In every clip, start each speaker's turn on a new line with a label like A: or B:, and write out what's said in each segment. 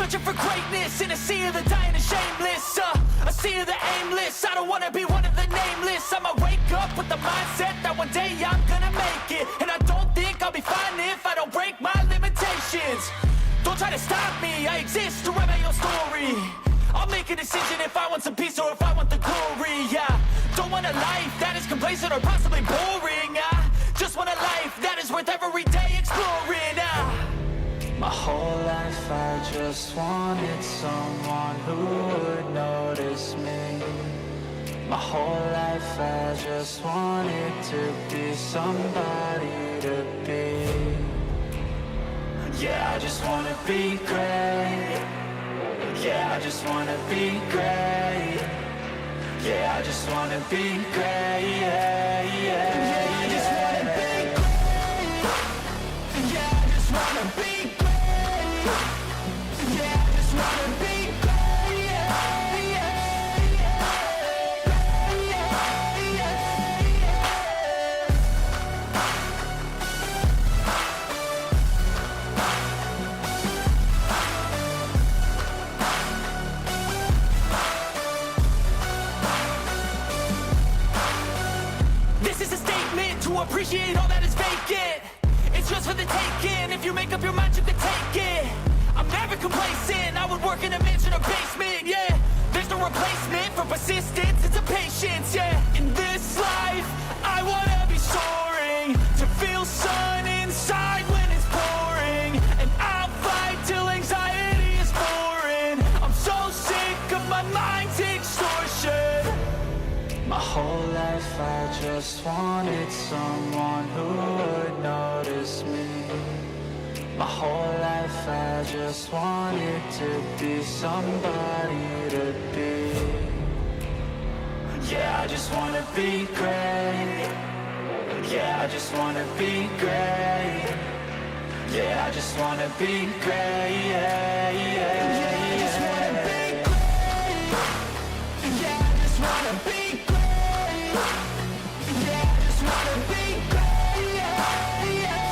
A: Searching for greatness in a sea of the dying and shameless, a sea of the aimless. I don't wanna be one of the nameless. I'ma wake up with the mindset that one day I'm gonna make it. And I don't think I'll be fine if I don't break my limitations. Don't try to stop me, I exist to write my own story. I'll make a decision if I want some peace or if I want the glory, yeah. Don't want a life that is complacent or possibly boring, just want a life that is worth every day exploring, My whole life I just wanted someone who would notice me. My whole life I just wanted to be somebody to be. Yeah, I just wanna be great. Yeah, I just wanna be great. Yeah, I just wanna be great. Yeah, yeah, yeah, I just wanna be great. Yeah, I just wanna be great. Yeah, I just wanna be great. Yeah, yeah, yeah, yeah, yeah. This is a statement to appreciate all that is vacant. It's just for the taking. If you make up your mind, you can take it. I'm never complacent. I would work in a mansion or basement, yeah. There's no replacement for persistence, it's a patience, yeah. In this life, I wanna be soaring, to feel sun inside when it's pouring. And I'll fight till anxiety is foreign. I'm so sick of my mind's extortion. My whole life I just wanted someone who would notice me. My whole life I just wanted to be somebody to be. Yeah, I just wanna be great. Yeah, I just wanna be great. Yeah, I just wanna be great. Yeah, yeah, yeah, I just wanna be great. Yeah, I just wanna be great. Yeah, I just wanna be great. Yeah, yeah.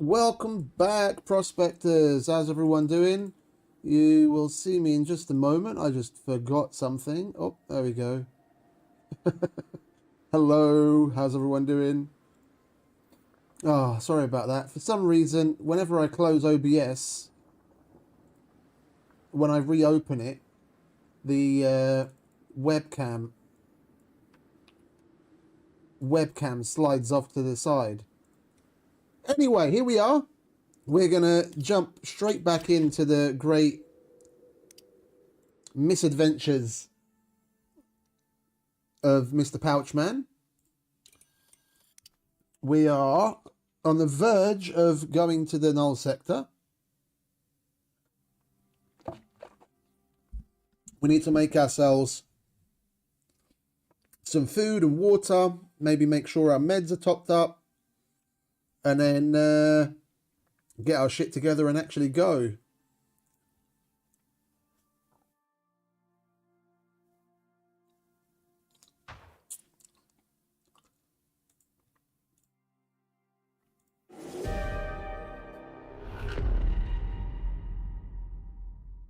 B: Welcome back, prospectors. How's everyone doing? You will see me in just a moment. I just forgot something. Oh, there we go. Hello, how's everyone doing? Oh, sorry about that. For some reason, whenever I close OBS, when I reopen it, the webcam slides off to the side. Anyway, here we are. We're going to jump straight back into the great misadventures of Mr. PouchMan. We are on the verge of going to the Null sector. We need to make ourselves some food and water, maybe make sure our meds are topped up, and then get our shit together and actually go.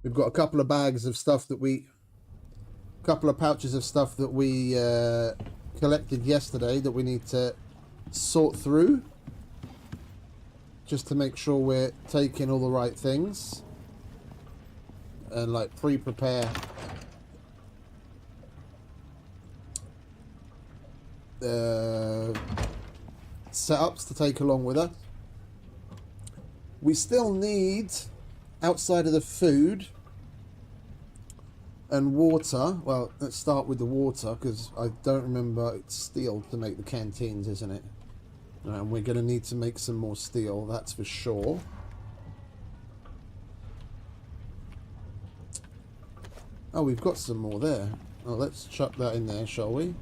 B: We've got a couple of bags of stuff that couple of pouches of stuff that we collected yesterday that we need to sort through, just to make sure we're taking all the right things and like pre-prepare setups to take along with us. We still need, outside of the food and water, well, let's start with the water, because I don't remember, it's steel to make the canteens, isn't it? And we're going to need to make some more steel, that's for sure. Oh, we've got some more there. Oh, let's chuck that in there, shall we?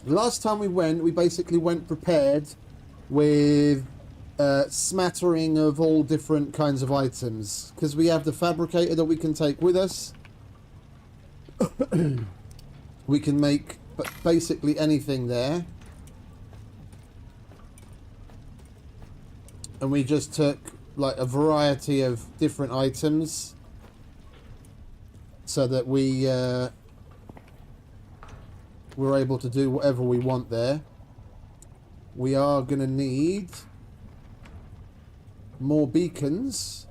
B: Last time we went, we basically went prepared with a smattering of all different kinds of items. Because we have the fabricator that we can take with us. We can make basically anything there. And we just took like a variety of different items so that we're able to do whatever we want there. We are going to need more beacons.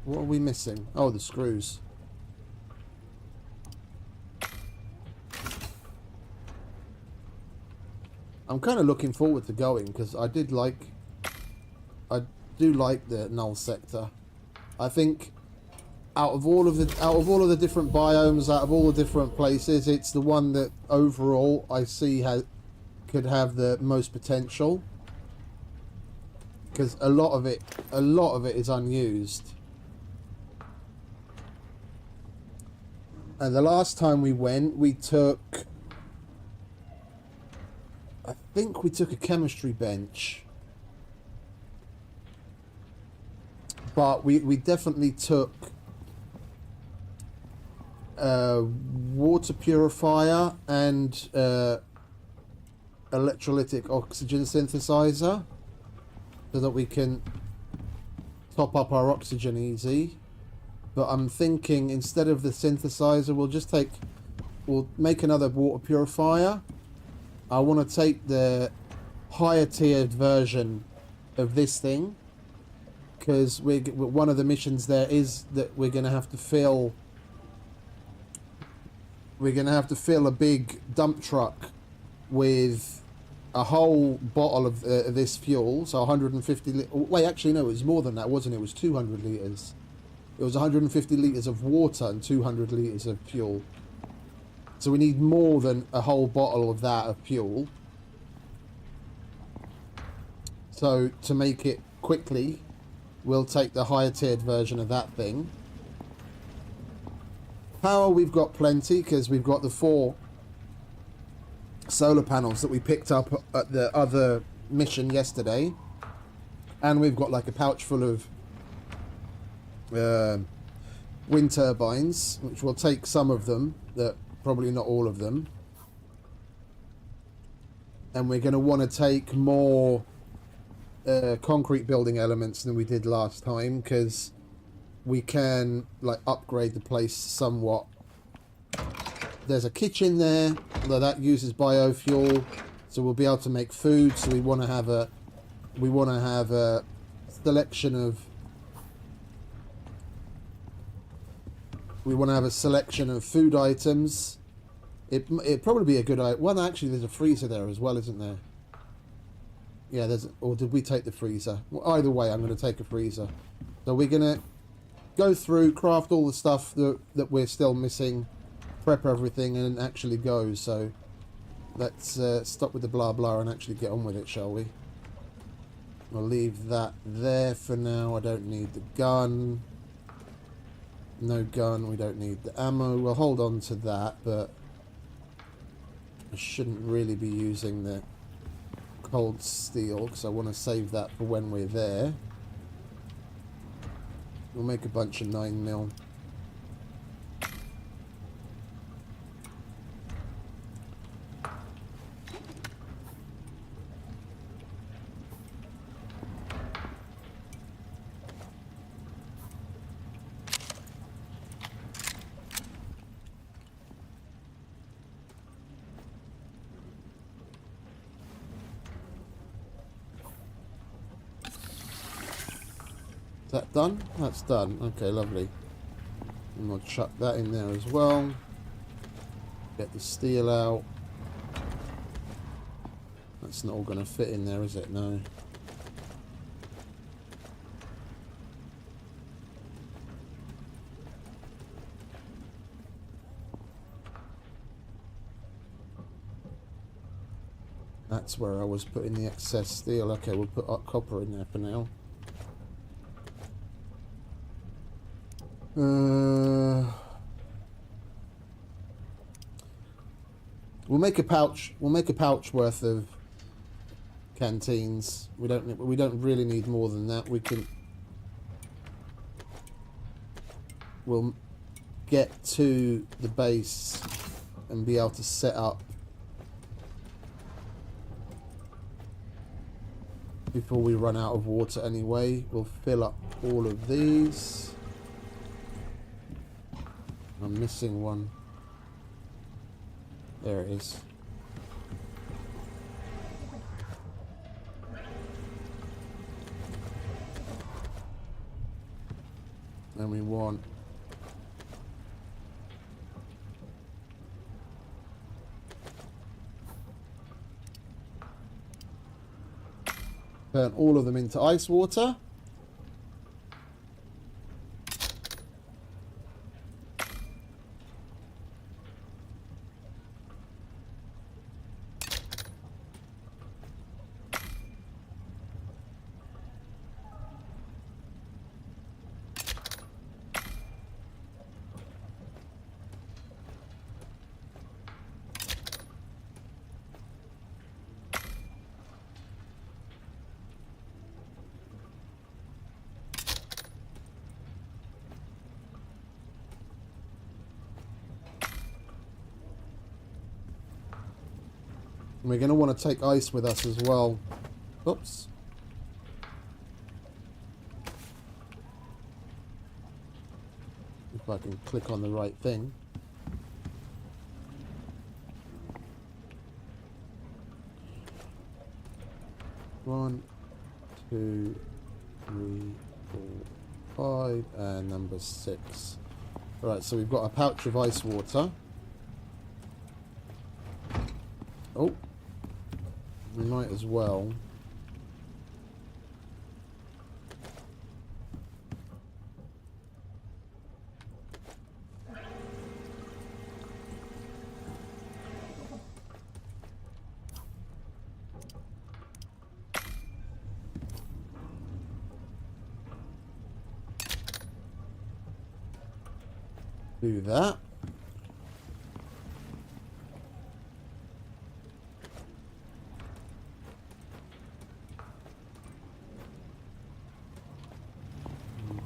B: What are we missing? Oh, the screws. I'm kind of looking forward to going because I do like the Null sector. I think out of all of the different biomes, out of all the different places, it's the one that overall I see could have the most potential, because a lot of it is unused. And the last time we went, we took, I think we took a chemistry bench, but we definitely took a water purifier and electrolytic oxygen synthesizer so that we can top up our oxygen easy. But I'm thinking instead of the synthesizer, we'll make another water purifier. I want to take the higher tiered version of this thing, because one of the missions there is that we're going to have to fill a big dump truck with a whole bottle of this fuel. So 150 wait, actually no, it was more than that, wasn't it? It was 200 litres. It was 150 litres of water and 200 litres of fuel. So we need more than a whole bottle of that of fuel. So to make it quickly, we'll take the higher tiered version of that thing. Power we've got plenty, because we've got the 4 solar panels that we picked up at the other mission yesterday. And we've got like a pouch full of wind turbines, which will take some of them, probably not all of them. And we're going to want to take more concrete building elements than we did last time, because we can like upgrade the place somewhat. There's a kitchen there, although that uses biofuel, so we'll be able to make food. So we want to have a selection of food items. It'd probably be a good idea. Well, actually, there's a freezer there as well, isn't there? Yeah, or did we take the freezer? Well, either way, I'm going to take a freezer. So we're going to go through, craft all the stuff that we're still missing, prep everything, and actually go. So let's stop with the blah blah and actually get on with it, shall we? I'll leave that there for now. I don't need the gun. No gun. We don't need the ammo. We'll hold on to that, but I shouldn't really be using the cold steel because I want to save that for when we're there. We'll make a bunch of 9mm. Is that done? That's done. Okay, lovely. And I'll chuck that in there as well. Get the steel out. That's not all going to fit in there, is it? No. That's where I was putting the excess steel. Okay, we'll put copper in there for now. We'll make a pouch. We'll make a pouch worth of canteens. We don't really need more than that. We'll get to the base and be able to set up before we run out of water anyway. We'll fill up all of these. I'm missing one. There it is. And we want turn all of them into ice water. We're going to want to take ice with us as well. Oops. If I can click on the right thing. One, two, three, 4, 5, and number 6. Right, so we've got a pouch of ice water. Oh. We might as well do that.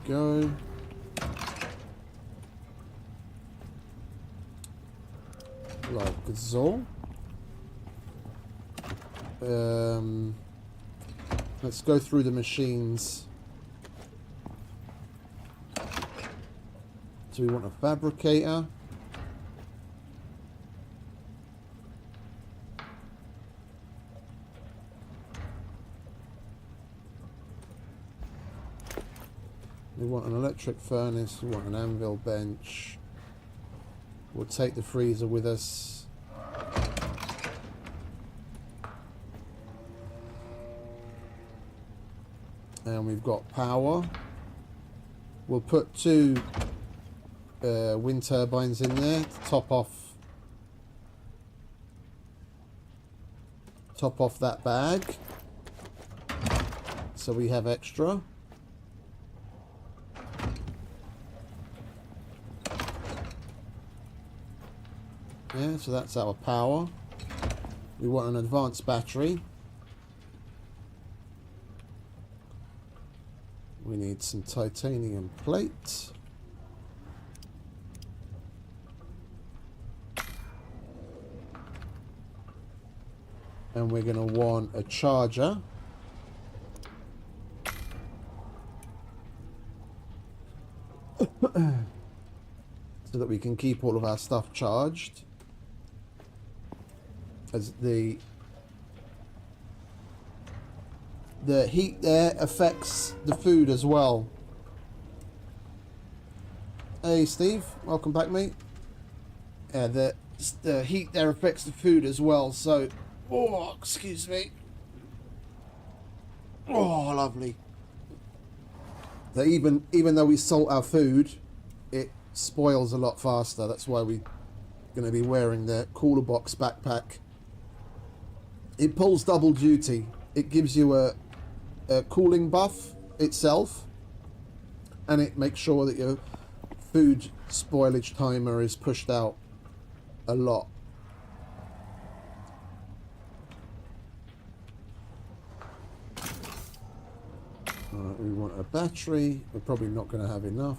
B: Go. Like so. Let's go through the machines. So we want a fabricator. We want an electric furnace, we want an anvil bench. We'll take the freezer with us. And we've got power. We'll put 2 wind turbines in there to top off that bag. So we have extra. Yeah, so that's our power. We want an advanced battery. We need some titanium plate. And we're going to want a charger. So that we can keep all of our stuff charged. As the heat there affects the food as well. Hey Steve, welcome back mate. Yeah, the heat there affects the food as well, so oh, excuse me. Oh, lovely. So even though we salt our food, it spoils a lot faster. That's why we're going to be wearing the cooler box backpack. It pulls double duty. It gives you a cooling buff itself, and it makes sure that your food spoilage timer is pushed out a lot. We want a battery. We're probably not going to have enough.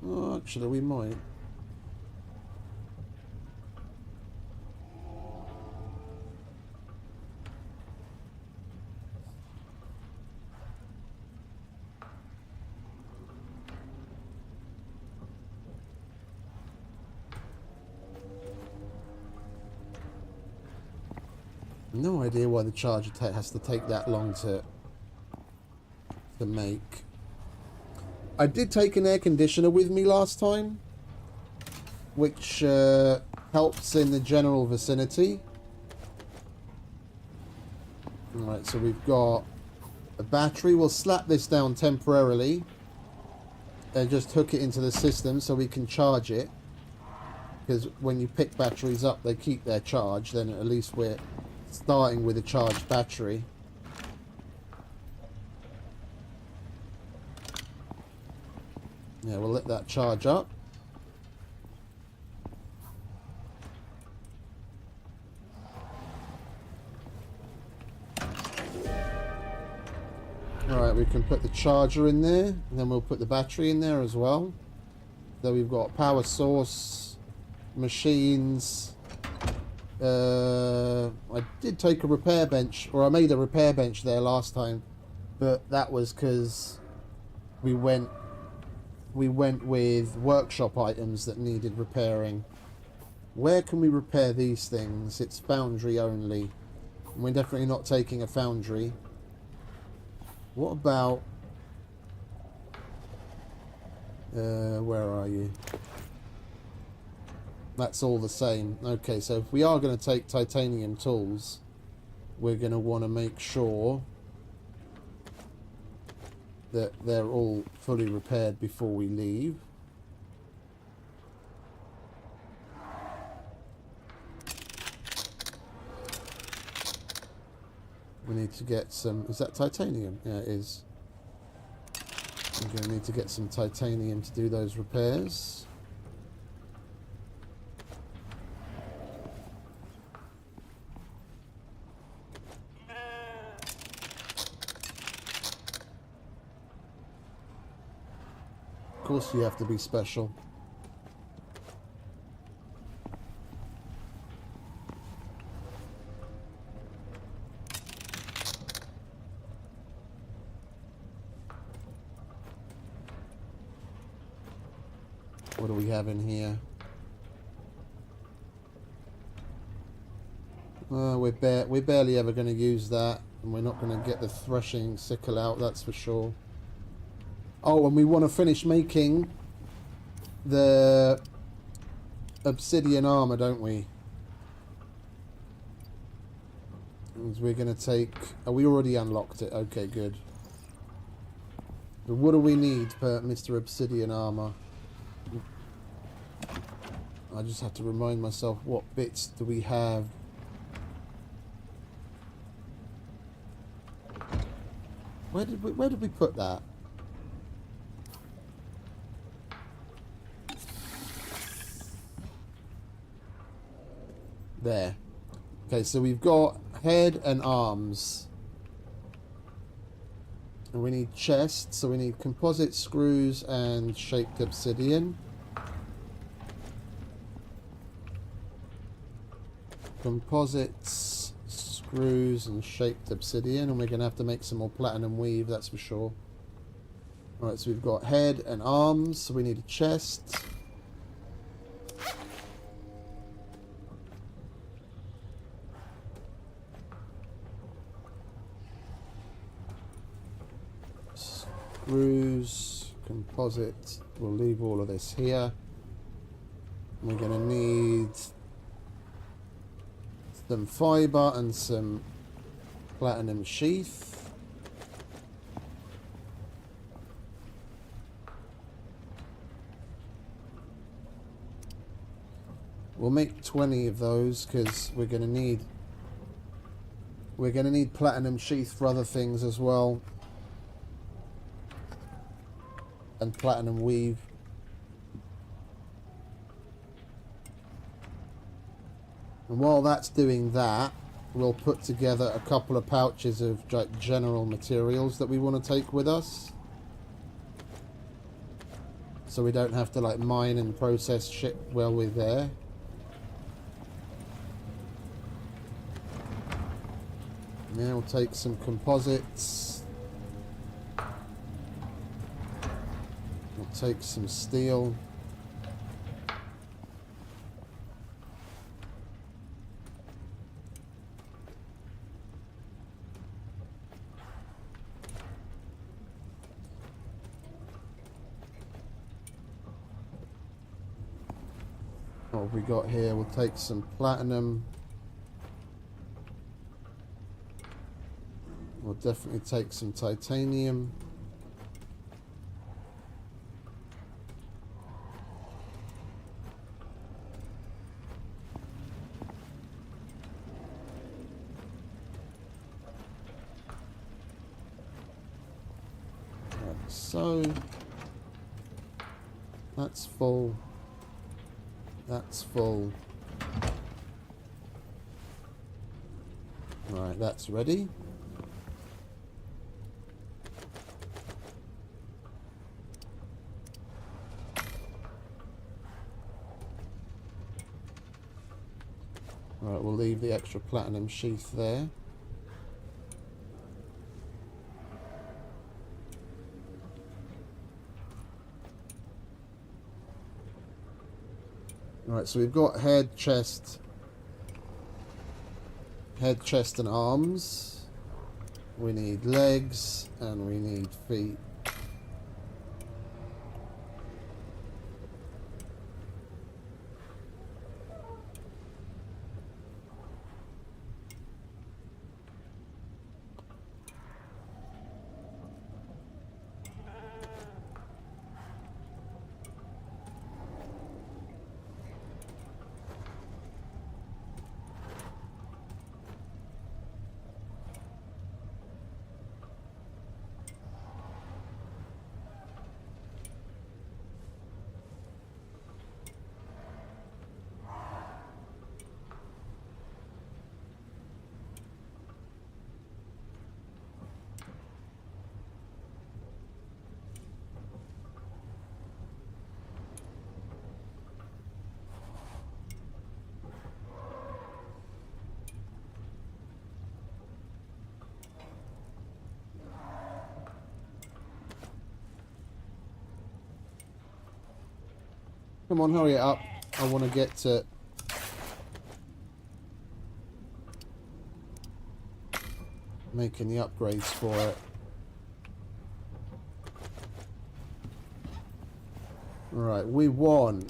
B: Oh, actually, we might. No idea why the charger has to take that long to make. I did take an air conditioner with me last time, which helps in the general vicinity. Alright, so we've got a battery. We'll slap this down temporarily and just hook it into the system so we can charge it. Because when you pick batteries up, they keep their charge. Then at least we're starting with a charged battery. Yeah, we'll let that charge up. Alright, we can put the charger in there, and then we'll put the battery in there as well. So we've got power source, machines. I did take a repair bench, or I made a repair bench there last time, but that was because we went with workshop items that needed repairing. Where can we repair these things? It's foundry only. And we're definitely not taking a foundry. What about... where are you? That's all the same. Okay, so if we are going to take titanium tools, we're going to want to make sure that they're all fully repaired before we leave. We need to get some... Is that titanium? Yeah, it is. I'm going to need to get some titanium to do those repairs. Of course you have to be special. What do we have in here? We're barely ever going to use that, and we're not going to get the threshing sickle out, that's for sure. Oh, and we want to finish making the obsidian armor, don't we? And we're going to take... Oh, we already unlocked it. Okay, good. But what do we need for Mr. Obsidian armor? I just have to remind myself, what bits do we have? Where did we put that? There. Okay, so we've got head and arms. And we need chest, so we need composite screws and shaped obsidian. Composites, screws and shaped obsidian, and we're going to have to make some more platinum weave, that's for sure. Alright, so we've got head and arms, so we need a chest. Screws, composite, we'll leave all of this here. We're going to need some fibre and some platinum sheath. We'll make 20 of those because we're going to need platinum sheath for other things as well. And platinum weave. And while that's doing that, we'll put together a couple of pouches of like general materials that we want to take with us, so we don't have to like mine and process shit while we're there. Yeah, we'll take some composites. We'll take some steel. What have we got here? We'll take some platinum. We'll definitely take some titanium. Like so. That's full. That's full. Right, that's ready. Right, we'll leave the extra platinum sheath there. Right, so we've got head, chest, and arms. We need legs and we need feet. Come on, hurry it up. I want to get to... making the upgrades for it. Right, we won.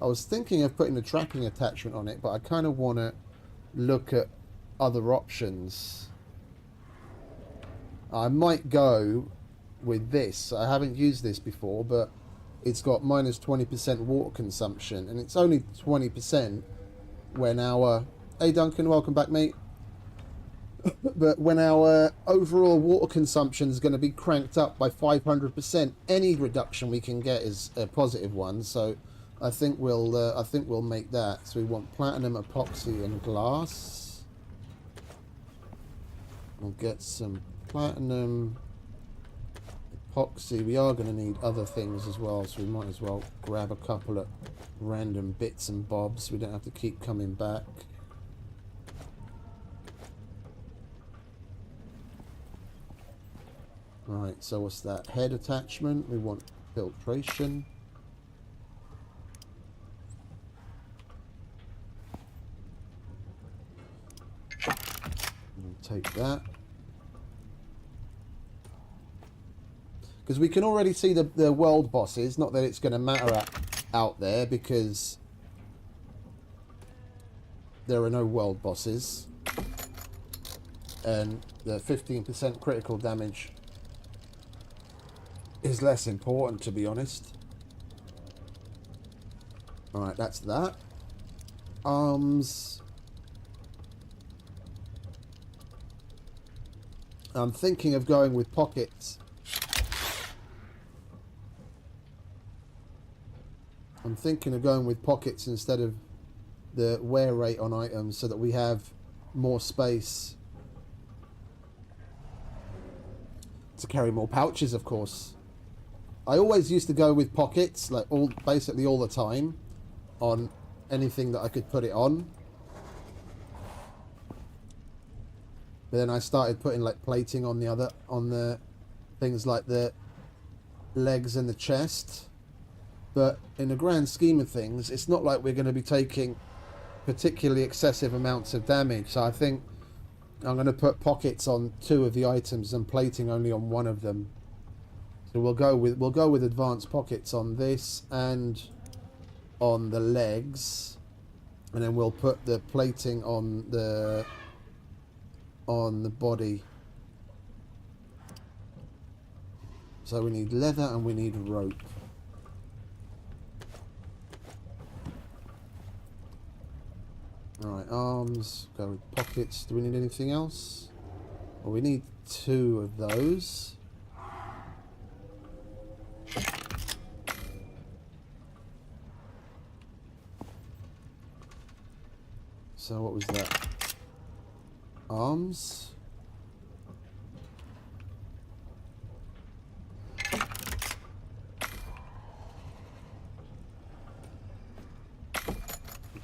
B: I was thinking of putting a tracking attachment on it, but I kind of want to look at other options. I might go with this. I haven't used this before, but it's got minus 20% water consumption, and it's only 20% when our... Hey Duncan, welcome back, mate. But when our overall water consumption is going to be cranked up by 500%, any reduction we can get is a positive one. So I think we'll make that. So we want platinum, epoxy, and glass. We'll get some platinum, epoxy. We are going to need other things as well, so we might as well grab a couple of random bits and bobs. We don't have to keep coming back. Right, so what's that? Head attachment. We want filtration. We'll take that. Because we can already see the world bosses. Not that it's going to matter out there, because there are no world bosses. And the 15% critical damage is less important, to be honest. Alright, that's that. Arms. I'm thinking of going with pockets. I'm thinking of going with pockets instead of the wear rate on items so that we have more space to carry more pouches, of course. I always used to go with pockets, like basically all the time, on anything that I could put it on. But then I started putting like plating on the things like the legs and the chest. But in the grand scheme of things, it's not like we're going to be taking particularly excessive amounts of damage. So I think I'm going to put pockets on 2 of the items and plating only on 1 of them. So we'll go with advanced pockets on this and on the legs, and then we'll put the plating on the body. So we need leather and we need rope. Alright, arms, go with pockets. Do we need anything else? Well, we need 2 of those. So what was that? Arms.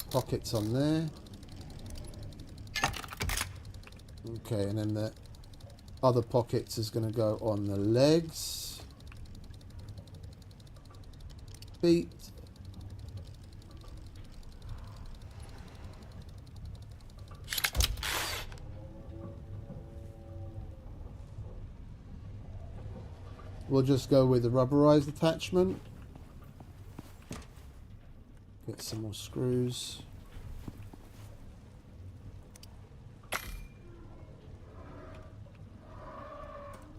B: Pockets on there. Okay, and then the other pockets is going to go on the legs, feet, we'll just go with the rubberized attachment. Get some more screws.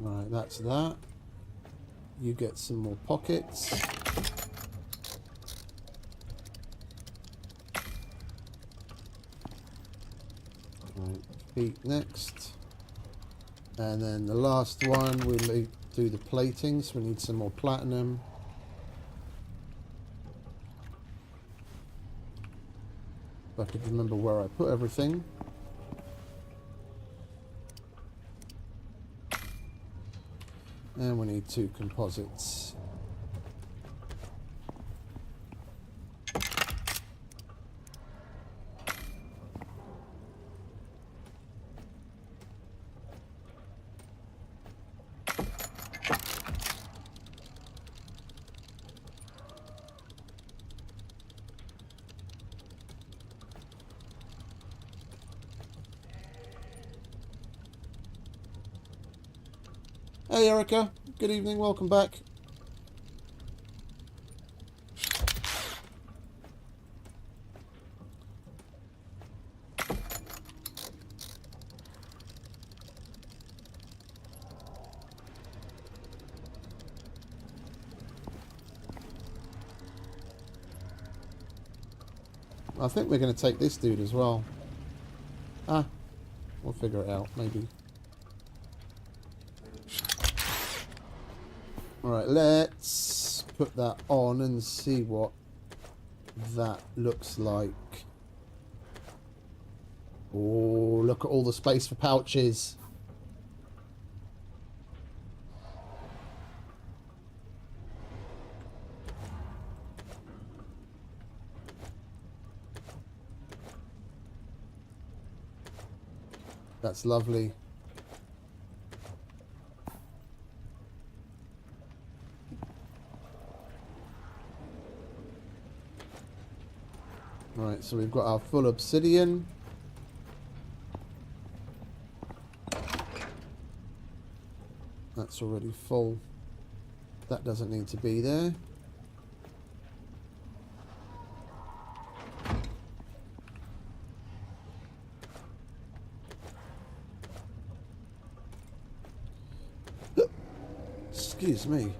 B: Right, that's that. You get some more pockets. Right, feet next. And then the last one, we'll do the plating, so we need some more platinum. If I could remember where I put everything. And we need 2 composites. Hey Erica, good evening, welcome back. I think we're going to take this dude as well. Ah, we'll figure it out, maybe. Alright, let's put that on and see what that looks like. Oh, look at all the space for pouches. That's lovely. Right, so we've got our full obsidian. That's already full. That doesn't need to be there. Excuse me.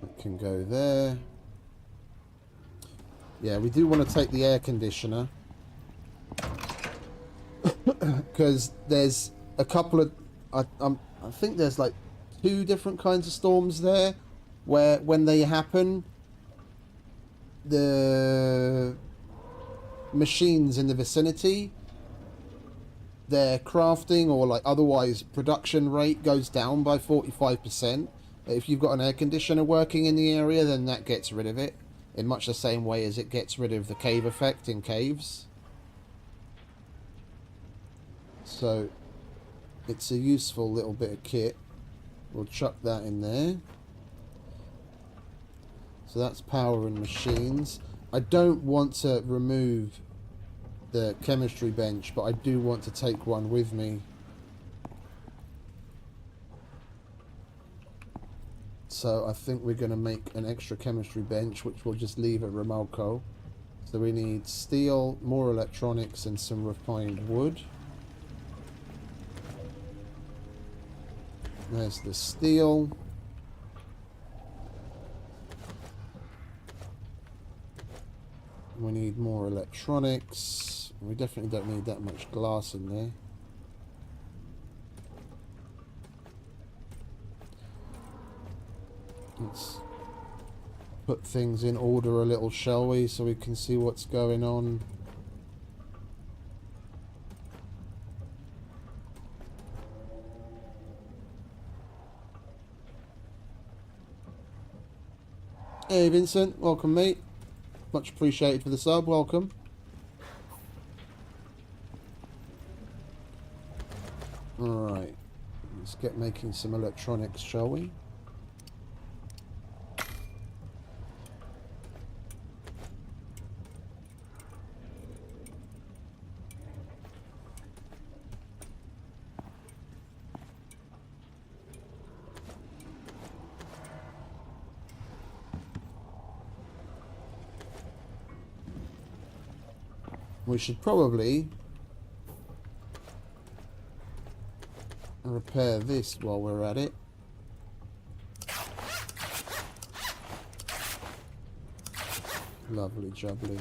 B: It can go there. Yeah, we do want to take the air conditioner. because there's a couple of I think there's like 2 different kinds of storms there, where when they happen, the machines in the vicinity, their crafting or like otherwise production rate goes down by 45%. If you've got an air conditioner working in the area, then that gets rid of it in much the same way as it gets rid of the cave effect in caves. So it's a useful little bit of kit. We'll chuck that in there. So that's power and machines. I don't want to remove the chemistry bench, but I do want to take one with me. So I think we're going to make an extra chemistry bench, which we'll just leave at Remolco. So we need steel, more electronics, and some refined wood. There's the steel. We need more electronics. We definitely don't need that much glass in there. Let's put things in order a little, shall we, so we can see what's going on. Hey Vincent, welcome mate. Much appreciated for the sub, welcome. Alright, let's get making some electronics, shall we? We should probably repair this while we're at it. Lovely jubbly.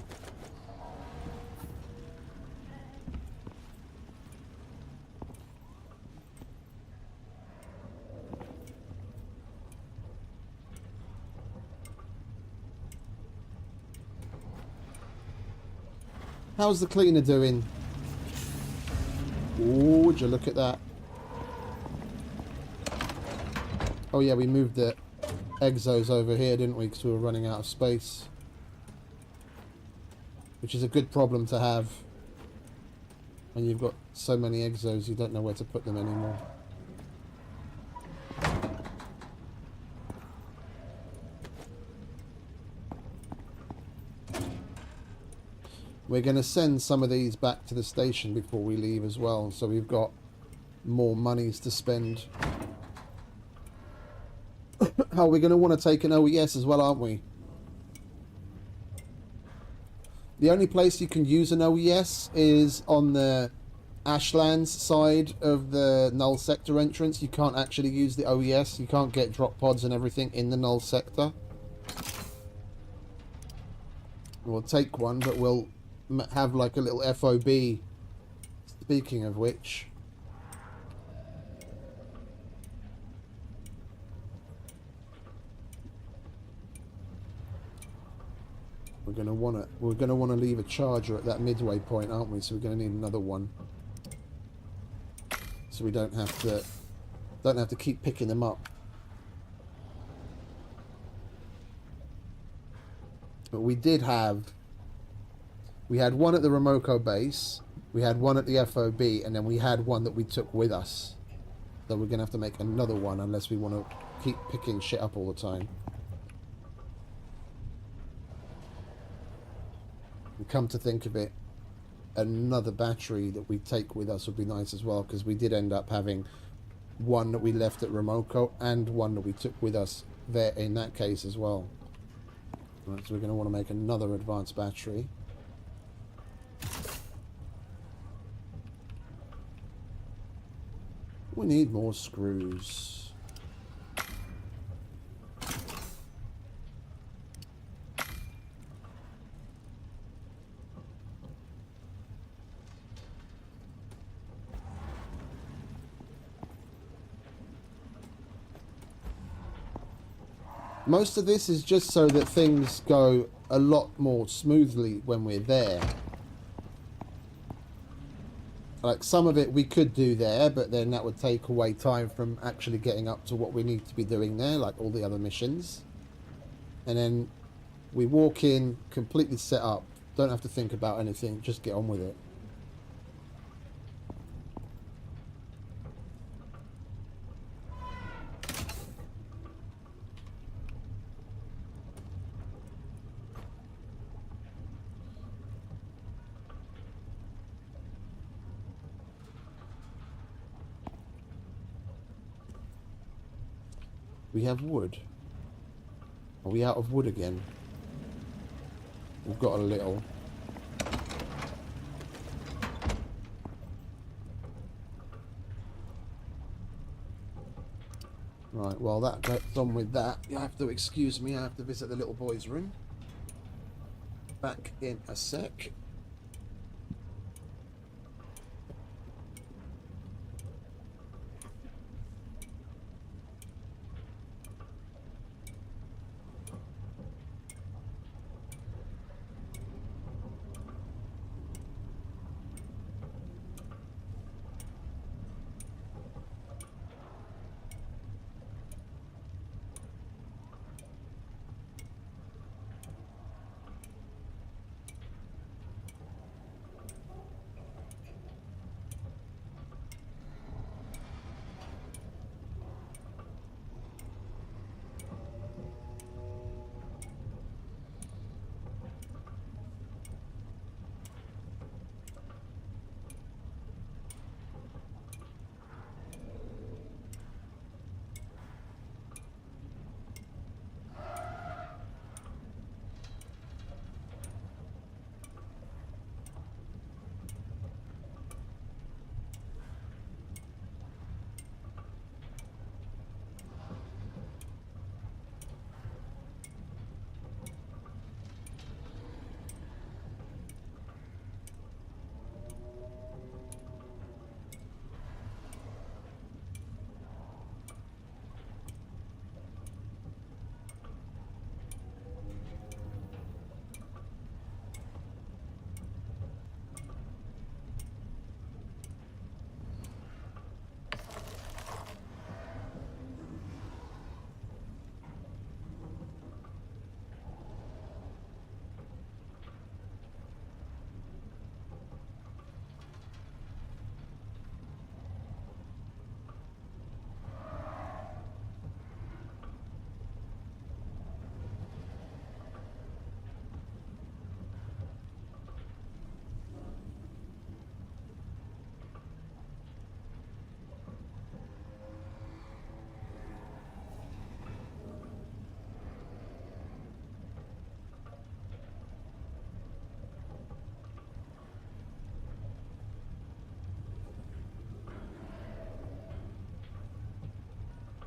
B: How's the cleaner doing? Oh, would you look at that? Oh yeah, we moved the exos over here, didn't we? Because we were running out of space. Which is a good problem to have. When you've got so many exos, you don't know where to put them anymore. We're going to send some of these back to the station before we leave as well, so we've got more monies to spend. Oh, we're going to want to take an OES as well, aren't we? The only place you can use an OES is on the Ashlands side of the Null sector entrance. You can't actually use the OES. You can't get drop pods and everything in the Null sector. We'll take one, but we'll have like a little FOB. Speaking of which, we're gonna want to leave a charger at that midway point, aren't we? So we're gonna need another one, so we don't have to keep picking them up. But we had one at the Remolco base, we had one at the FOB, and then we had one that we took with us. So we're going to have to make another one unless we want to keep picking shit up all the time. And come to think of it, another battery that we take with us would be nice as well, because we did end up having one that we left at Remolco and one that we took with us there in that case as well. Right, so we're going to want to make another advanced battery. We need more screws. Most of this is just so that things go a lot more smoothly when we're there. Like, some of it we could do there, but then that would take away time from actually getting up to what we need to be doing there, like all the other missions. And then we walk in, completely set up, don't have to think about anything, just get on with it. We have wood. Are we out of wood again? We've got a little. Right, well that gets on with that. You have to excuse me, I have to visit the little boy's room. Back in a sec.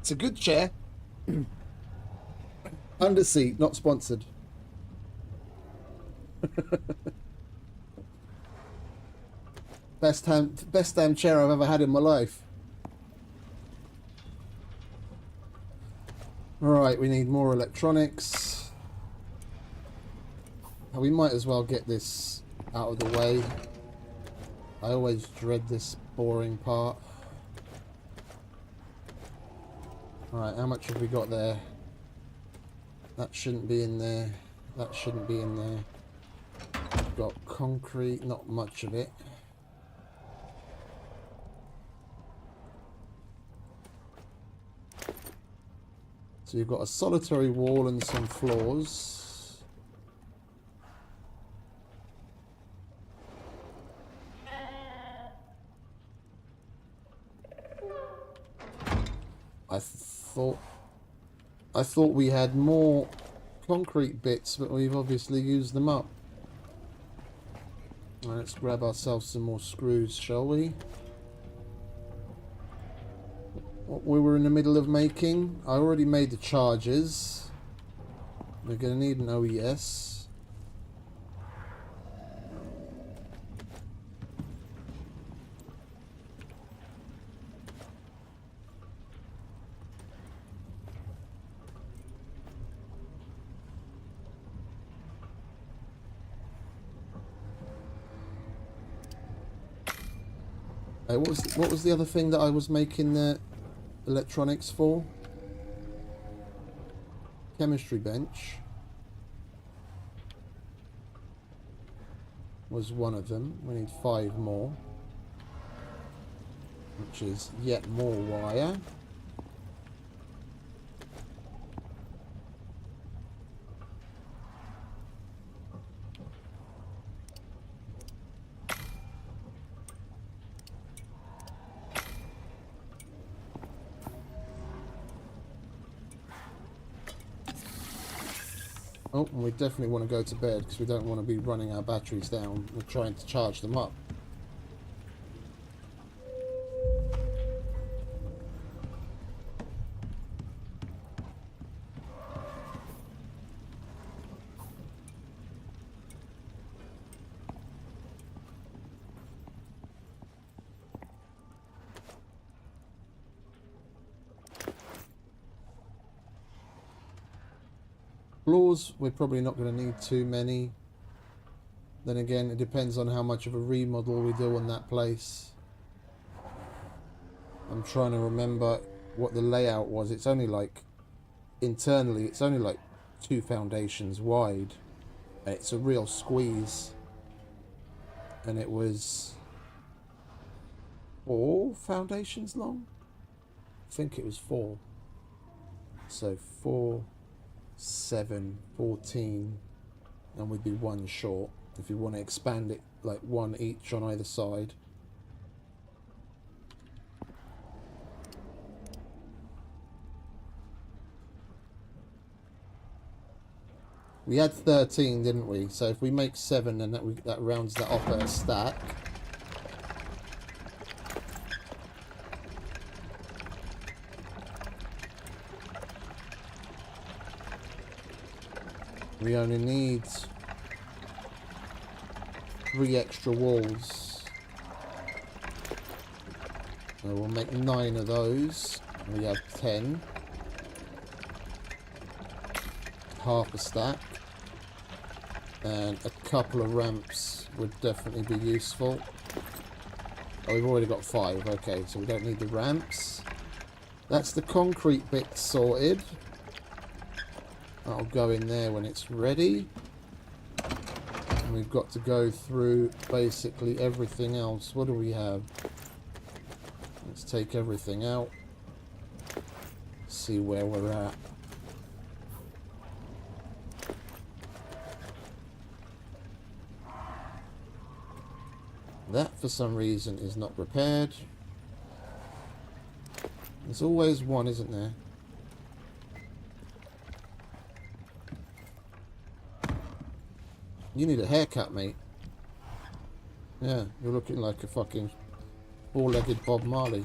B: It's a good chair. Under seat, not sponsored. Best damn chair I've ever had in my life. Alright, we need more electronics. We might as well get this out of the way. I always dread this boring part. Alright, how much have we got there? That shouldn't be in there. That shouldn't be in there. We've got concrete, not much of it. So you've got a solitary wall and some floors. I thought we had more concrete bits, but we've obviously used them up. Right, let's grab ourselves some more screws, shall we? What we were in the middle of making, I already made the charges. We're going to need an OES. What was the other thing that I was making the electronics for? Chemistry bench was one of them. We need 5 more, which is yet more wire. Oh, and we definitely want to go to bed because we don't want to be running our batteries down. We're trying to charge them up. Floors, we're probably not going to need too many. Then again, it depends on how much of a remodel we do on that place. I'm trying to remember what the layout was. It's only like, internally, it's only like 2 foundations wide. It's a real squeeze. And it was 4 foundations long? I think it was 4. So 4, 7, 14, and we'd be 1 short if you want to expand it, like 1 each on either side. We had 13, didn't we? So if we make 7, then that rounds that off at a stack. We only need 3 extra walls. So we'll make 9 of those. We have 10. Half a stack. And a couple of ramps would definitely be useful. Oh, we've already got 5. Okay, so we don't need the ramps. That's the concrete bit sorted. That'll go in there when it's ready. And we've got to go through basically everything else. What do we have? Let's take everything out. See where we're at. That, for some reason, is not repaired. There's always one, isn't there? You need a haircut, mate. Yeah, you're looking like a fucking 4-legged Bob Marley.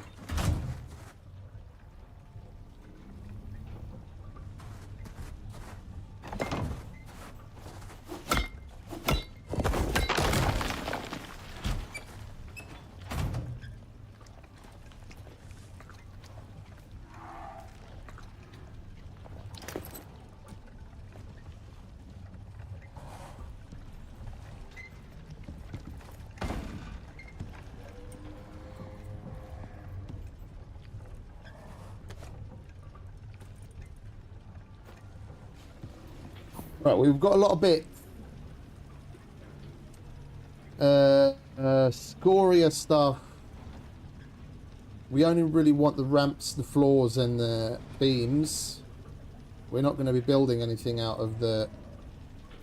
B: Right, we've got a lot of bits. Scoria stuff. We only really want the ramps, the floors, and the beams. We're not going to be building anything out of the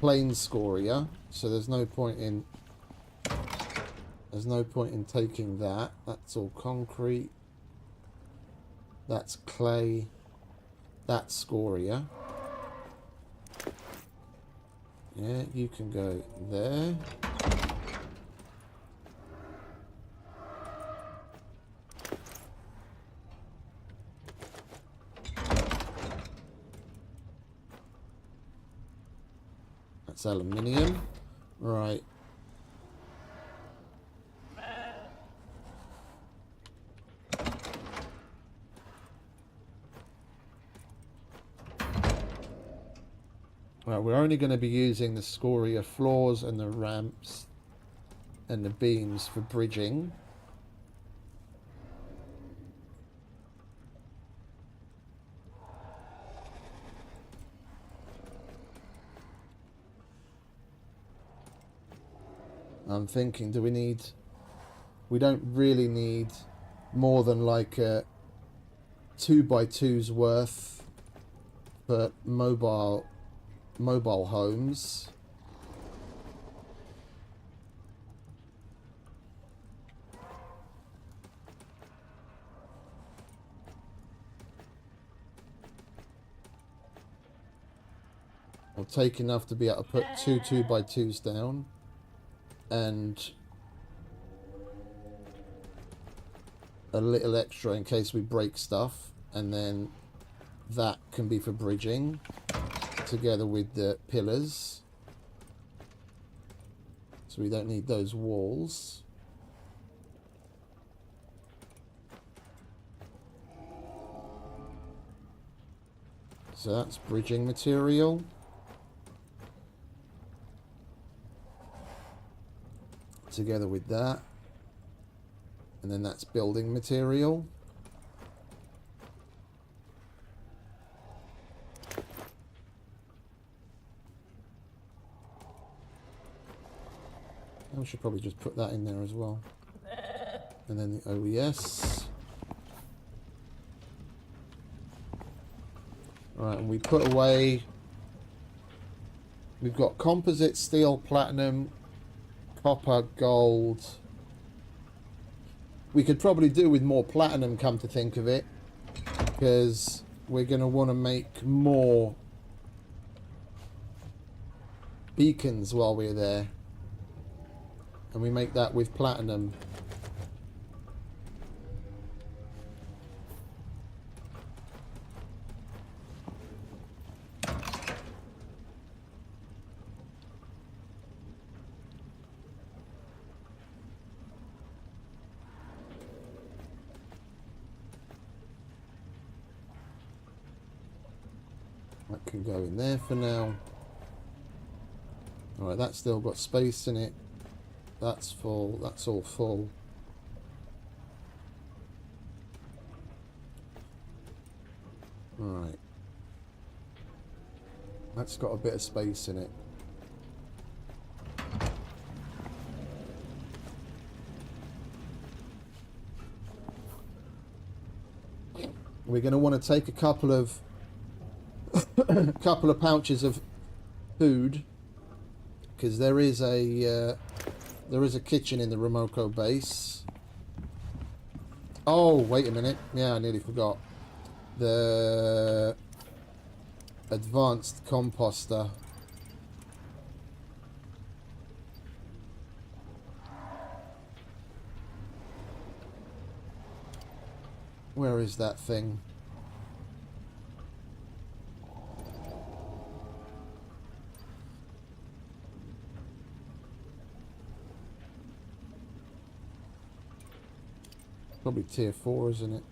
B: plain scoria, so there's no point in taking that. That's all concrete. That's clay. That's scoria. Yeah, you can go there. That's aluminium. Right. Right, we're only going to be using the scoria floors and the ramps and the beams for bridging. I'm thinking, do we need... We don't really need more than like a 2x2's worth for mobile homes. I'll take enough to be able to put 2x2's down, and a little extra in case we break stuff, and then that can be for bridging together with the pillars, so we don't need those walls. So that's bridging material. Together with that, and then that's building material. I should probably just put that in there as well. And then the OES. Right, and we put away... We've got composite, steel, platinum, copper, gold. We could probably do with more platinum, come to think of it, because we're going to want to make more beacons while we're there, and we make that with platinum. That can go in there for now. Alright, that's still got space in it. That's full. That's all full. Alright. That's got a bit of space in it. We're going to want to take a couple of pouches of food, because there is a kitchen in the Remoko base. Oh, wait a minute. Yeah, I nearly forgot. The advanced composter. Where is that thing? Probably tier 4, isn't it?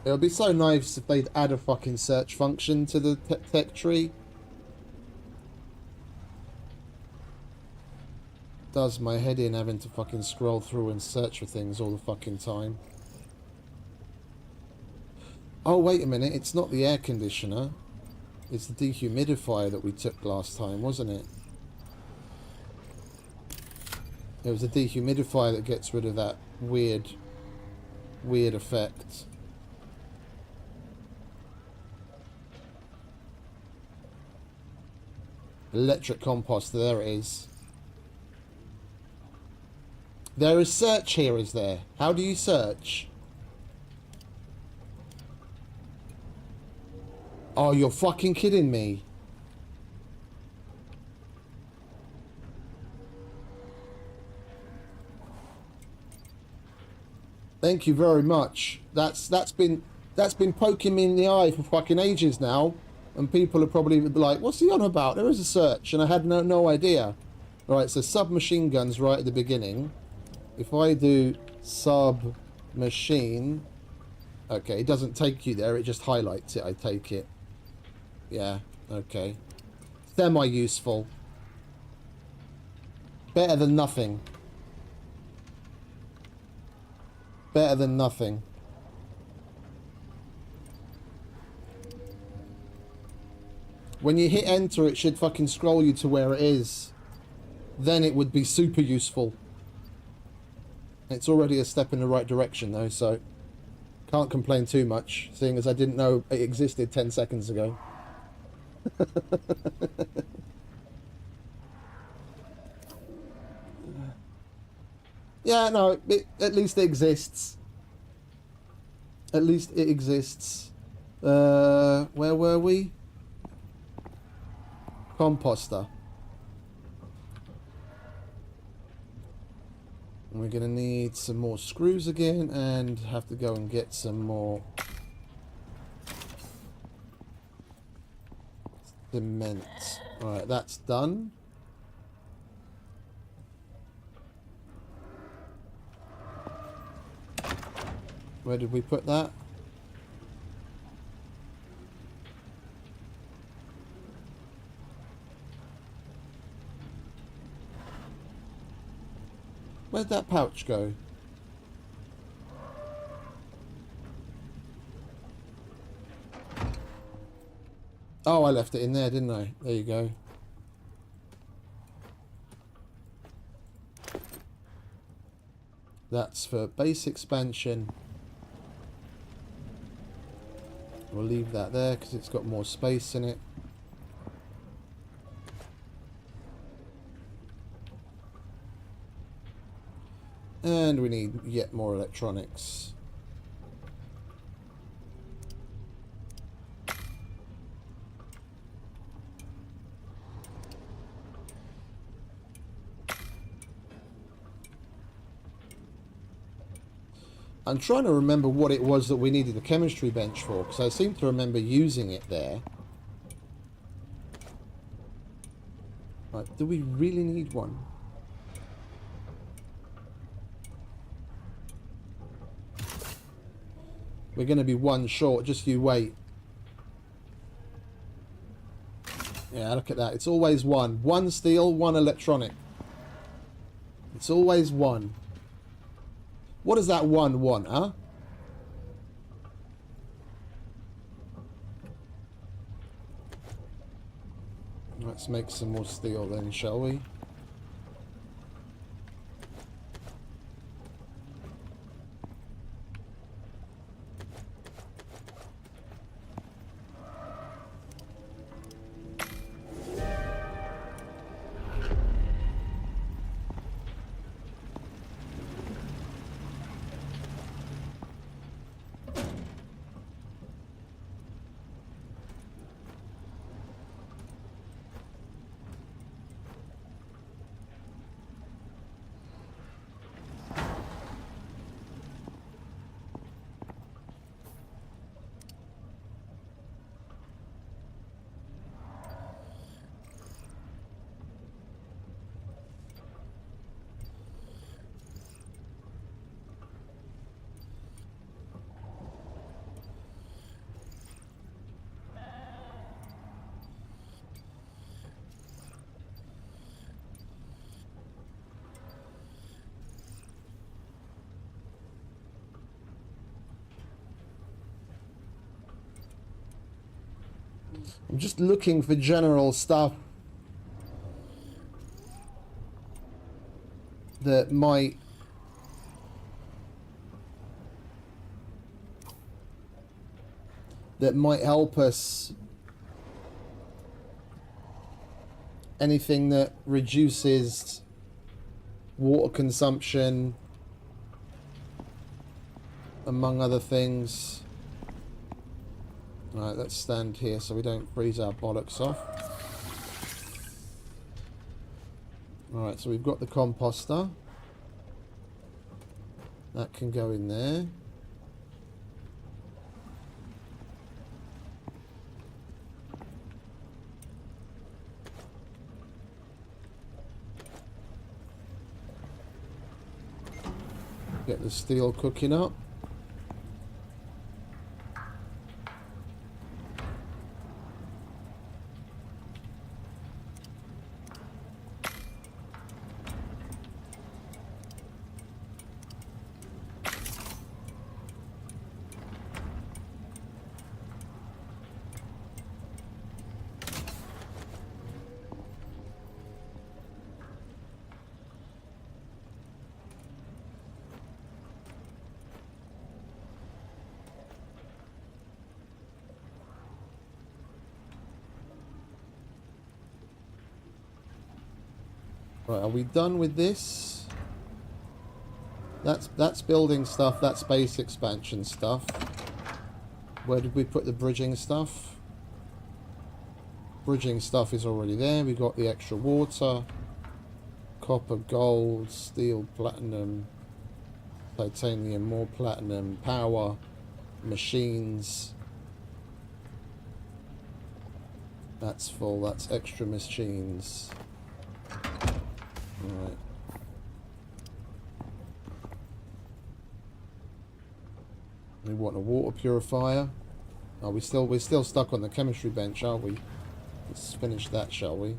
B: It would be so nice if they'd add a fucking search function to the tech tree. Does my head in having to fucking scroll through and search for things all the fucking time. Oh, wait a minute. It's not the air conditioner. It's the dehumidifier that we took last time, wasn't it? It was the dehumidifier that gets rid of that weird effect. Electric compost, there it is. There is search here, is there? How do you search? Oh, you're fucking kidding me. Thank you very much. That's been poking me in the eye for fucking ages now, and people are probably like, "What's he on about?" There is a search, and I had no idea. All right, so submachine guns right at the beginning. If I do submachine, okay, it doesn't take you there. It just highlights it. I take it. Yeah. Okay. Semi-useful. Better than nothing. better than nothing. When you hit enter, it should fucking scroll you to where it is. Then it would be super useful. It's already a step in the right direction though, so can't complain too much, seeing as I didn't know it existed 10 seconds ago. Yeah, no, at least it exists. At least it exists. Where were we? Composter. We're going to need some more screws again and have to go and get some more cement. Alright, that's done. Where did we put that? Where'd that pouch go? Oh, I left it in there, didn't I? There you go. That's for base expansion. We'll leave that there because it's got more space in it. And we need yet more electronics. I'm trying to remember what it was that we needed the chemistry bench for, because I seem to remember using it there. Right, do we really need one? We're going to be one short, just you wait. Yeah, look at that. It's always one. One steel, one electronic. It's always one. What does that one want, huh? Let's make some more steel then, shall we? I'm just looking for general stuff that might help us. Anything that reduces water consumption, among other things. Right, let's stand here so we don't freeze our bollocks off. Alright, so we've got the composter. That can go in there. Get the steel cooking up. Right, are we done with this? That's building stuff, that's base expansion stuff. Where did we put the bridging stuff? Bridging stuff is already there. We got the extra water. Copper, gold, steel, platinum, titanium, more platinum, power, machines. That's full, that's extra machines. Alright. We want a water purifier. Oh, we're still stuck on the chemistry bench, aren't we? Let's finish that, shall we?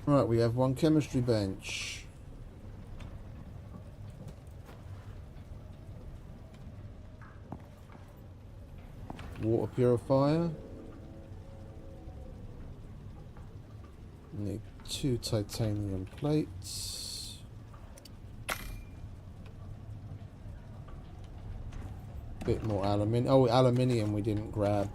B: Right, we have one chemistry bench. Water purifier. Need 2 titanium plates. Bit more aluminium. Oh, aluminium we didn't grab.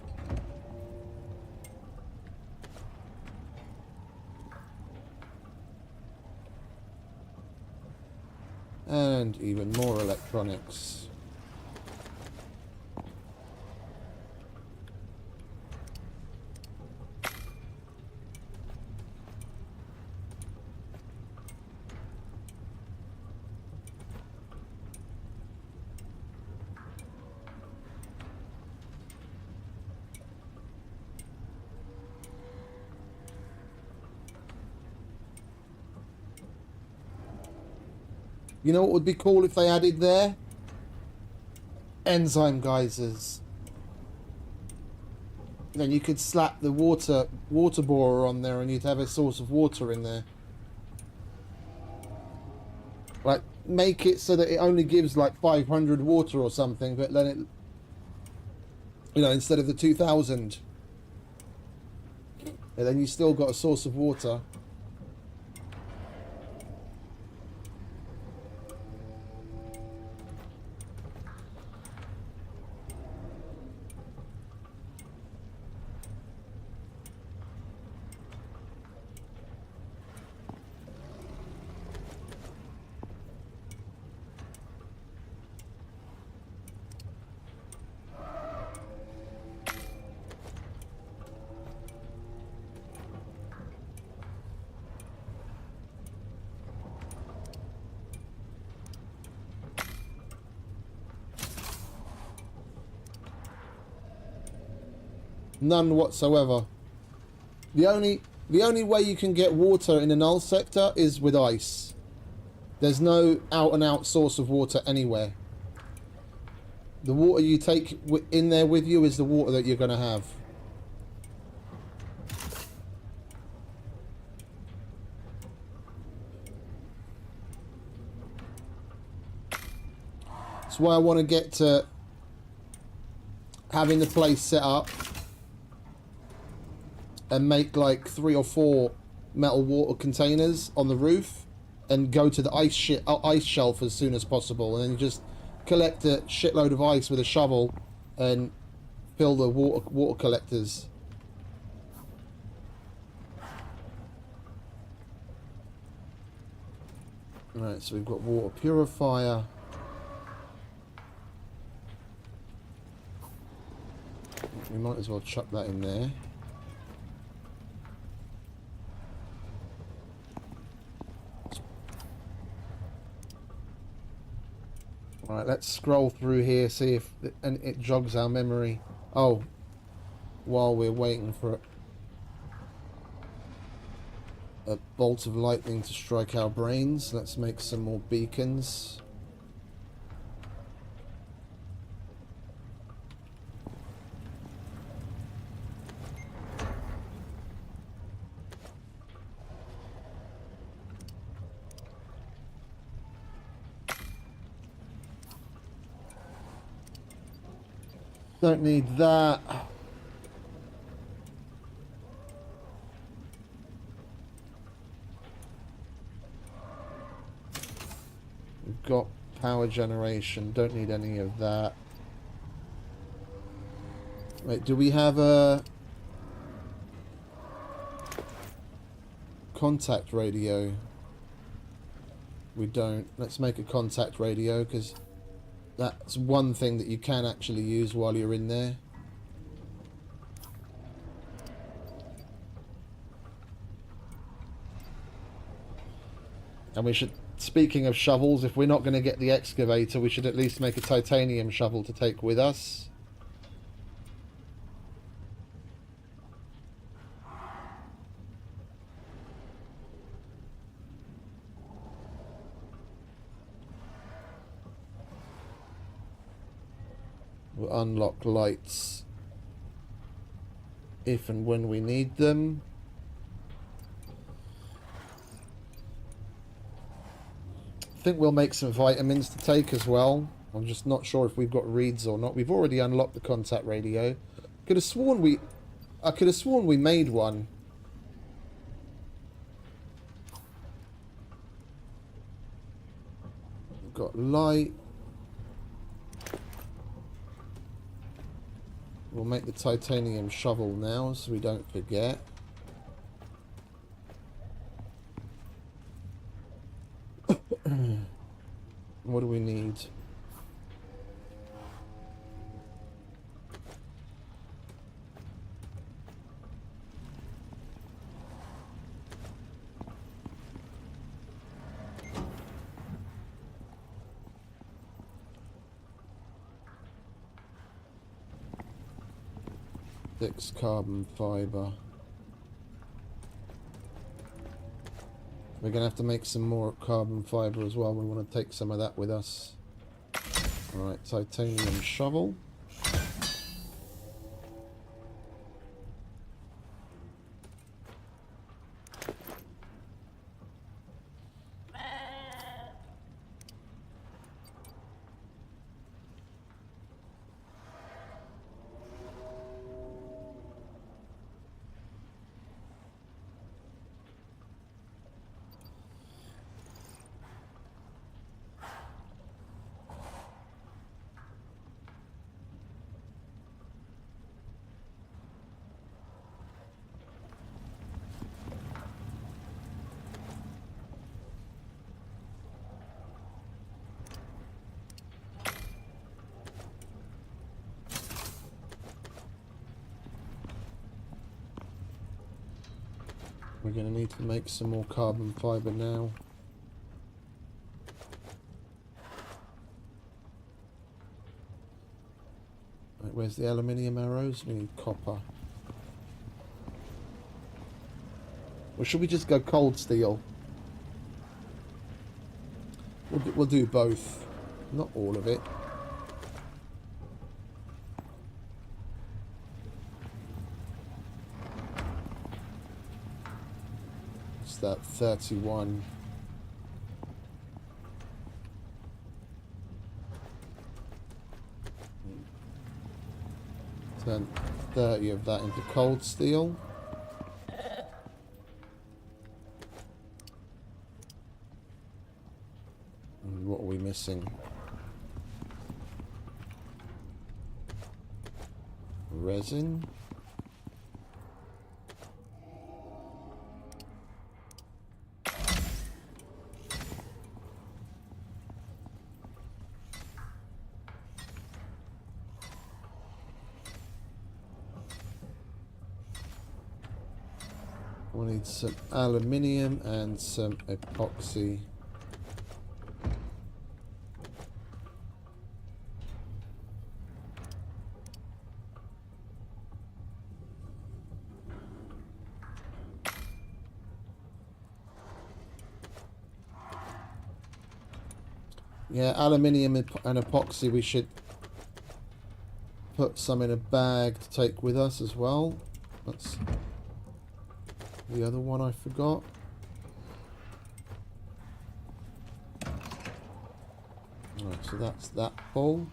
B: And even more electronics. You know what would be cool if they added there? Enzyme geysers. Then you could slap the water borer on there and you'd have a source of water in there. Like, make it so that it only gives like 500 water or something, but then it, you know, instead of the 2000. And then you still got a source of water. None whatsoever. The only way you can get water in the Null sector is with ice. There's no out and out source of water anywhere. The water you take in there with you is the water that you're going to have. That's why I want to get to having the place set up and make like 3 or 4 metal water containers on the roof and go to the ice shelf as soon as possible, and then you just collect a shitload of ice with a shovel and fill the water collectors. Right, so we've got water purifier. We might as well chuck that in there. Alright, let's scroll through here, see if it jogs our memory. Oh, while we're waiting for a bolt of lightning to strike our brains, let's make some more beacons. Don't need that. We've got power generation. Don't need any of that. Wait, do we have a contact radio? We don't. Let's make a contact radio, because that's one thing that you can actually use while you're in there. And we should, speaking of shovels, if we're not going to get the excavator, we should at least make a titanium shovel to take with us. We'll unlock lights if and when we need them. I think we'll make some vitamins to take as well. I'm just not sure if we've got reeds or not. We've already unlocked the contact radio. I could have sworn we made one. We've got light. We'll make the titanium shovel now so we don't forget. What do we need? Six carbon fiber. We're going to have to make some more carbon fiber as well. We want to take some of that with us. Alright, titanium shovel. We're going to need to make some more carbon fiber now. Right, where's the aluminium arrows? We need copper. Or should we just go cold steel? We'll do both. Not all of it. That 31. Turn 30 of that into cold steel. And what are we missing? Resin. We need some aluminium and some epoxy. Yeah, aluminium and epoxy, we should put some in a bag to take with us as well. That's the other one I forgot. Alright, so that's that full.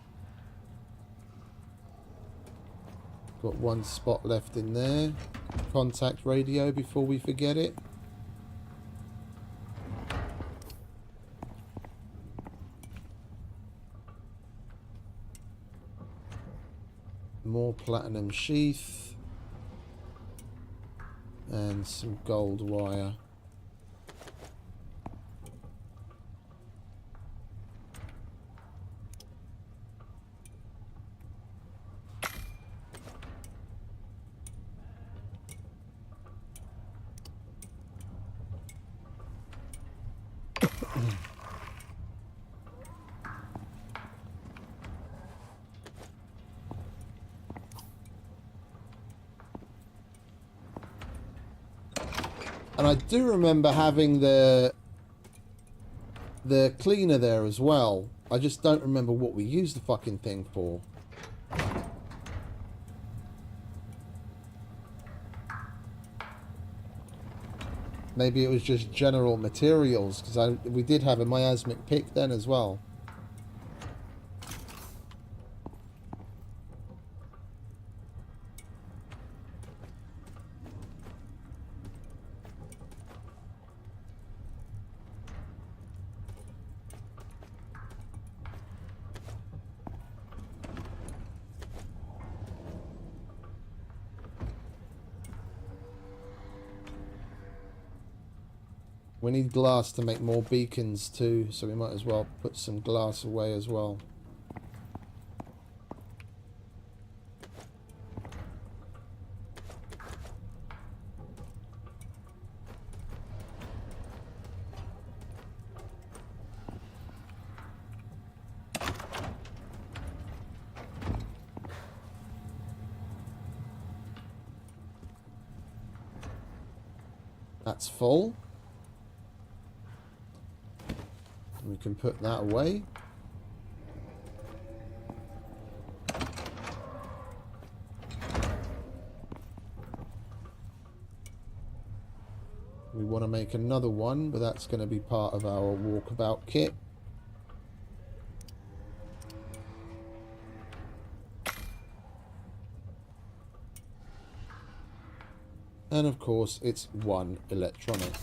B: Got one spot left in there. Contact radio before we forget it. More platinum sheath. And some gold wire. And I do remember having the cleaner there as well. I just don't remember what we used the fucking thing for. Maybe it was just general materials, because we did have a miasmic pick then as well. We need glass to make more beacons too, so we might as well put some glass away as well. That's full. We can put that away. We want to make another one, but that's going to be part of our walkabout kit. And of course, it's one electronic.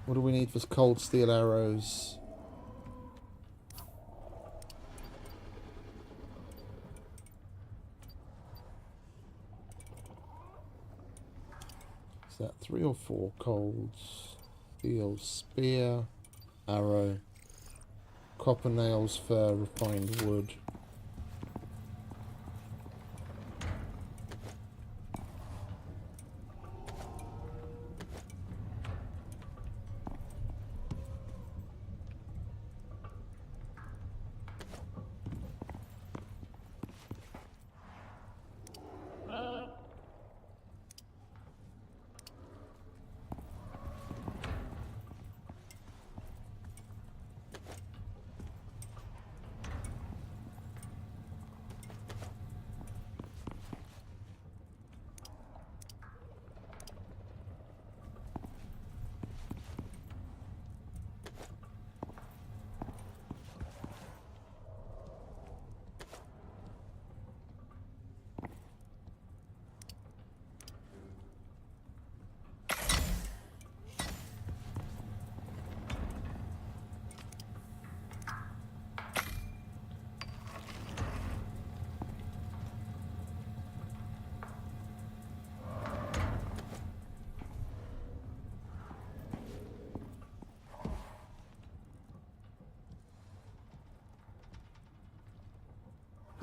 B: What do we need for cold steel arrows? Is that 3 or 4 cold steel spear, arrow, copper nails, fur, refined wood?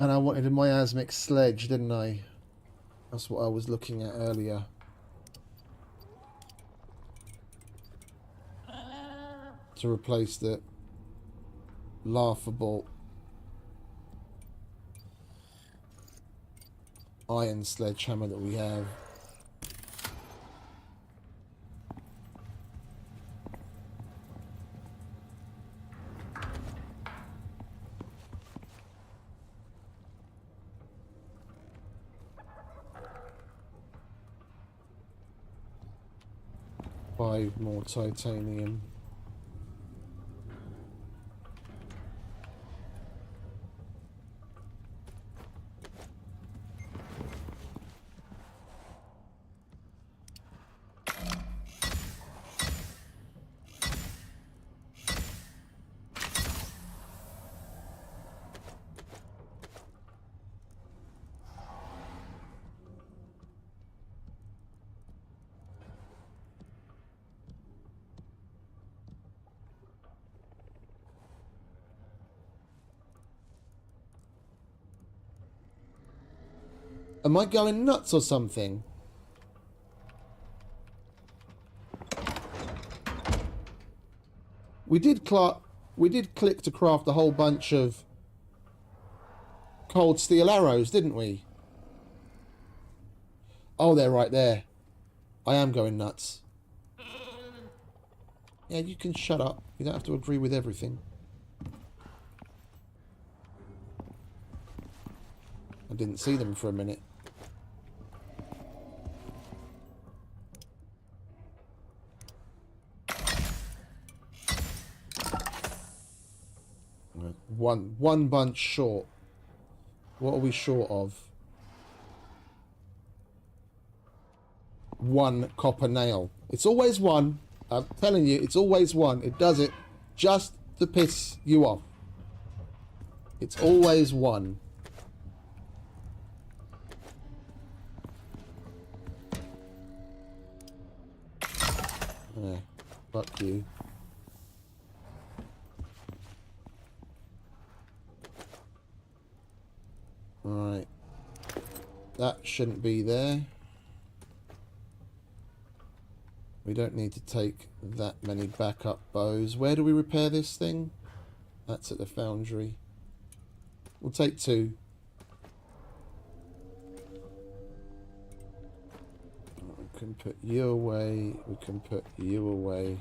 B: And I wanted a miasmic sledge, didn't I? That's what I was looking at earlier. To replace the laughable iron sledgehammer that we have. Five more titanium. Am I going nuts or something? We did click to craft a whole bunch of cold steel arrows, didn't we? Oh, they're right there. I am going nuts. Yeah, you can shut up. You don't have to agree with everything. I didn't see them for a minute. One bunch short. What are we short of? One copper nail. It's always one. I'm telling you, it's always one. It does it just to piss you off. It's always one. Yeah, fuck you. Alright. That shouldn't be there. We don't need to take that many backup bows. Where do we repair this thing? That's at the foundry. We'll take 2. We can put you away. We can put you away.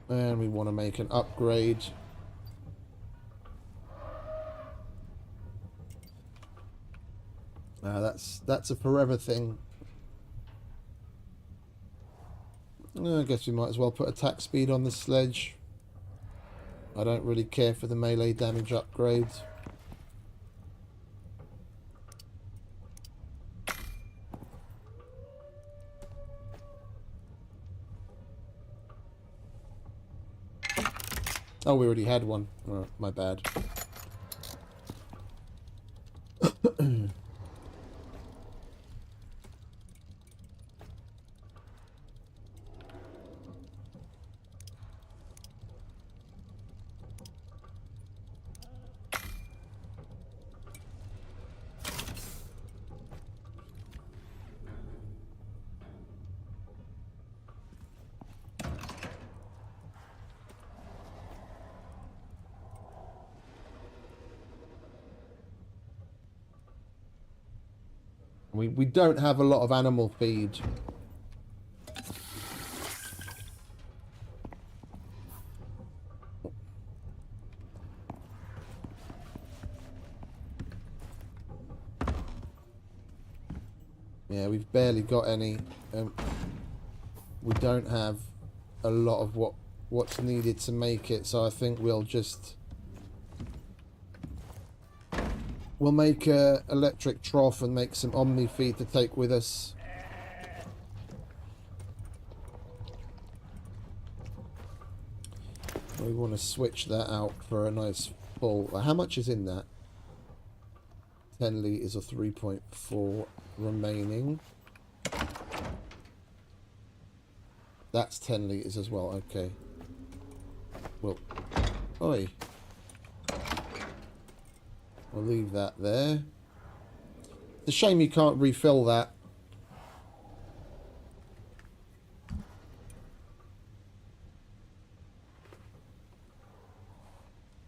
B: And we want to make an upgrade. That's a forever thing. I guess we might as well put attack speed on the sledge. I don't really care for the melee damage upgrades. Oh, we already had one. Oh, my bad. We don't have a lot of animal feed. Yeah, we've barely got any. We don't have a lot of what's needed to make it, so I think we'll make a electric trough and make some omni feed to take with us. We want to switch that out for a nice full. How much is in that? 10 litres or 3.4 remaining. That's 10 litres as well, okay. Well, oi. We'll leave that there. It's a shame you can't refill that.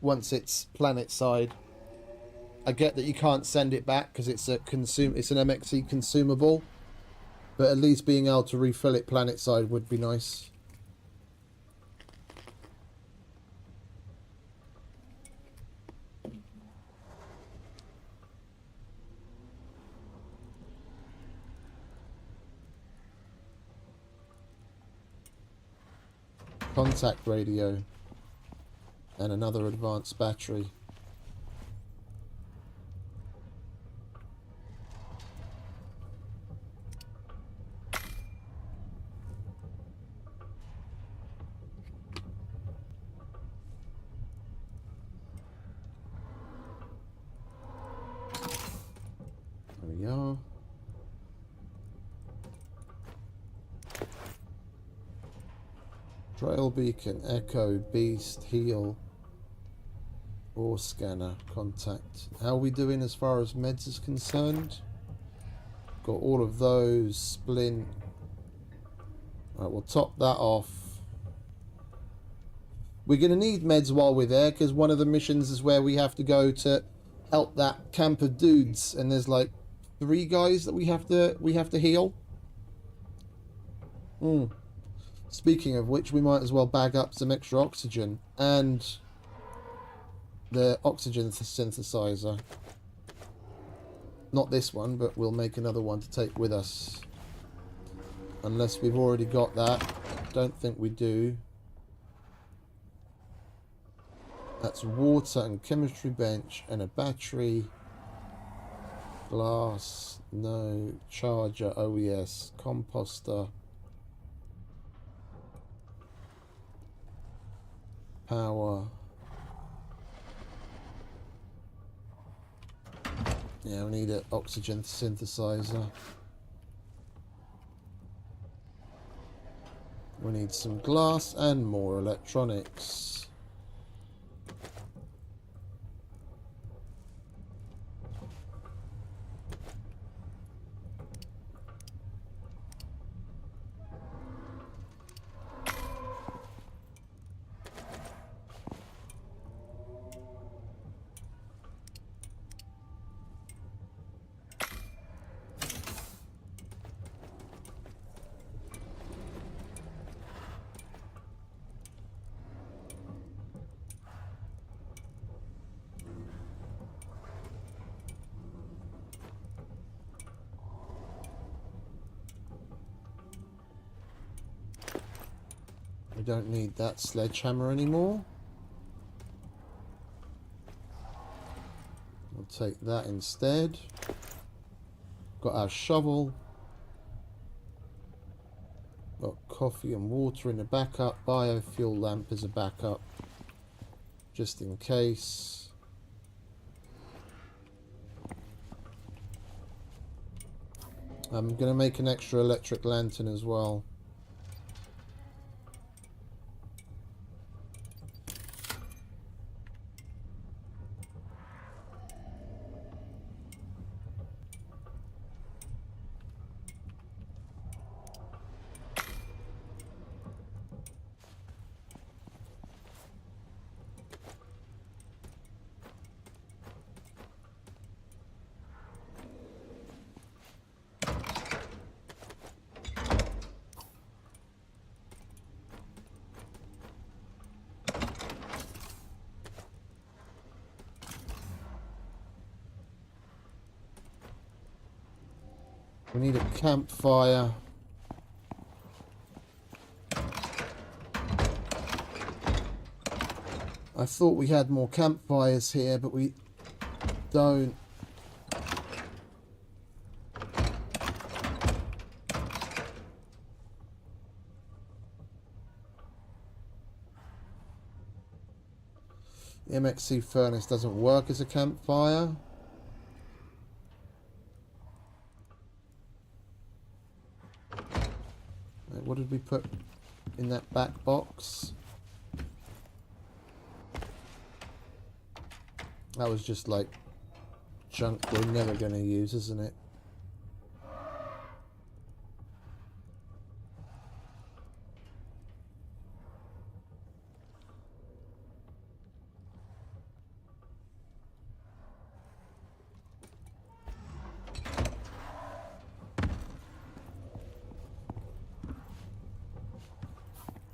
B: Once it's planet side. I get that you can't send it back because it's an MXC consumable, but at least being able to refill it planet side would be nice. Contact radio and another advanced battery. There we are. Trail beacon, echo, beast, heal, ore scanner, contact. How are we doing as far as meds is concerned? Got all of those, splint. Right, we'll top that off. We're going to need meds while we're there, because one of the missions is where we have to go to help that camp of dudes, and there's like 3 guys that we have to heal. Speaking of which, we might as well bag up some extra oxygen and the oxygen synthesizer. Not this one, but we'll make another one to take with us. Unless we've already got that. Don't think we do. That's water and chemistry bench and a battery. Glass, no. Charger, OES, composter. Power. Yeah, we need an oxygen synthesizer. We need some glass and more electronics. We don't need that sledgehammer anymore. We'll take that instead. Got our shovel. Got coffee and water in the backup. Biofuel lamp as a backup. Just in case. I'm going to make an extra electric lantern as well. We need a campfire. I thought we had more campfires here, but we don't. The MXC furnace doesn't work as a campfire. What did we put? in that back box. That was just like junk we're never going to use, isn't it?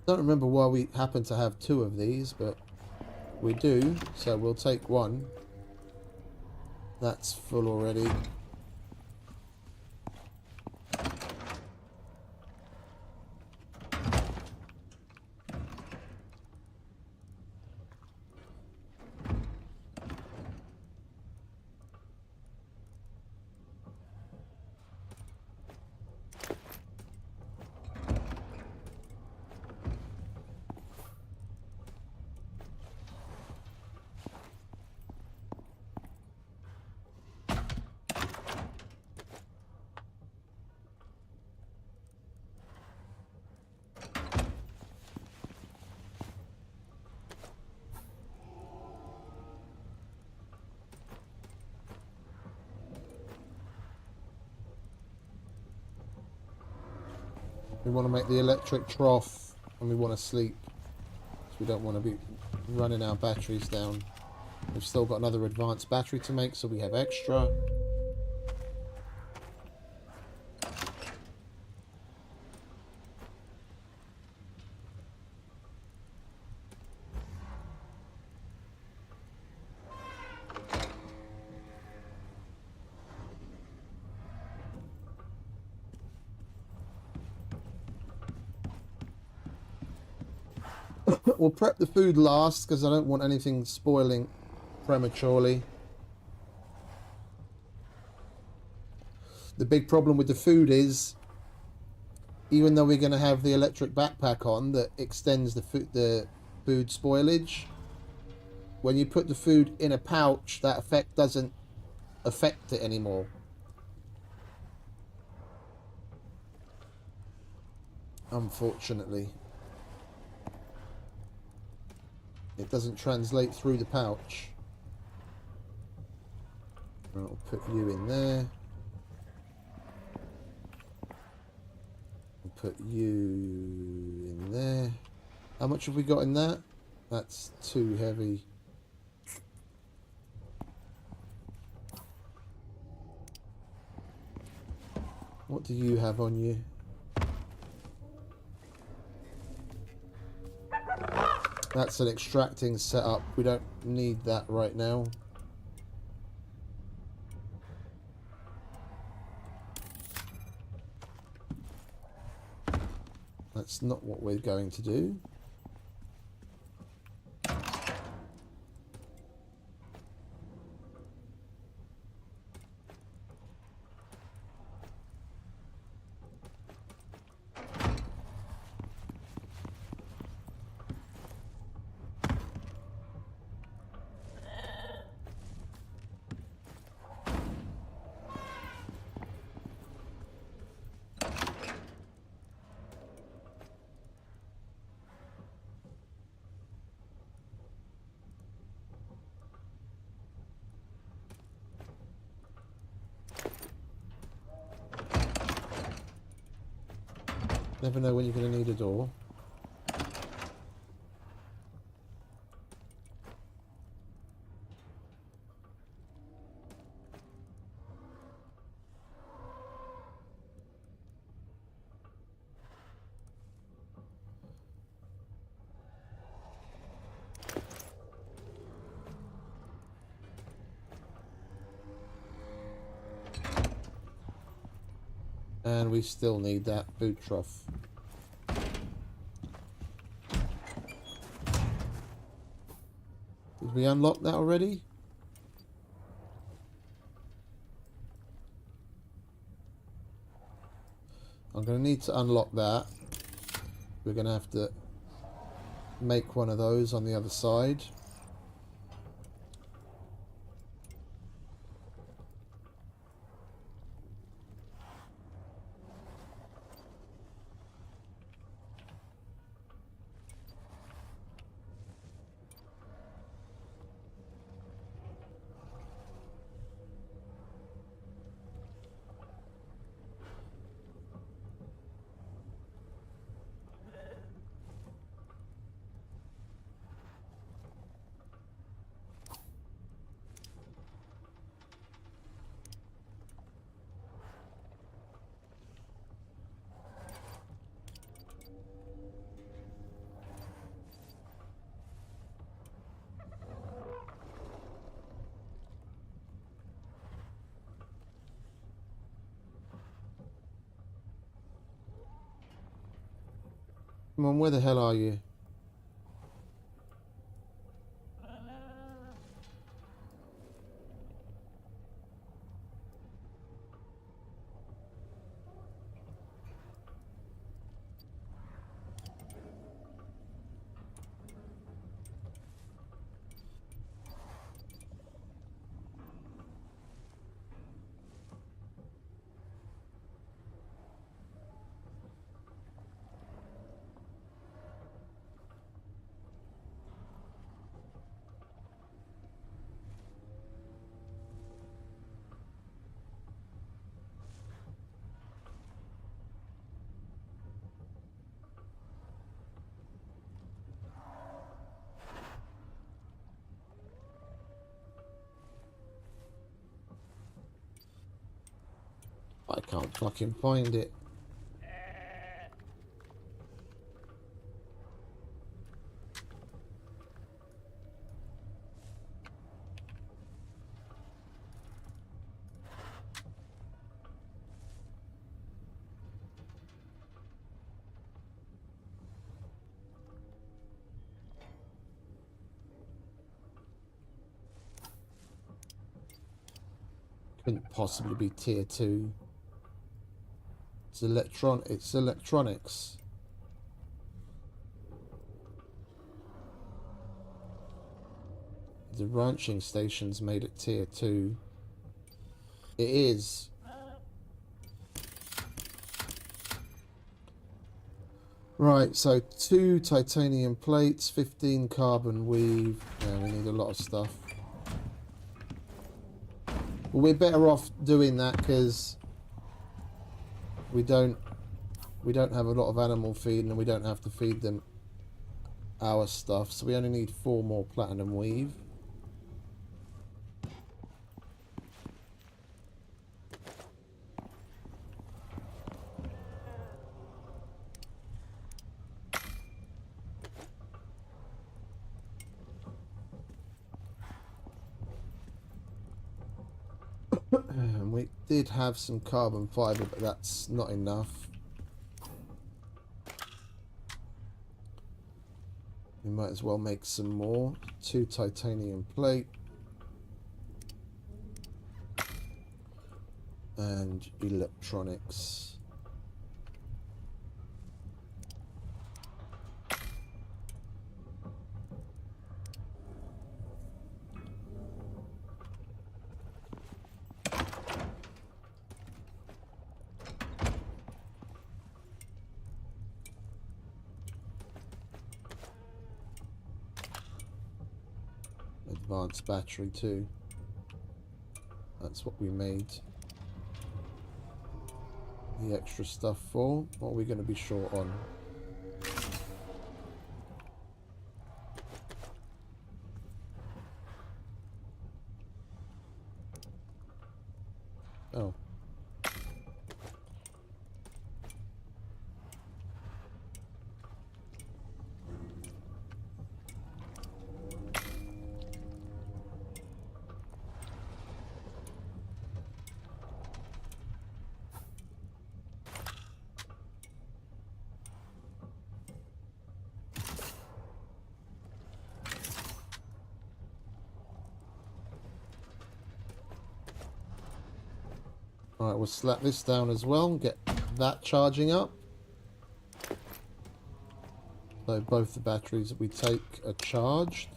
B: Don't remember why we happen to have 2 of these, but we do, so we'll take 1. That's full already. We want to make the electric trough and we want to sleep. So we don't want to be running our batteries down. We've still got another advanced battery to make, so we have extra. We'll prep the food last because I don't want anything spoiling prematurely. The big problem with the food is, even though we're going to have the electric backpack on that extends the food spoilage, when you put the food in a pouch, that effect doesn't affect it anymore. Unfortunately. It doesn't translate through the pouch. I'll put you in there. I'll put you in there. How much have we got in that? That's too heavy. What do you have on you? That's an extracting setup. We don't need that right now. That's not what we're going to do. Never know when you're going to need a door. And we still need that food trough. Did we unlock that already? I'm going to need to unlock that. We're going to have to make one of those on the other side. Come on, where the hell are you? I can't fucking find it. Couldn't possibly be tier 2. It's electronics. The ranching station's made it tier 2. It is. Right, so 2 titanium plates, 15 carbon weave. Yeah, we need a lot of stuff. Well, we're better off doing that because we don't have a lot of animal feed and we don't have to feed them our stuff. So we only need 4 more platinum weave. And we did have some carbon fiber, but that's not enough. We might as well make some more. 2 titanium plate. And electronics. Advanced battery too. That's what we made the extra stuff for. What are we going to be short on? Oh. Alright, we'll slap this down as well and get that charging up. So both the batteries that we take are charged.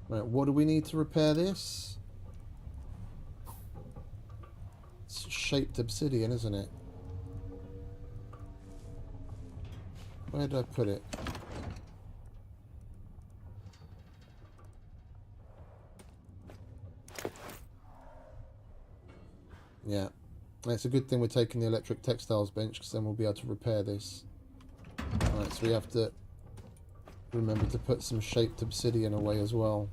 B: Right, what do we need to repair this? It's shaped obsidian, isn't it? Where did I put it? Yeah. It's a good thing we're taking the electric textiles bench because then we'll be able to repair this. Alright, so we have to remember to put some shaped obsidian away as well.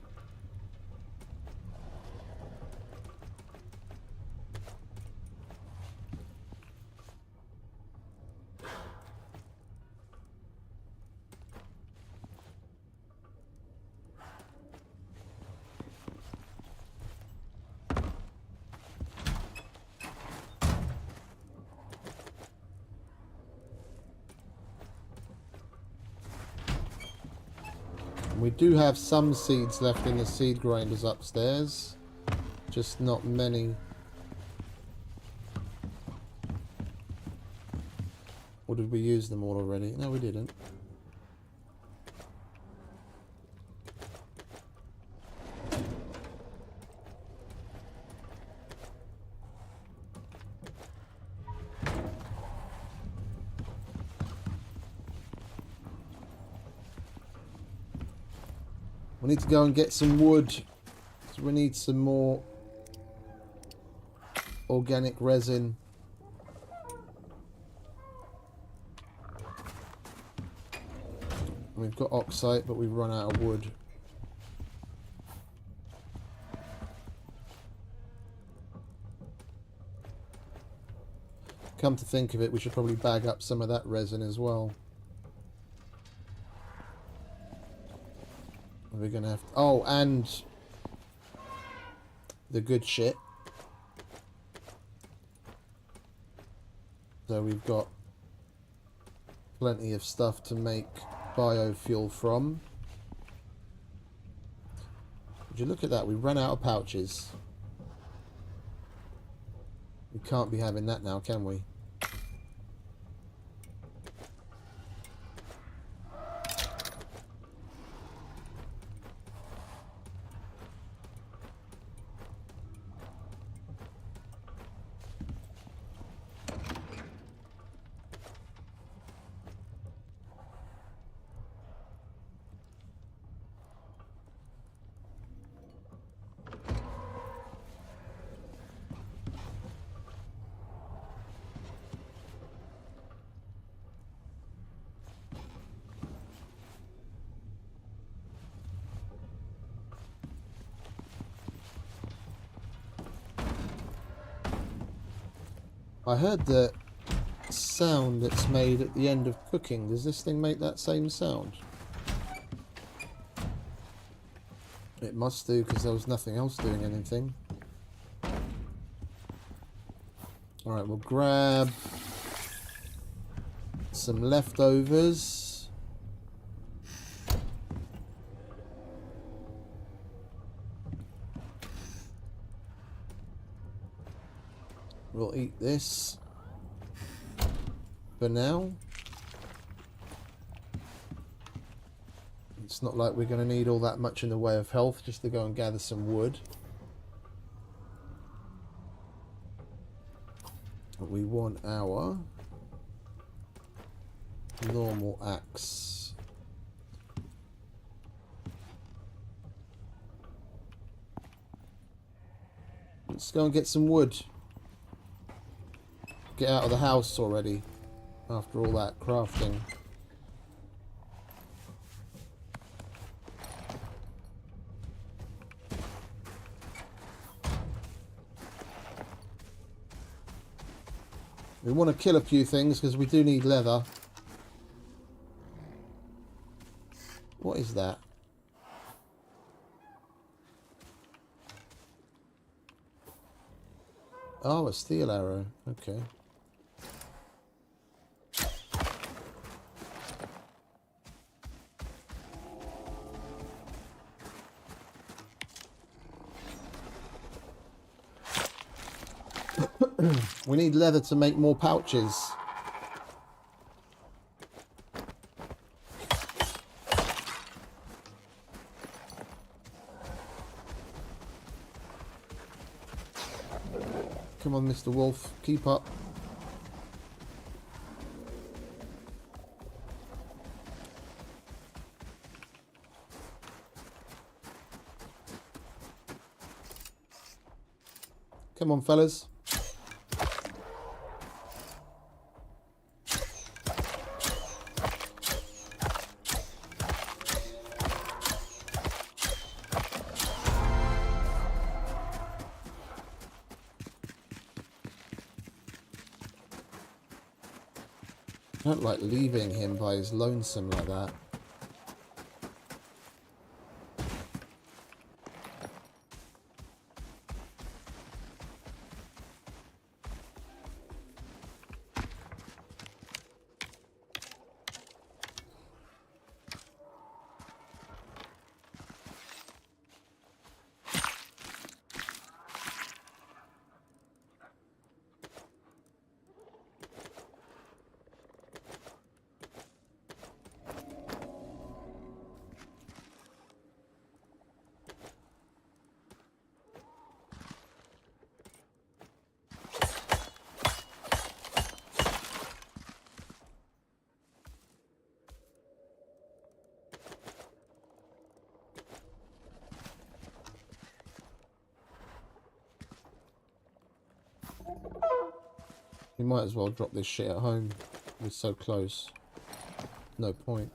B: We do have some seeds left in the seed grinders upstairs. Just not many. Or did we use them all already? No, we didn't. We need to go and get some wood. So we need some more organic resin. We've got oxide, but we've run out of wood. Come to think of it, we should probably bag up some of that resin as well. We're gonna have to, oh, and the good shit. So we've got plenty of stuff to make biofuel from. Would you look at that? We ran out of pouches. We can't be having that now, can we? I heard the sound that's made at the end of cooking. Does this thing make that same sound? It must do, because there was nothing else doing anything. Alright, we'll grab some leftovers. We'll eat this for now. It's not like we're going to need all that much in the way of health just to go and gather some wood. But we want our normal axe. Let's go and get some wood. Get out of the house already after all that crafting. We want to kill a few things because we do need leather. What is that? Oh, a steel arrow. Okay. We need leather to make more pouches. Come on, Mr. Wolf, keep up. Come on, fellas. I don't like leaving him by his lonesome like that. We might as well drop this shit at home. We're so close. No point.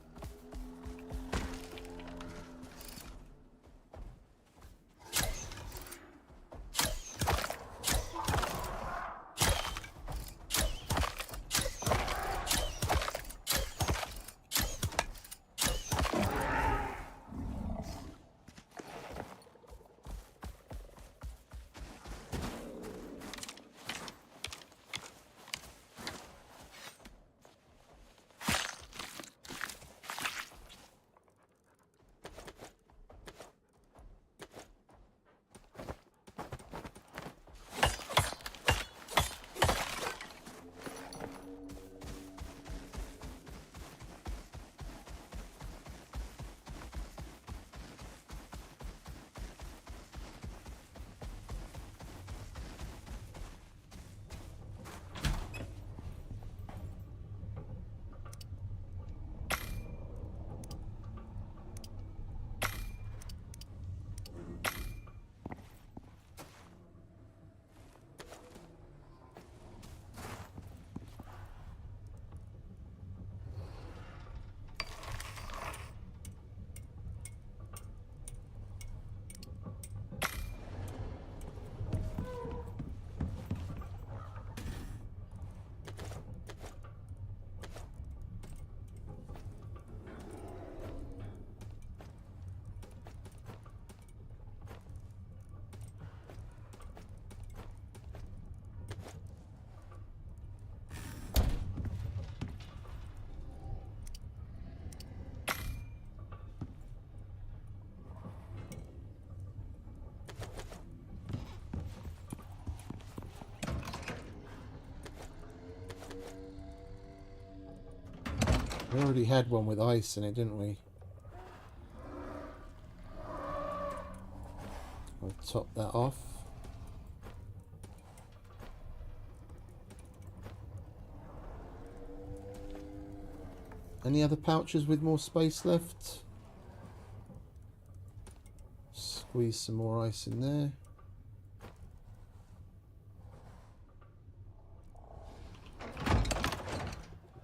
B: We already had one with ice in it, didn't we? I'll top that off. Any other pouches with more space left? Squeeze some more ice in there.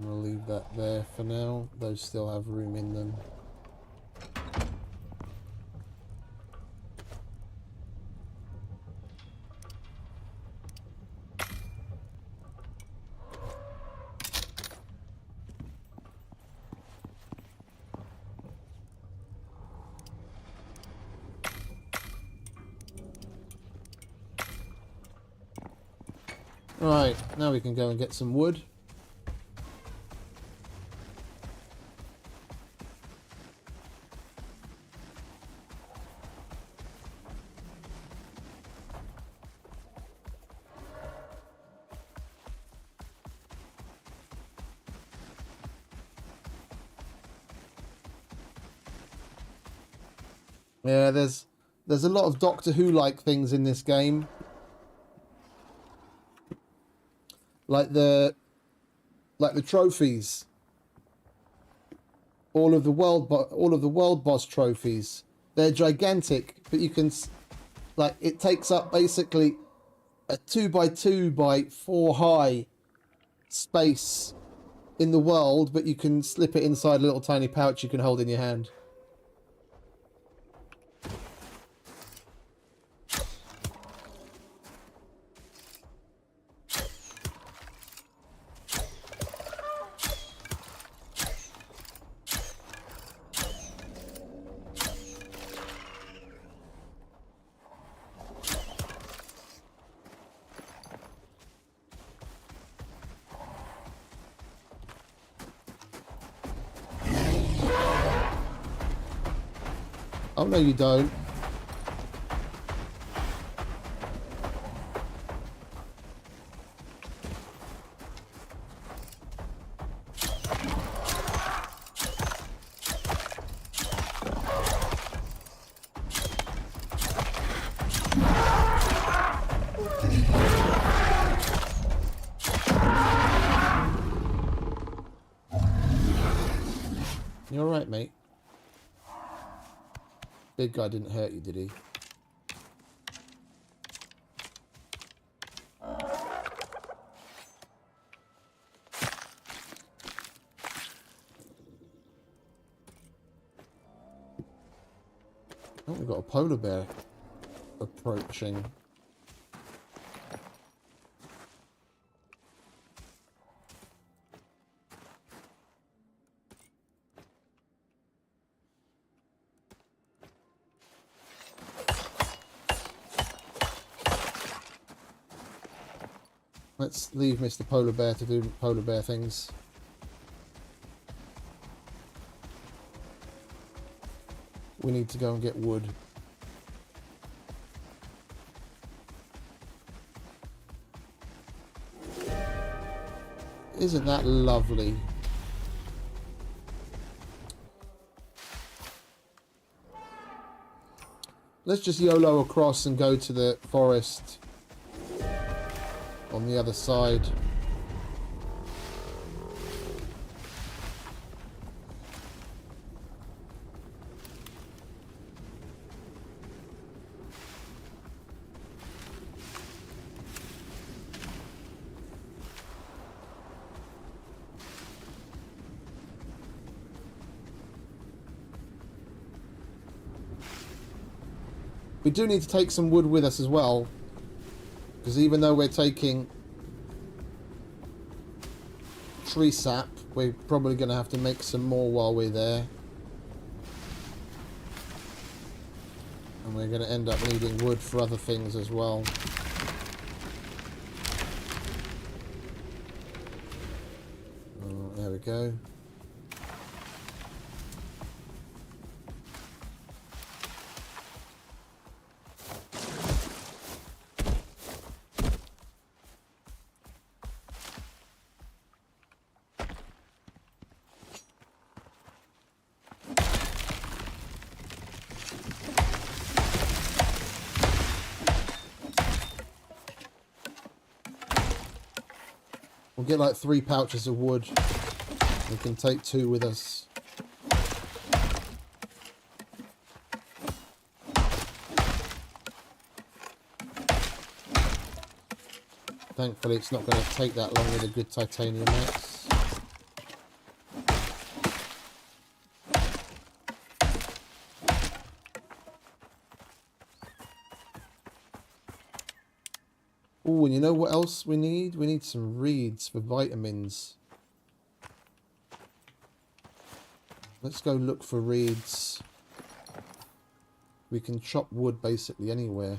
B: We'll leave that there for now. Those still have room in them. Right, now we can go and get some wood. Yeah, there's a lot of Doctor Who-like things in this game. Like the trophies. All of the world boss trophies. They're gigantic, but you can like it takes up basically a 2x2 by 4 high space in the world, but you can slip it inside a little tiny pouch you can hold in your hand. Oh, no, you don't. You all right, mate? Big guy didn't hurt you, did he? Oh, we've got a polar bear approaching. Let's leave Mr. Polar Bear to do polar bear things. We need to go and get wood. Isn't that lovely? Let's just YOLO across and go to the forest on the other side. We do need to take some wood with us as well, because even though we're taking tree sap, we're probably going to have to make some more while we're there. And we're going to end up needing wood for other things as well. Oh, there we go. We'll get like 3 pouches of wood. We can take 2 with us. Thankfully it's not going to take that long with a good titanium axe. Oh, and you know what else we need? We need some reeds for vitamins. Let's go look for reeds. We can chop wood basically anywhere.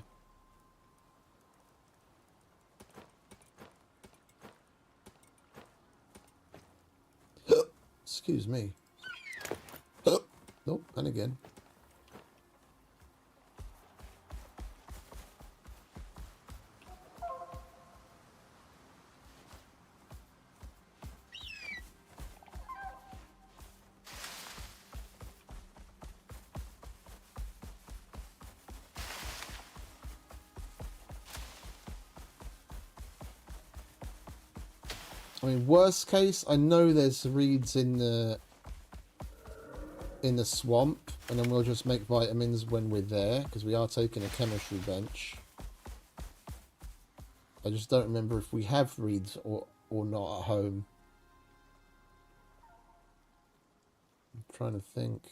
B: Excuse me. Nope, and again. I mean, worst case, I know there's reeds in the swamp, and then we'll just make vitamins when we're there, because we are taking a chemistry bench. I just don't remember if we have reeds or not at home. I'm trying to think.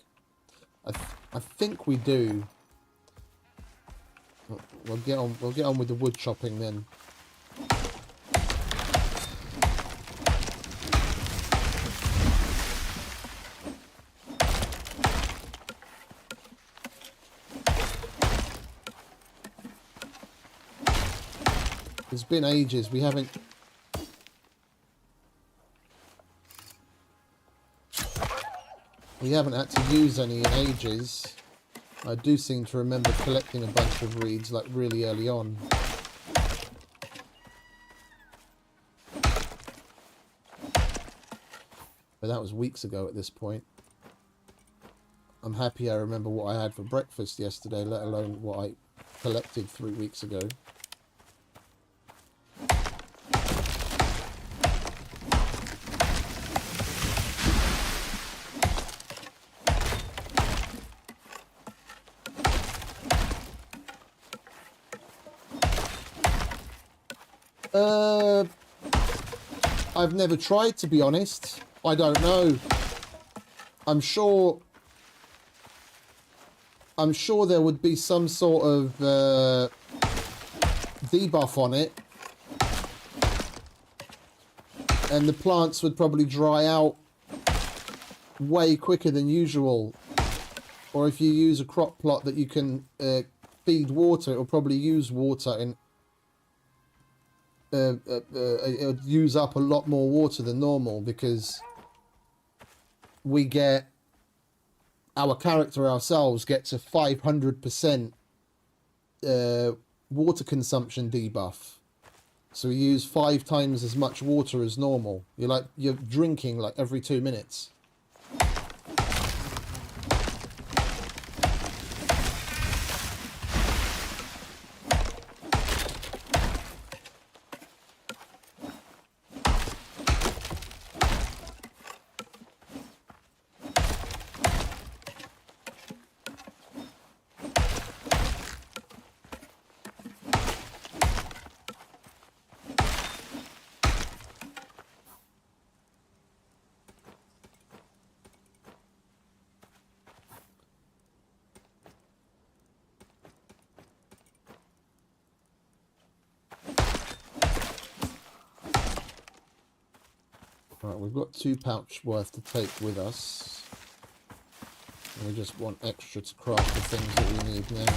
B: I think we do. We'll get on with the wood chopping then. It's been ages. We haven't had to use any in ages. I do seem to remember collecting a bunch of reeds like really early on. But that was weeks ago at this point. I'm happy I remember what I had for breakfast yesterday, let alone what I collected 3 weeks ago. I've never tried, to be honest. I don't know. I'm sure I'm sure there would be some sort of debuff on it, and the plants would probably dry out way quicker than usual. Or if you use a crop plot that you can feed water, it'll probably use water and it'll use up a lot more water than normal, because we get, our character ourselves gets a 500% water consumption debuff. So we use 5 times as much water as normal. You're drinking like every 2 minutes. Right, we've got 2 pouch worth to take with us. And we just want extra to craft the things that we need now.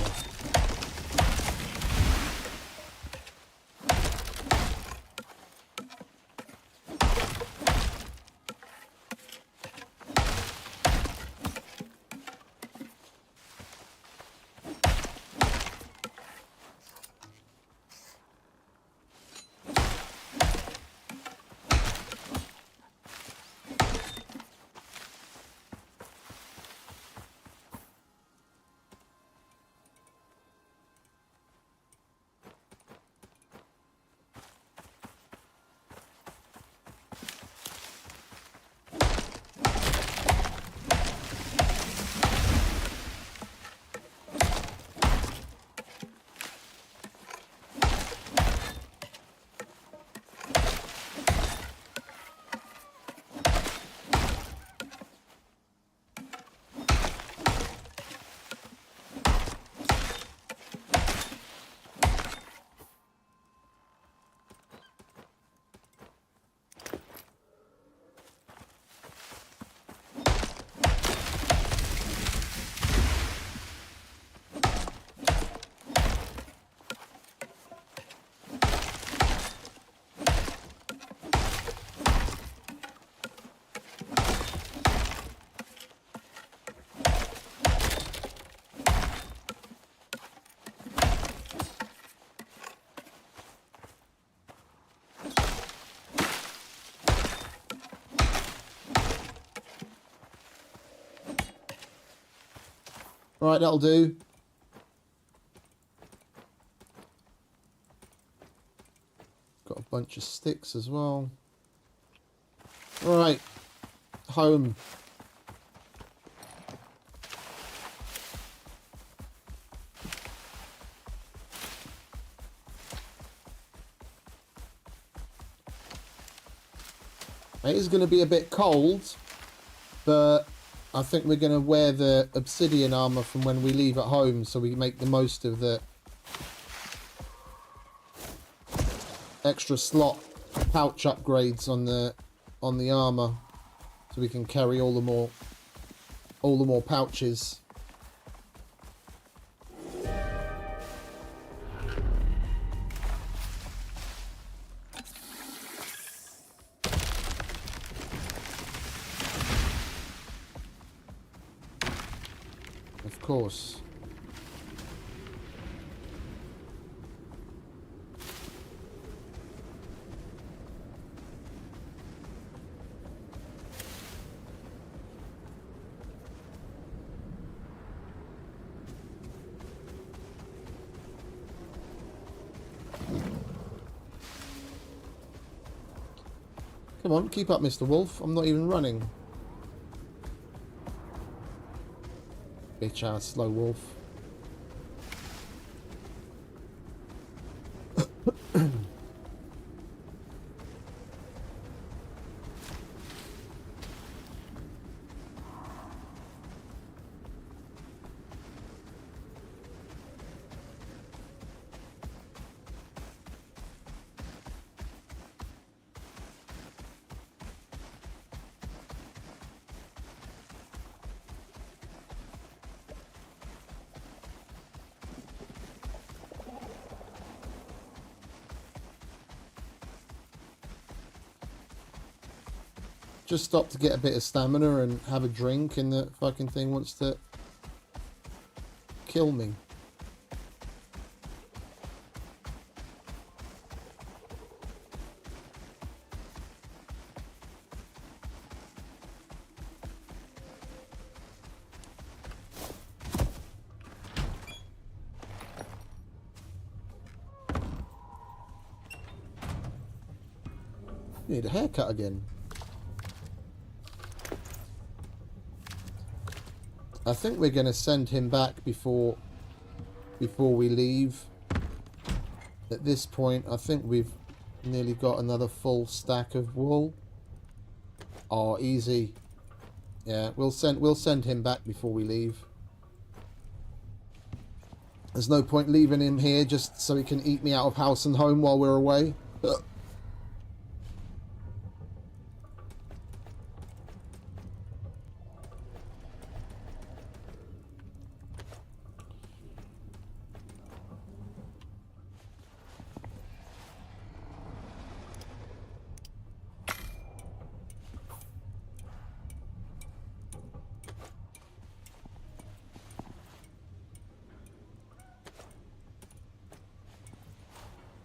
B: Right, that'll do. Got a bunch of sticks as well. Right, home. It is going to be a bit cold, but I think we're going to wear the obsidian armor from when we leave at home, so we make the most of the extra slot pouch upgrades on the armor, so we can carry all the more pouches. Of course. Come on, keep up, Mr. Wolf. I'm not even running. Bitch ass slow wolf. Just stop to get a bit of stamina and have a drink, and the fucking thing wants to kill me. Need a haircut again. I think we're going to send him back before we leave. At this point, I think we've nearly got another full stack of wool. Oh, easy. Yeah, we'll send him back before we leave. There's no point leaving him here just so he can eat me out of house and home while we're away.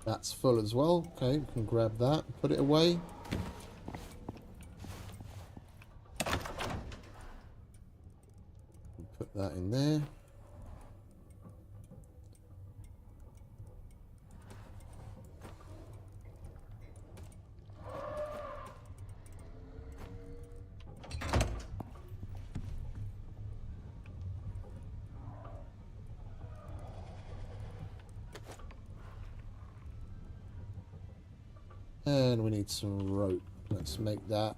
B: That's full as well. Okay, we can grab that, put it away. Put that in there. And we need some rope. Let's make that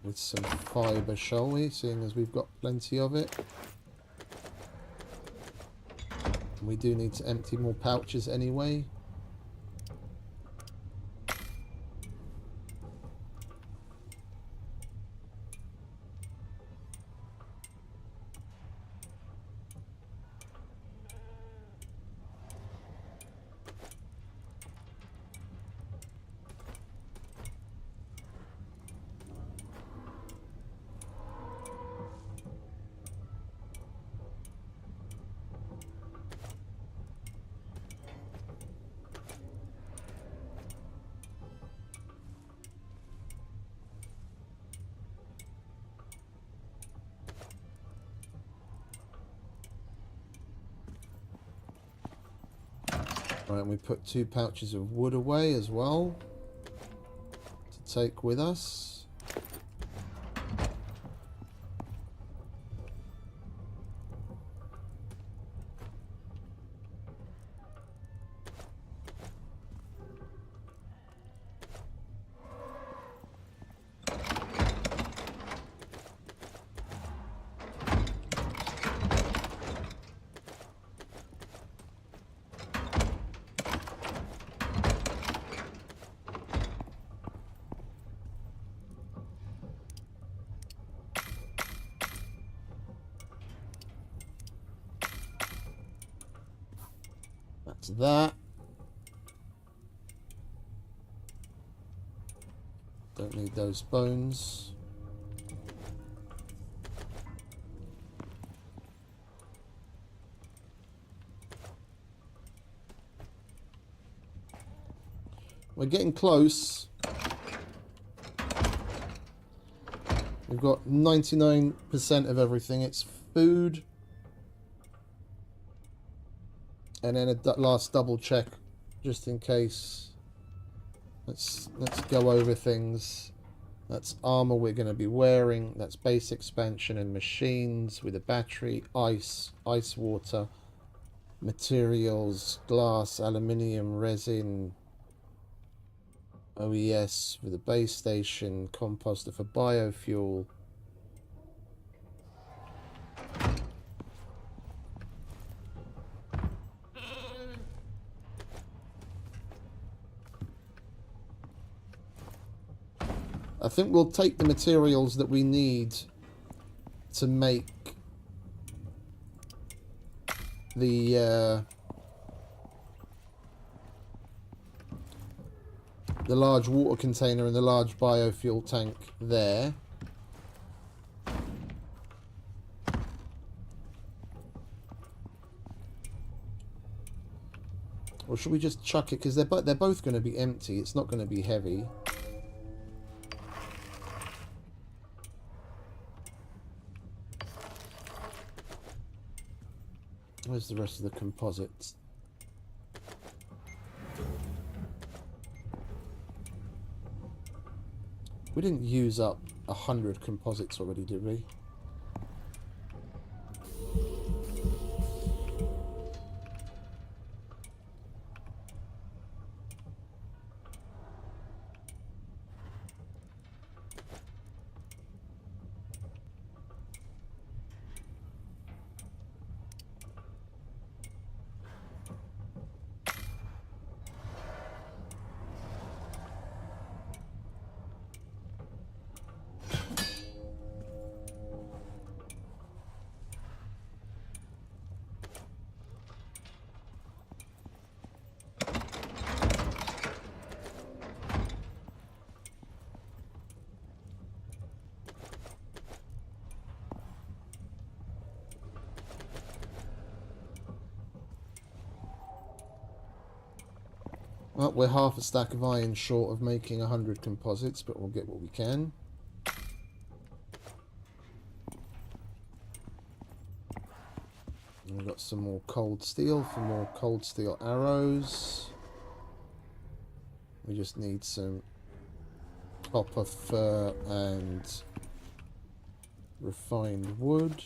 B: with some fibre, shall we? Seeing as we've got plenty of it. And we do need to empty more pouches anyway. Right, and we put 2 pouches of wood away as well to take with us. That's that. Don't need those bones. We're getting close. We've got 99% of everything. It's food. And then a last double check, just in case. Let's go over things. That's armor we're going to be wearing. That's base expansion and machines with a battery, ice water, materials, glass, aluminium, resin, OES for the base station, composter for biofuel. I think we'll take the materials that we need to make the the large water container and the large biofuel tank there. Or should we just chuck it? Because they're both going to be empty. It's not going to be heavy. Where's the rest of the composites? We didn't use up 100 composites already, did we? Well, we're half a stack of iron short of making 100 composites, but we'll get what we can. And we've got some more cold steel for more cold steel arrows. We just need some copper, fur, and refined wood.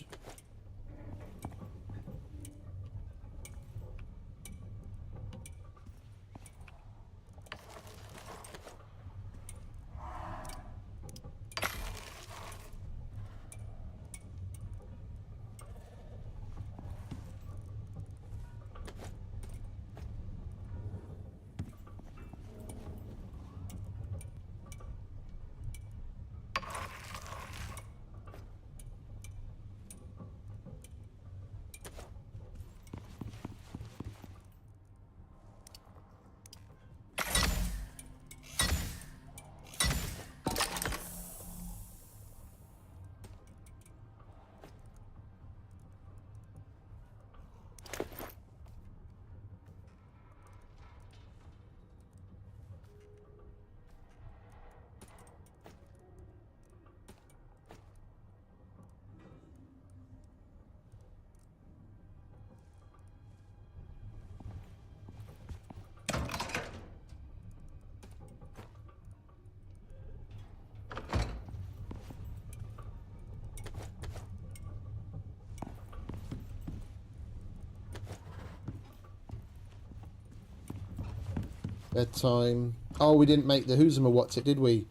B: Bedtime. Oh, we didn't make the who's and what's it, did we?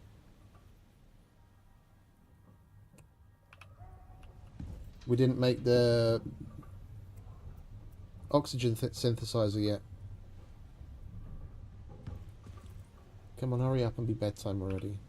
B: We didn't make the oxygen synthesizer yet. Come on, hurry up and be bedtime already.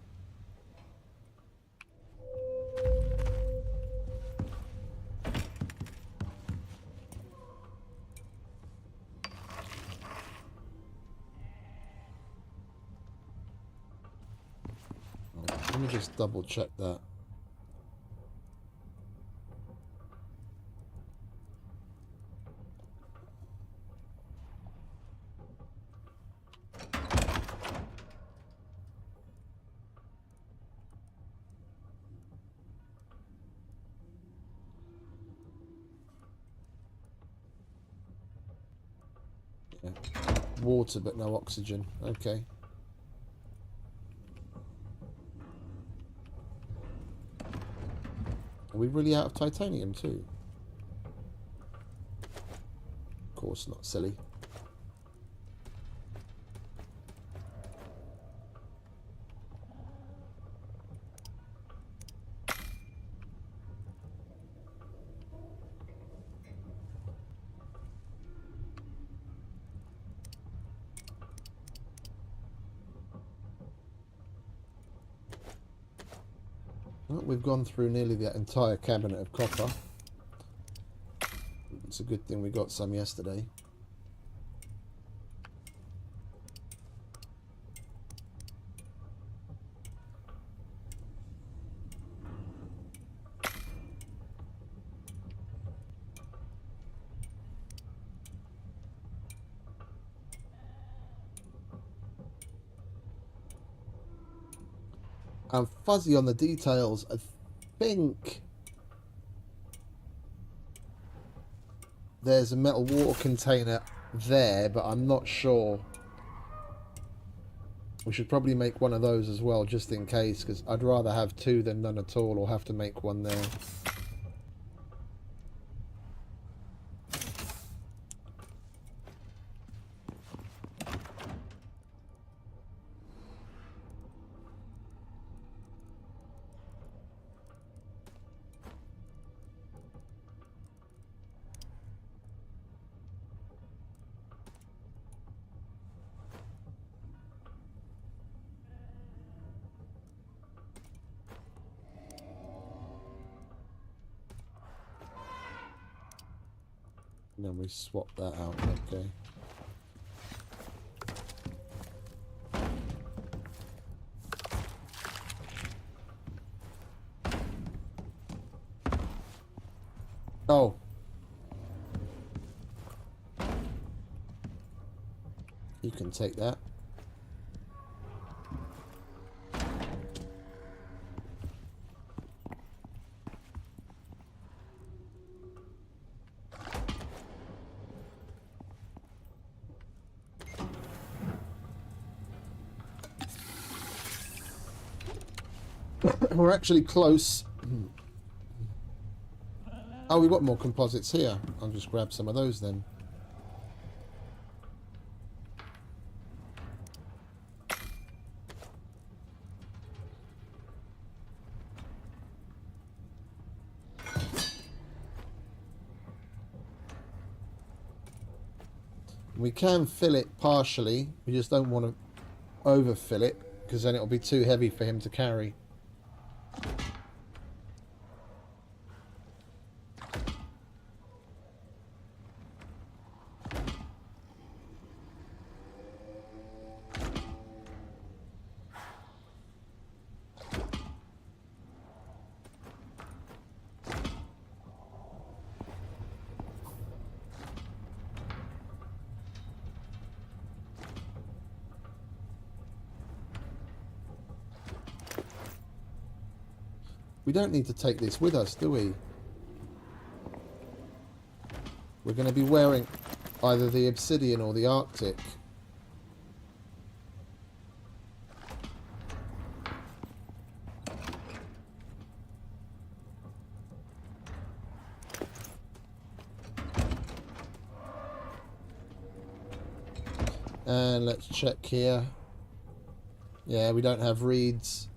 B: Let me just double check that. Yeah. Water but no oxygen. Okay. Are we really out of titanium too? Of course not, silly. Well, we've gone through nearly the entire cabinet of copper. It's a good thing we got some yesterday. I'm fuzzy on the details. I think there's a metal water container there, but I'm not sure. We should probably make one of those as well, just in case, because I'd rather have two than none at all, or have to make one there. And then we swap that out, okay. Oh. You can take that. We're actually close. Oh, we've got more composites here. I'll just grab some of those then. We can fill it partially. We just don't want to overfill it, because then it'll be too heavy for him to carry. We don't need to take this with us, do we? We're going to be wearing either the obsidian or the Arctic. And let's check here. Yeah, we don't have reeds.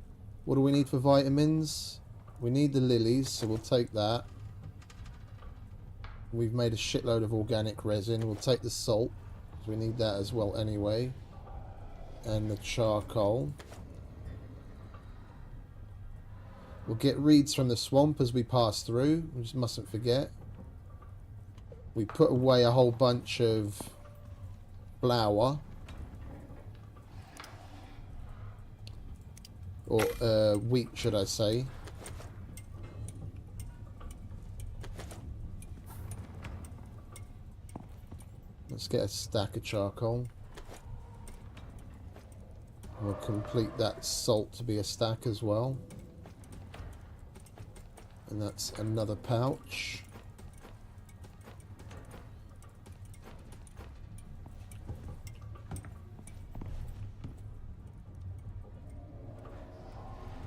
B: What do we need for vitamins? We need the lilies, so we'll take that. We've made a shitload of organic resin. We'll take the salt, because we need that as well anyway. And the charcoal. We'll get reeds from the swamp as we pass through. We just mustn't forget. We put away a whole bunch of flour. Or wheat, should I say. Let's get a stack of charcoal. We'll complete that salt to be a stack as well. And that's another pouch.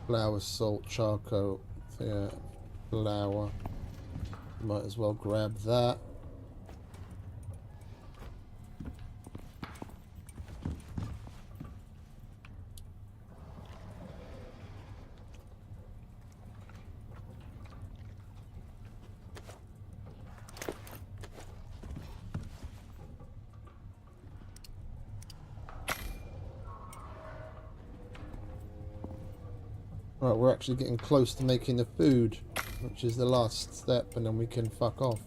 B: Flour, salt, charcoal, yeah, flour. Might as well grab that. Right, we're actually getting close to making the food, which is the last step, and then we can fuck off.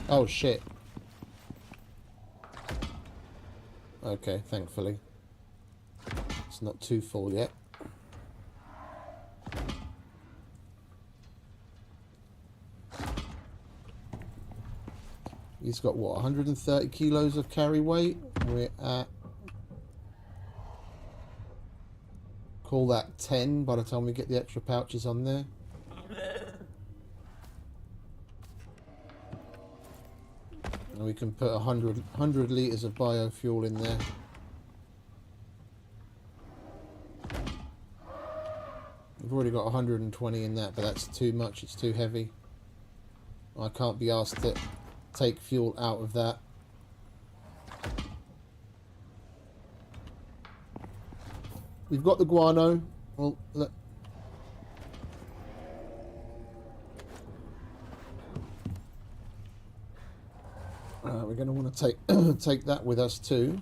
B: Oh shit. Okay, thankfully. It's not too full yet. He's got what, 130 kilos of carry weight? We're at, call that 10 by the time we get the extra pouches on there. And we can put 100 litres of biofuel in there. We've already got 120 in that, but that's too much, it's too heavy. I can't be asked to take fuel out of that. We've got the guano. Well, look. We're going to want to take take that with us too.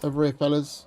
B: Over here, fellas.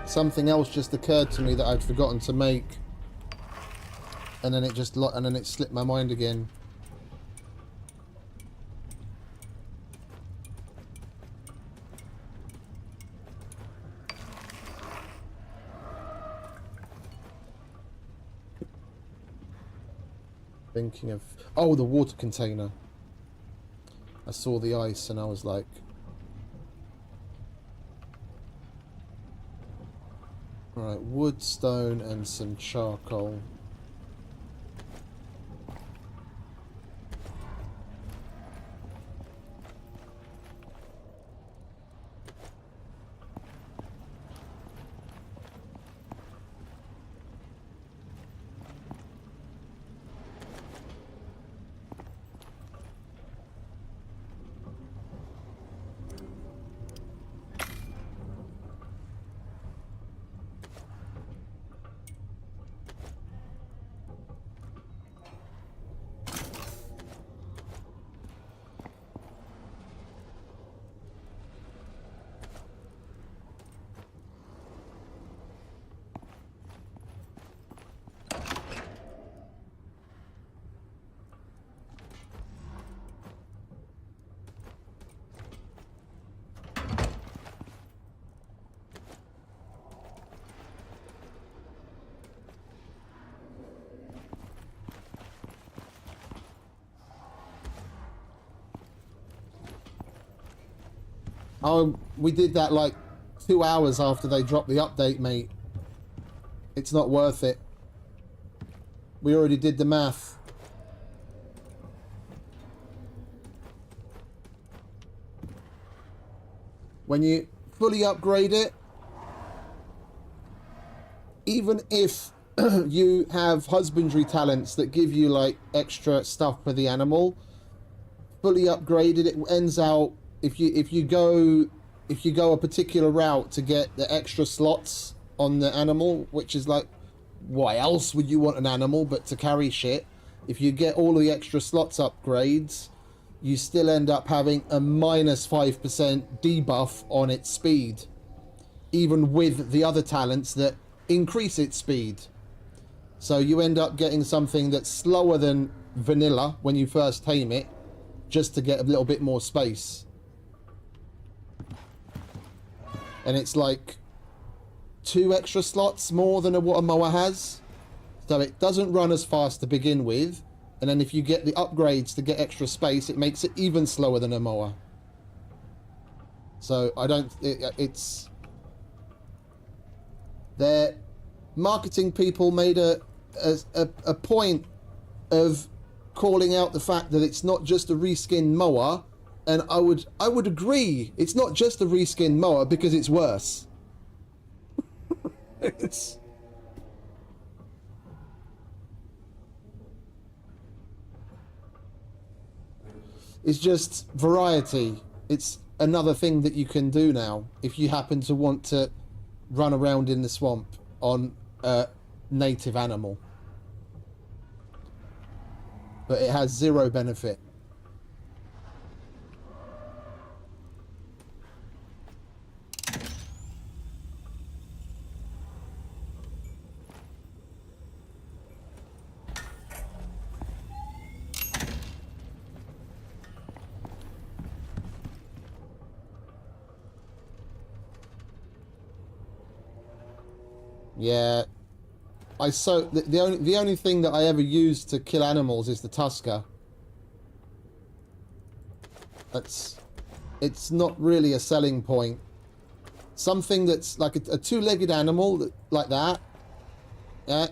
B: Something else just occurred to me that I'd forgotten to make, and then it slipped my mind again. Thinking of... Oh, the water container. I saw the ice and I was like... Alright, wood, stone and some charcoal. Oh, we did that like 2 hours after they dropped the update, mate. It's not worth it. We already did the math. When you fully upgrade it, even if you have husbandry talents that give you like extra stuff for the animal, fully upgraded, it ends out if you go a particular route to get the extra slots on the animal, which is like, why else would you want an animal but to carry shit? If you get all the extra slots upgrades, you still end up having a -5% debuff on its speed, even with the other talents that increase its speed. So you end up getting something that's slower than vanilla when you first tame it, just to get a little bit more space. And it's like 2 extra slots more than what a mower has. So it doesn't run as fast to begin with. And then if you get the upgrades to get extra space, it makes it even slower than a mower. So I don't... it's... Their marketing people made a point of calling out the fact that it's not just a reskinned mower. And I would agree, it's not just a reskinned mower because it's worse. it's just variety. It's another thing that you can do now if you happen to want to run around in the swamp on a native animal. But it has 0 benefit. Yeah, the only thing that I ever use to kill animals is the tusker. It's not really a selling point. Something that's like a 2-legged animal like that,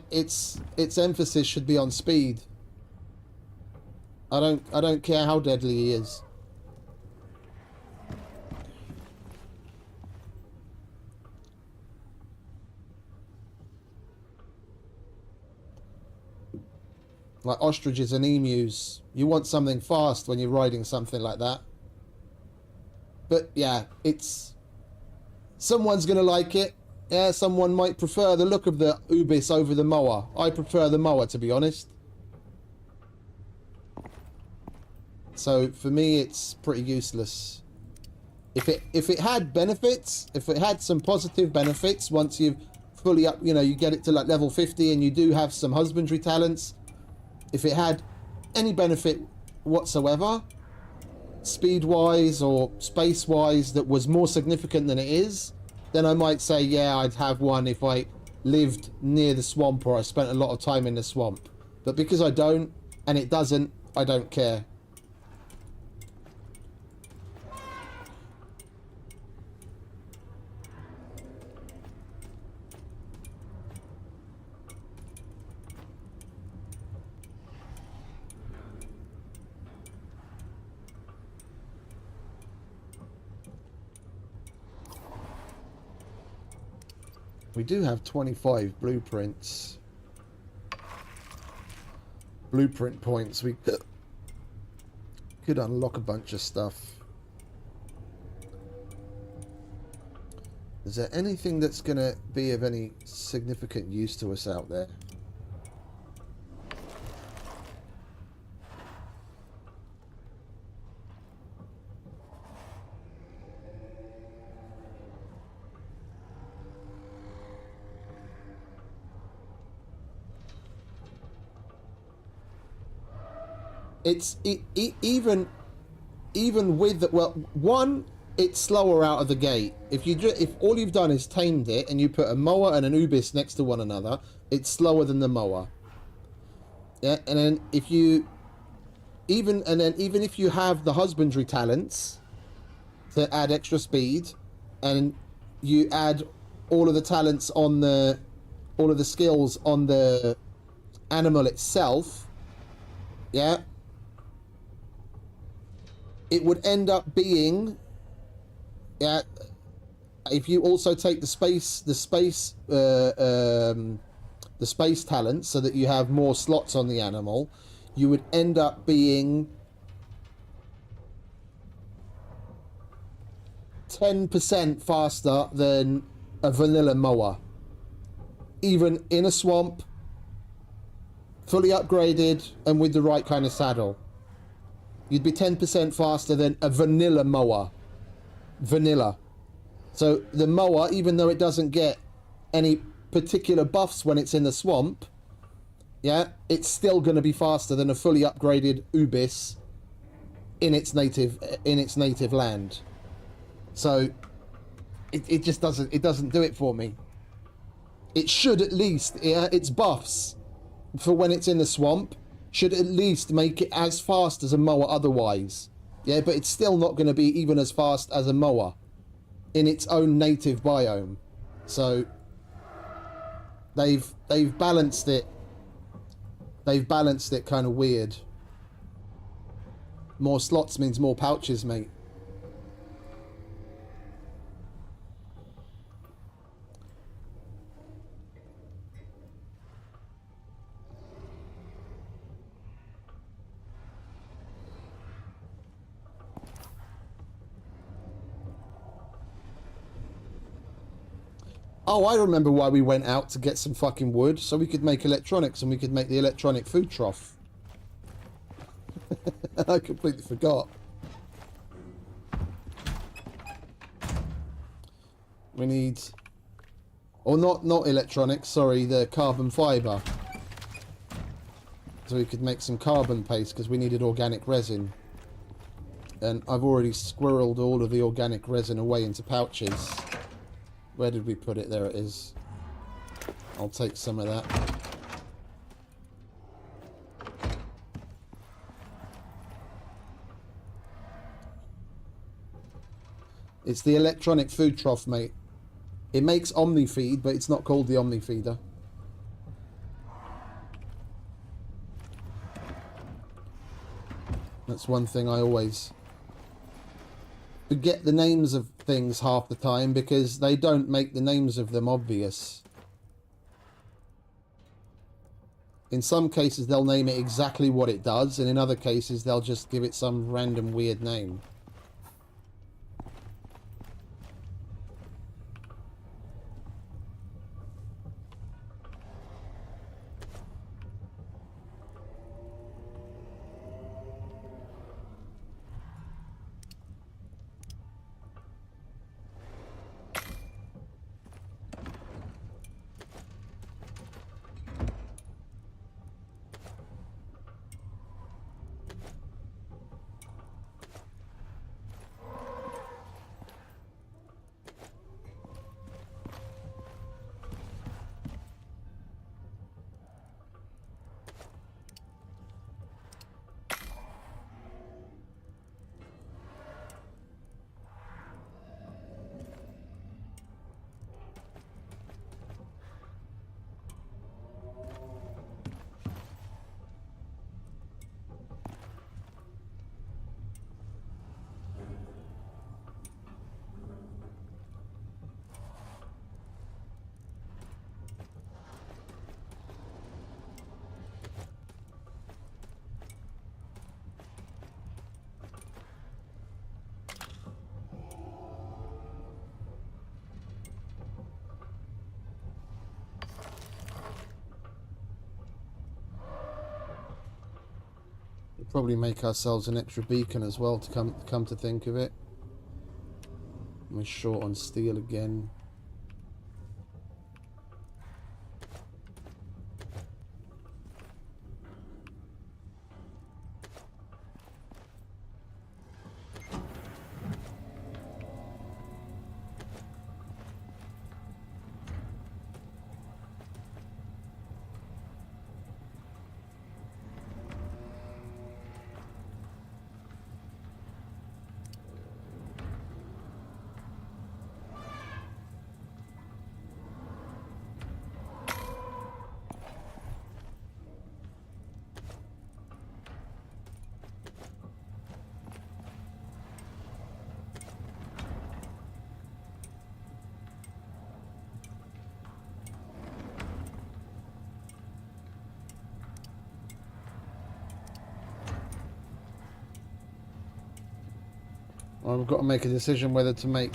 B: its emphasis should be on speed. I don't care how deadly he is. Like ostriches and emus. You want something fast when you're riding something like that. But yeah, it's... Someone's going to like it. Yeah, someone might prefer the look of the Ubis over the mower. I prefer the mower, to be honest. So for me, it's pretty useless. If it had benefits, if it had some positive benefits, once you've fully up, you know, you get it to like level 50 and you do have some husbandry talents, if it had any benefit whatsoever, speed-wise or space-wise, that was more significant than it is, then I might say, yeah, I'd have one if I lived near the swamp or I spent a lot of time in the swamp. But because I don't, and it doesn't, I don't care. We do have 25 blueprints. Blueprint points. We could unlock a bunch of stuff. Is there anything that's going to be of any significant use to us out there? Even with the, well, one, it's slower out of the gate. If all you've done is tamed it and you put a mower and an ubis next to one another, it's slower than the mower. Yeah, and then even if you have the husbandry talents to add extra speed, and you add all of the talents on all of the skills on the animal itself, yeah, it would end up being, yeah, if you also take the space talent so that you have more slots on the animal, you would end up being 10% faster than a vanilla mower, even in a swamp, fully upgraded and with the right kind of saddle. You'd be 10% faster than a vanilla mower. Vanilla. So the mower, even though it doesn't get any particular buffs when it's in the swamp, yeah, it's still going to be faster than a fully upgraded ubis in its native land. So it just doesn't do it for me. It should at least, yeah, its buffs for when it's in the swamp should at least make it as fast as a mower otherwise. Yeah, but it's still not going to be even as fast as a mower in its own native biome. So they've balanced it. They've balanced it kind of weird. More slots means more pouches, mate. Oh, I remember why we went out to get some fucking wood, so we could make electronics and we could make the electronic food trough. I completely forgot. We need... Or not electronics, sorry, the carbon fibre. So we could make some carbon paste because we needed organic resin. And I've already squirreled all of the organic resin away into pouches. Where did we put it? There it is. I'll take some of that. It's the electronic food trough, mate. It makes OmniFeed, but it's not called the OmniFeeder. That's one thing I always forget the names of things half the time because they don't make the names of them obvious. In some cases they'll name it exactly what it does, and in other cases they'll just give it some random weird name. Probably make ourselves an extra beacon as well to come to think of it. We're short on steel again. I've got to make a decision whether to make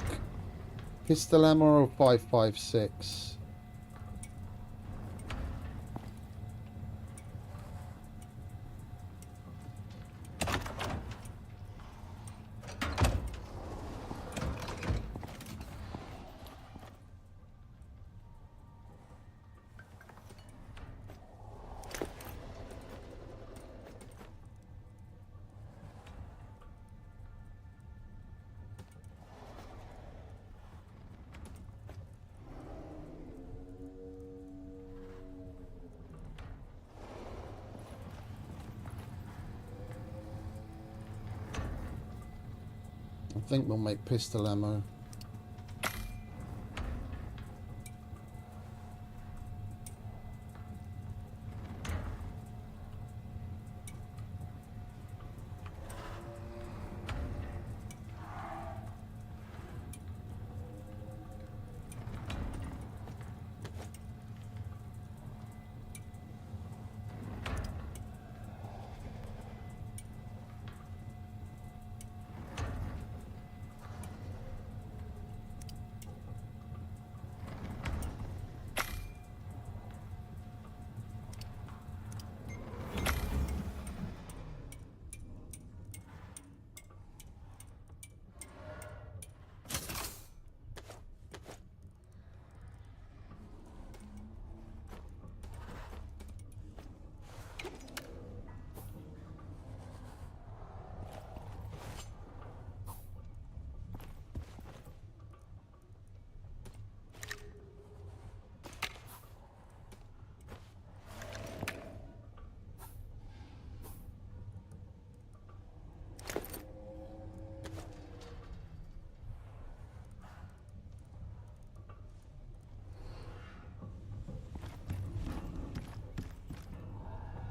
B: pistol ammo or 5.56. I think we'll make pistol ammo.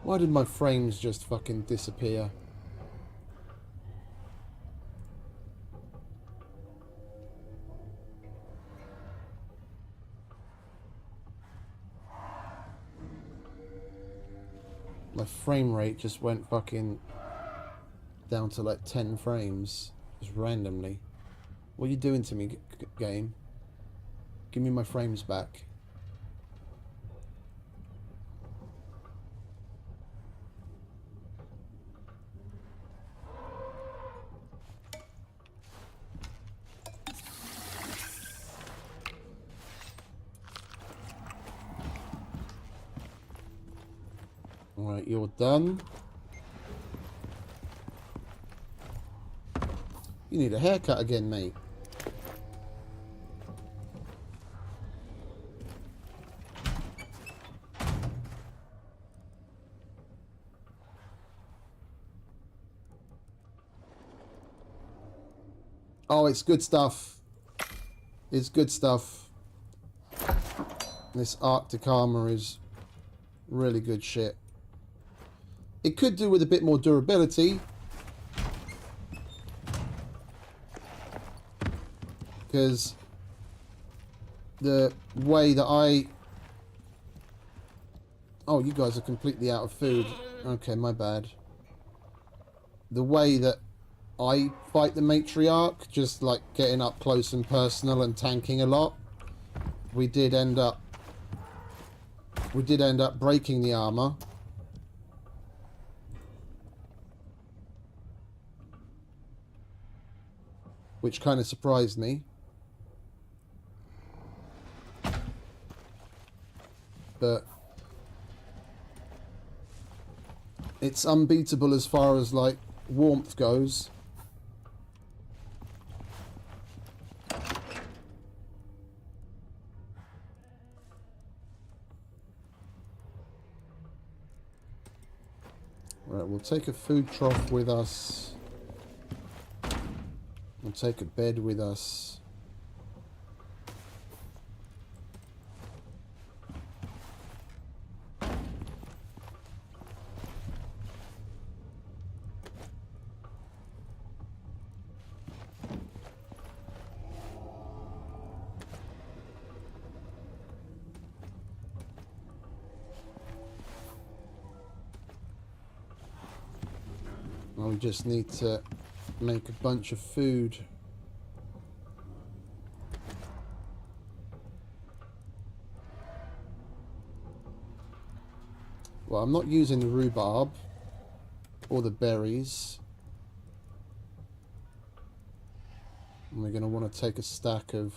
B: Why did my frames just fucking disappear? My frame rate just went fucking down to like 10 frames. Just randomly. What are you doing to me, game? Give me my frames back. Alright, you're done. You need a haircut again, mate. Oh, it's good stuff. It's good stuff. This Arctic armor is really good shit. It could do with a bit more durability. Because the way that I... Oh, you guys are completely out of food. Okay, my bad. The way that I fight the matriarch, just like getting up close and personal and tanking a lot, we did end up breaking the armor. which kind of surprised me. But it's unbeatable as far as like warmth goes. Right, we'll take a food trough with us. We'll take a bed with us. We just need to make a bunch of food. Well, I'm not using the rhubarb or the berries. And we're going to want to take a stack of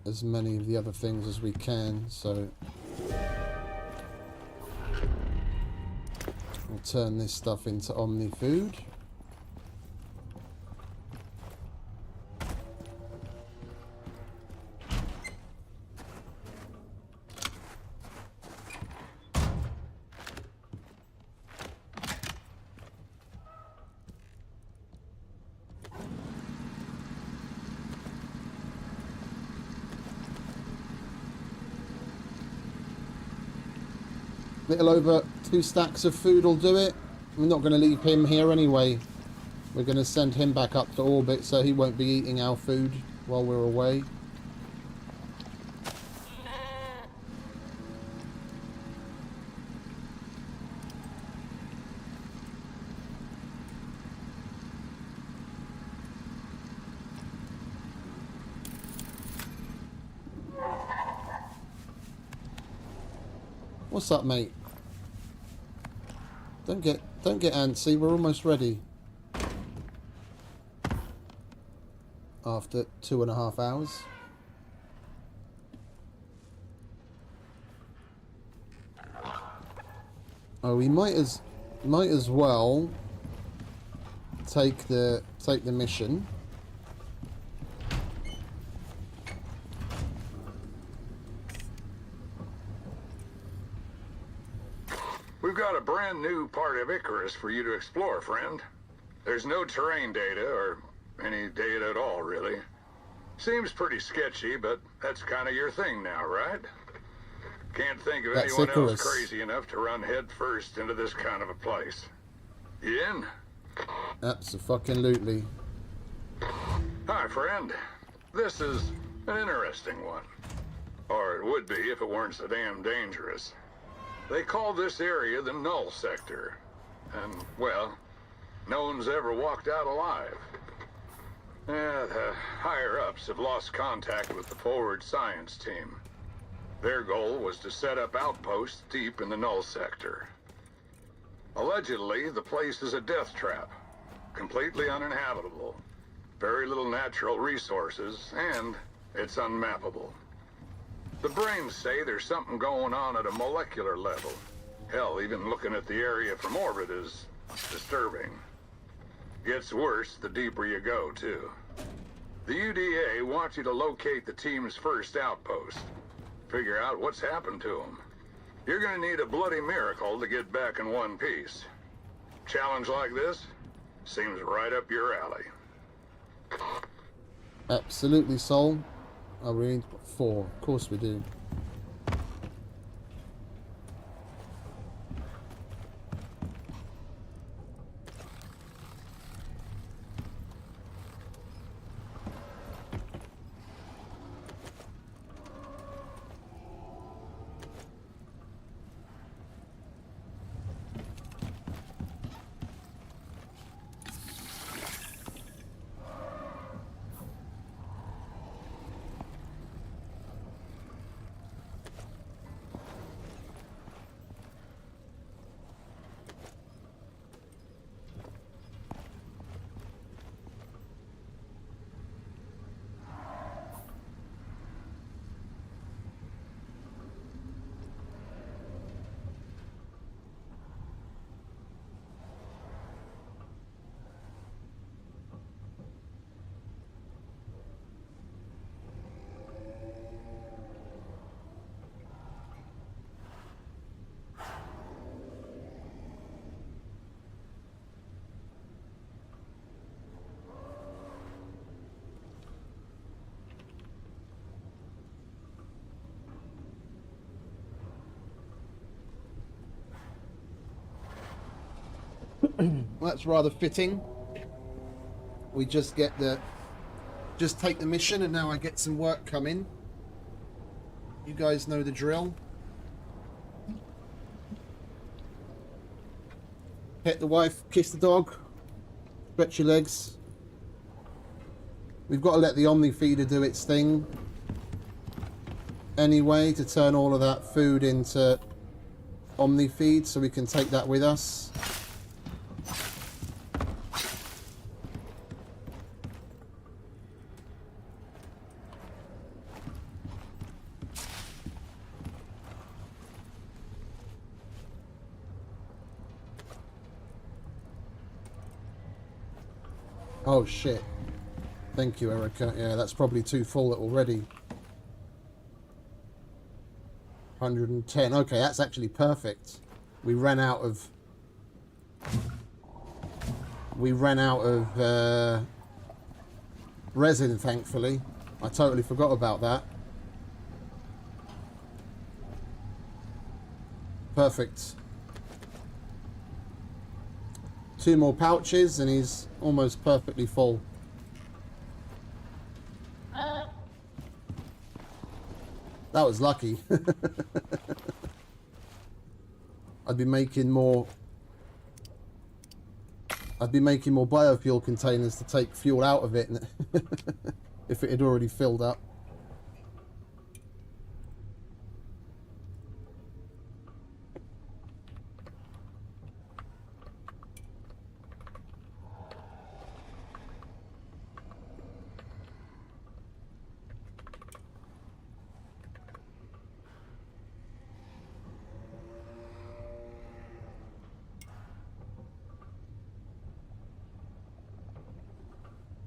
B: as many of the other things as we can, so we'll turn this stuff into Omni food. Little over 2 stacks of food will do it. We're not going to leave him here anyway. We're going to send him back up to orbit so he won't be eating our food while we're away. What's up, mate? Don't get antsy, we're almost ready. After 2.5 hours. Oh, we might as well take the mission.
C: We've got a brand new part of ICARUS for you to explore, friend. There's no terrain data, or any data at all, really. Seems pretty sketchy, but that's kind of your thing now, right? Can't think of
B: That's
C: anyone
B: ICARUS.
C: else crazy enough to run head first into this kind of a place. You in?
B: Abso-fucking-lutely.
C: Hi, friend. This is an interesting one. Or it would be if it weren't so damn dangerous. They call this area the Null sector. And, well, no one's ever walked out alive. The higher-ups have lost contact with the forward science team. Their goal was to set up outposts deep in the Null sector. Allegedly, the place is a death trap, completely uninhabitable, very little natural resources, and it's unmappable. The brains say there's something going on at a molecular level. Hell, even looking at the area from orbit is disturbing. Gets worse the deeper you go, too. The UDA wants you to locate the team's first outpost. Figure out what's happened to them. You're gonna need a bloody miracle to get back in one piece. Challenge like this seems right up your alley.
B: Absolutely, Sol. Oh, we need 4. Of course we do. That's rather fitting. We just take the mission, and now I get some work coming. You guys know the drill. Pet the wife, kiss the dog, stretch your legs. We've got to let the Omni feeder do its thing anyway to turn all of that food into Omni feed, so we can take that with us. Oh shit. Thank you, Erica. Yeah, that's probably too full already. 110. Okay, that's actually perfect. We ran out of resin, thankfully. I totally forgot about that. Perfect. 2 more pouches and he's almost perfectly full. That was lucky. I'd be making more biofuel containers to take fuel out of it if it had already filled up.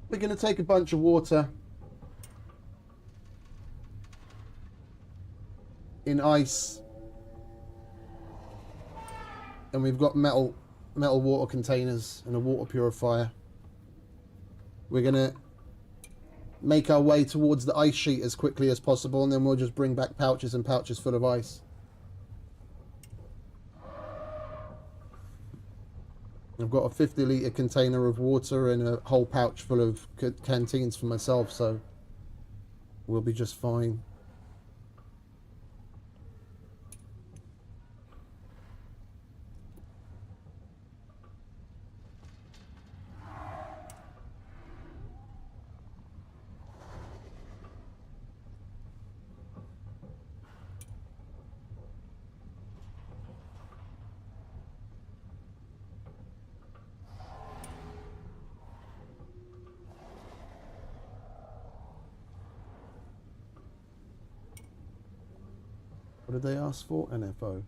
B: We're going to take a bunch of water in ice, and we've got metal water containers and a water purifier. We're going to make our way towards the ice sheet as quickly as possible, and then we'll just bring back pouches and pouches full of ice. I've got a 50-litre container of water and a whole pouch full of canteens for myself, so we'll be just fine. What did they ask for? NFO.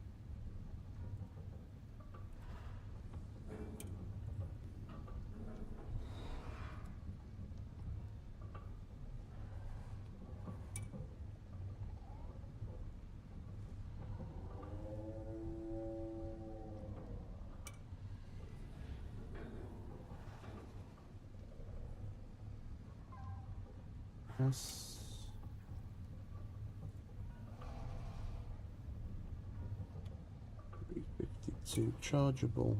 B: Yes. 352 chargeable.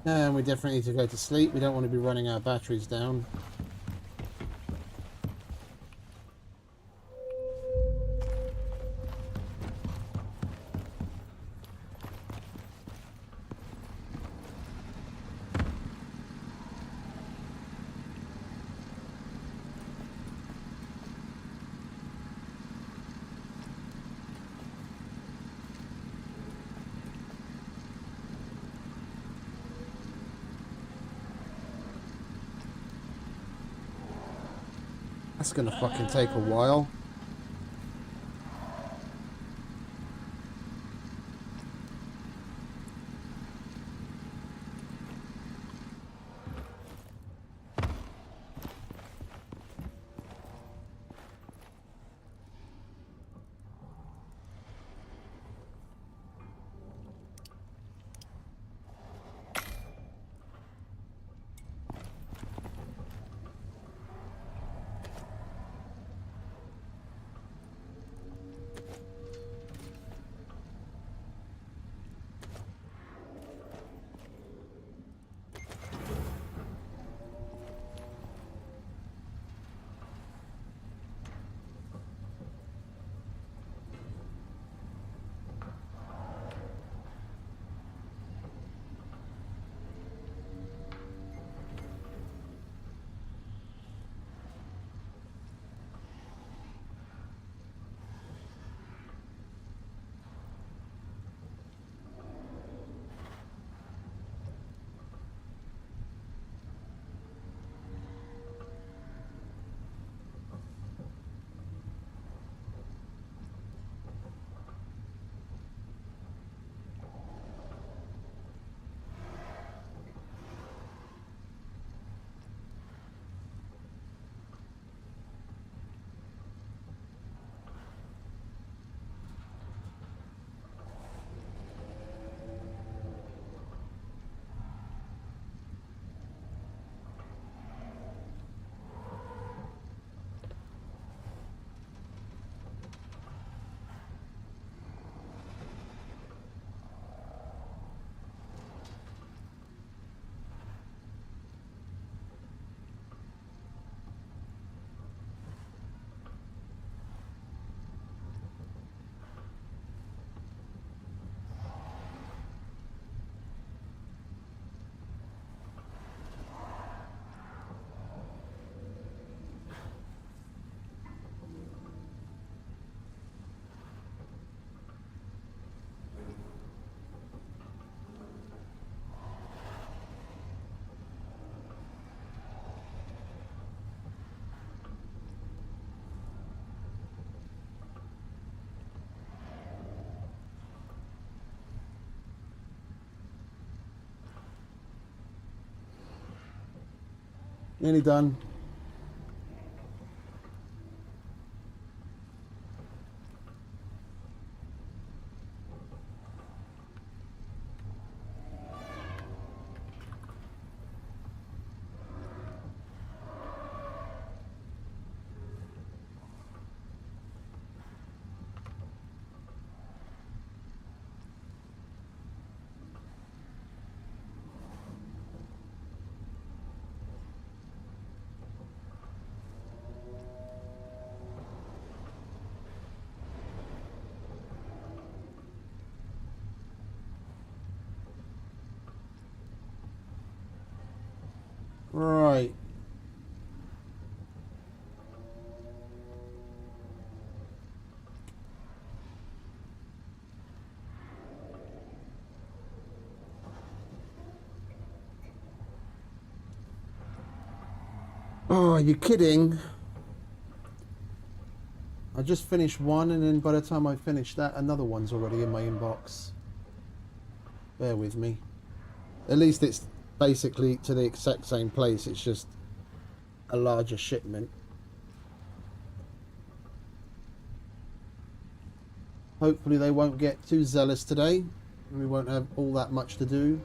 B: And we definitely need to go to sleep. We don't want to be running our batteries down. That's gonna fucking take a while. Nearly done. Right. Oh, are you kidding? I just finished one, and then by the time I finish that, another one's already in my inbox. Bear with me. At least it's basically to the exact same place. It's just a larger shipment. Hopefully they won't get too zealous today. We won't have all that much to do.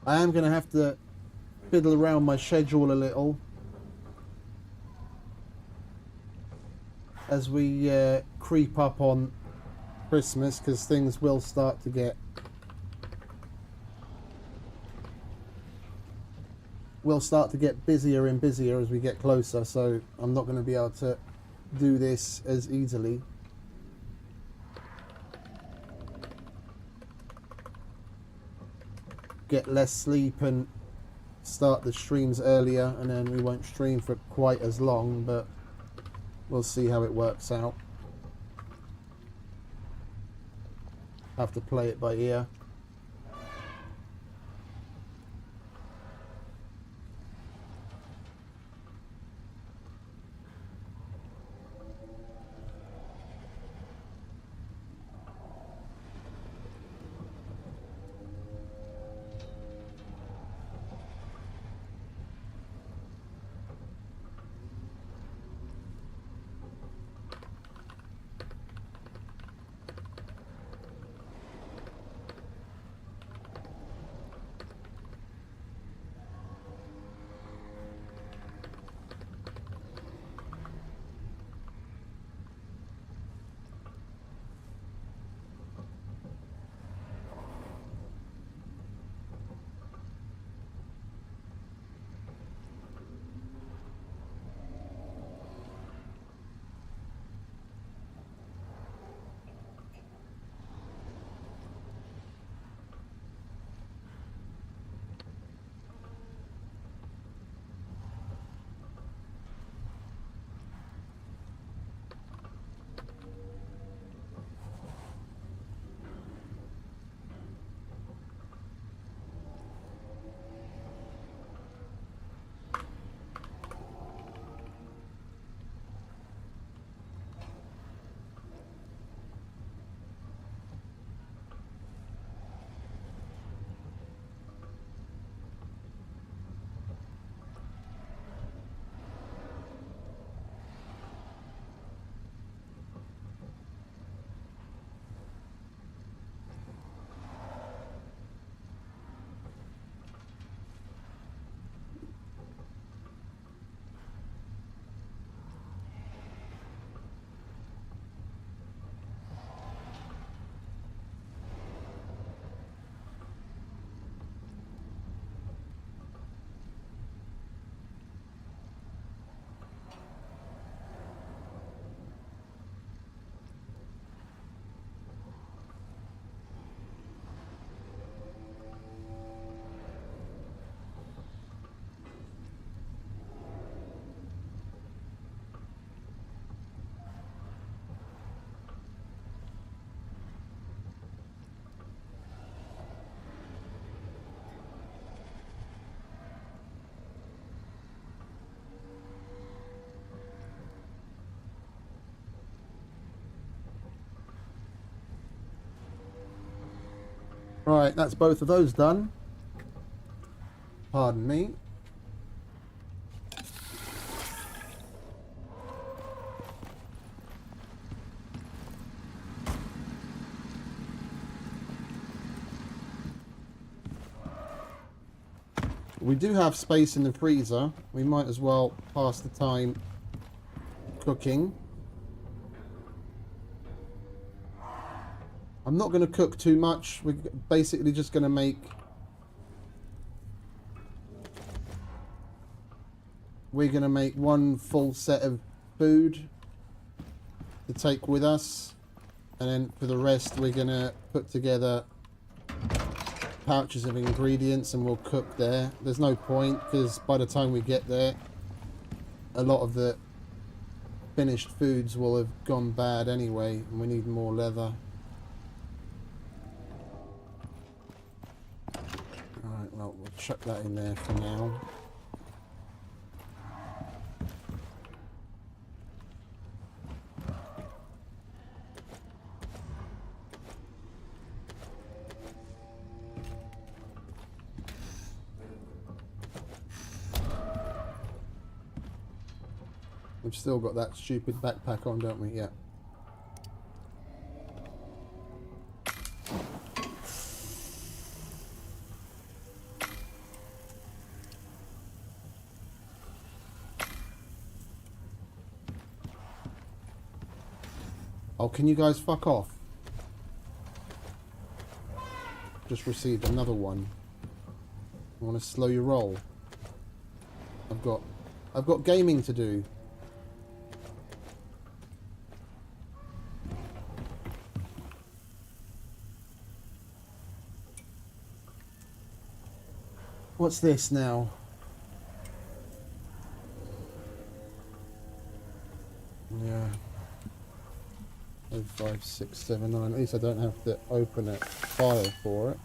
B: I am going to have to fiddle around my schedule a little as we creep up on Christmas, because things will start to get busier and busier as we get closer, so I'm not going to be able to do this as easily. Get less sleep and start the streams earlier, and then we won't stream for quite as long, but we'll see how it works out. Have to play it by ear. Right, that's both of those done. Pardon me. We do have space in the freezer. We might as well pass the time cooking. I'm not going to cook too much. We're basically just going to make... We're going to make one full set of food to take with us. And then for the rest, we're going to put together pouches of ingredients and we'll cook there. There's no point, because by the time we get there, a lot of the finished foods will have gone bad anyway, and we need more leather. Alright, well, we'll chuck that in there for now. We've still got that stupid backpack on, don't we? Yeah. Oh, can you guys fuck off? Just received another one. I want to slow your roll. I've got gaming to do. What's this now? Yeah. 05679. At least I don't have to open a file for it.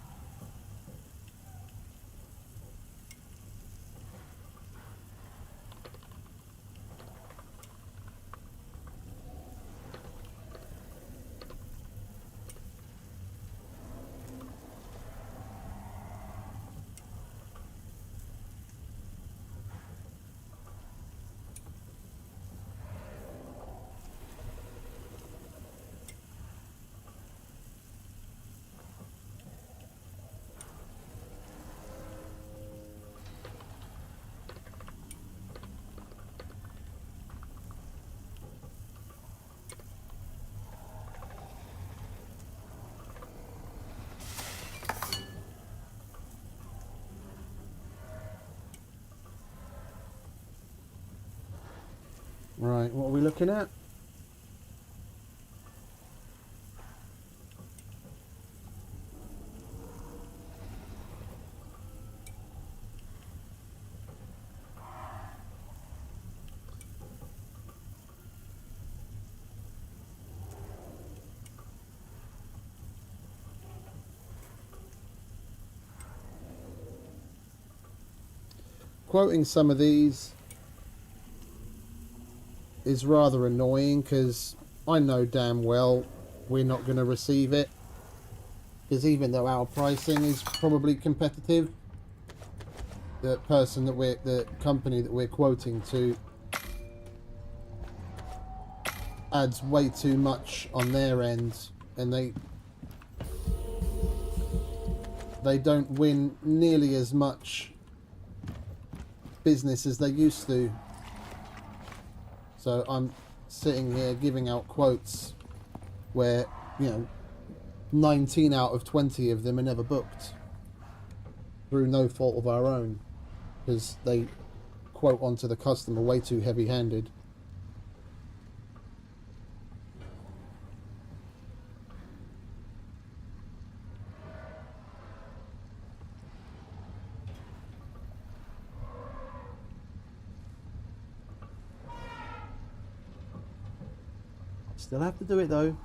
B: Right, what are we looking at? Quoting some of these is rather annoying because I know damn well we're not going to receive it, because even though our pricing is probably competitive, the company that we're quoting to adds way too much on their end, and they don't win nearly as much business as they used to. So I'm sitting here giving out quotes where, 19 out of 20 of them are never booked through no fault of our own, because they quote onto the customer way too heavy-handed. Still have to do it though.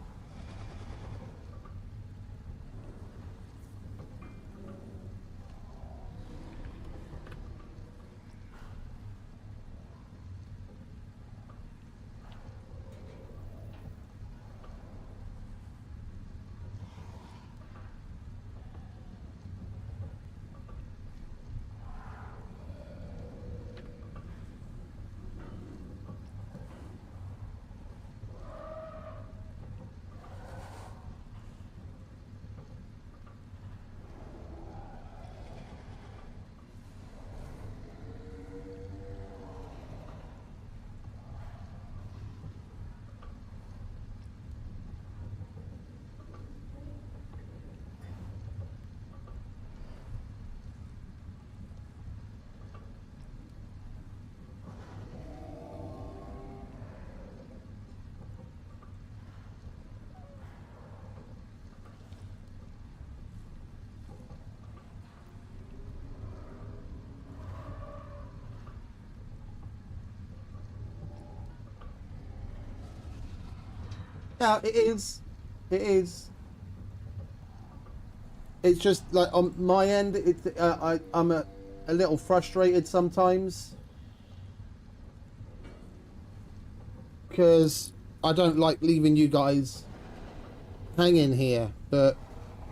B: Yeah, it is. It is. It's just like on my end, I'm a little frustrated sometimes because I don't like leaving you guys hanging here, but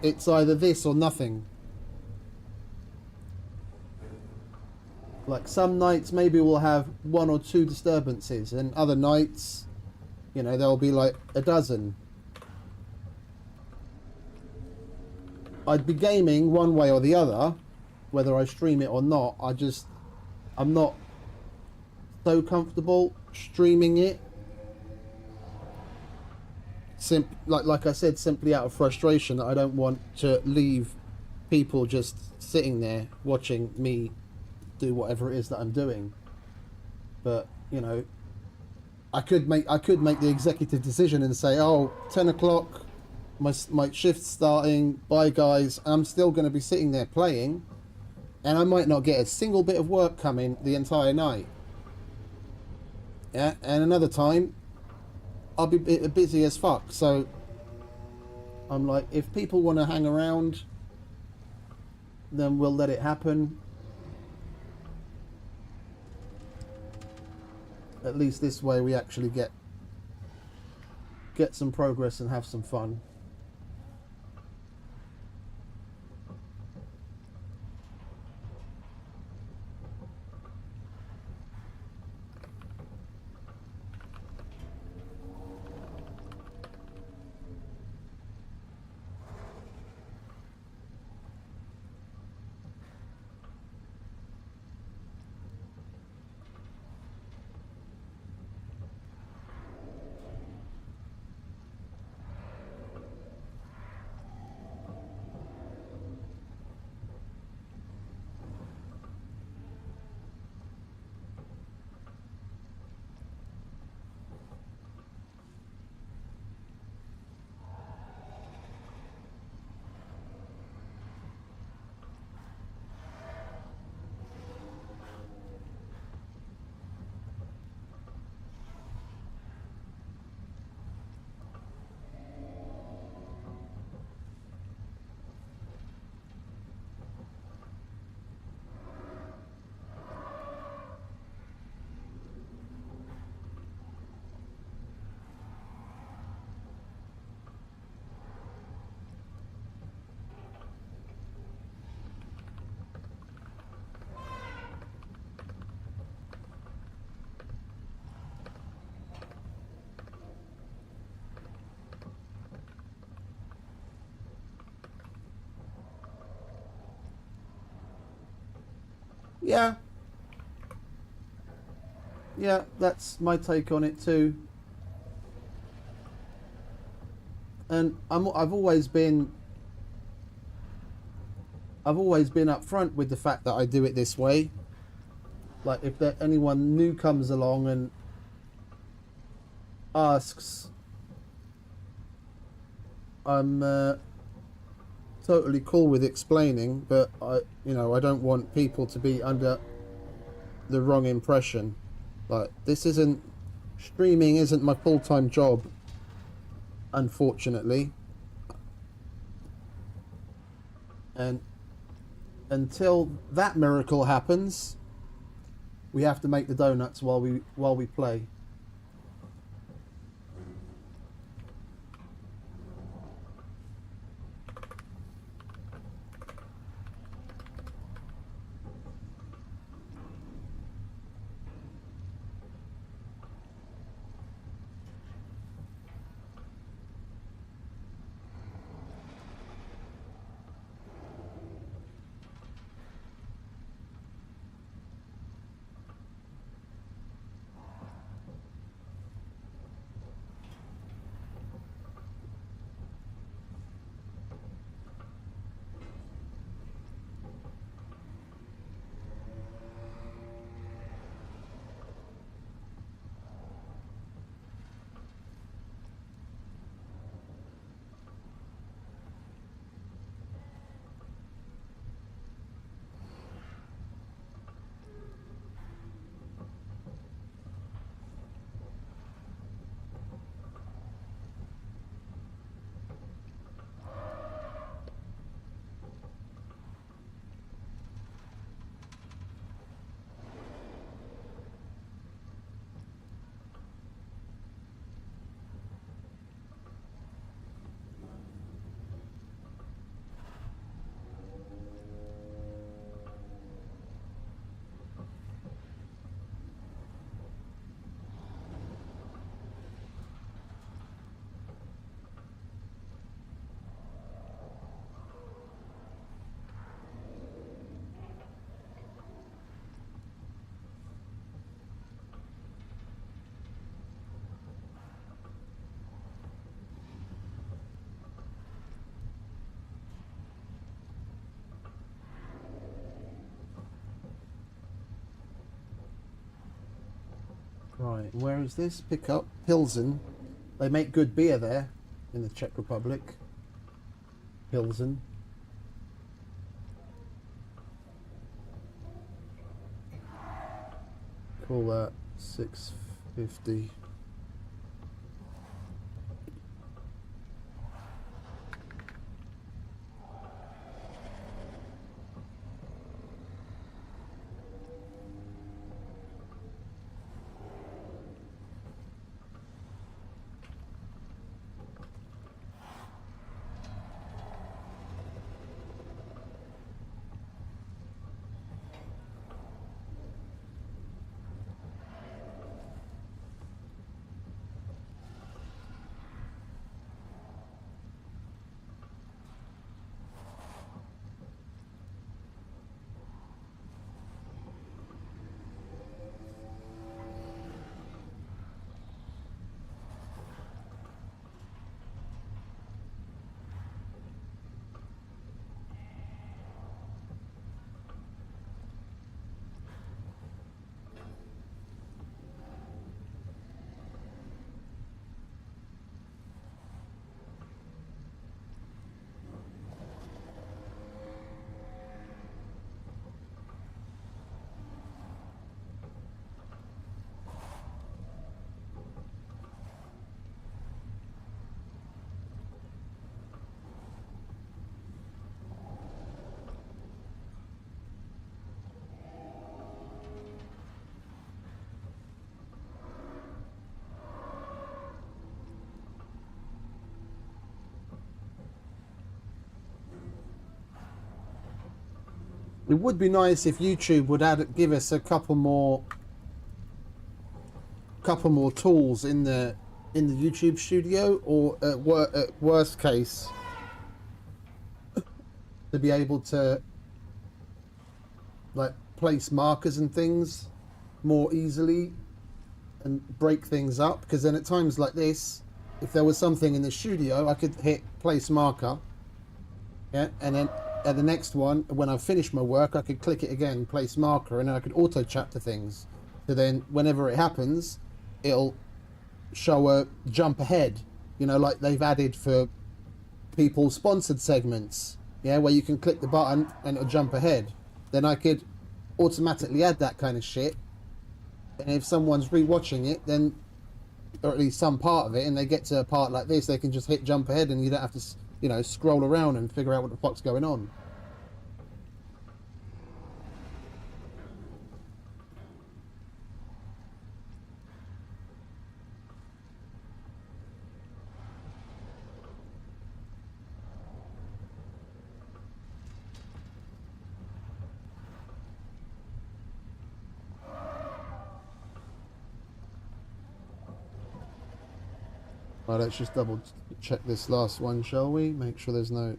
B: it's either this or nothing. Like some nights maybe we'll have 1 or 2 disturbances, and other nights, there'll be like a dozen. I'd be gaming one way or the other, whether I stream it or not. I'm not so comfortable streaming it like I said, simply out of frustration that I don't want to leave people just sitting there watching me do whatever it is that I'm doing. But you know, I could make the executive decision and say, oh, 10 o'clock, my shift's starting, bye guys. I'm still going to be sitting there playing, and I might not get a single bit of work coming the entire night. Yeah, and another time I'll be busy as fuck. So I'm like, if people want to hang around, then we'll let it happen. At least this way we actually get some progress and have some fun. Yeah, that's my take on it too. And I've always been upfront with the fact that I do it this way. Like, if anyone new comes along and asks, I'm totally cool with explaining, but I don't want people to be under the wrong impression. Like, streaming isn't my full-time job, unfortunately. And until that miracle happens, we have to make the donuts while we play. Right, where is this? Pick up Pilsen. They make good beer there in the Czech Republic. Pilsen. Call that 650. It would be nice if YouTube would give us a couple more tools in the YouTube studio, or at worst case to be able to like place markers and things more easily and break things up, because then at times like this, if there was something in the studio, I could hit place marker, yeah, and then at the next one, when I finish my work, I could click it again, place marker, and then I could auto chapter things. So then whenever it happens, it'll show a jump ahead, you know, like they've added for people sponsored segments, yeah, where you can click the button and it'll jump ahead. Then I could automatically add that kind of shit, and if someone's rewatching it, then, or at least some part of it, and they get to a part like this, they can just hit jump ahead and you don't have to, you know, scroll around and figure out what the fuck's going on. Right, let's just double check this last one, shall we? Make sure there's no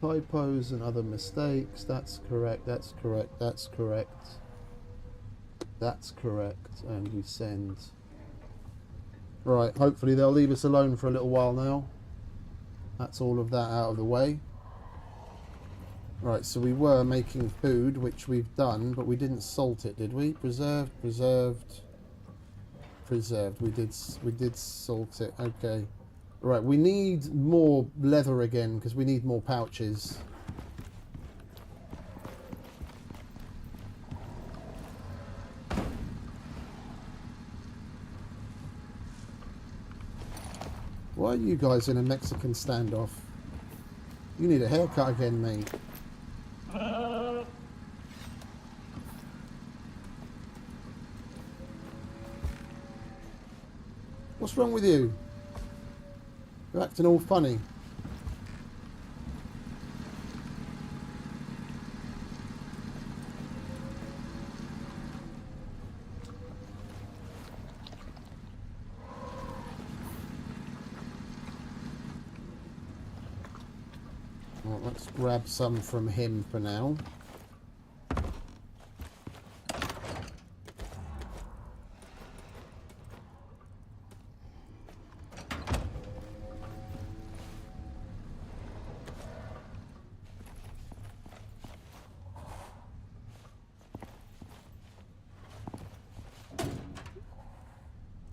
B: typos and other mistakes. That's correct, that's correct, that's correct. That's correct, and we send. Right, hopefully they'll leave us alone for a little while now. That's all of that out of the way. Right, so we were making food, which we've done, but we didn't salt it, did we? Preserved. We did salt it. Okay. Right, we need more leather again because we need more pouches. Why are you guys in a Mexican standoff? You need a haircut again, mate. What's wrong with you? You're acting all funny. Well, let's grab some from him for now.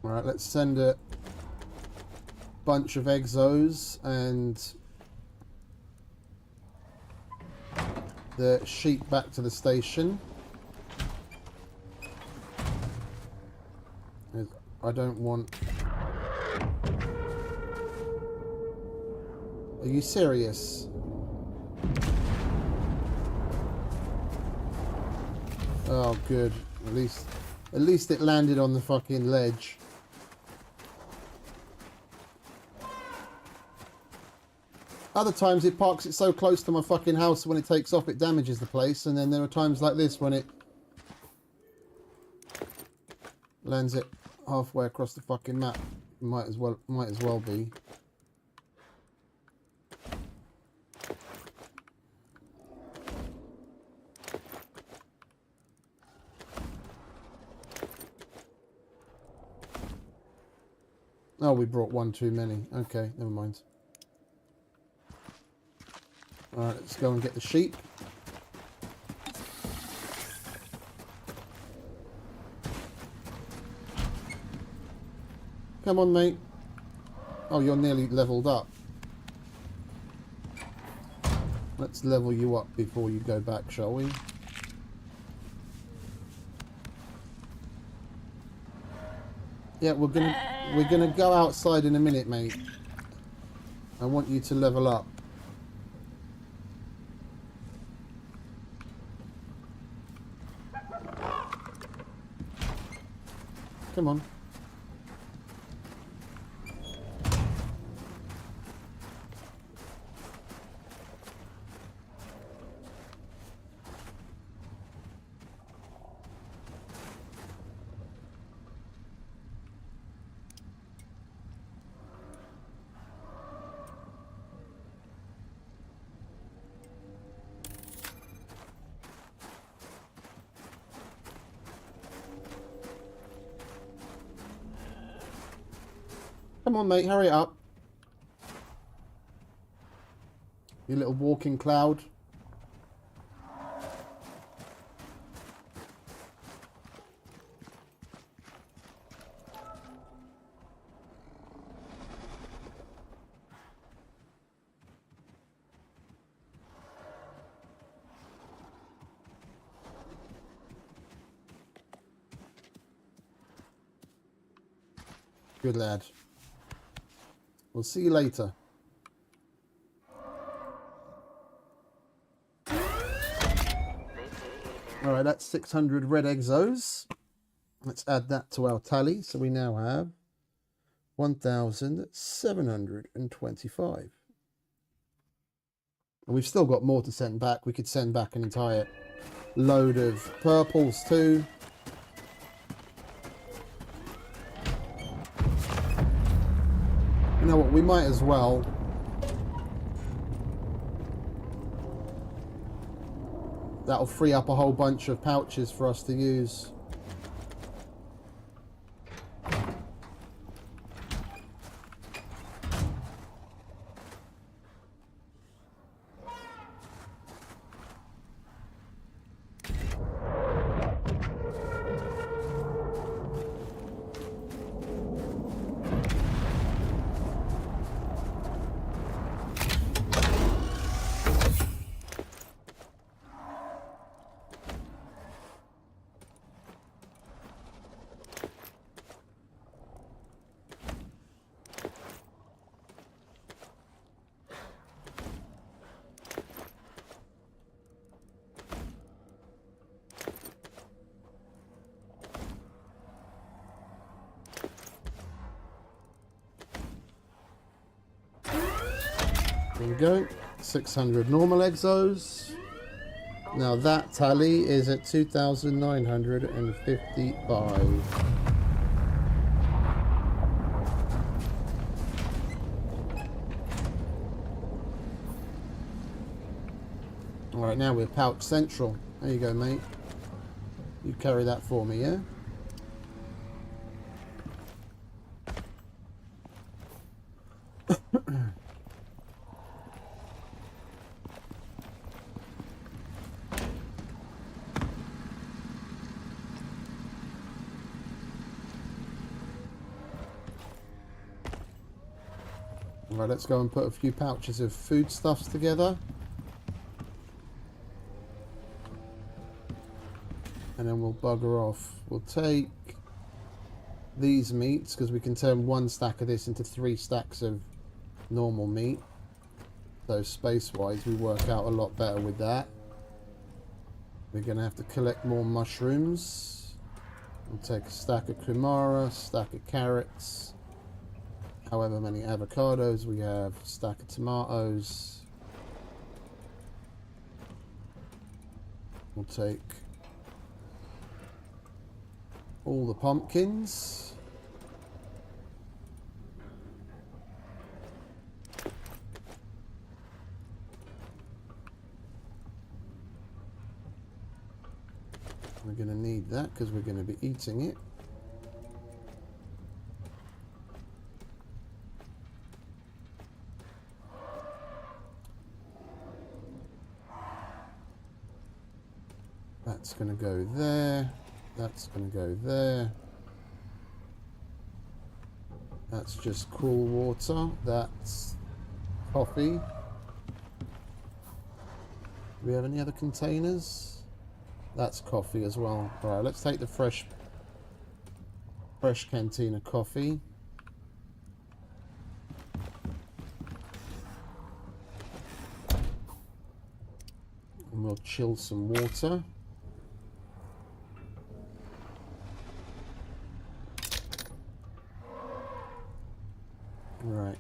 B: Alright, let's send a bunch of exos and the sheep back to the station. I don't want... Are you serious? Oh, good. At least it landed on the fucking ledge. Other times it parks it so close to my fucking house when it takes off it damages the place, and then there are times like this when it lands it halfway across the fucking map. Might as well be. Oh, we brought one too many. Okay, never mind. Alright, let's go and get the sheep. Come on, mate. Oh, you're nearly leveled up. Let's level you up before you go back, shall we? Yeah, we're gonna go outside in a minute, mate. I want you to level up. Come on. Come on, mate, hurry up. You little walking cloud. Good lad. We'll see you later. Alright, that's 600 red exos. Let's add that to our tally. So we now have 1,725. And we've still got more to send back. We could send back an entire load of purples too. You know what, we might as well. That'll free up a whole bunch of pouches for us to use. There we go, 600 normal exos. Now that tally is at 2,955. Alright, now we're Pouch Central. There you go, mate. You carry that for me, yeah? Right, let's go and put a few pouches of foodstuffs together. And then we'll bugger off. We'll take these meats, because we can turn one stack of this into 3 stacks of normal meat. So space-wise, we work out a lot better with that. We're going to have to collect more mushrooms. We'll take a stack of kumara, stack of carrots, however many avocados we have, stack of tomatoes. We'll take all the pumpkins. We're going to need that because we're going to be eating it. That's going to go there. That's going to go there. That's just cool water. That's coffee. Do we have any other containers? That's coffee as well. Alright, let's take the fresh canteen of coffee. And we'll chill some water. Right.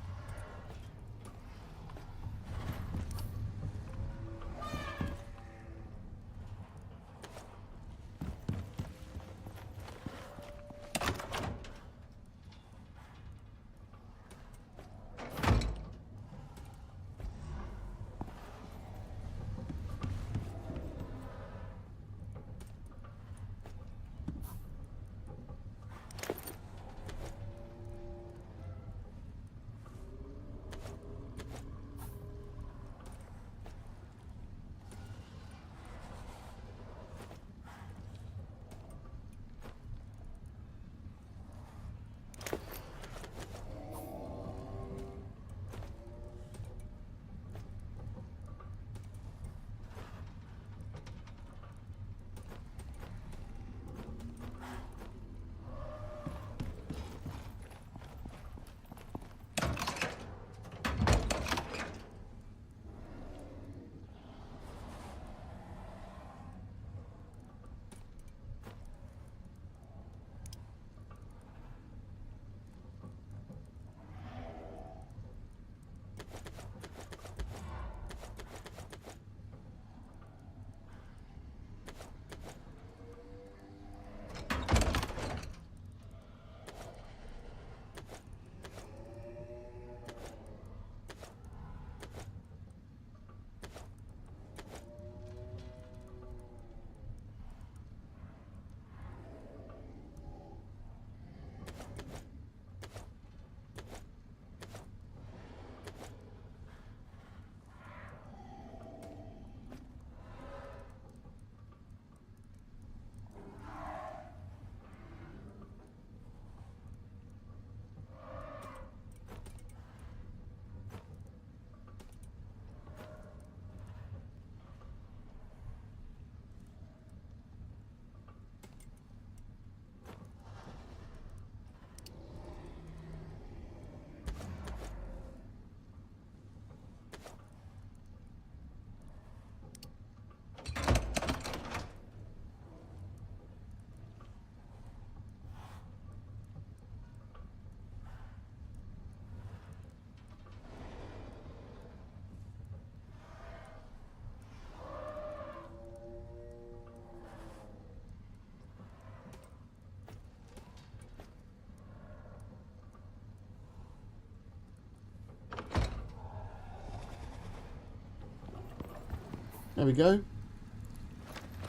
B: There we go.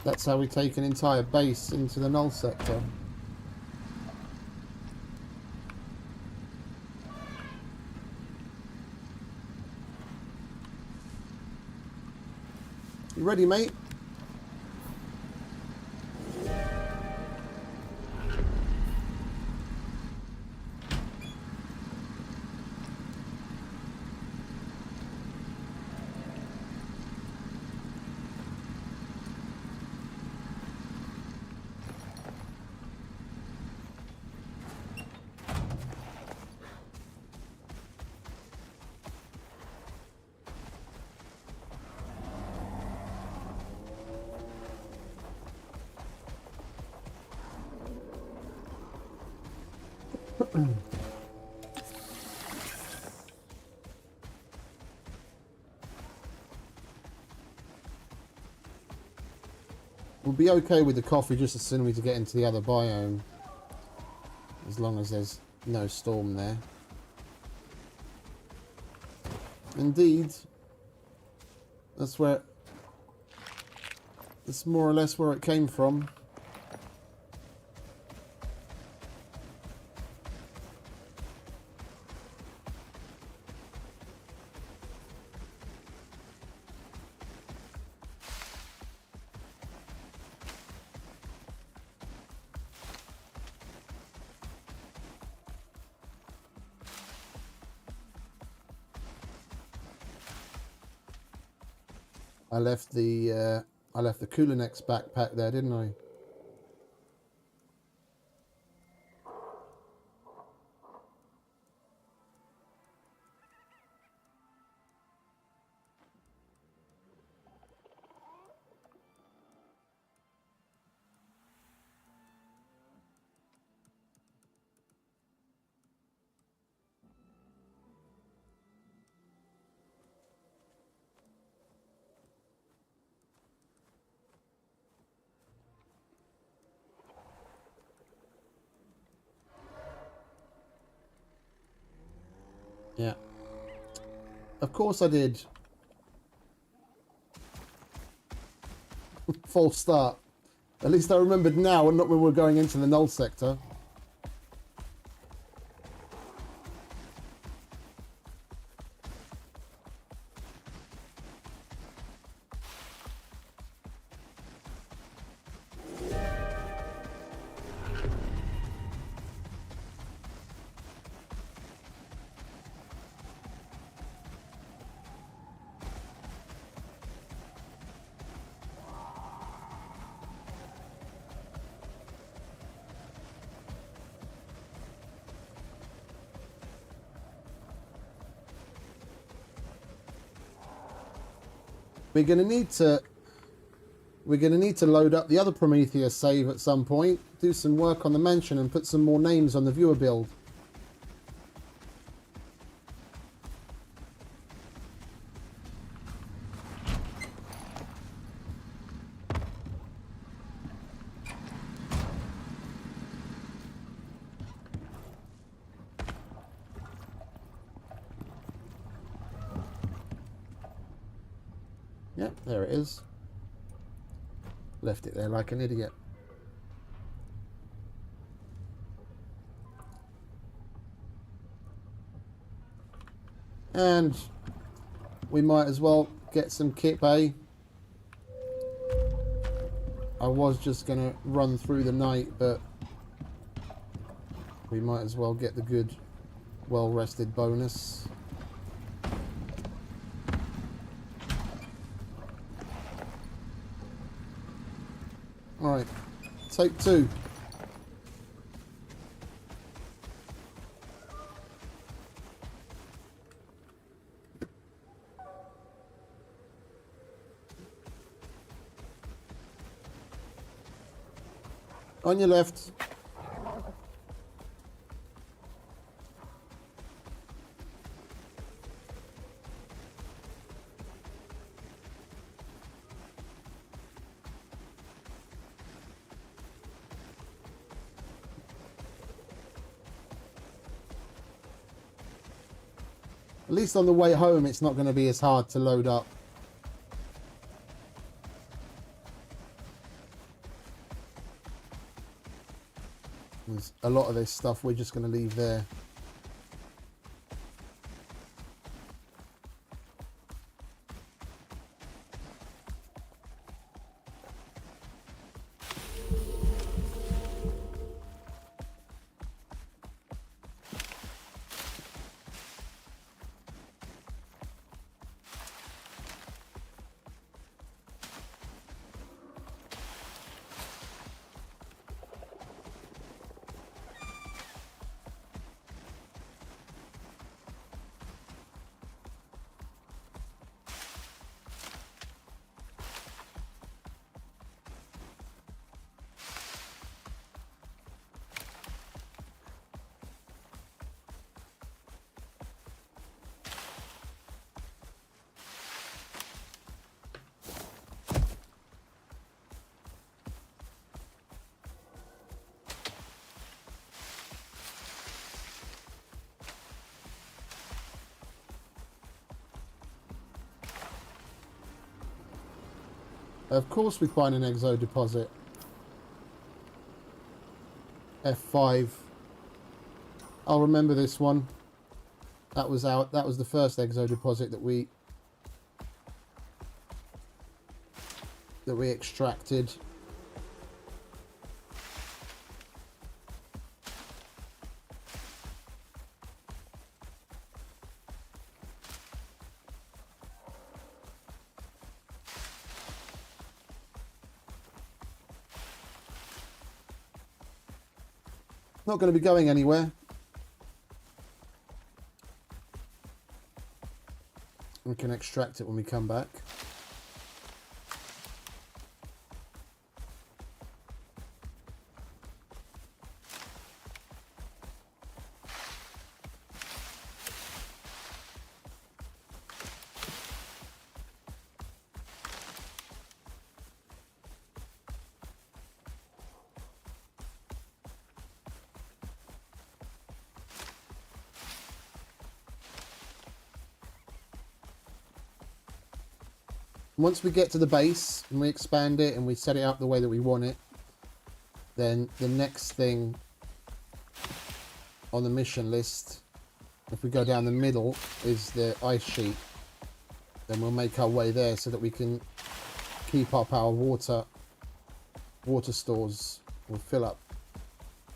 B: That's how we take an entire base into the Null sector. You ready, mate? We'll be okay with the coffee just as soon as we get into the other biome. As long as there's no storm there. Indeed. That's where... That's more or less where it came from. I left the Kulinex backpack there, didn't I? Yeah. Of course I did. False start. At least I remembered now and not when we were going into the Null sector. We're gonna need to load up the other Prometheus save at some point, do some work on the mansion and put some more names on the viewer build. Yep, there it is. Left it there like an idiot. And we might as well get some kit bay. I was just going to run through the night, but we might as well get the good, well-rested bonus. Alright, take 2. On your left. At least on the way home, it's not going to be as hard to load up. There's a lot of this stuff we're just going to leave there. Of course we find an exo deposit. F5. I'll remember this one. That was the first exo deposit that we extracted. Not going to be going anywhere. We can extract it when we come back. Once we get to the base and we expand it and we set it up the way that we want it, then the next thing on the mission list, if we go down the middle, is the ice sheet. Then we'll make our way there so that we can keep up our water stores. We'll fill up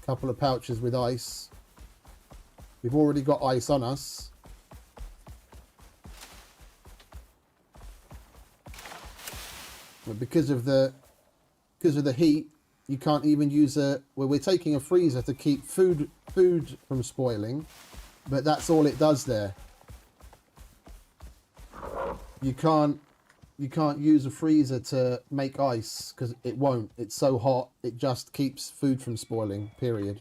B: a couple of pouches with ice. We've already got ice on us. But because of the heat, you can't even use we're taking a freezer to keep food from spoiling, but that's all it does there. You can't use a freezer to make ice because it won't. It's so hot, it just keeps food from spoiling, period.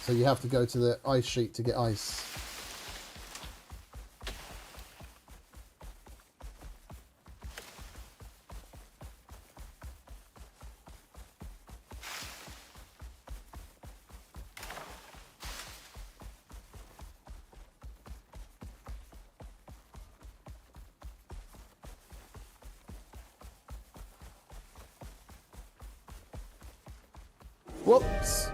B: So you have to go to the ice sheet to get ice. Whoops.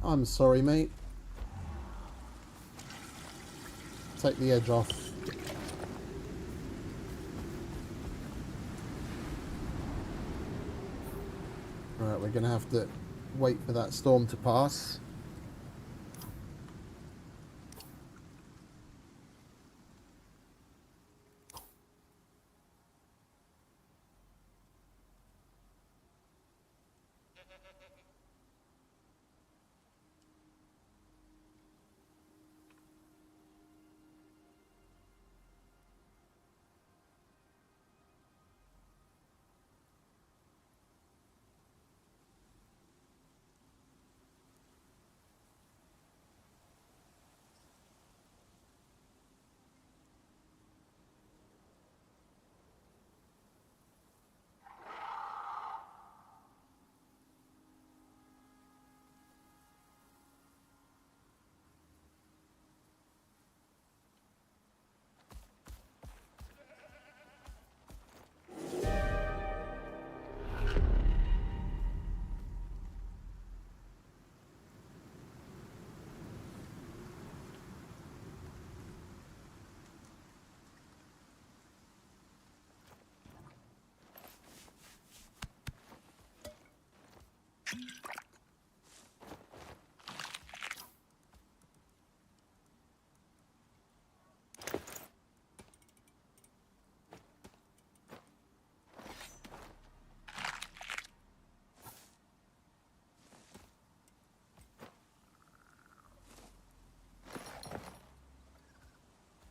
B: I'm sorry, mate. Take the edge off. Right, we're going to have to wait for that storm to pass.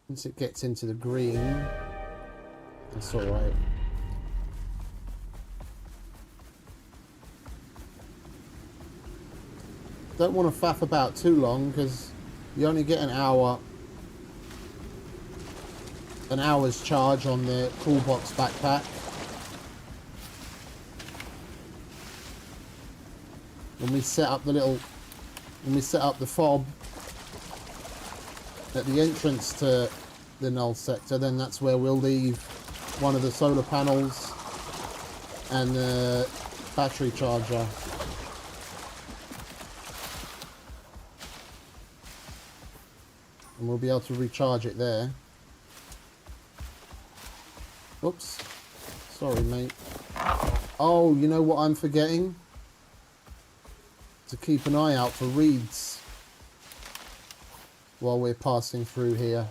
B: Once it gets into the green, that's alright. Don't want to faff about too long because you only get an hour's charge on the toolbox backpack. When we set up the fob at the entrance to the null sector, then that's where we'll leave one of the solar panels and the battery charger. And we'll be able to recharge it there. Oops. Sorry, mate. Oh, you know what I'm forgetting? To keep an eye out for reeds while we're passing through here.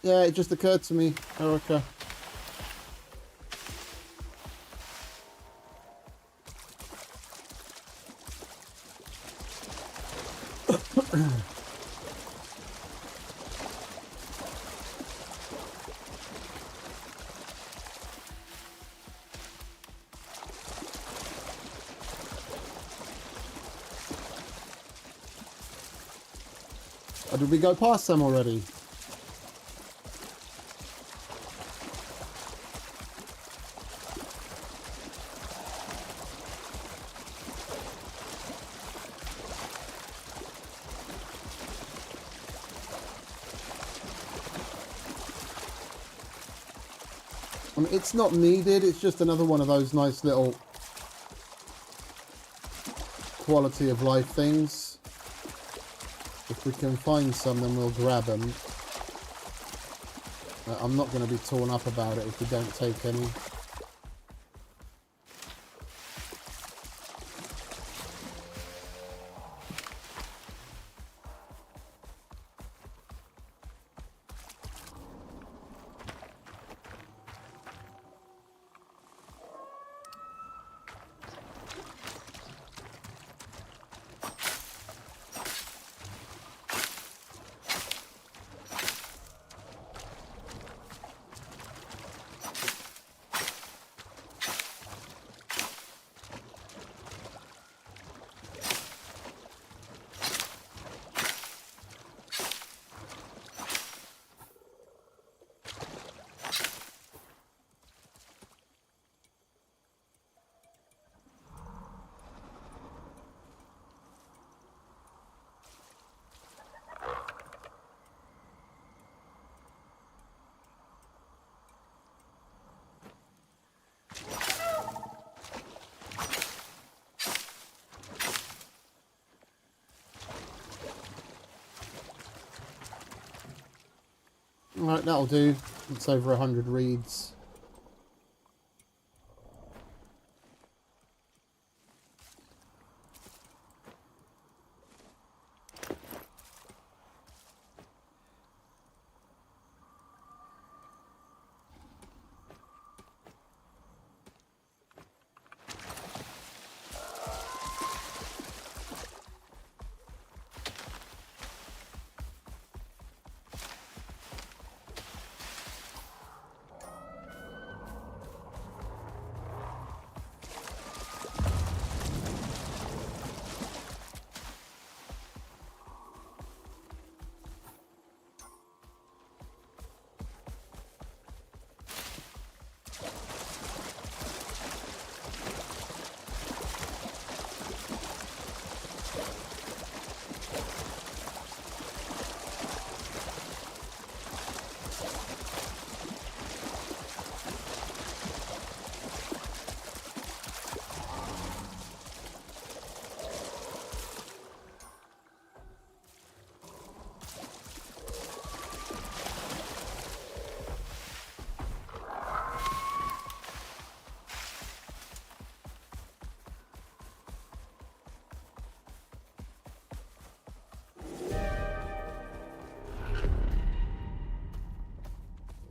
B: Yeah, it just occurred to me, Erica. Oh, did we go past them already? I mean, it's not needed, it's just another one of those nice little quality of life things. If we can find some, then we'll grab them. I'm not going to be torn up about it if we don't take any. Alright, that'll do. It's over 100 reeds.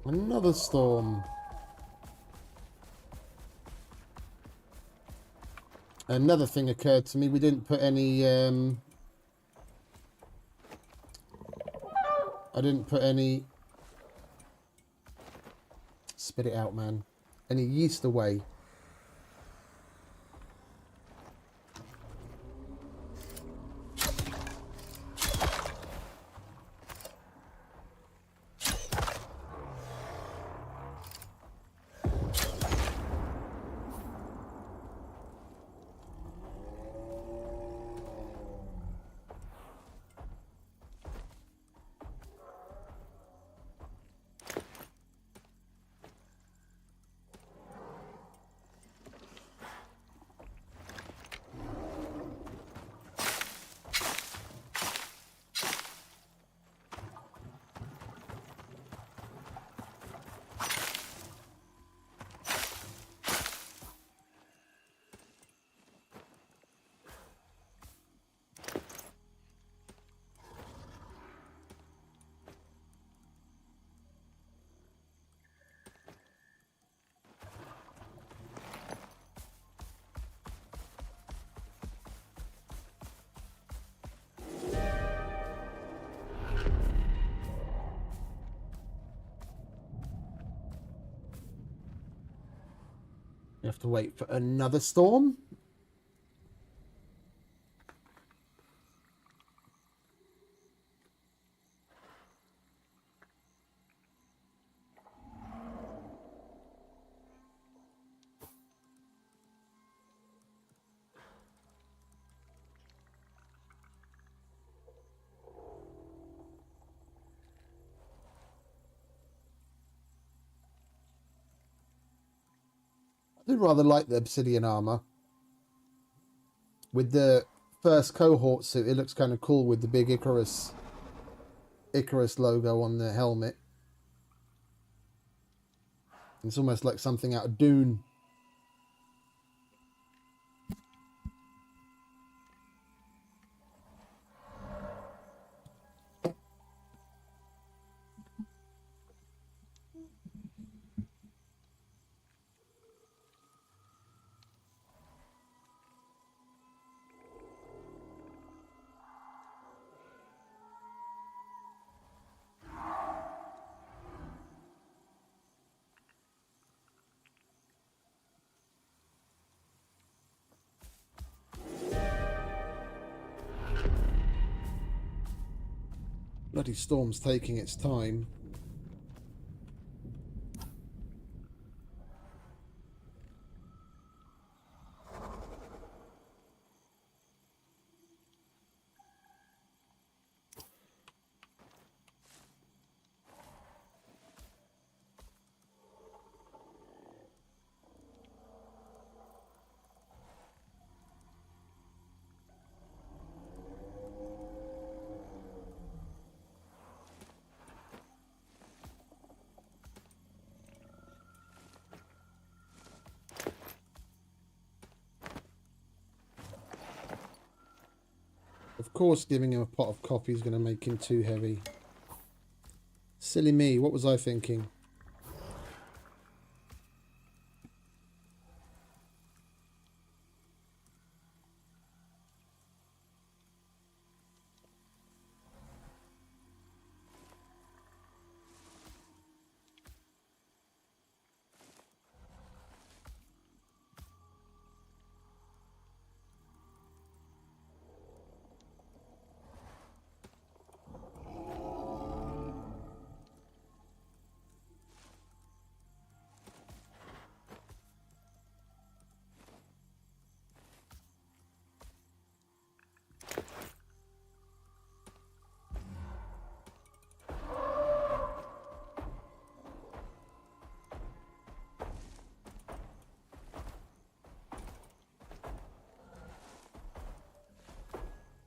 B: Another storm. Another thing occurred to me. We didn't put any... I didn't put any... Spit it out, man. Any yeast away. We have to wait for another storm. I do rather like the obsidian armor. With the first cohort suit, it looks kind of cool with the big ICARUS logo on the helmet. It's almost like something out of Dune. Bloody storm's taking its time. Of course, giving him a pot of coffee is going to make him too heavy. Silly me, what was I thinking?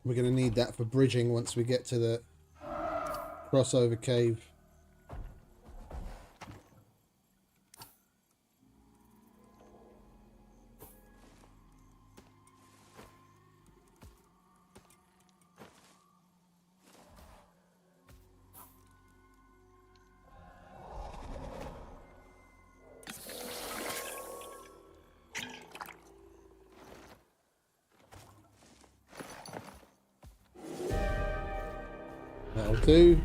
B: We're going to need that for bridging once we get to the crossover cave. That'll do.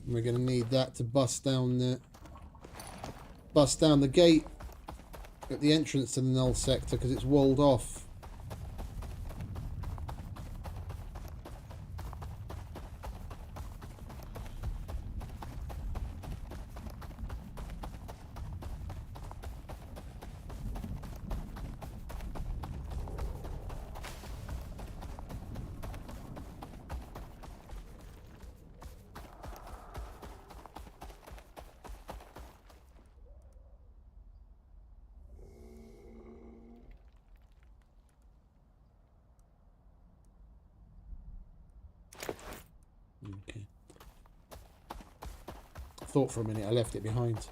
B: We're going to need that to bust down the gate at the entrance to the Null sector because it's walled off. Okay. I thought for a minute I left it behind.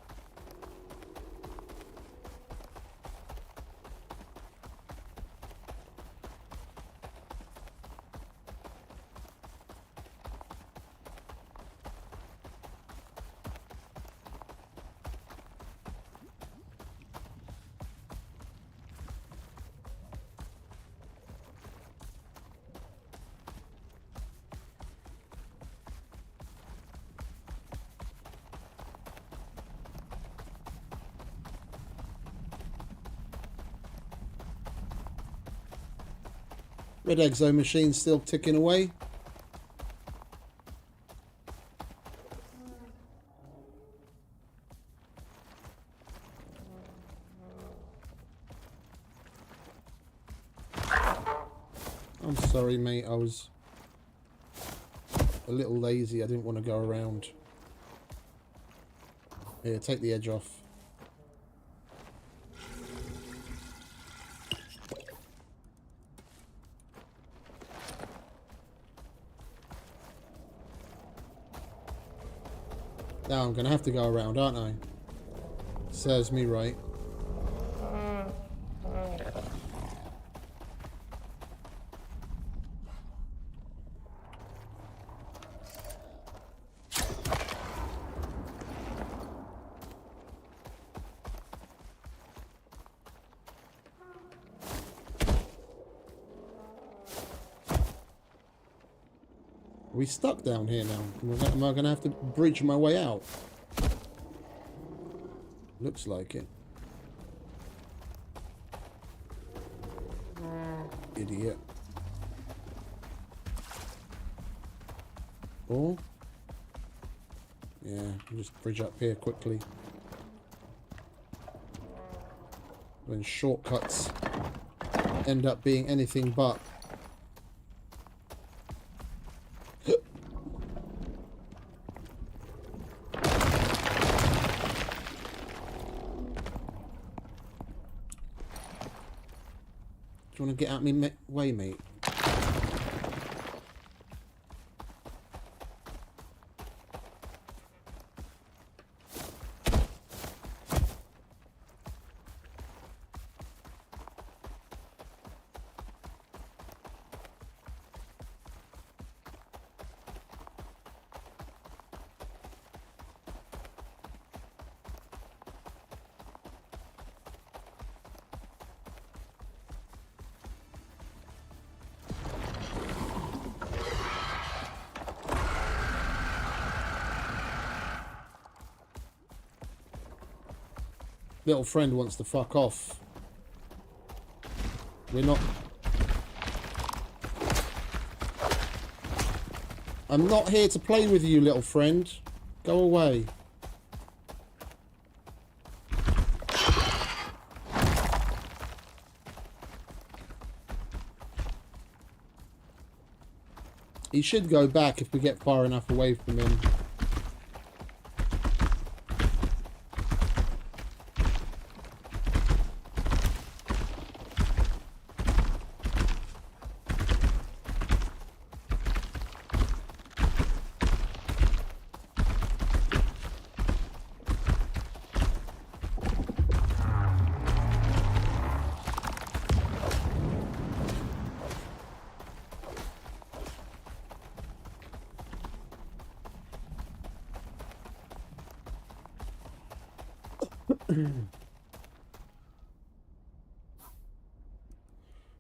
B: Red Exo machine still ticking away. I'm sorry, mate. I was a little lazy. I didn't want to go around. Here, take the edge off. Now I'm going to have to go around, aren't I? Serves me right. Are we stuck down here now? Am I going to have to bridge my way out? Looks like it. Idiot. Or? Yeah, just bridge up here quickly. When shortcuts end up being anything but. Do you want to get out me way, mate? Little friend wants to fuck off. We're not... I'm not here to play with you, little friend. Go away. He should go back if we get far enough away from him.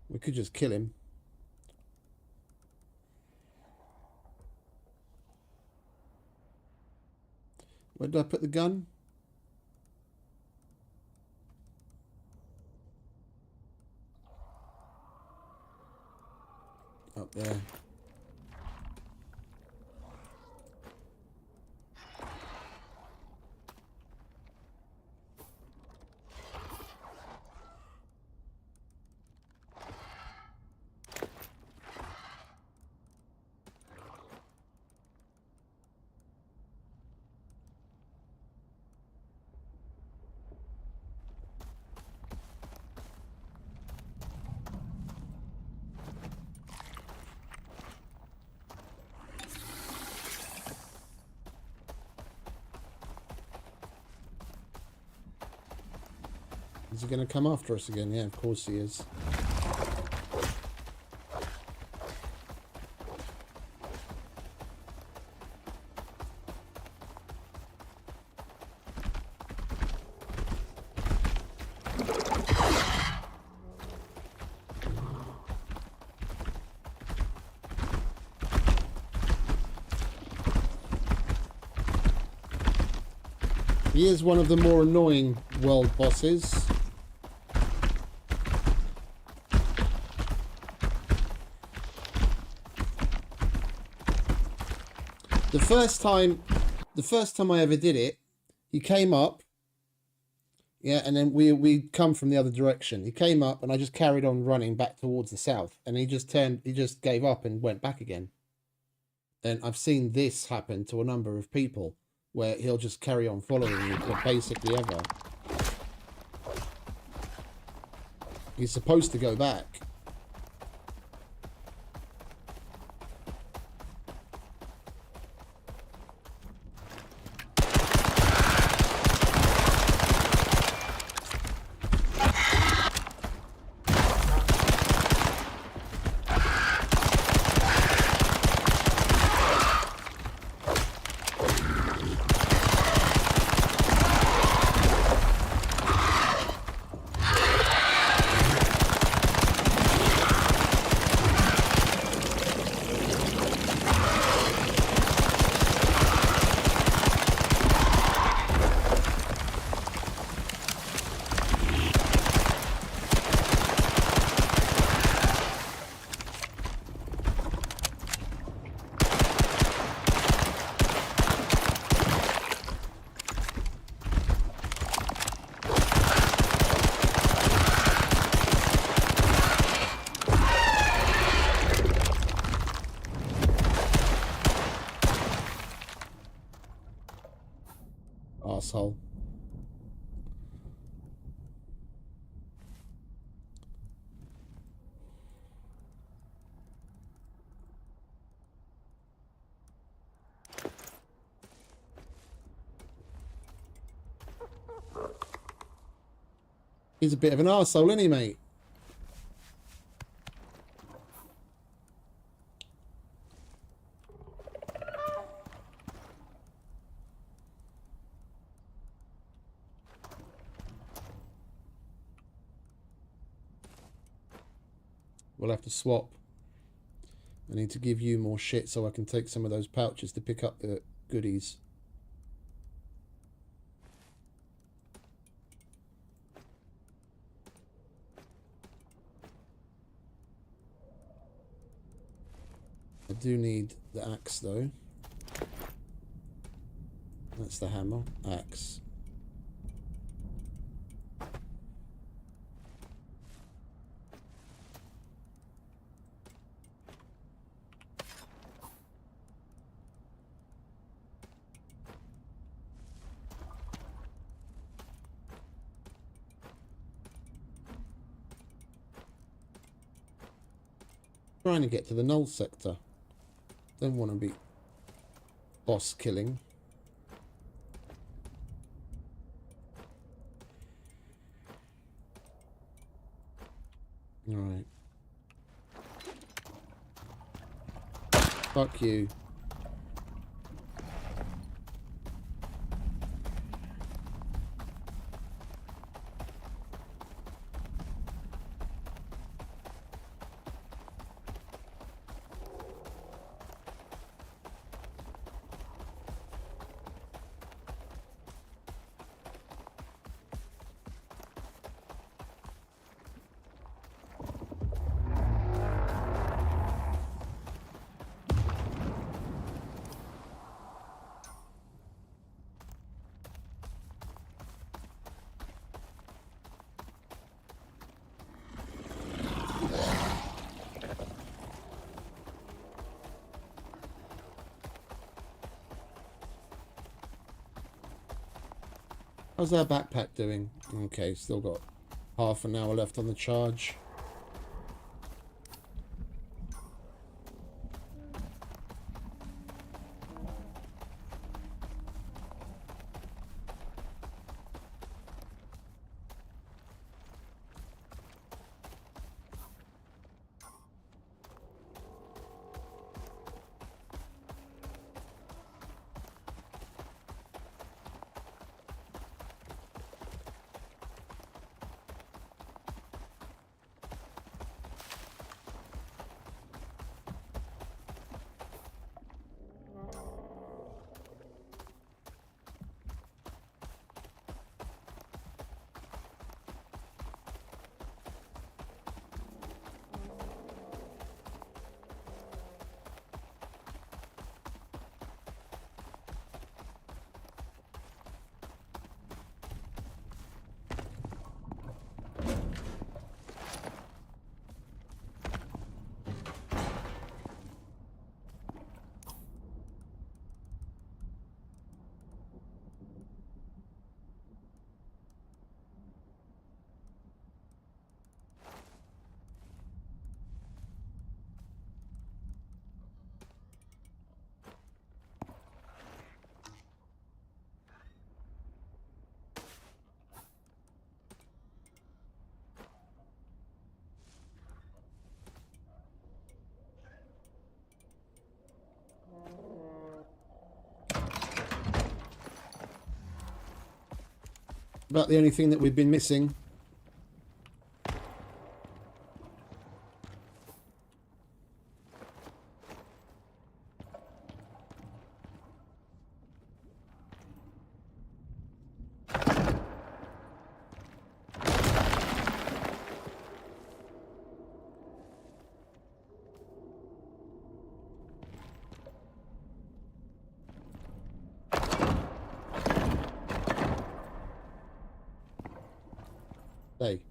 B: We could just kill him. Where did I put the gun? Up there. Is he going to come after us again? Yeah, of course he is. He is one of the more annoying world bosses. The first time I ever did it, he came up, yeah, and then we come from the other direction. He came up, and I just carried on running back towards the south, and he just gave up and went back again. And I've seen this happen to a number of people, where he'll just carry on following you for basically ever. He's supposed to go back. Arsehole. He's a bit of an arsehole, isn't he, mate? We'll have to swap. I need to give you more shit so I can take some of those pouches to pick up the goodies. I do need the axe though. That's the hammer. Axe. Trying to get to the Null sector. Don't want to be boss killing. Alright. Fuck you. How's our backpack doing? Okay, still got half an hour left on the charge. About the only thing that we've been missing. Hey.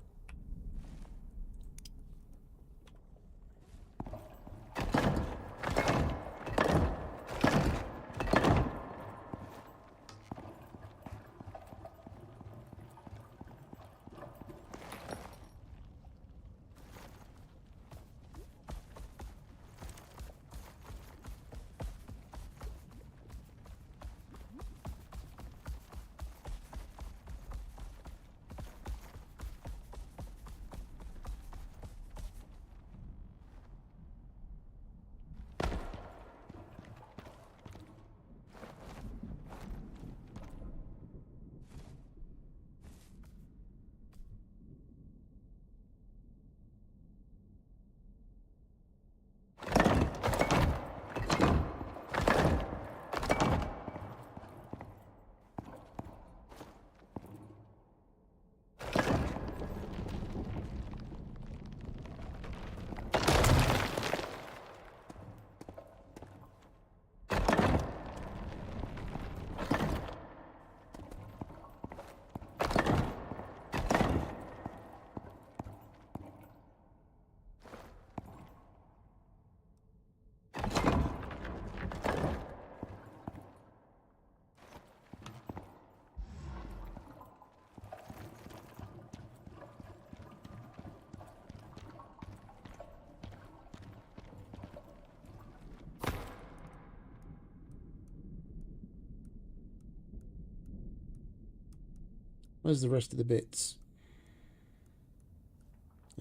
B: Where's the rest of the bits?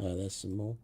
B: Oh, there's some more.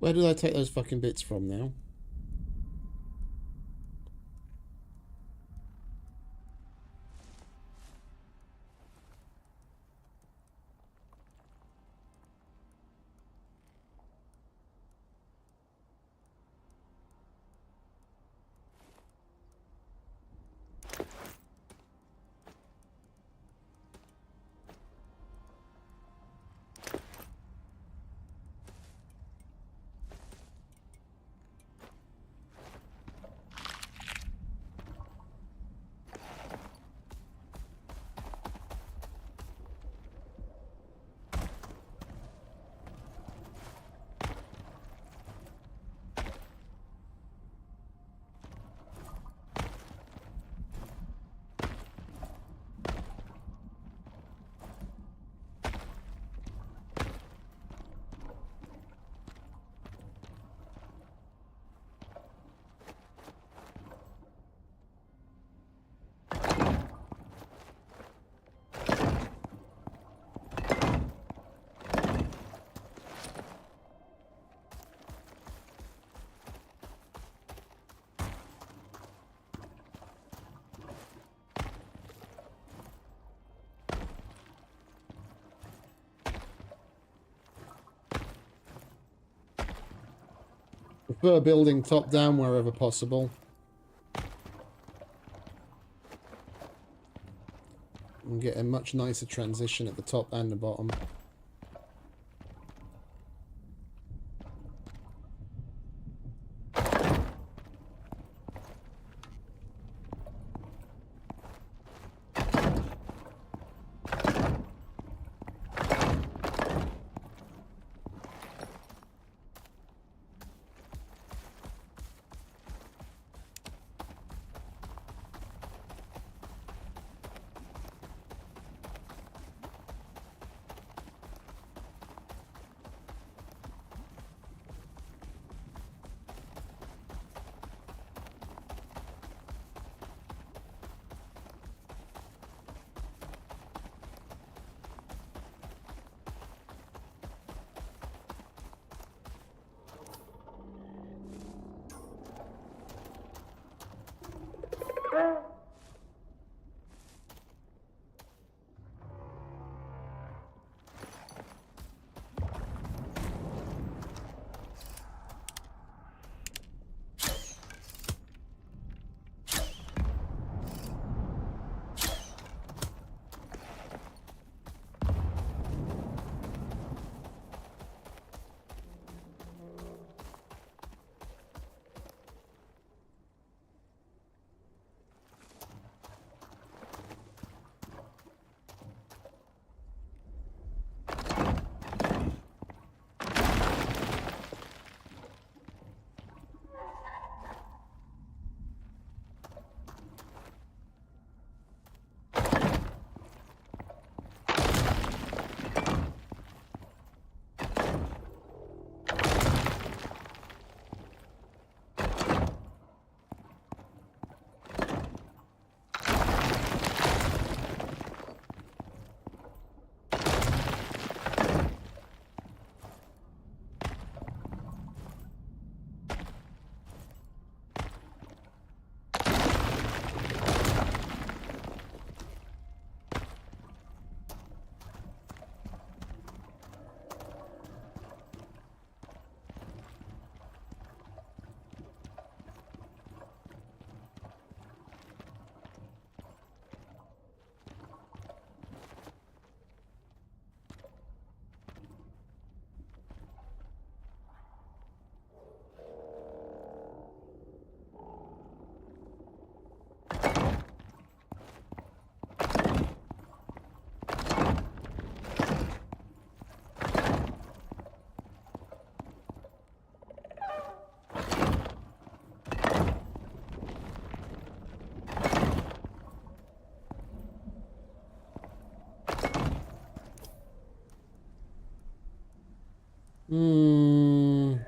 B: Where did I take those fucking bits from now? Prefer building top down wherever possible. And get a much nicer transition at the top and the bottom. Hmm.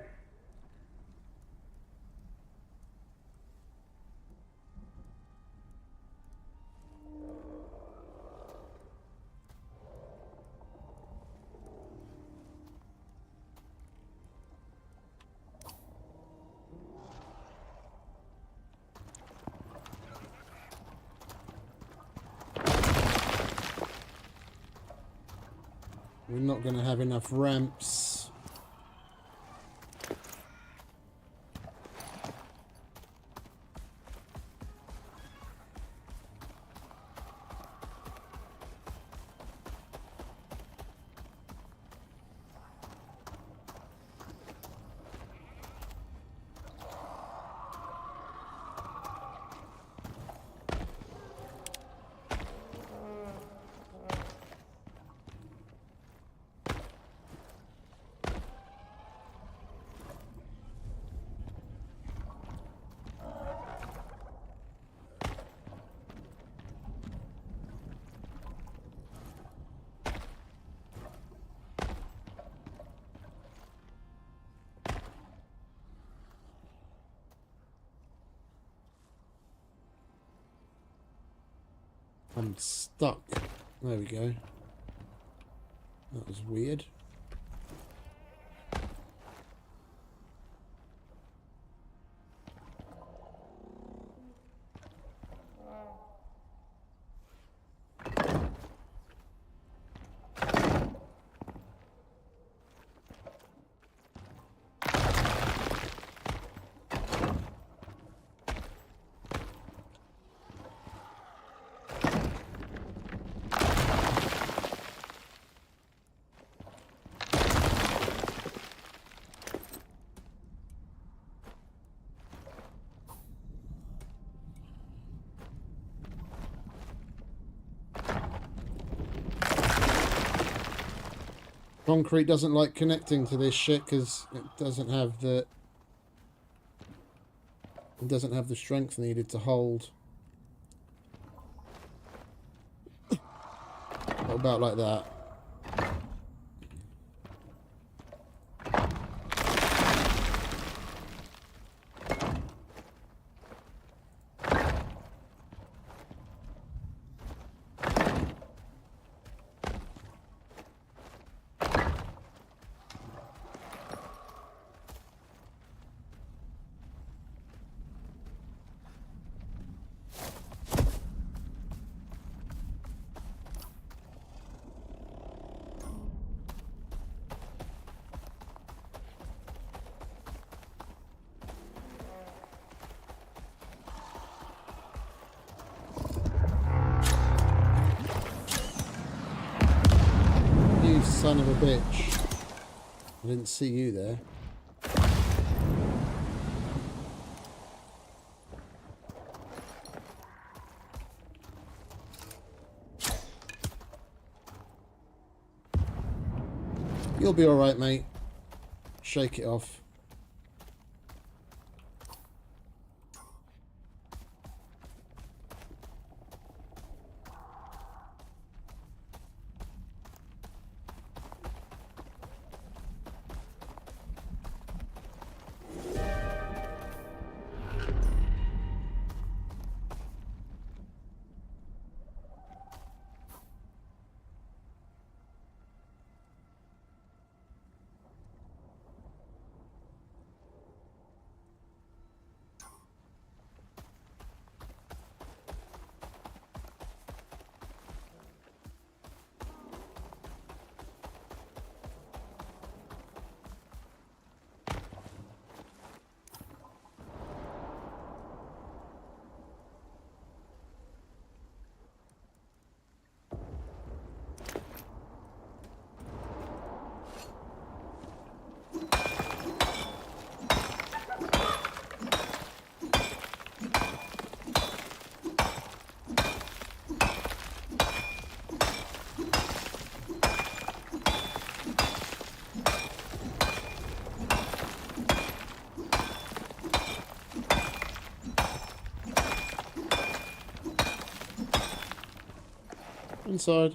B: We're not going to have enough ramps. I'm stuck. There we go. That was weird. Concrete doesn't like connecting to this shit because it doesn't have the strength needed to hold. About like that. Son of a bitch. I didn't see you there. You'll be alright, mate. Shake it off. Inside.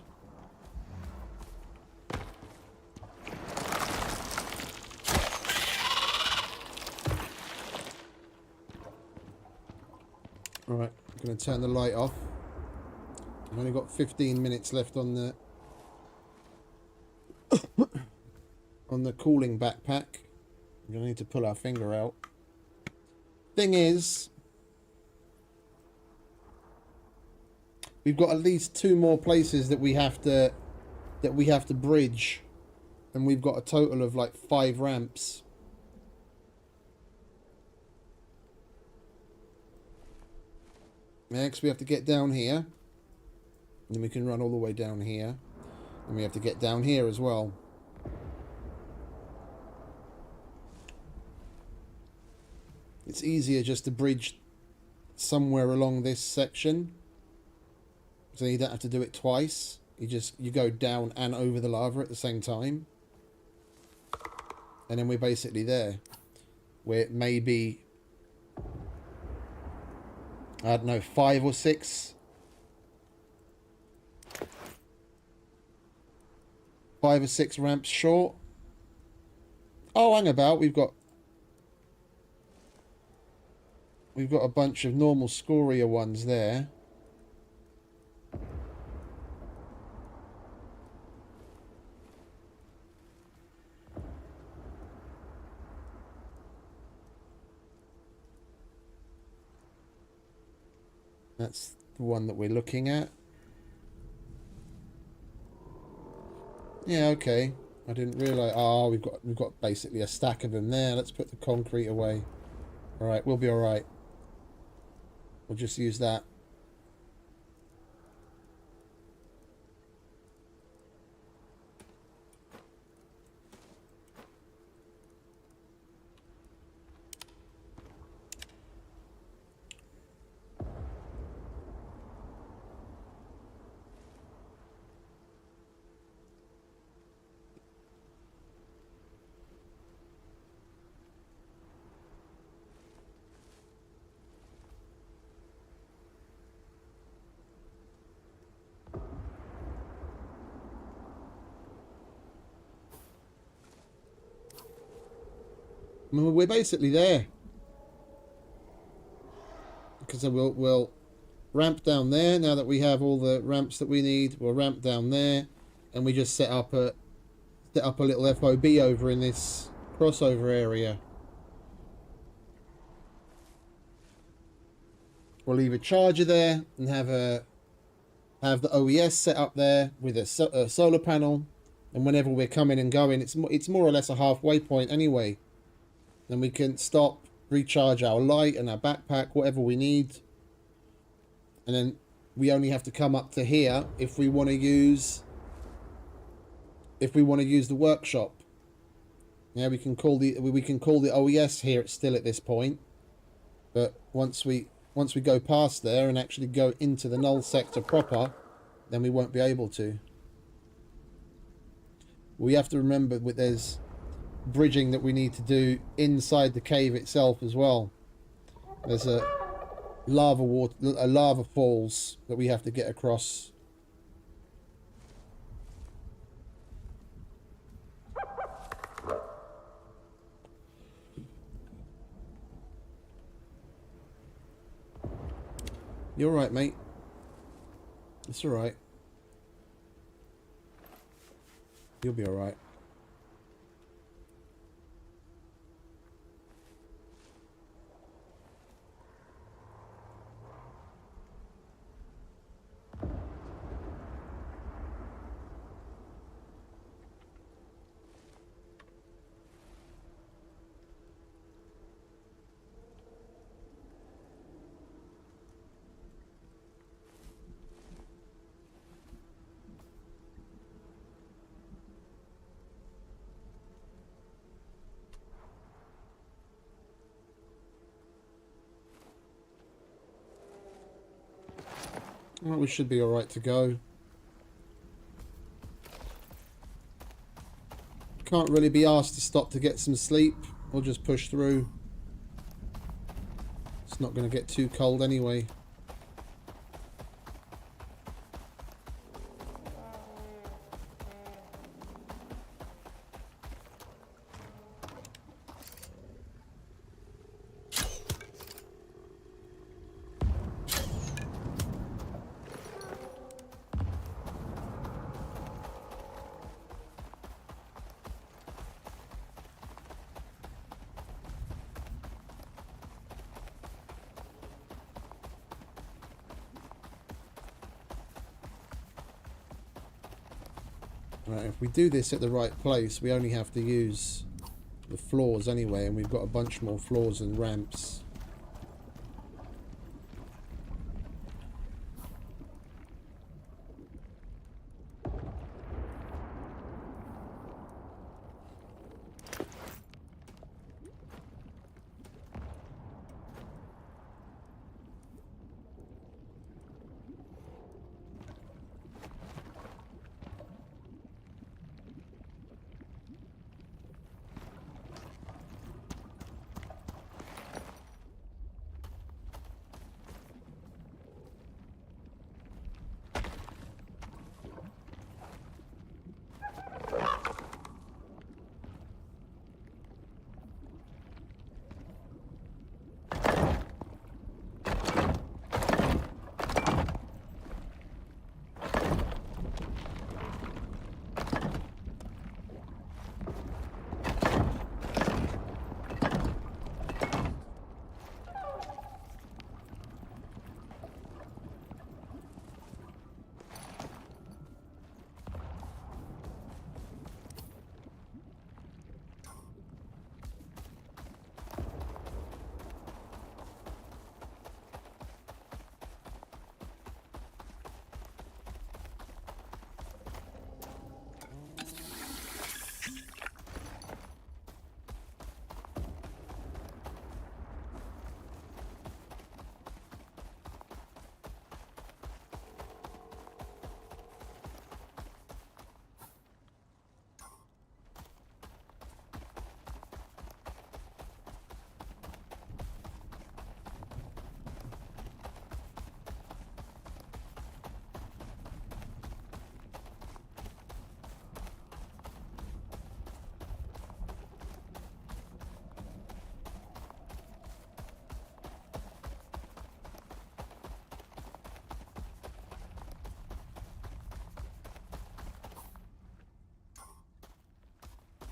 B: Alright, I'm going to turn the light off. I've only got 15 minutes left on the on the cooling backpack. I'm going to need to pull our finger out. Thing is, we've got at least 2 more places that we have to that we have to bridge, and we've got a total of like 5 ramps. Next, we have to get down here, and then we can run all the way down here, and we have to get down here as well. It's easier just to bridge somewhere along this section, so you don't have to do it twice. You go down and over the lava at the same time, and then we're basically there. Where maybe, I don't know, 5 or 6 ramps short. Oh, hang about, we've got a bunch of normal scoria ones there. That's the one that we're looking at. Yeah, okay. I didn't realise. Oh, we've got basically a stack of them there. Let's put the concrete away. All right, we'll be all right. We'll just use that. We're basically there, because we'll ramp down there. Now that we have all the ramps that we need, we'll ramp down there, and we just set up a little FOB over in this crossover area. We'll leave a charger there and have the OES set up there with a solar panel, and whenever we're coming and going, it's more or less a halfway point anyway. Then we can stop, recharge our light and our backpack, whatever we need. And then we only have to come up to here if we want to use the workshop. Yeah, we can call the OES here still at this point. But once we go past there and actually go into the Null sector proper, then we won't be able to. We have to remember that there's bridging that we need to do inside the cave itself as well. There's a lava falls that we have to get across. You're right, mate. It's all right. You'll be all right. Well, we should be alright to go. Can't really be asked to stop to get some sleep. We'll just push through. It's not going to get too cold anyway. Right, if we do this at the right place, we only have to use the floors anyway, and we've got a bunch more floors and ramps.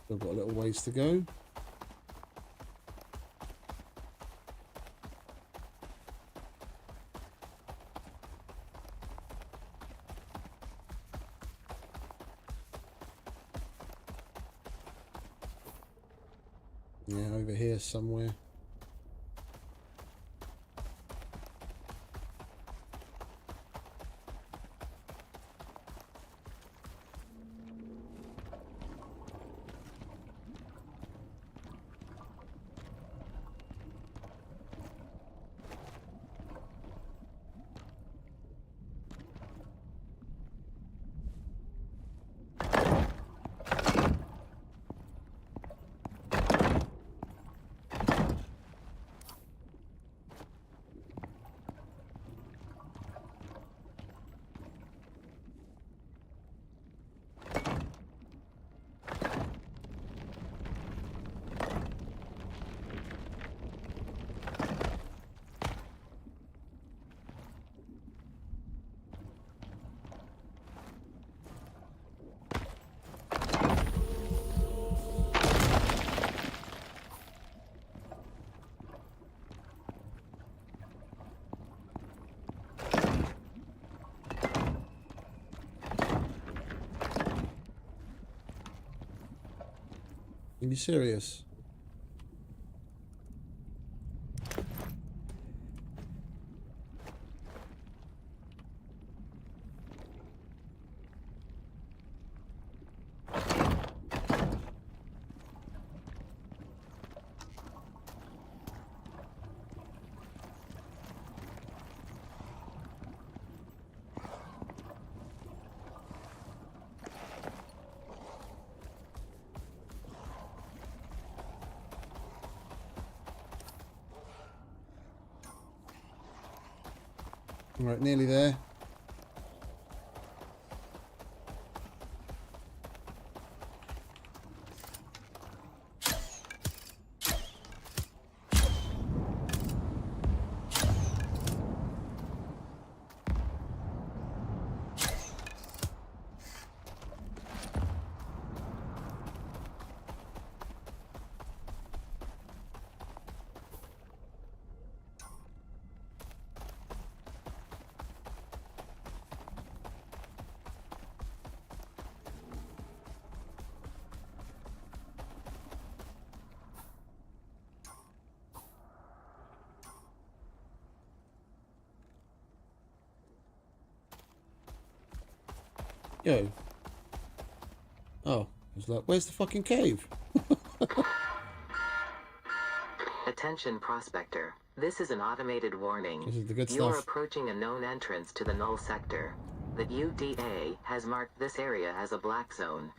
B: Still got a little ways to go. Yeah, over here somewhere. Are you serious? Right, nearly there. Yo. Oh, I was like, where's the fucking cave?
D: Attention prospector. This is an automated warning.
B: This is the good
D: You're
B: stuff.
D: approaching a known entrance to the Null sector. The UDA has marked this area as a black zone.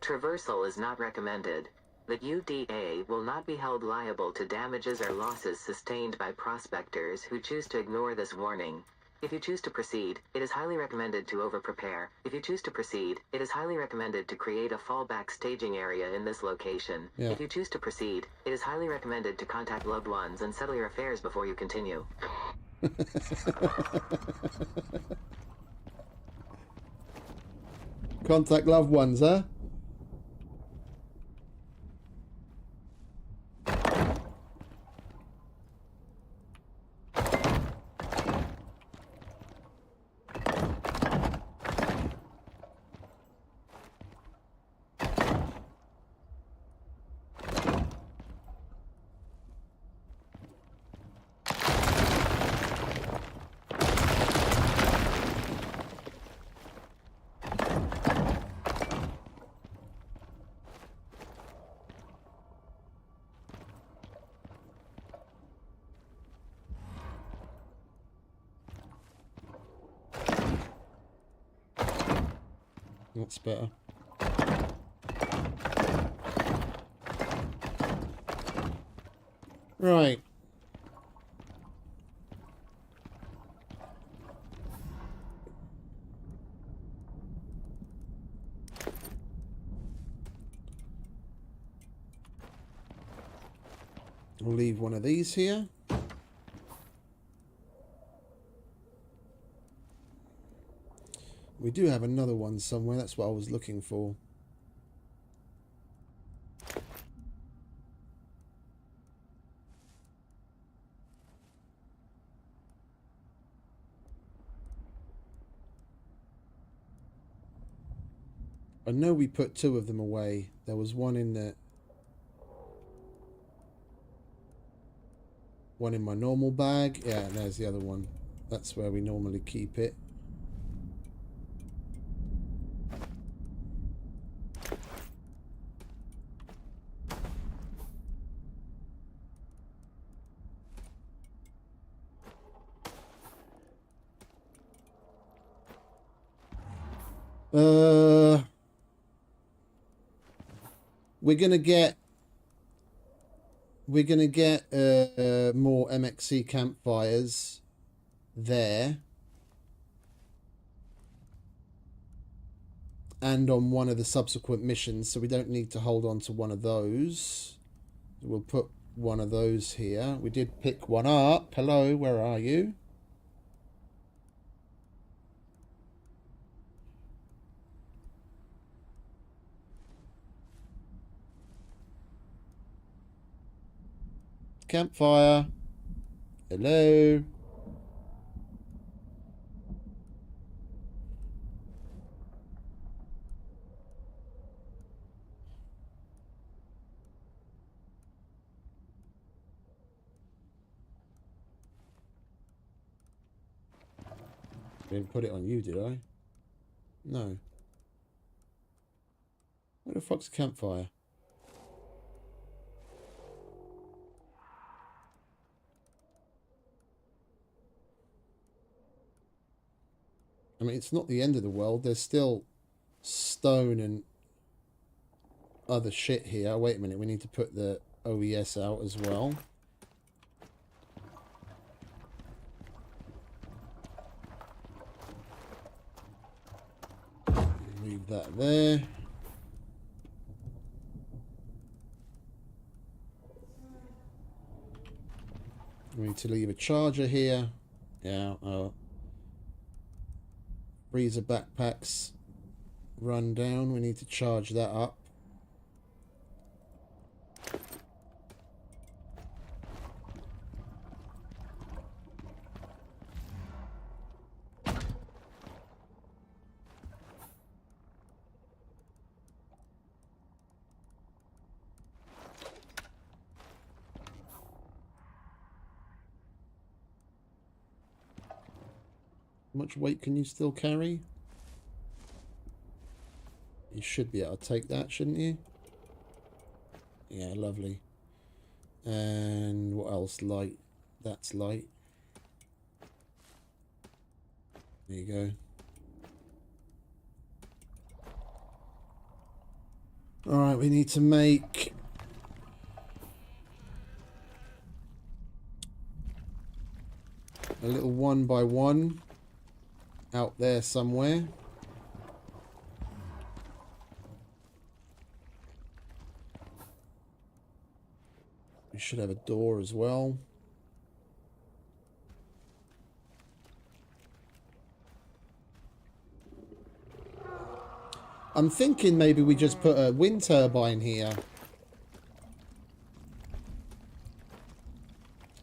D: Traversal is not recommended. The UDA will not be held liable to damages or losses sustained by prospectors who choose to ignore this warning. If you choose to proceed, it is highly recommended to over-prepare. If you choose to proceed, it is highly recommended to create a fallback staging area in this location.
B: Yeah.
D: If you choose to proceed, it is highly recommended to contact loved ones and settle your affairs before you continue.
B: Contact loved ones, huh? That's better. Right. We'll leave one of these here. We do have another one somewhere. That's what I was looking for. I know we put two of them away. There was one in the... one in my normal bag. Yeah, and there's the other one. That's where we normally keep it. We're gonna get more MXC campfires there, and on one of the subsequent missions, so we don't need to hold on to one of those. We'll put one of those here. We did pick one up. Hello, where are you? Campfire. Hello. Didn't put it on you, did I? No. Where the fuck's the campfire? I mean, it's not the end of the world. There's still stone and other shit here. Wait a minute. We need to put the OES out as well. Leave that there. We need to leave a charger here. Yeah. Freezer backpacks run down. We need to charge that up. How much weight can you still carry? You should be able to take that, shouldn't you? Yeah, lovely. And what else? Light. That's light. There you go. Alright, we need to make a little 1x1 out there somewhere. We should have a door as well. I'm thinking maybe we just put a wind turbine here.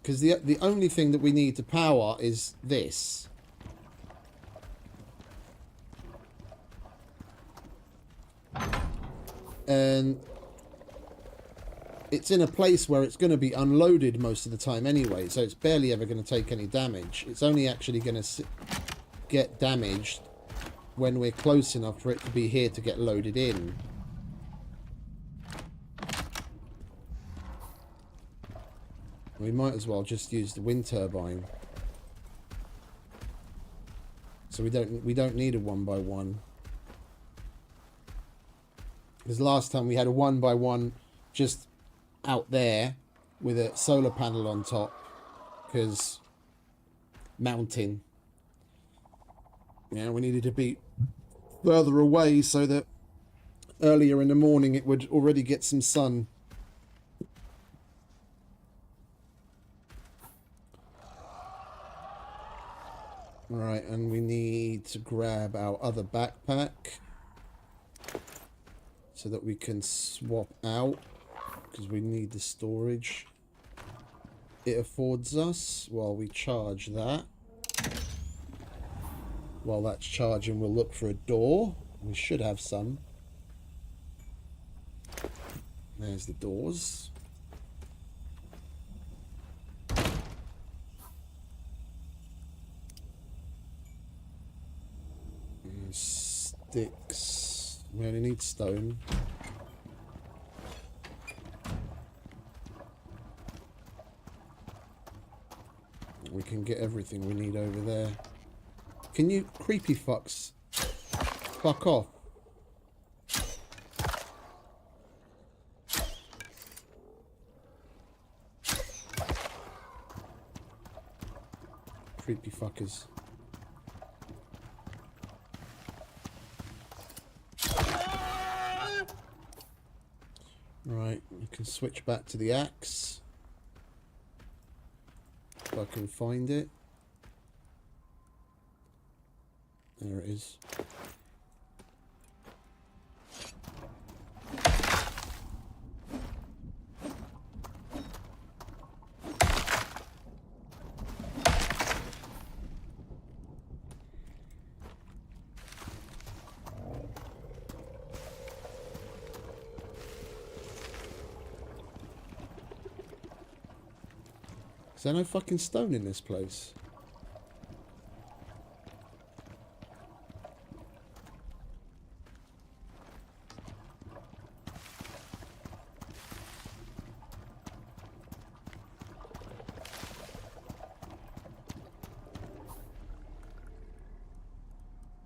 B: Because the only thing that we need to power is this. And it's in a place where it's going to be unloaded most of the time anyway, so it's barely ever going to take any damage. It's only actually going to get damaged when we're close enough for it to be here to get loaded in. We might as well just use the wind turbine. So we don't need a 1x1. Because last time we had a 1x1 just out there with a solar panel on top, because mountain. Yeah, we needed to be further away so that earlier in the morning it would already get some sun. Right, and we need to grab our other backpack so that we can swap out, because we need the storage it affords us while we charge that. While that's charging, we'll look for a door. We should have some. There's the doors. And sticks. We only need stone. We can get everything we need over there. Can you creepy fucks fuck off? Creepy fuckers. Right, we can switch back to the axe. If I can find it. There it is. Is there no fucking stone in this place?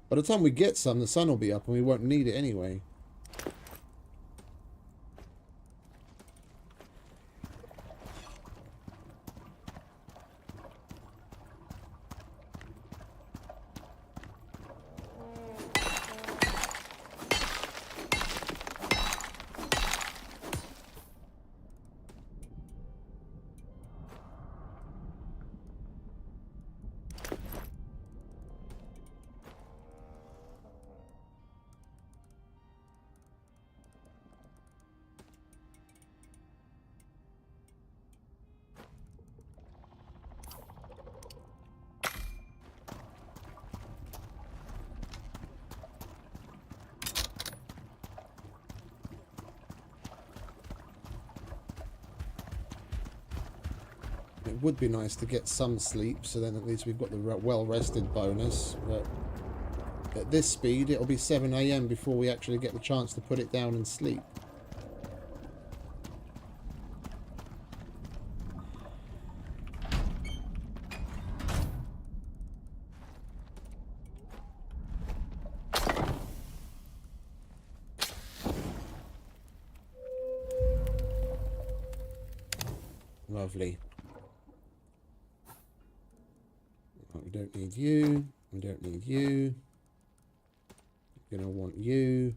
B: By the time we get some, the sun will be up and we won't need it anyway. It would be nice to get some sleep, so then at least we've got the well-rested bonus, but at this speed, it'll be 7 AM before we actually get the chance to put it down and sleep. Lovely. We don't need you. We don't need you. We're going to want you.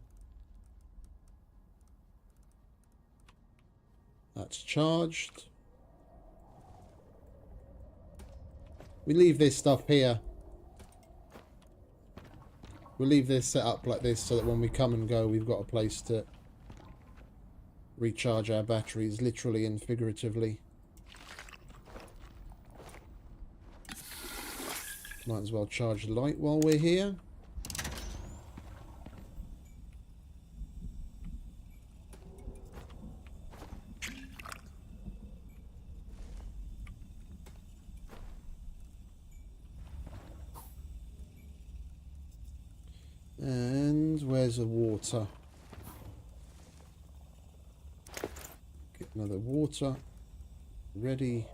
B: That's charged. We leave this stuff here. We'll leave this set up like this so that when we come and go, we've got a place to recharge our batteries, literally and figuratively. Might as well charge the light while we're here. And where's the water? Get another water ready.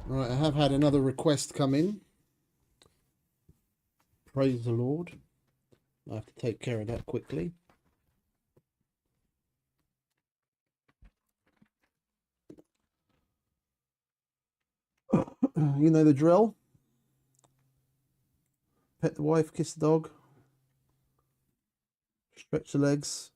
B: Right, I have had another request come in. Praise the Lord. I have to take care of that quickly. You know the drill. Pet the wife, kiss the dog, stretch the legs.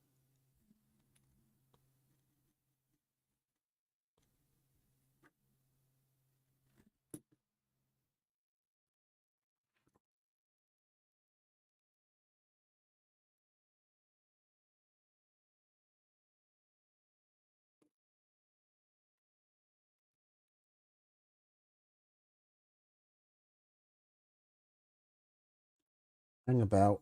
B: Hang about.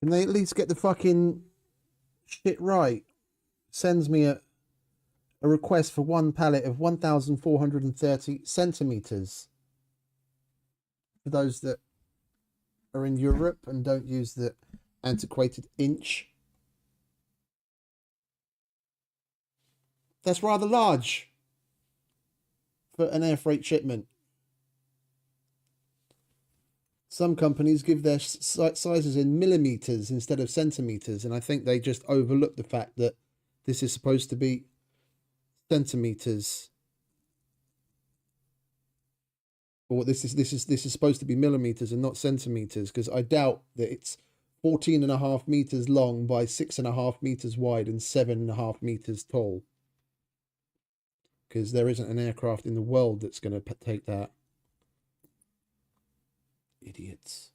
B: Can they at least get the fucking shit right? Sends me a request for one pallet of 1,430 centimeters. For those that are in Europe and don't use the antiquated inch. That's rather large for an air freight shipment. Some companies give their sizes in millimeters instead of centimeters, and I think they just overlook the fact that this is supposed to be centimeters, or this is supposed to be millimeters and not centimeters, because I doubt that it's 14.5 meters long by 6.5 meters wide and 7.5 meters tall, because there isn't an aircraft in the world that's going to take that. Idiots.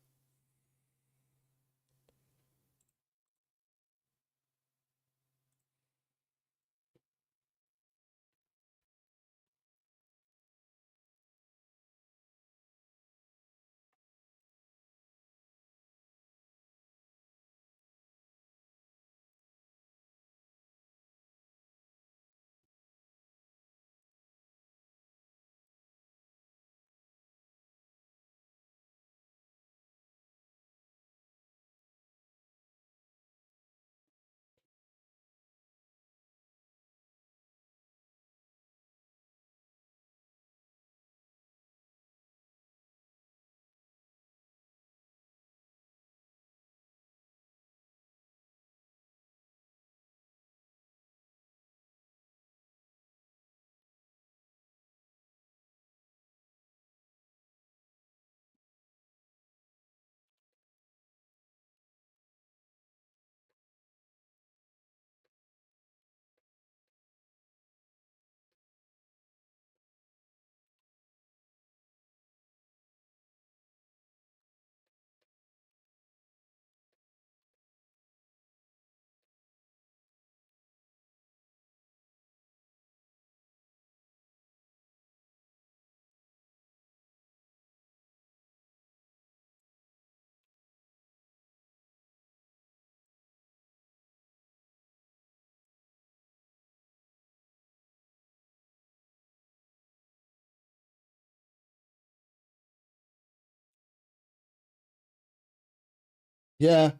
B: Yeah.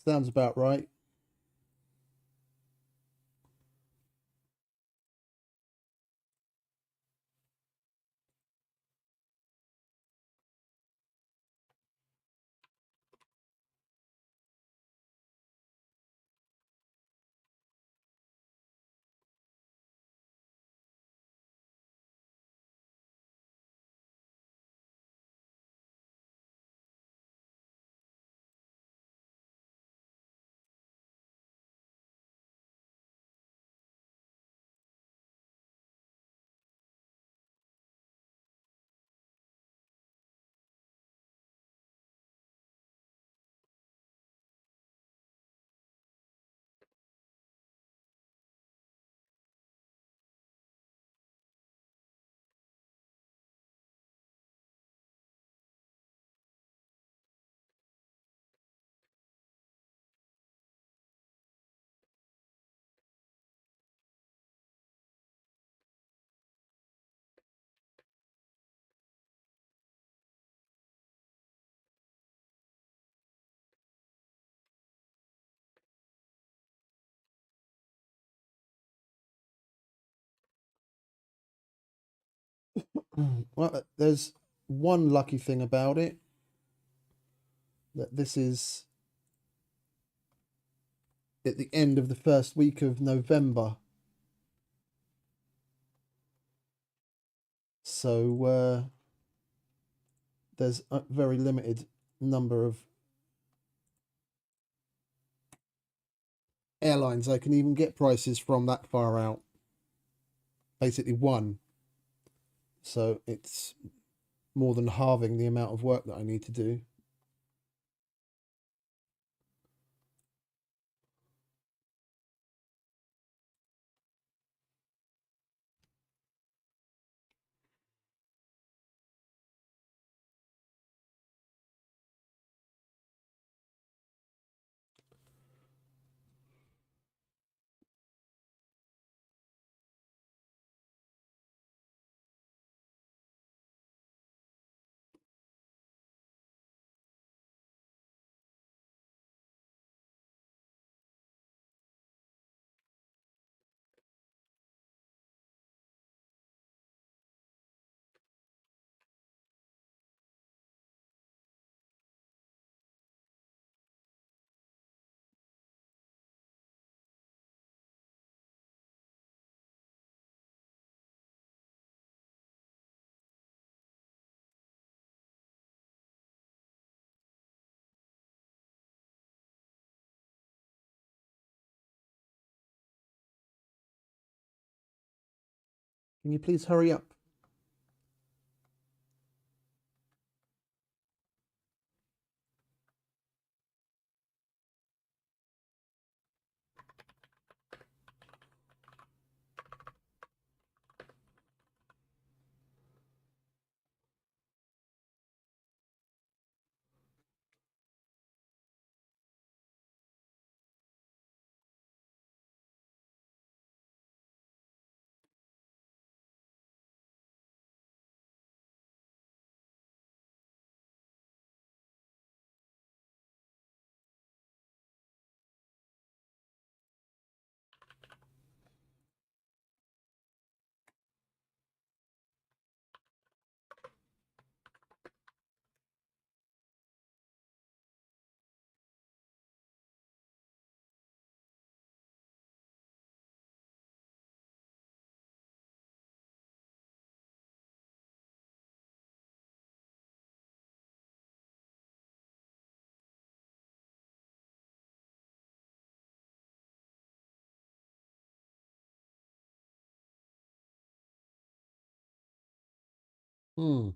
B: Sounds about right. Well, there's one lucky thing about it, that this is at the end of the first week of November. So there's a very limited number of airlines I can even get prices from that far out. Basically one. So it's more than halving the amount of work that I need to do. Can you please hurry up? Hmm.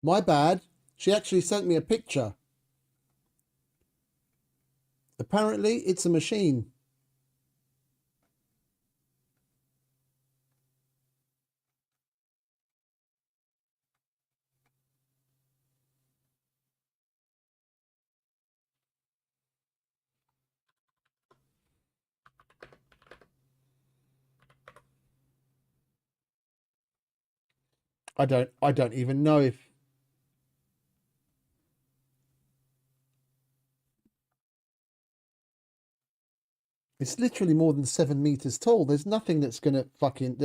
B: My bad. She actually sent me a picture. Apparently, it's a machine. I don't even know if it's literally more than 7 meters tall. There's nothing that's gonna fucking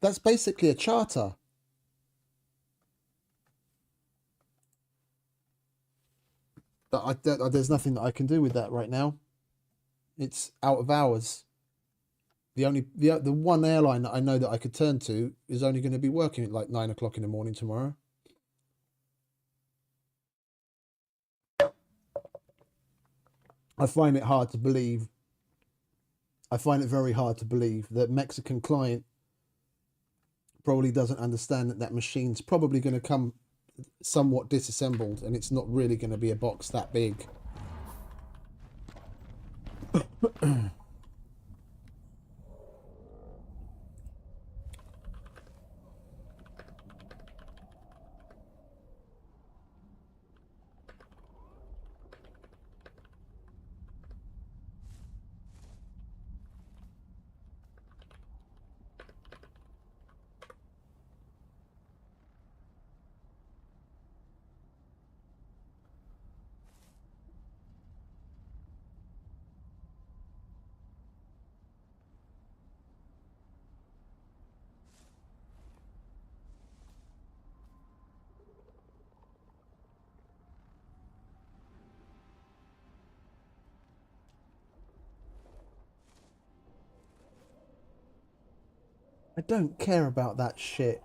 B: that's basically a charter. There's nothing that I can do with that right now. It's out of hours. The one airline that I know that I could turn to is only going to be working at like 9 o'clock in the morning tomorrow. I find it hard to believe. I find it very hard to believe that Mexican client probably doesn't understand that that machine's probably going to come somewhat disassembled, and it's not really going to be a box that big. I don't care about that shit.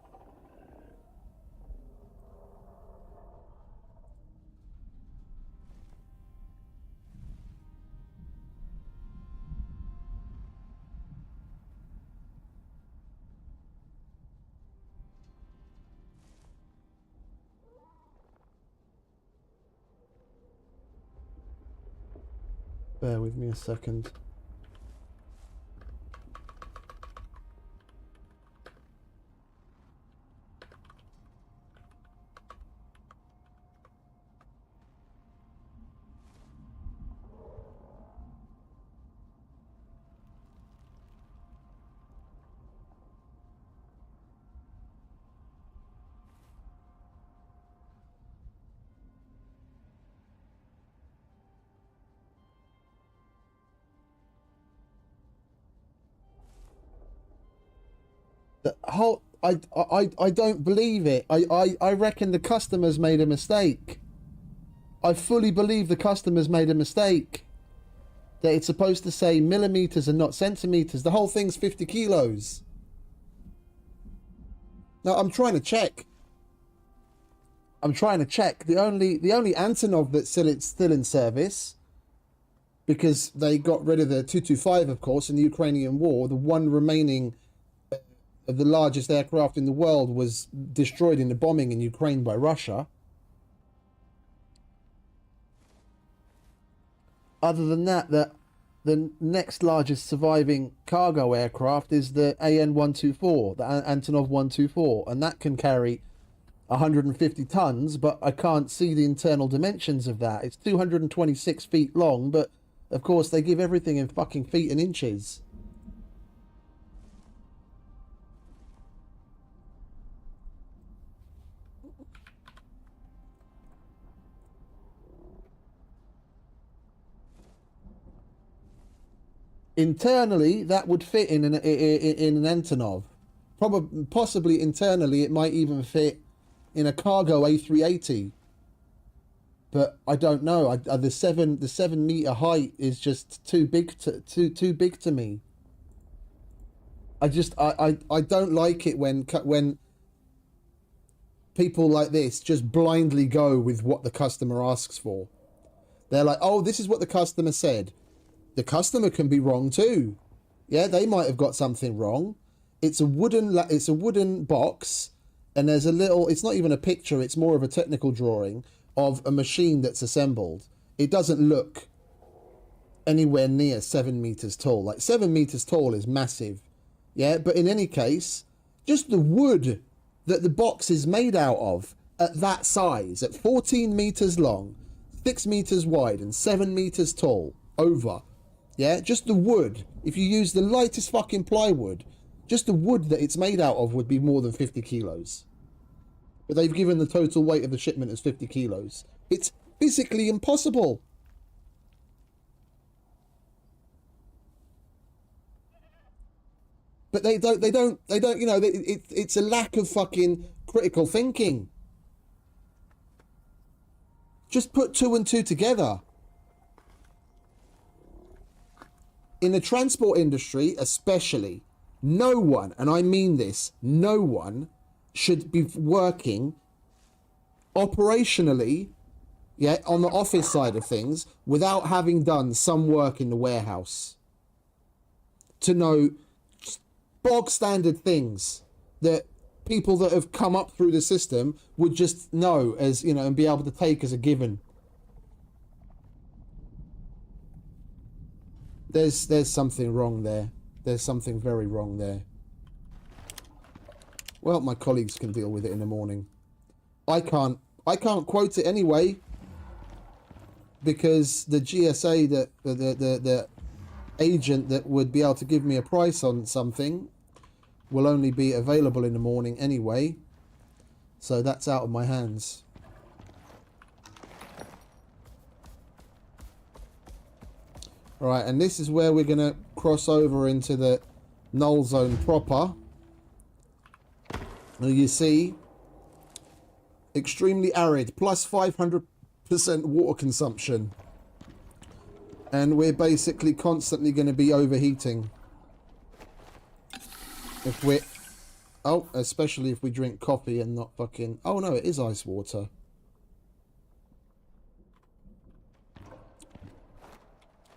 B: Bear with me a second. The whole I don't believe it. I reckon the customers made a mistake. I fully believe the customers made a mistake. That it's supposed to say millimeters and not centimeters. The whole thing's 50 kilos. Now I'm trying to check. The only Antonov that's still in service, because they got rid of the 225, of course, in the Ukrainian war. The one remaining of the largest aircraft in the world was destroyed in the bombing in Ukraine by Russia. Other than that, the next largest surviving cargo aircraft is the AN-124, the Antonov 124, and that can carry 150 tons, but I can't see the internal dimensions of that. It's 226 feet long, but of course they give everything in fucking feet and inches. Internally, that would fit in an Antonov. Possibly internally, it might even fit in a cargo A380. But I don't know. The 7 meter height is just too big to me. I don't like it when people like this just blindly go with what the customer asks for. They're like, oh, this is what the customer said. The customer can be wrong too. Yeah, they might have got something wrong. it's a wooden box, and there's a little, it's not even a picture, it's more of a technical drawing of a machine that's assembled. It doesn't look anywhere near 7 meters tall. Like 7 meters tall is massive. Yeah, but in any case, just the wood that the box is made out of at that size, at 14 meters long, 6 meters wide, and 7 meters tall, over. Yeah, just the wood. If you use the lightest fucking plywood, just the wood that it's made out of would be more than 50 kilos. But they've given the total weight of the shipment as 50 kilos. It's physically impossible. But they don't, you know, it's a lack of fucking critical thinking. Just put 2 and 2 together. In the transport industry, especially, no one, and I mean this, no one should be working operationally, yeah, on the office side of things without having done some work in the warehouse to know bog standard things that people that have come up through the system would just know as, you know, and be able to take as a given. There's something wrong there. There's something very wrong there. Well, my colleagues can deal with it in the morning. I can't quote it anyway, because the GSA, that the agent that would be able to give me a price on something, will only be available in the morning anyway. So that's out of my hands. Right, and this is where we're going to cross over into the Null zone proper. Now you see, extremely arid, plus 500% water consumption. And we're basically constantly going to be overheating. If we're... Oh, especially if we drink coffee and not fucking... Oh no, it is ice water.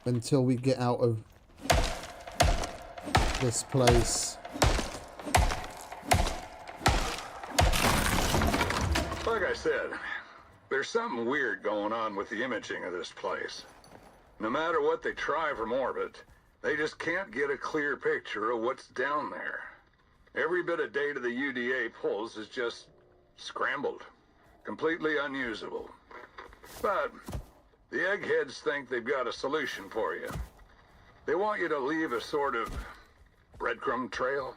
B: Until we get out of this place.
C: Like I said, there's something weird going on with the imaging of this place. No matter what they try from orbit, they just can't get a clear picture of what's down there. Every bit of data the UDA pulls is just scrambled, completely unusable. But the eggheads think they've got a solution for you. They want you to leave a sort of breadcrumb trail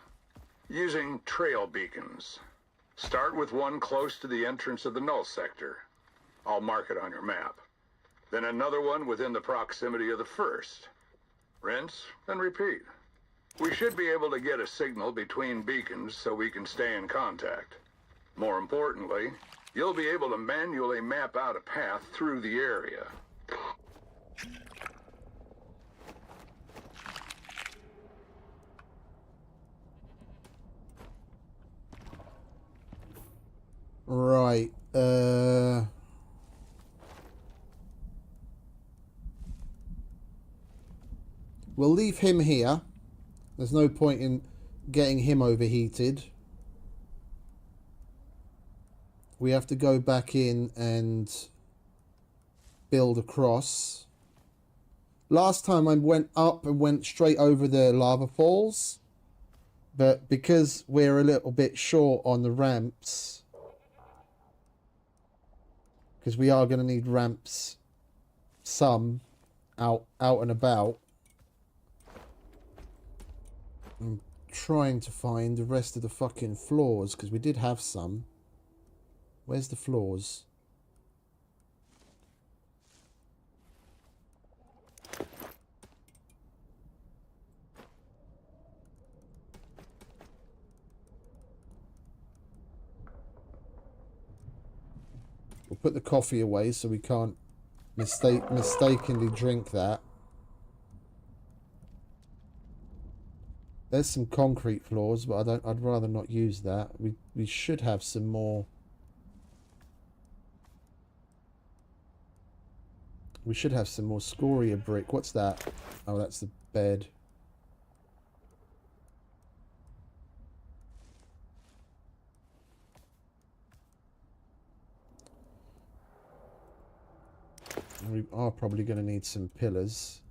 C: using trail beacons. Start with one close to the entrance of the Null sector. I'll mark it on your map. Then another one within the proximity of the first. Rinse and repeat. We should be able to get a signal between beacons so we can stay in contact. More importantly, you'll be able to manually map out a path through the area.
B: Right, we'll leave him here. There's no point in getting him overheated. We have to go back in and build across. Last time I went up and went straight over the lava falls. But because we're a little bit short on the ramps, because we are going to need ramps some out and about. I'm trying to find the rest of the fucking floors, because we did have some. Where's the floors? We'll put the coffee away so we can't mistakenly drink that. There's some concrete floors, but I'd rather not use that. We should have some more. We should have some more scoria brick. What's that? Oh, that's the bed. We are probably going to need some pillars.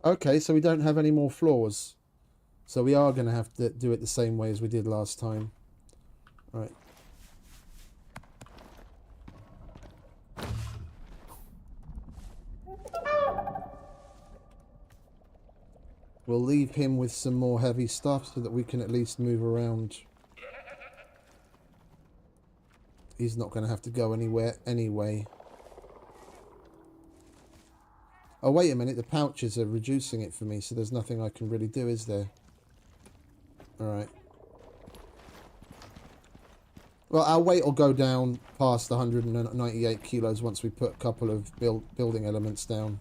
B: Okay, so we don't have any more floors. So we are going to have to do it the same way as we did last time. Right. We'll leave him with some more heavy stuff so that we can at least move around. He's not going to have to go anywhere anyway. Oh, wait a minute. The pouches are reducing it for me, so there's nothing I can really do, is there? Alright. Well, our weight will go down past 198 kilos once we put a couple of building elements down.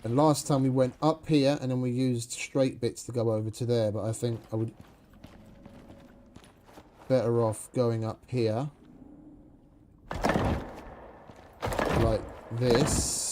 B: And last time we went up here and then we used straight bits to go over to there, but I think I would better off going up here like this.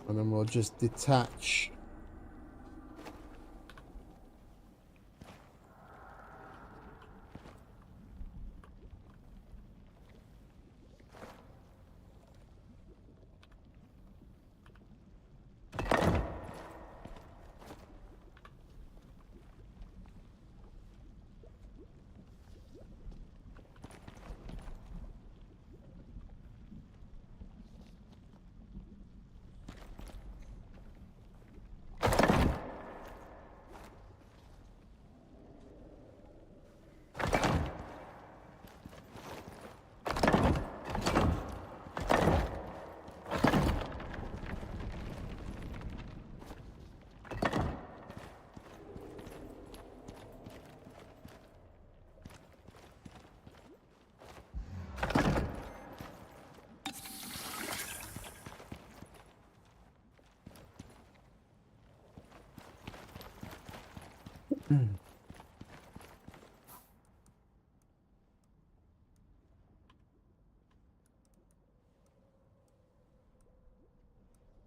B: And then we'll just detach.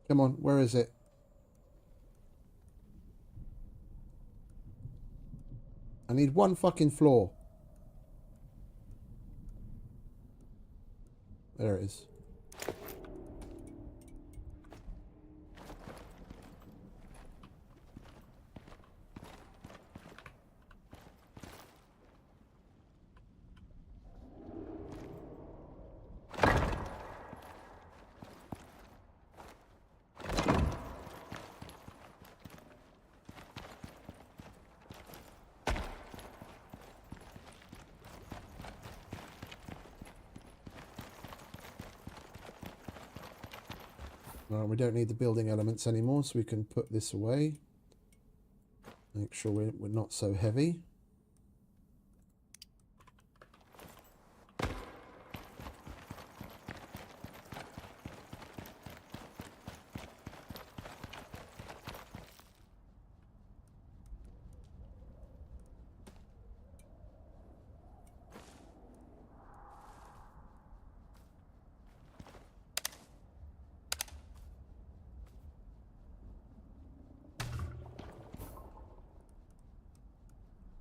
B: Come on, where is it? I need one fucking floor. There it is. We don't need the building elements anymore, so we can put this away. Make sure we're not so heavy.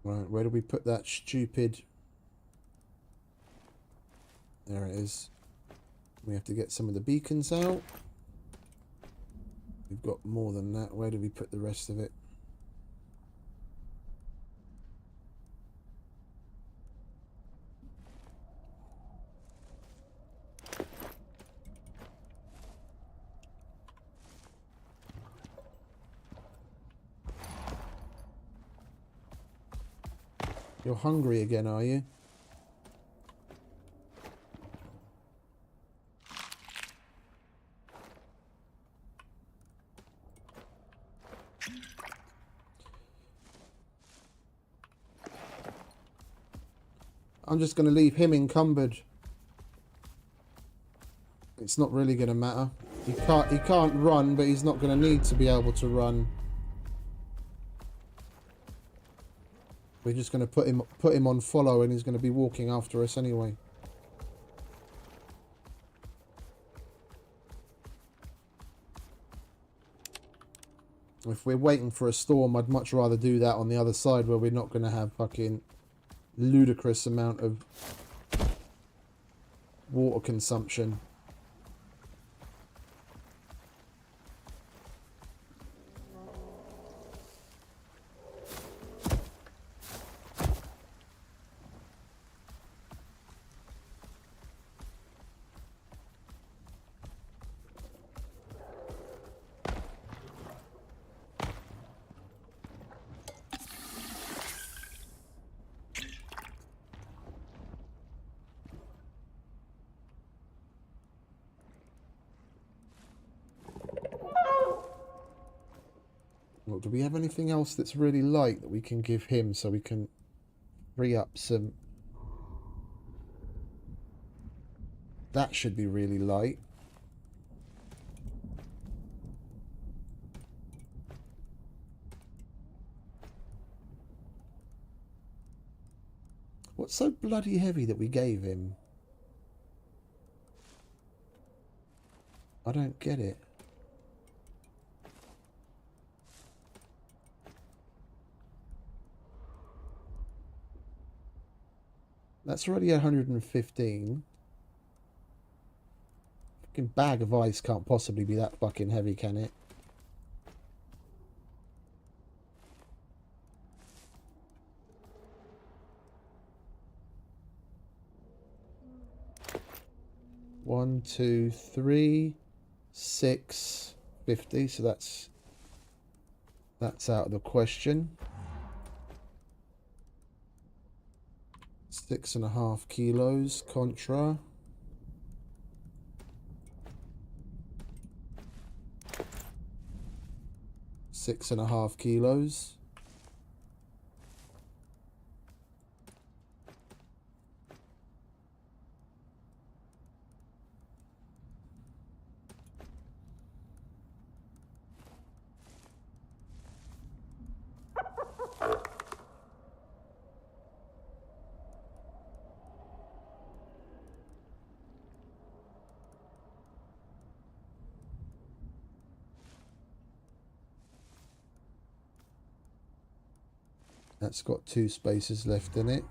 B: Right, where do we put that stupid... There it is. We have to get some of the beacons out. We've got more than that. Where do we put the rest of it? You're hungry again, are you? I'm just going to leave him encumbered. It's not really going to matter. He can't run, but he's not going to need to be able to run. We're just going to put him on follow, and he's going to be walking after us anyway. If we're waiting for a storm, I'd much rather do that on the other side where we're not going to have fucking ludicrous amount of water consumption. Well, do we have anything else that's really light that we can give him so we can free up some... That should be really light. What's so bloody heavy that we gave him? I don't get it. That's already 115. Fucking bag of ice can't possibly be that fucking heavy, can it? One, 2, 3, 6, 50. So that's out of the question. 6.5 kilos contra. Six and a half kilos. That's got 2 spaces left in it.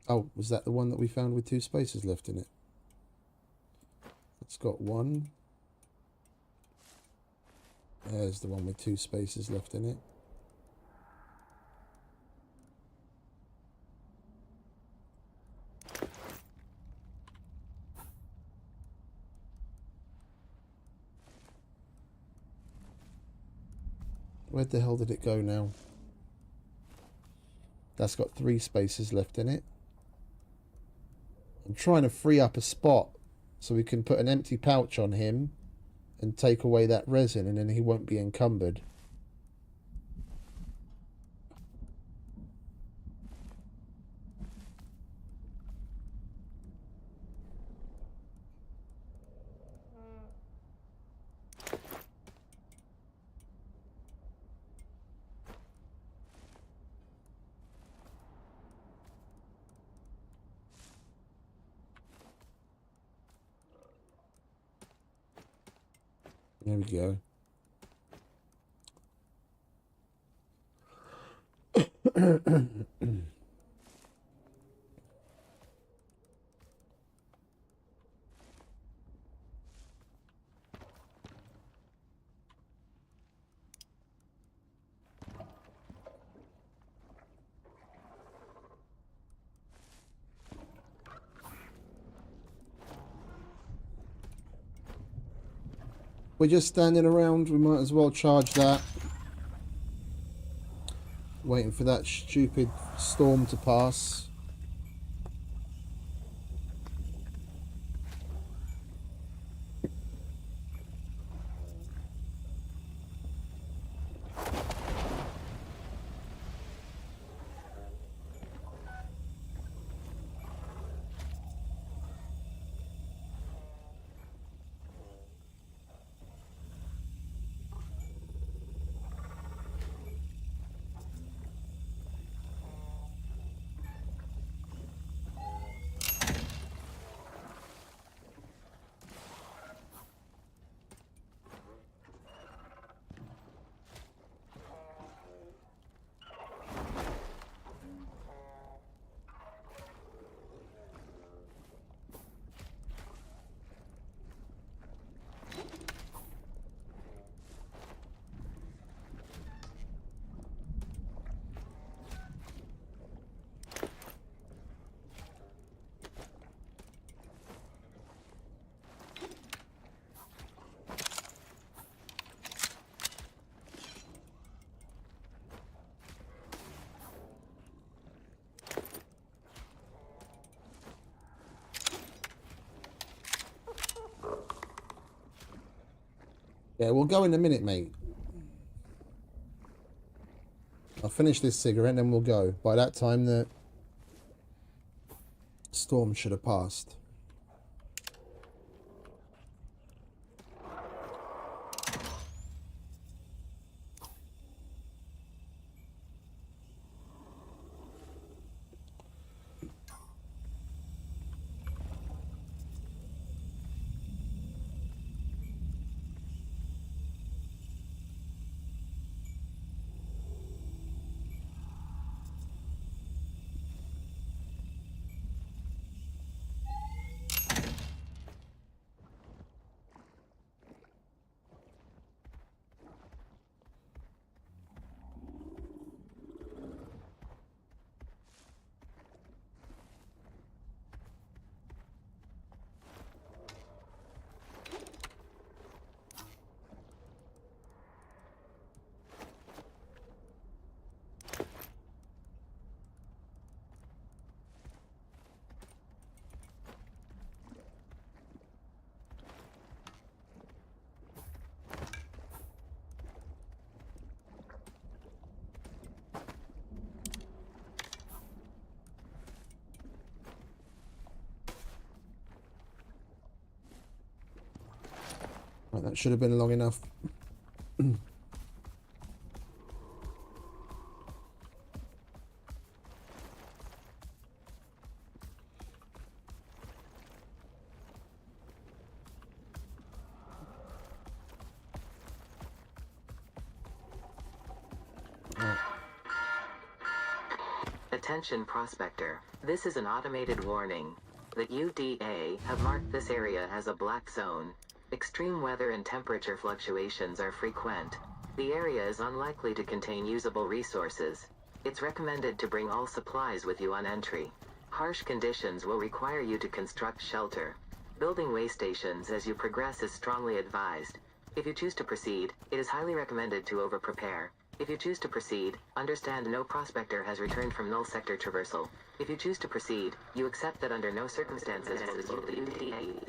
B: Oh, was that the one that we found with 2 spaces left in it? It's got 1. There's the one with 2 spaces left in it. Where the hell did it go now? That's got 3 spaces left in it. I'm trying to free up a spot so we can put an empty pouch on him and take away that resin, and then he won't be encumbered. There we go. We're just standing around, we might as well charge that. Waiting for that stupid storm to pass. Yeah, we'll go in a minute, mate. I'll finish this cigarette and then we'll go. By that time, the storm should have passed. Right, that should have been long enough.
D: Attention prospector. This is an automated warning. The UDA have marked this area as a black zone. Extreme weather and temperature fluctuations are frequent. The area is unlikely to contain usable resources. It's recommended to bring all supplies with you on entry. Harsh conditions will require you to construct shelter. Building way stations as you progress is strongly advised. If you choose to proceed, it is highly recommended to over-prepare. If you choose to proceed, understand no prospector has returned from Null sector traversal. If you choose to proceed, you accept that under no circumstances will the UDA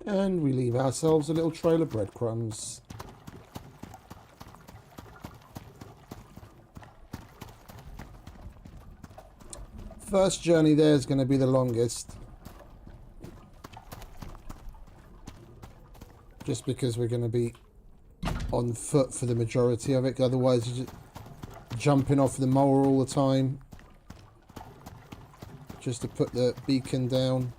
B: And we leave ourselves a little trail of breadcrumbs. First journey there is going to be the longest. just because we're going to be on foot for the majority of it. Otherwise, you're just jumping off the mower all the time just to put the beacon down.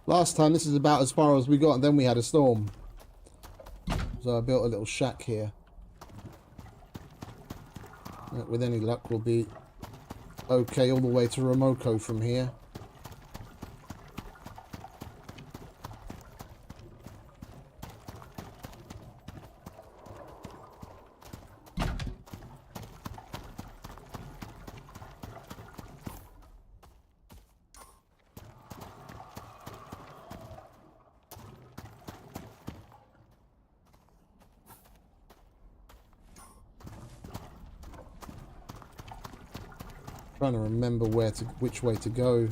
B: Last time, this is about as far as we got, and then we had a storm. So I built a little shack here. With any luck, we'll be okay all the way to Romoko from here. Trying to remember which way to go.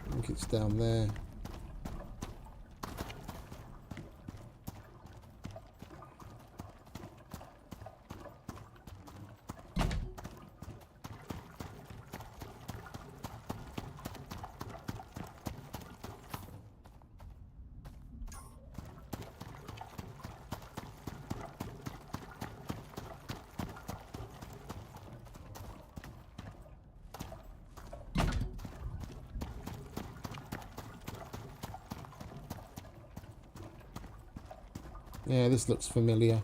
B: I think it's down there. Yeah, this looks familiar.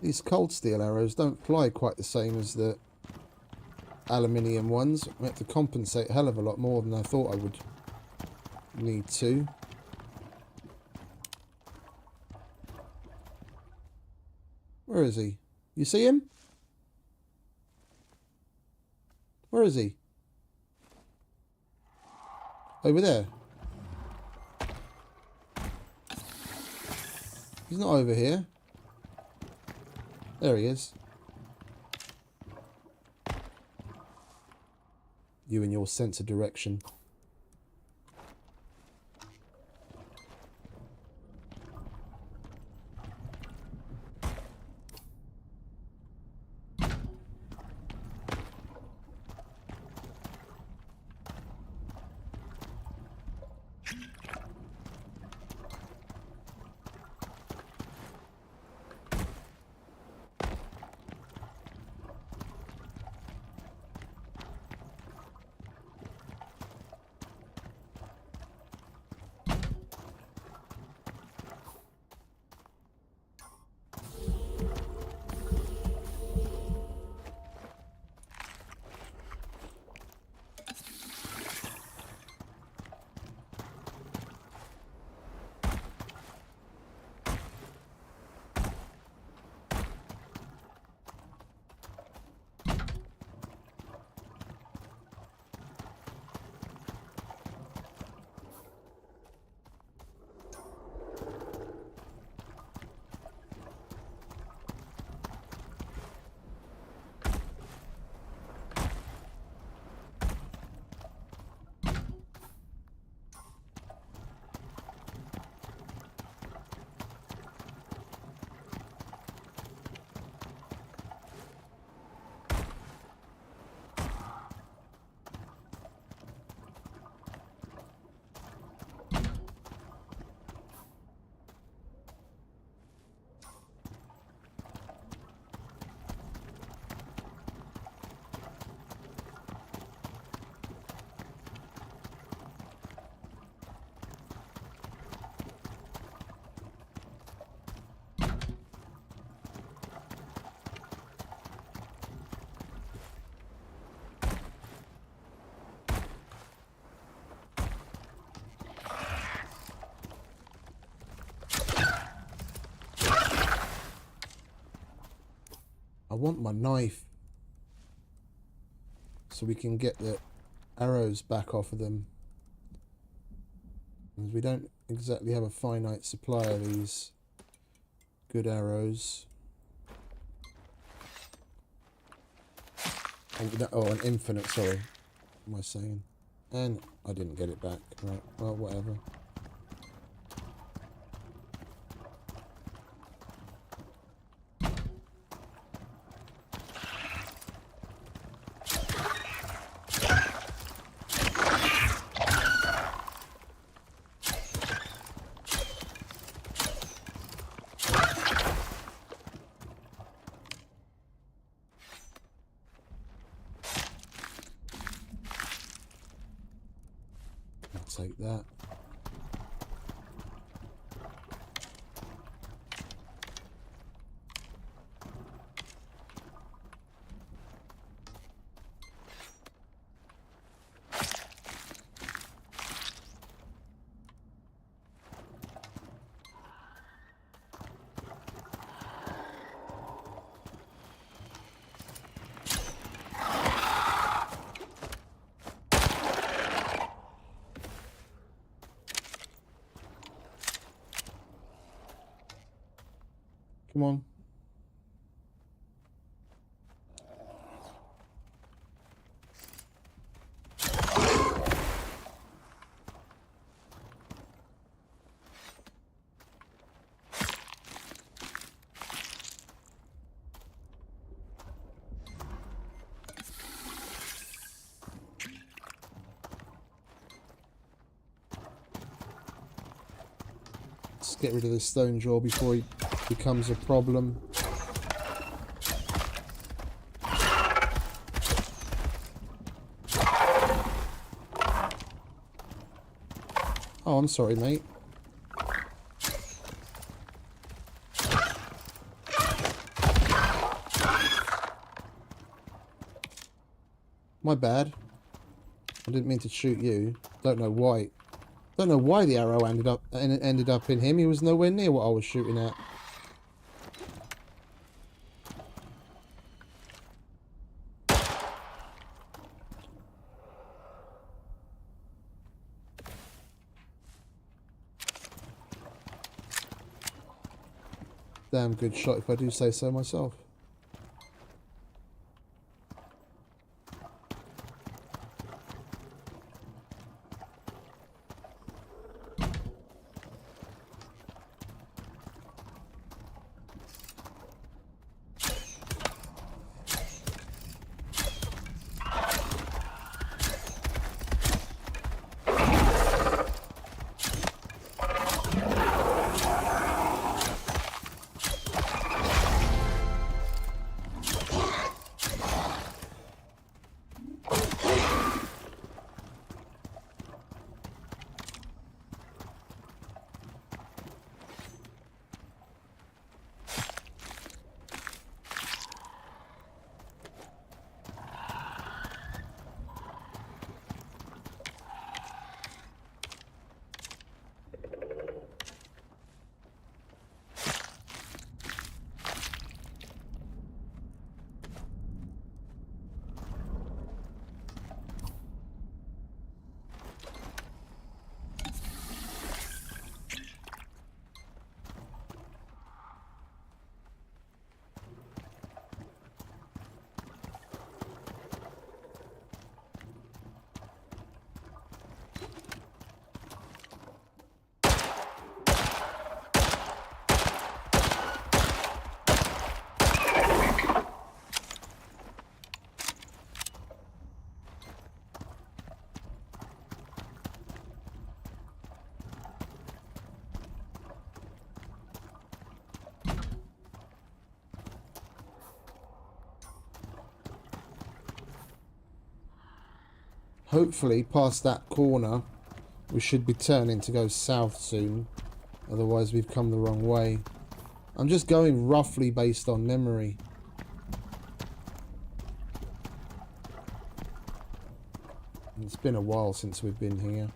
B: These cold steel arrows don't fly quite the same as the aluminium ones. I have to compensate a hell of a lot more than I thought I would need to. Where is he? You see him? Where is he? Over there. He's not over here. There he is. You and your sense of direction. I want my knife so we can get the arrows back off of them. And we don't exactly have a finite supply of these good arrows. Oh, an infinite, sorry. What am I saying? And I didn't get it back. Right, well, whatever. Take that. Come on. Let's get rid of this stone jaw before he becomes a problem. Oh, I'm sorry, mate. My bad. I didn't mean to shoot you. Don't know why. Don't know why the arrow ended up in him. He was nowhere near what I was shooting at. Damn good shot if I do say so myself. Hopefully, past that corner, we should be turning to go south soon. Otherwise, we've come the wrong way. I'm just going roughly based on memory. It's been a while since we've been here.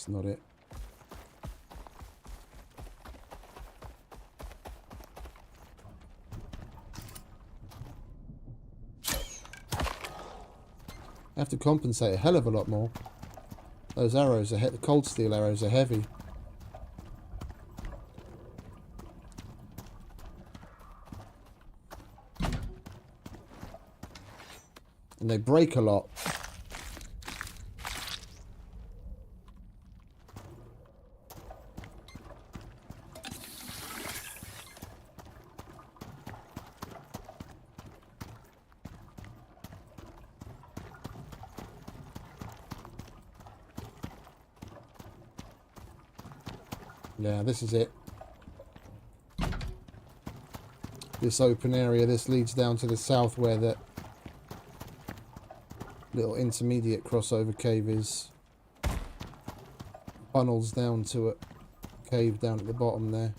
B: That's not it. I have to compensate a hell of a lot more. Those arrows are the cold steel arrows are heavy. And they break a lot. Yeah, this is it. This open area, this leads down to the south where the little intermediate crossover cave is. Funnels down to a cave down at the bottom there.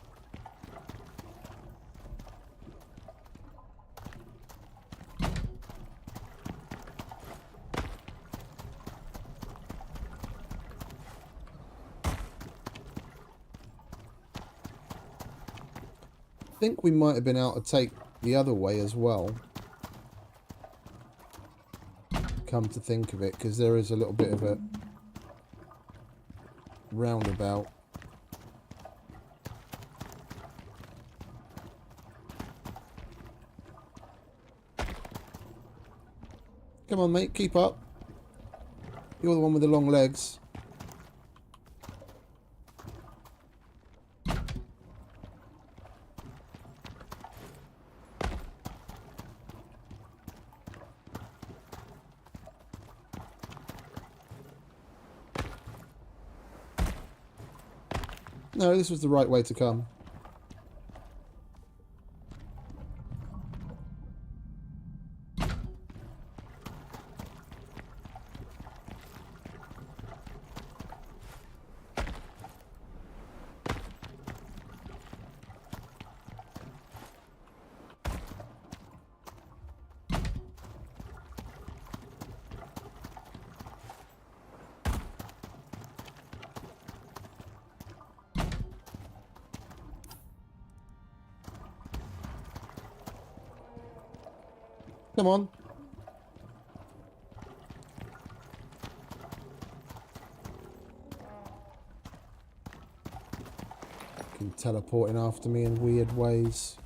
B: I think we might have been able to take the other way as well. Come to think of it, because there is a little bit of a roundabout. Come on, mate, keep up. You're the one with the long legs. No, this was the right way to come. Come on. Fucking teleporting after me in weird ways.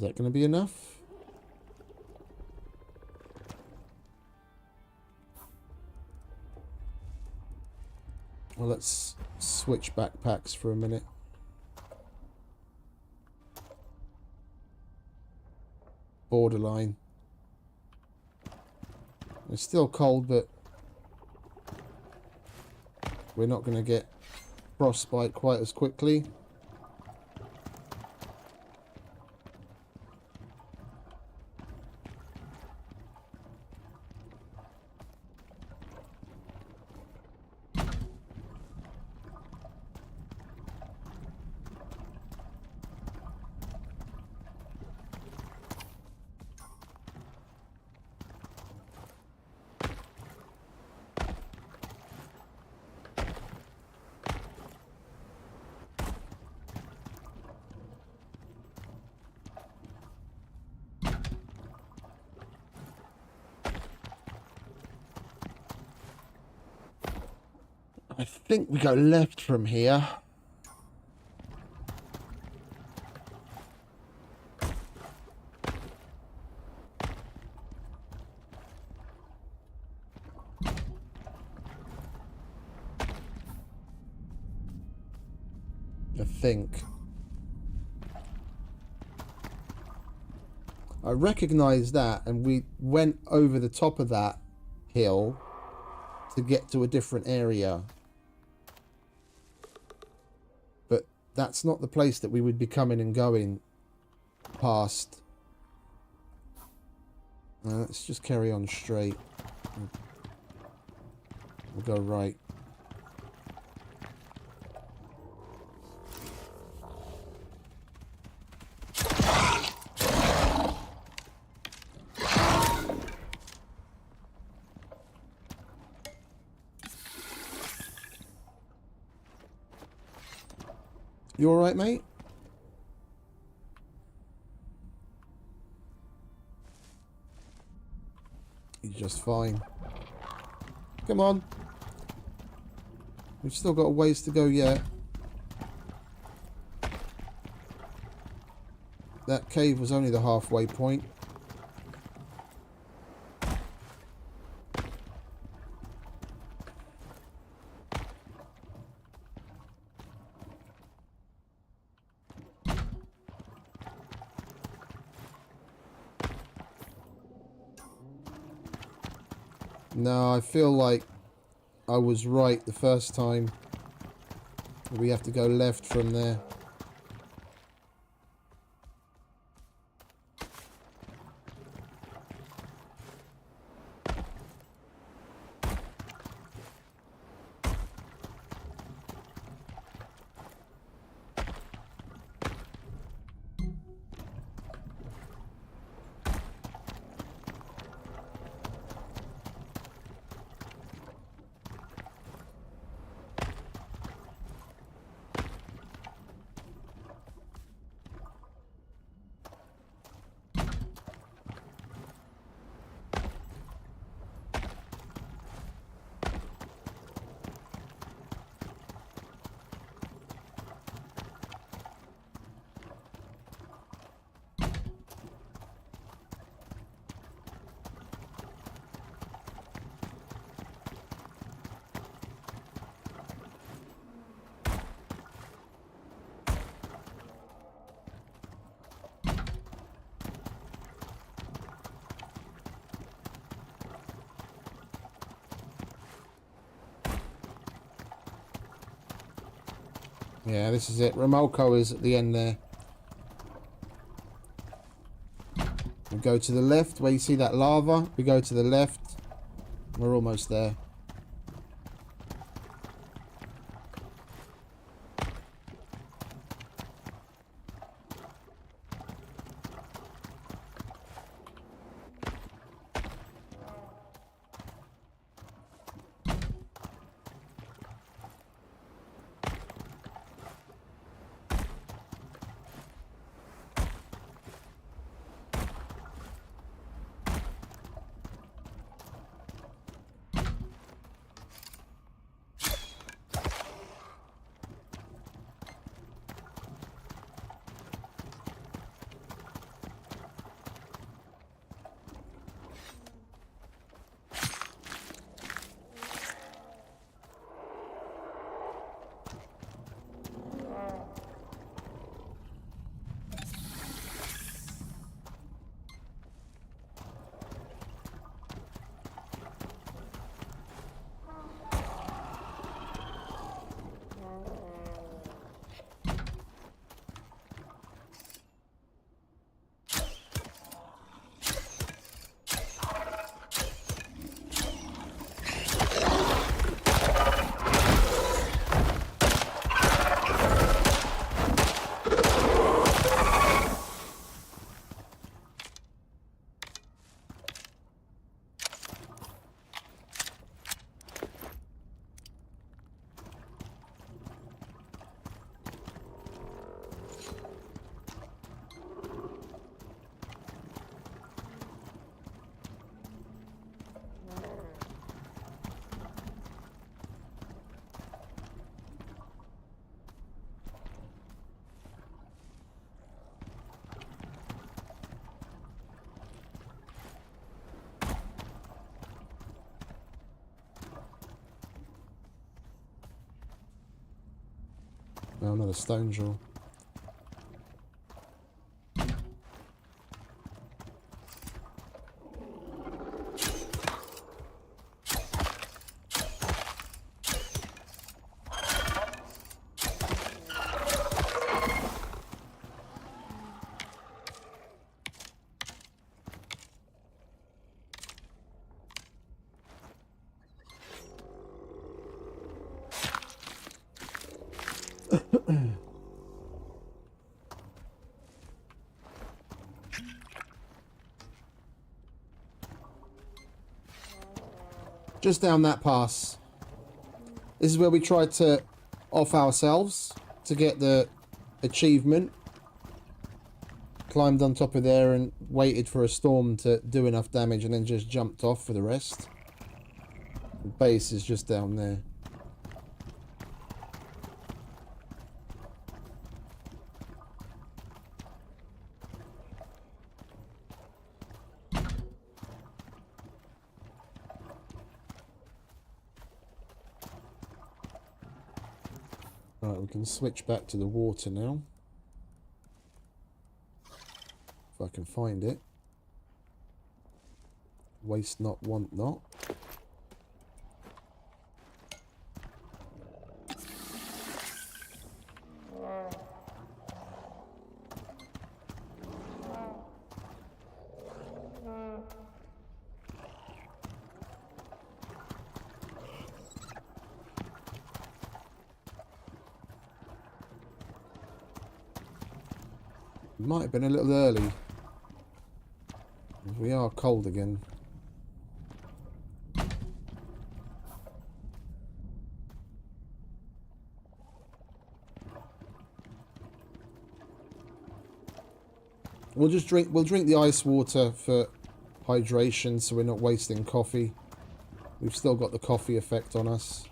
B: Is that going to be enough? Well, let's switch backpacks for a minute. Borderline. It's still cold, but we're not going to get frostbite quite as quickly. I think we go left from here. I think. I recognise that, and we went over the top of that hill to get to a different area. But that's not the place that we would be coming and going past. Let's just carry on straight. We'll go right. You alright, mate? He's just fine. Come on. We've still got a ways to go yet. That cave was only the halfway point. No, I feel like I was right the first time. We have to go left from there. Yeah, this is it. Romolko is at the end there. We go to the left where you see that lava. We go to the left. We're almost there. Oh, another stone jaw. Just down that pass. This is where we tried to off ourselves to get the achievement. Climbed on top of there and waited for a storm to do enough damage and then just jumped off for the rest. The base is just down there. Right, we can switch back to the water now. If I can find it. Waste not, want not. Might have been a little early. We are cold again. We'll drink the ice water for hydration so we're not wasting coffee. We've still got the coffee effect on us.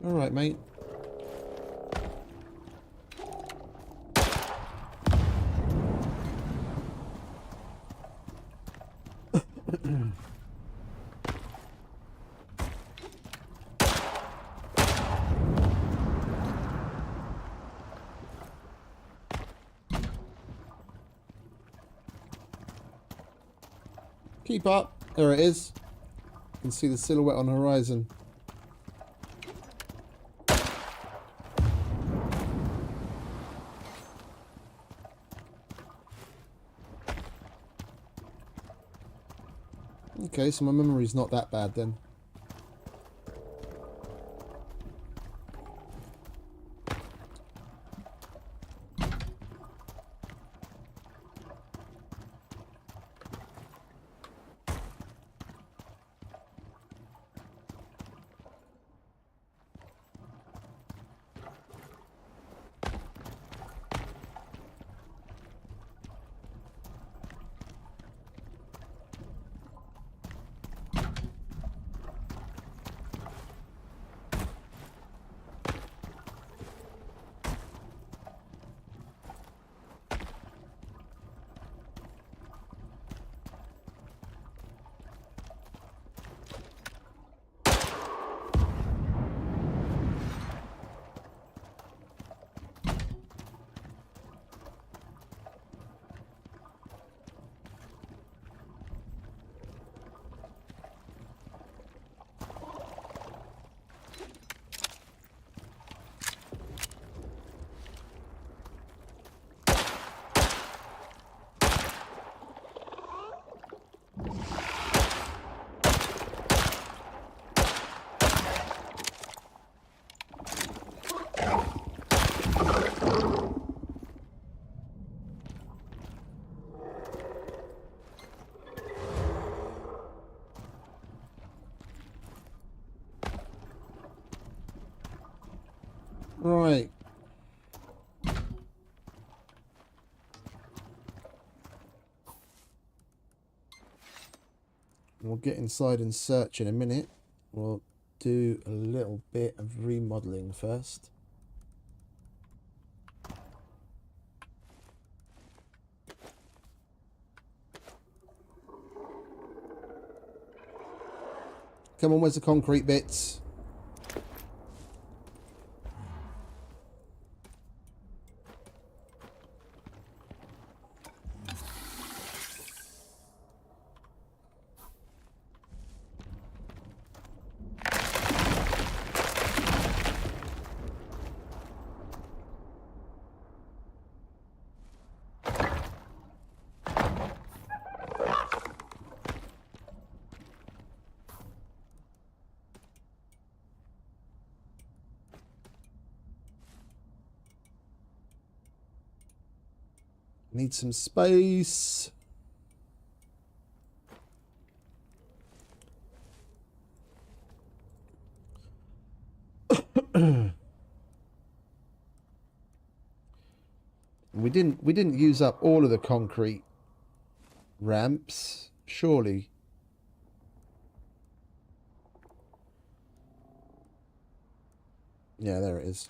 B: All right, mate. Keep up. There it is. You can see the silhouette on the horizon. Okay, so my memory's not that bad then. Right. We'll get inside and search in a minute. We'll do a little bit of remodeling first. Come on, where's the concrete bits? Need some space. We didn't use up all of the concrete ramps, surely. Yeah, there it is.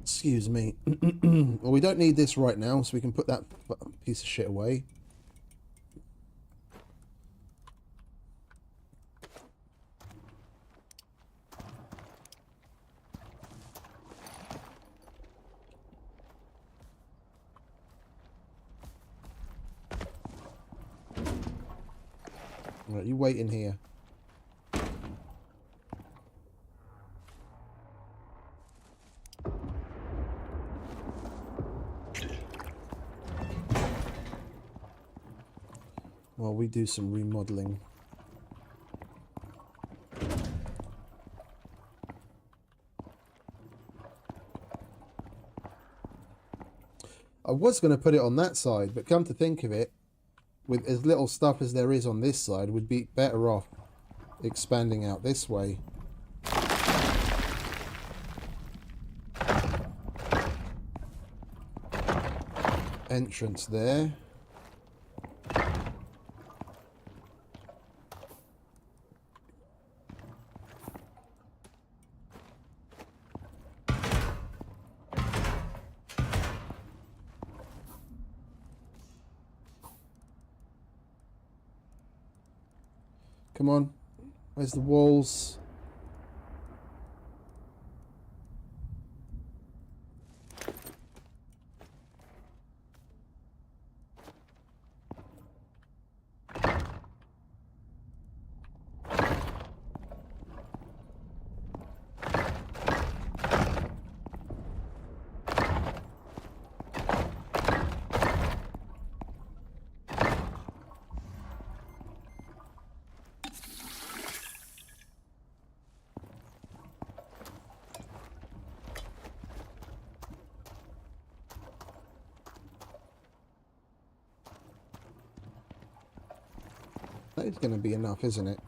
B: Excuse me. Well, we don't need this right now, so we can put that piece of shit away. Right, you wait in here. While we do some remodeling. I was going to put it on that side, but come to think of it, with as little stuff as there is on this side, we'd be better off expanding out this way. Entrance there. Come on. Where's the walls? That is going to be enough, isn't it?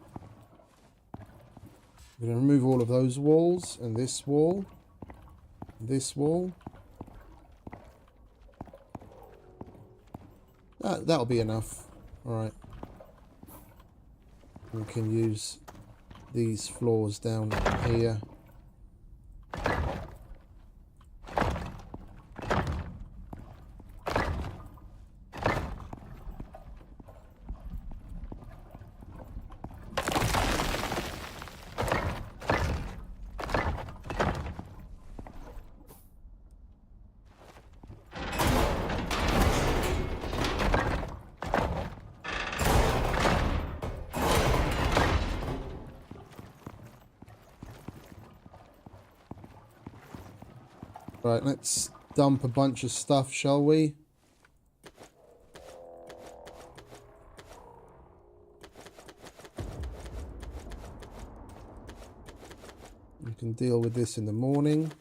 B: We're going to remove all of those walls and this wall. This wall. That'll be enough. Alright. We can use these floors down here. Right, let's dump a bunch of stuff, shall we? We can deal with this in the morning.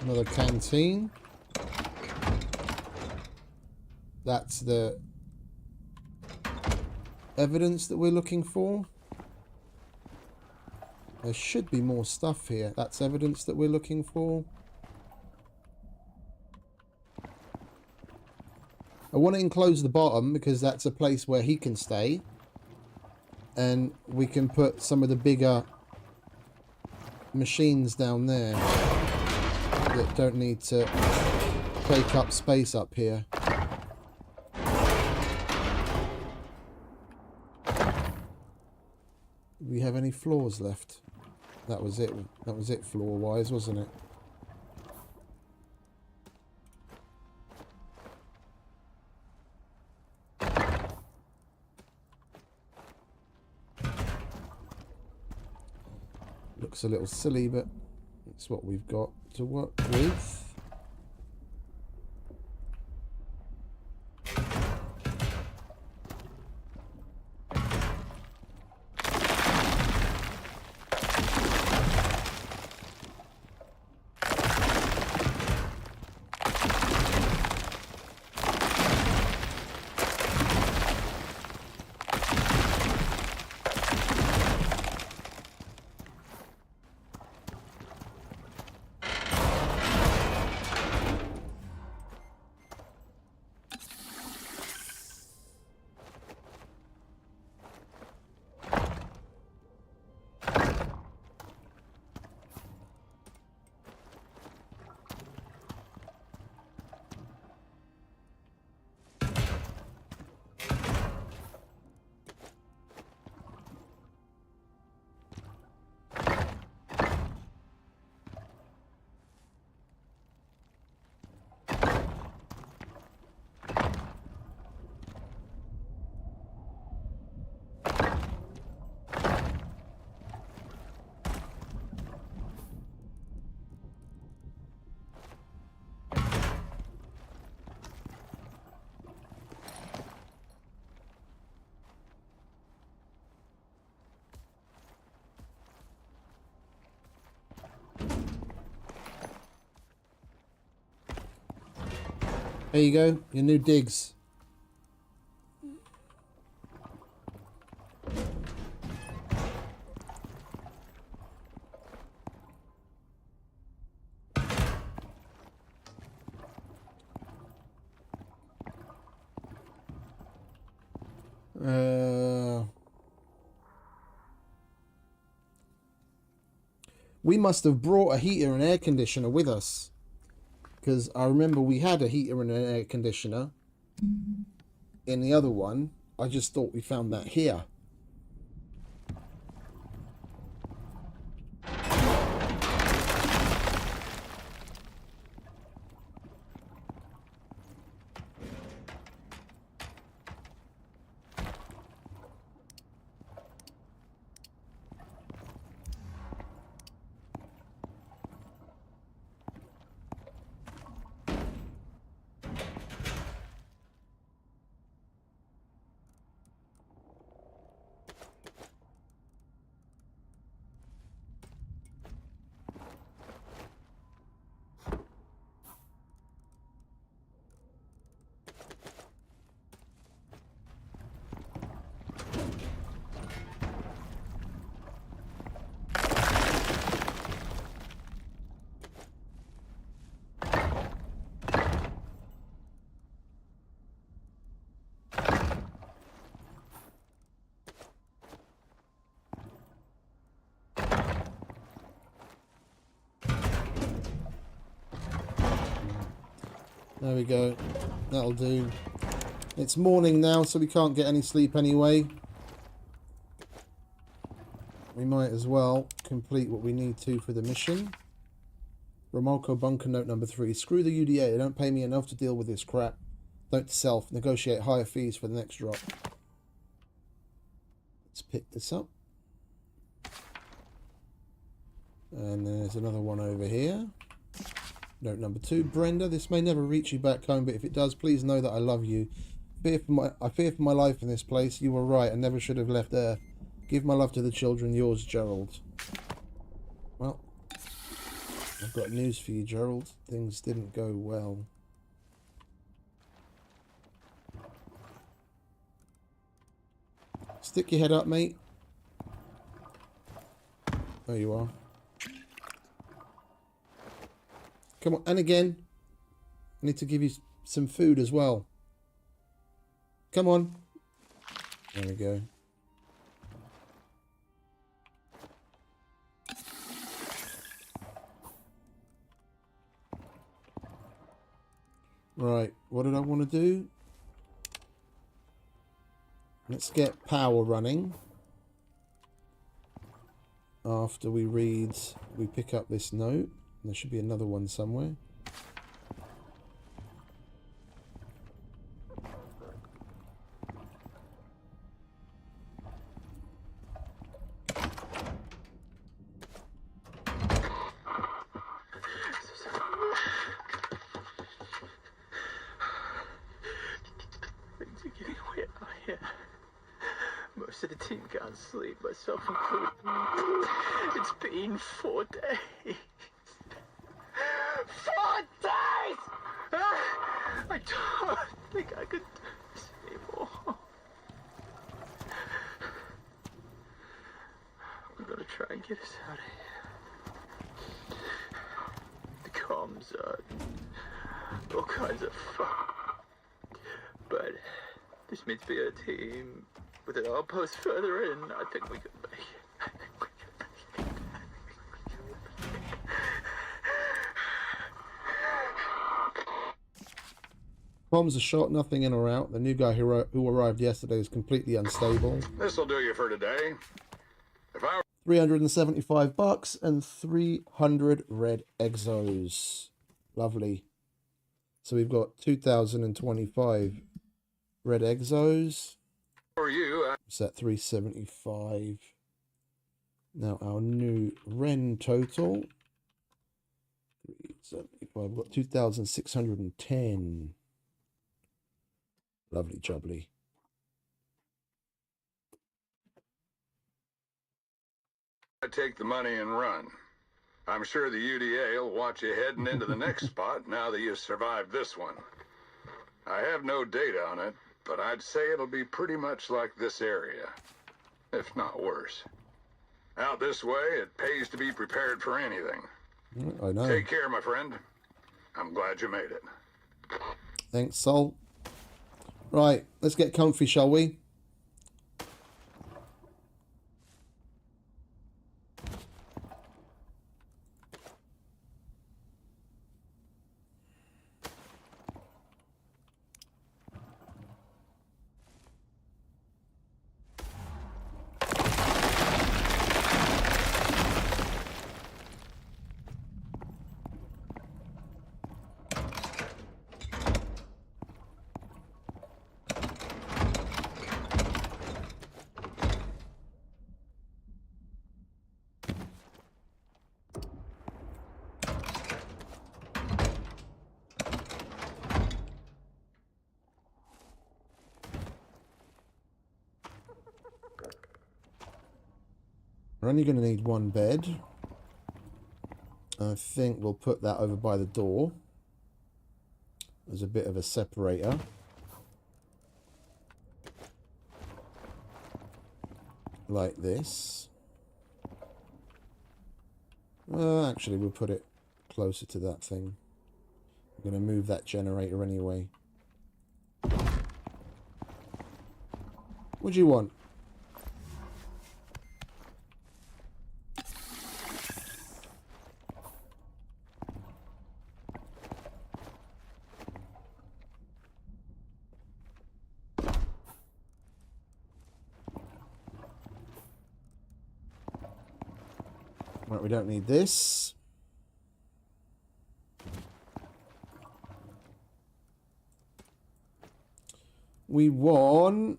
B: Another canteen. That's the evidence that we're looking for. There should be more stuff here. That's evidence that we're looking for. I want to enclose the bottom because that's a place where he can stay. And we can put some of the bigger machines down there that don't need to take up space up here. Do we have any floors left? That was it. That was it floor-wise, wasn't it? Looks a little silly, but it's what we've got to work with. There you go, your new digs. We must have brought a heater and air conditioner with us, because I remember we had a heater and an air conditioner in the other one. I just thought we found that here. There we go. That'll do. It's morning now, so we can't get any sleep anyway. We might as well complete what we need to for the mission. Romolco bunker note number 3. Screw the UDA. They don't pay me enough to deal with this crap. Note to self. Negotiate higher fees for the next drop. Let's pick this up. And there's another one over here. Note number 2. Brenda, this may never reach you back home, but if it does, please know that I love you. I fear for my life in this place. You were right. I never should have left Earth. Give my love to the children. Yours, Gerald. Well, I've got news for you, Gerald. Things didn't go well. Stick your head up, mate. There you are. Come on, and again. I need to give you some food as well. Come on. There we go. Right, what did I want to do? Let's get power running. After we pick up this note. There should be another one somewhere.
E: Things are getting weird out here. Most of the team can't sleep, myself included. It's been 4 days. 4 days! I don't think I could do this anymore. I'm gonna try and get us out of here. The comms are all kinds of fun. But this means be a team with an outpost further in. I think we could make it.
B: Bombs are shot, nothing in or out. The new guy who arrived yesterday is completely unstable.
C: This'll do you for today. If I
B: 375 bucks and 300 red exos. Lovely. So we've got 2025 red exos.
C: were you,
B: It's at 375. Now our new Ren total. 375. We've got 2,610. Lovely jubbly.
C: I'd take the money and run. I'm sure the UDA will want you heading into the next spot now that you've survived this one. I have no data on it, but I'd say it'll be pretty much like this area, if not worse. Out this way, it pays to be prepared for anything.
B: I know.
C: Take care, my friend. I'm glad you made it.
B: Thanks, Sol. Right, let's get comfy, shall we? We're only going to need one bed. I think we'll put that over by the door as a bit of a separator. Like this. Actually, we'll put it closer to that thing. I'm going to move that generator anyway. What do you want? Right, we don't need this. We want...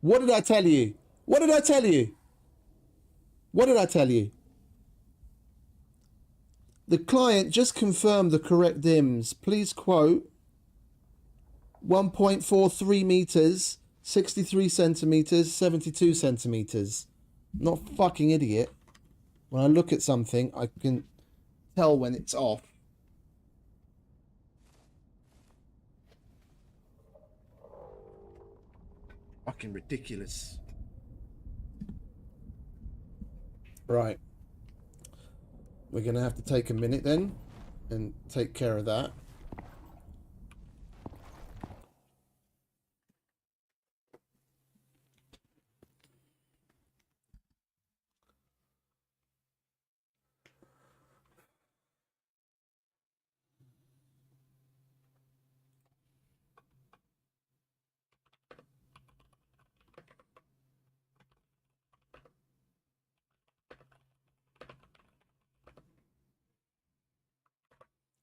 B: What did I tell you? What did I tell you? What did I tell you? The client just confirmed the correct DIMS. Please quote 1.43 meters, 63 centimeters, 72 centimeters. Not a fucking idiot. When I look at something, I can tell when it's off. Fucking ridiculous. Right. We're going to have to take a minute then and take care of that.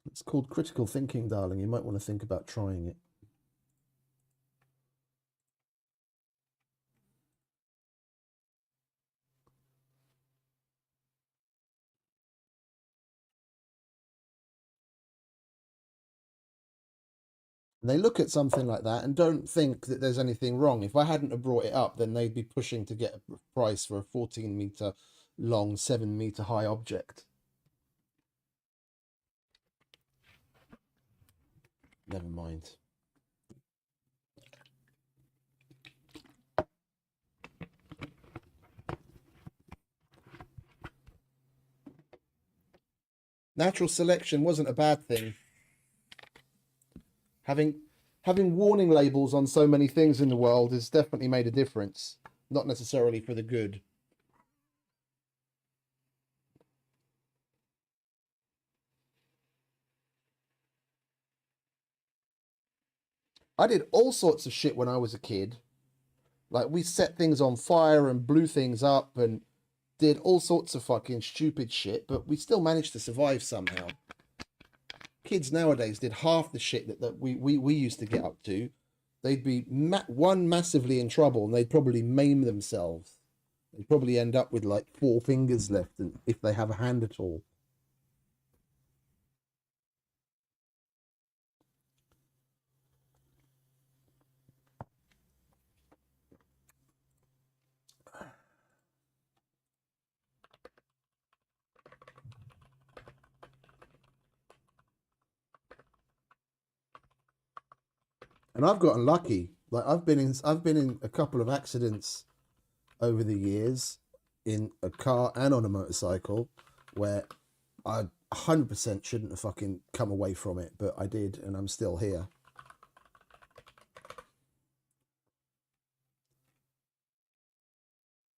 B: It's called critical thinking, darling. You might want to think about trying it. And they look at something like that and don't think that there's anything wrong. If I hadn't have brought it up, then they'd be pushing to get a price for a 14-meter long, 7-meter high object. Never mind. Natural selection wasn't a bad thing. Having warning labels on so many things in the world has definitely made a difference. Not necessarily for the good. I did all sorts of shit when I was a kid. Like, we set things on fire and blew things up and did all sorts of fucking stupid shit, but we still managed to survive somehow. Kids nowadays did half the shit that we used to get up to. They'd be massively in trouble and they'd probably maim themselves. They'd probably end up with like 4 fingers left if they have a hand at all. And I've gotten lucky. Like I've been in a couple of accidents over the years in a car and on a motorcycle where I 100% shouldn't have fucking come away from it, but I did, and I'm still here.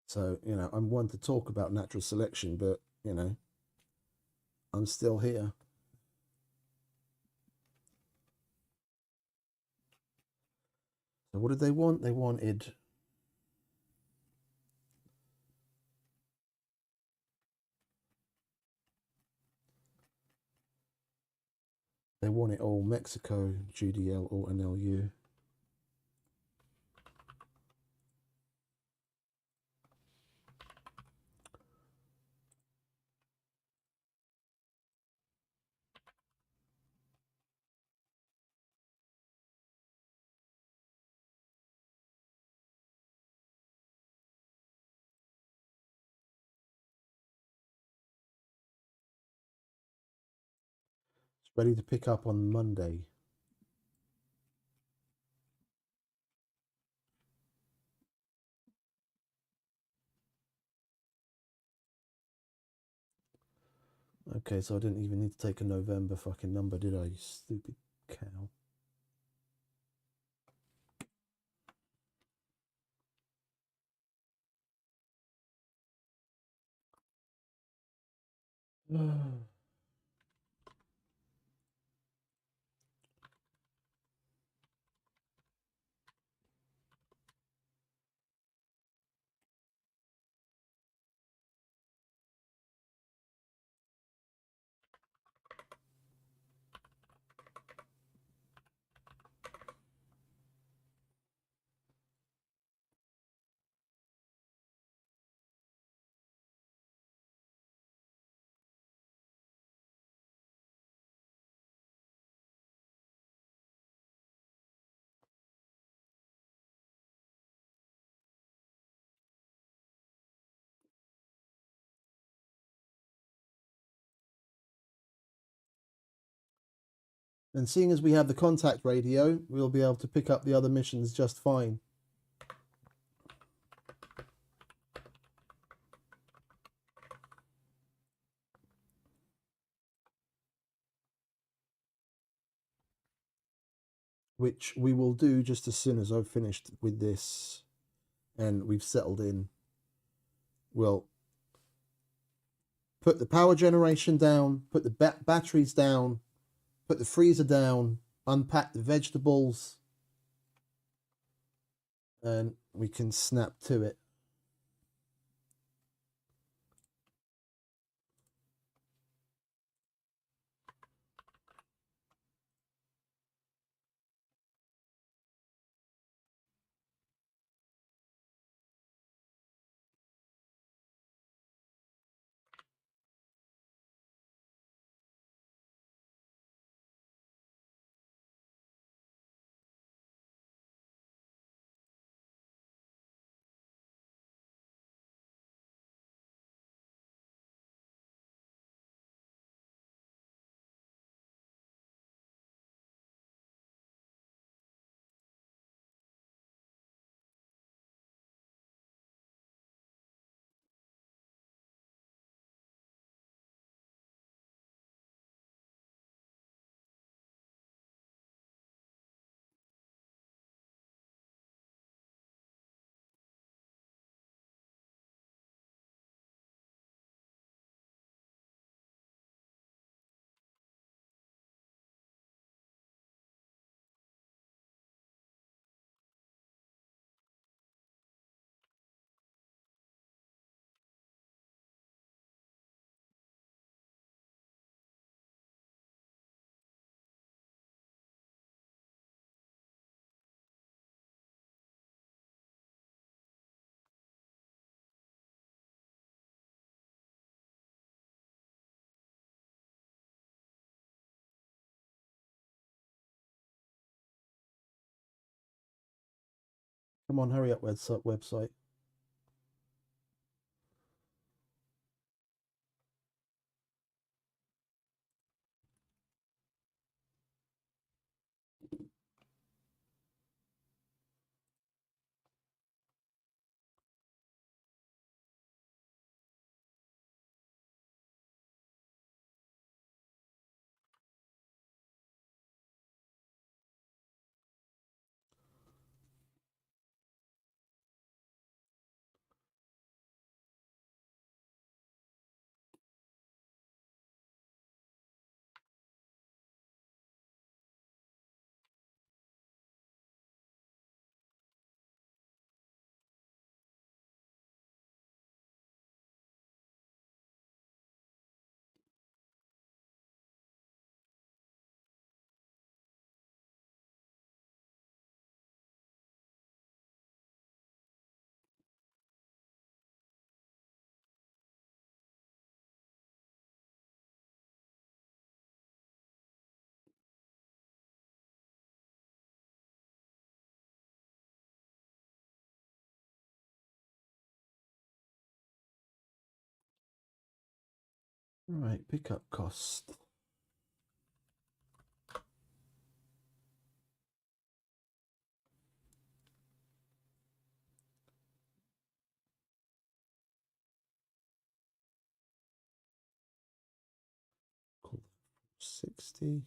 B: So, you know, I'm one to talk about natural selection, but, you know, I'm still here. So what did they want? They wanted... They want it all Mexico, GDL, or NLU. It's ready to pick up on Monday. Okay, so I didn't even need to take a November fucking number, did I, you stupid cow? And seeing as we have the contact radio, we'll be able to pick up the other missions just fine. Which we will do just as soon as I've finished with this and we've settled in. We'll put the power generation down, put the batteries down, put the freezer down, unpack the vegetables, and we can snap to it. Come on, hurry up, website. Right, pickup cost. Call that 60.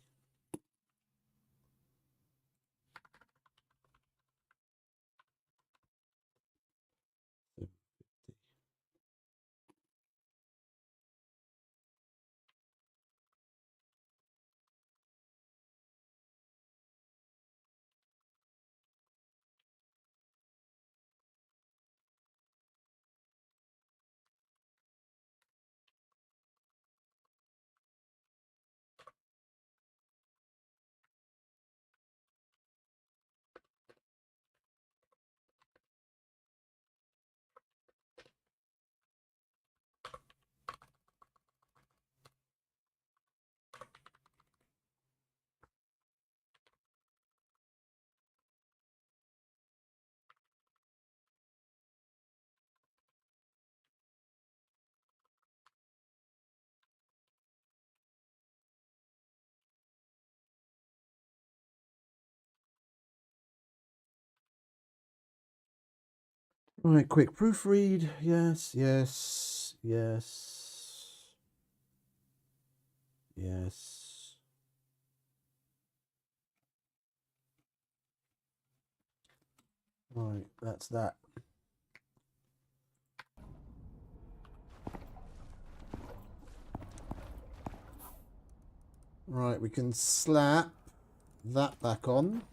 B: Right, quick proofread. Yes, yes, yes, yes. Right, that's that. Right, we can slap that back on.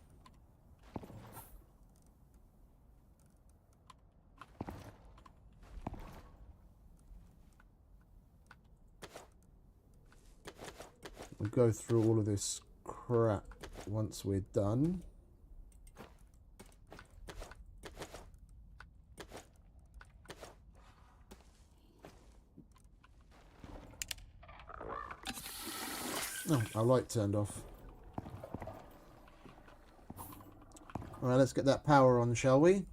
B: We'll go through all of this crap once we're done. Oh, our light turned off. All right, let's get that power on, shall we?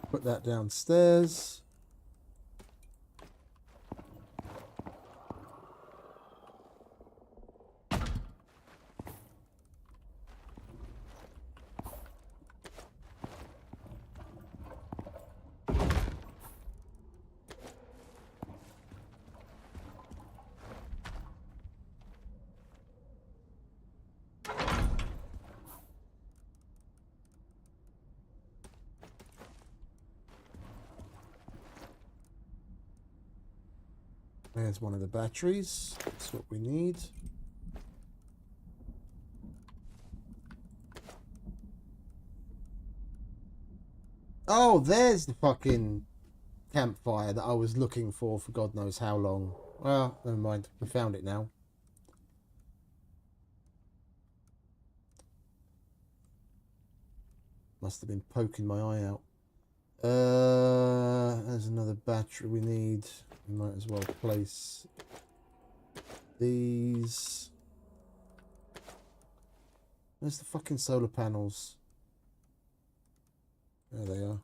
B: Put that downstairs. There's one of the batteries. That's what we need. Oh, there's the fucking campfire that I was looking for God knows how long. Well, never mind. We found it now. Must have been poking my eye out. There's another battery we need. We might as well place these. Where's the fucking solar panels? There they are.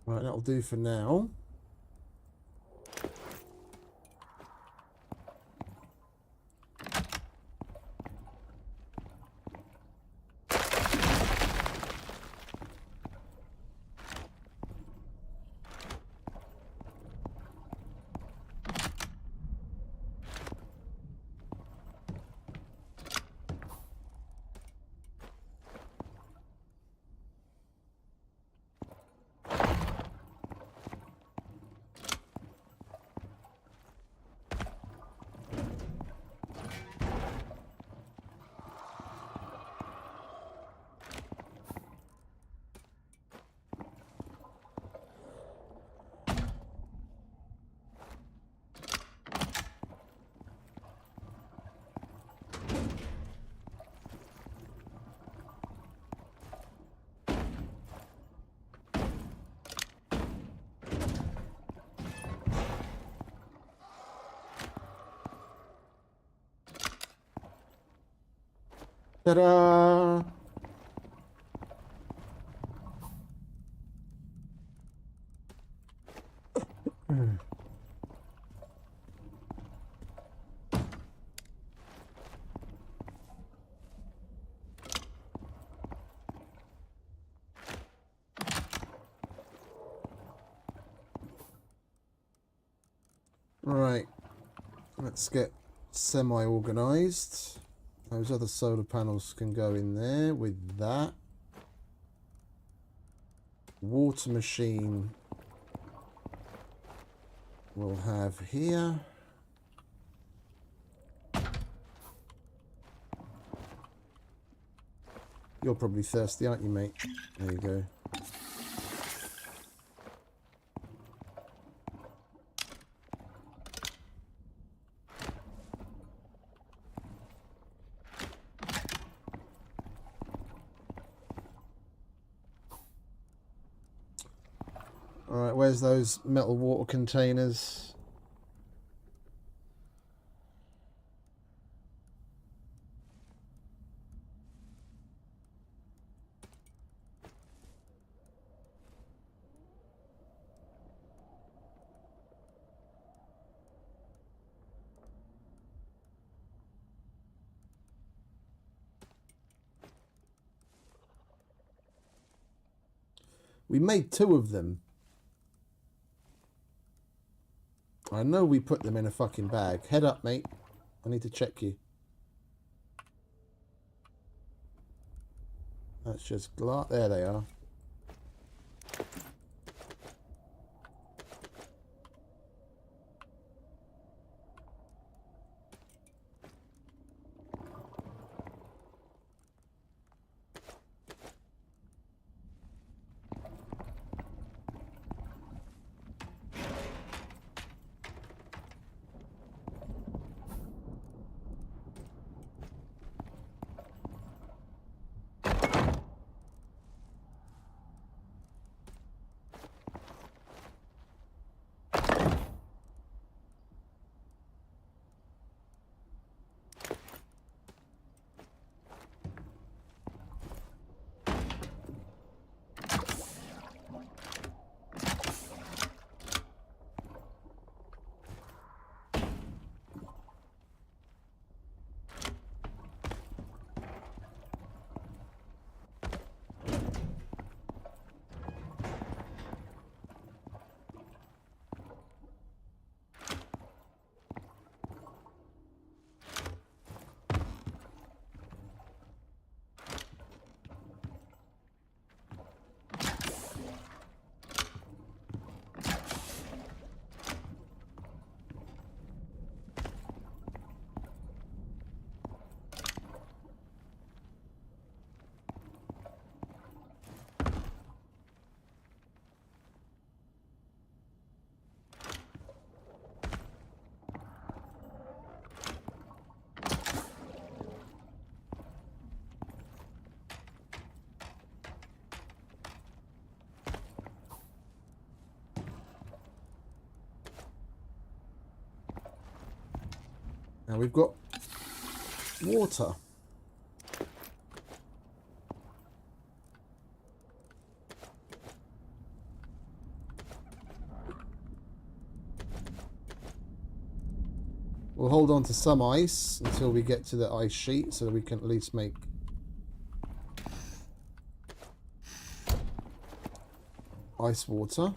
B: Right, that'll do for now. Ta-da! Right, let's get semi-organised. Those other solar panels can go in there with that. Water machine we'll have here. You're probably thirsty, aren't you, mate? There you go. Alright, where's those metal water containers? We made 2 of them. I know we put them in a fucking bag. Head up, mate. I need to check you. That's just glass. There they are. Now we've got water. We'll hold on to some ice until we get to the ice sheet so that we can at least make ice water.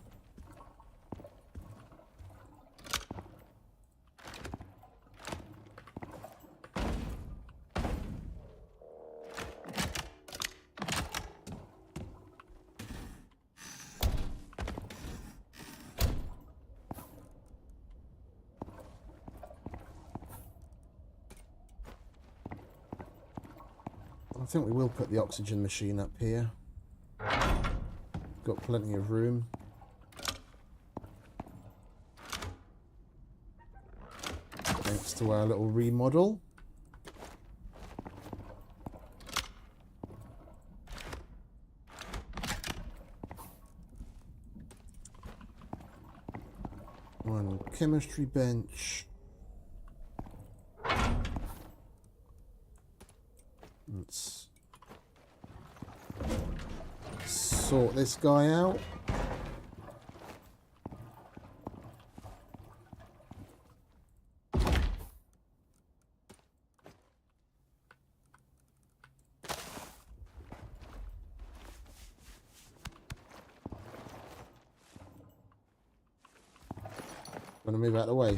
B: I think we will put the oxygen machine up here. Got plenty of room. Thanks to our little remodel. One chemistry bench. Let's sort this guy out. Gonna move out of the way.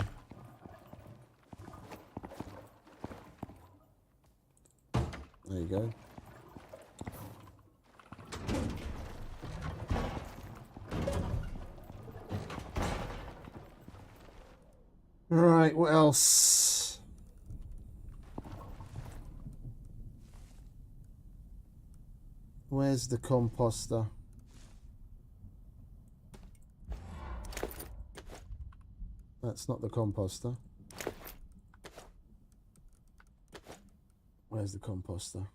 B: There you go. Right, what else? Where's the composter? That's not the composter. Where's the composter?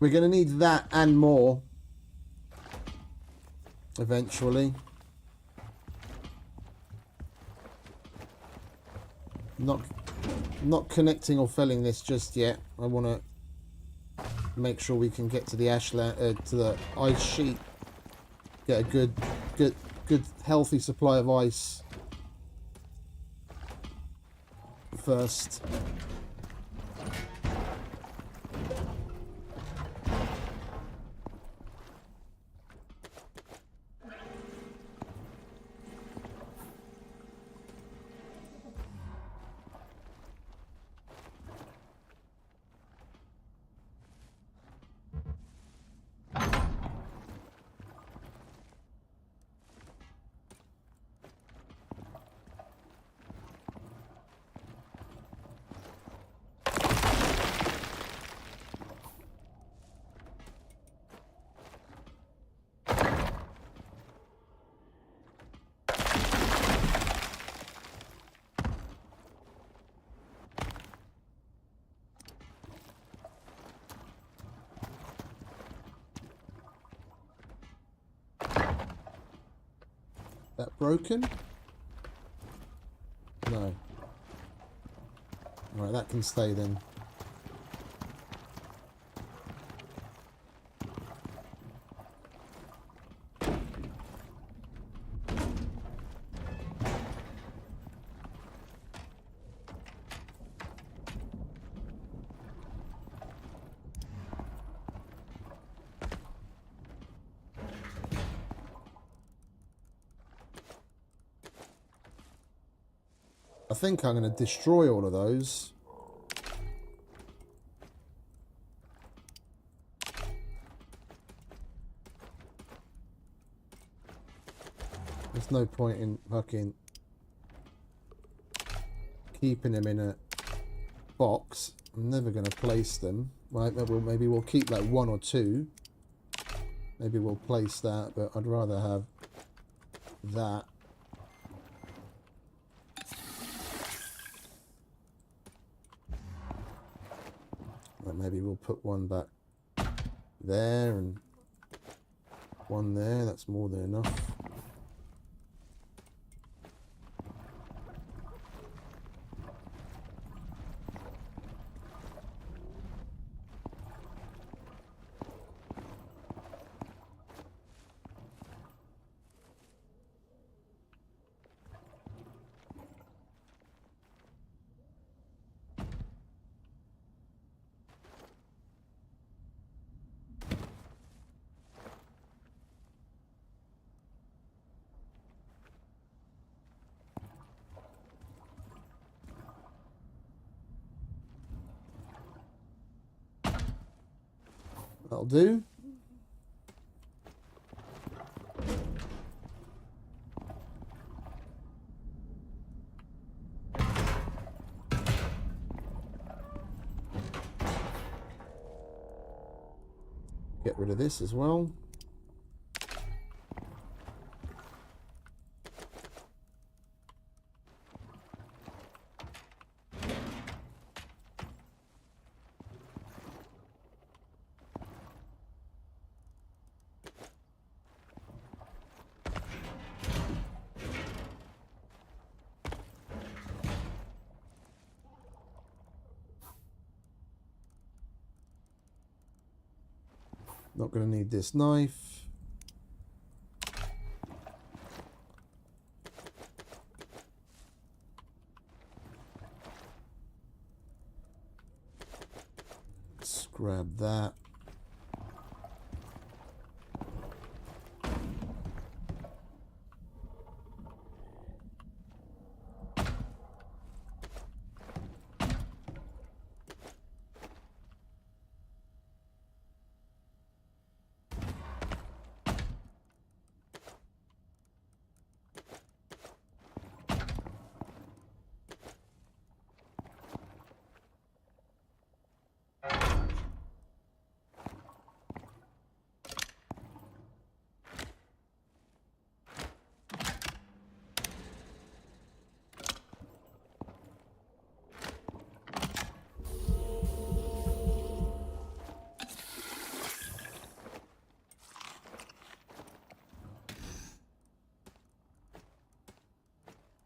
B: We're going to need that and more eventually. Not connecting or filling this just yet. I want to make sure we can get to the to the ice sheet. Get a good healthy supply of ice first. That broken? No. Right, that can stay then. I think I'm going to destroy all of those. There's no point in fucking keeping them in a box. I'm never going to place them. Right, maybe we'll keep like 1 or 2. Maybe we'll place that, but I'd rather have that. Right, maybe we'll put one back there and one there. That's more than enough. That'll do. Get rid of this as well. Not going to need this knife. Let's grab that.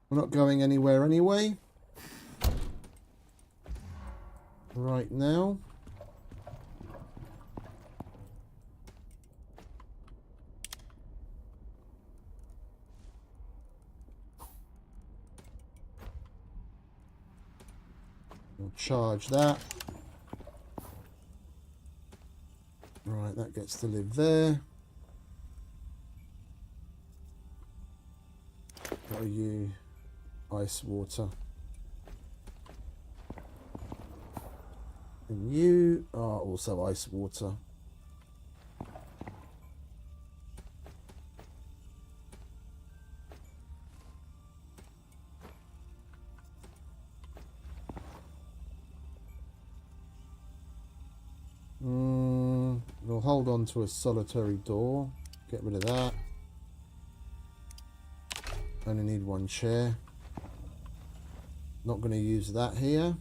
B: We're not going anywhere anyway. Right now. We'll charge that. Right, that gets to live there. What are you? Ice water. And you are also ice water. We'll hold on to a solitary door. Get rid of that. Only need 1 chair. Not going to use that here.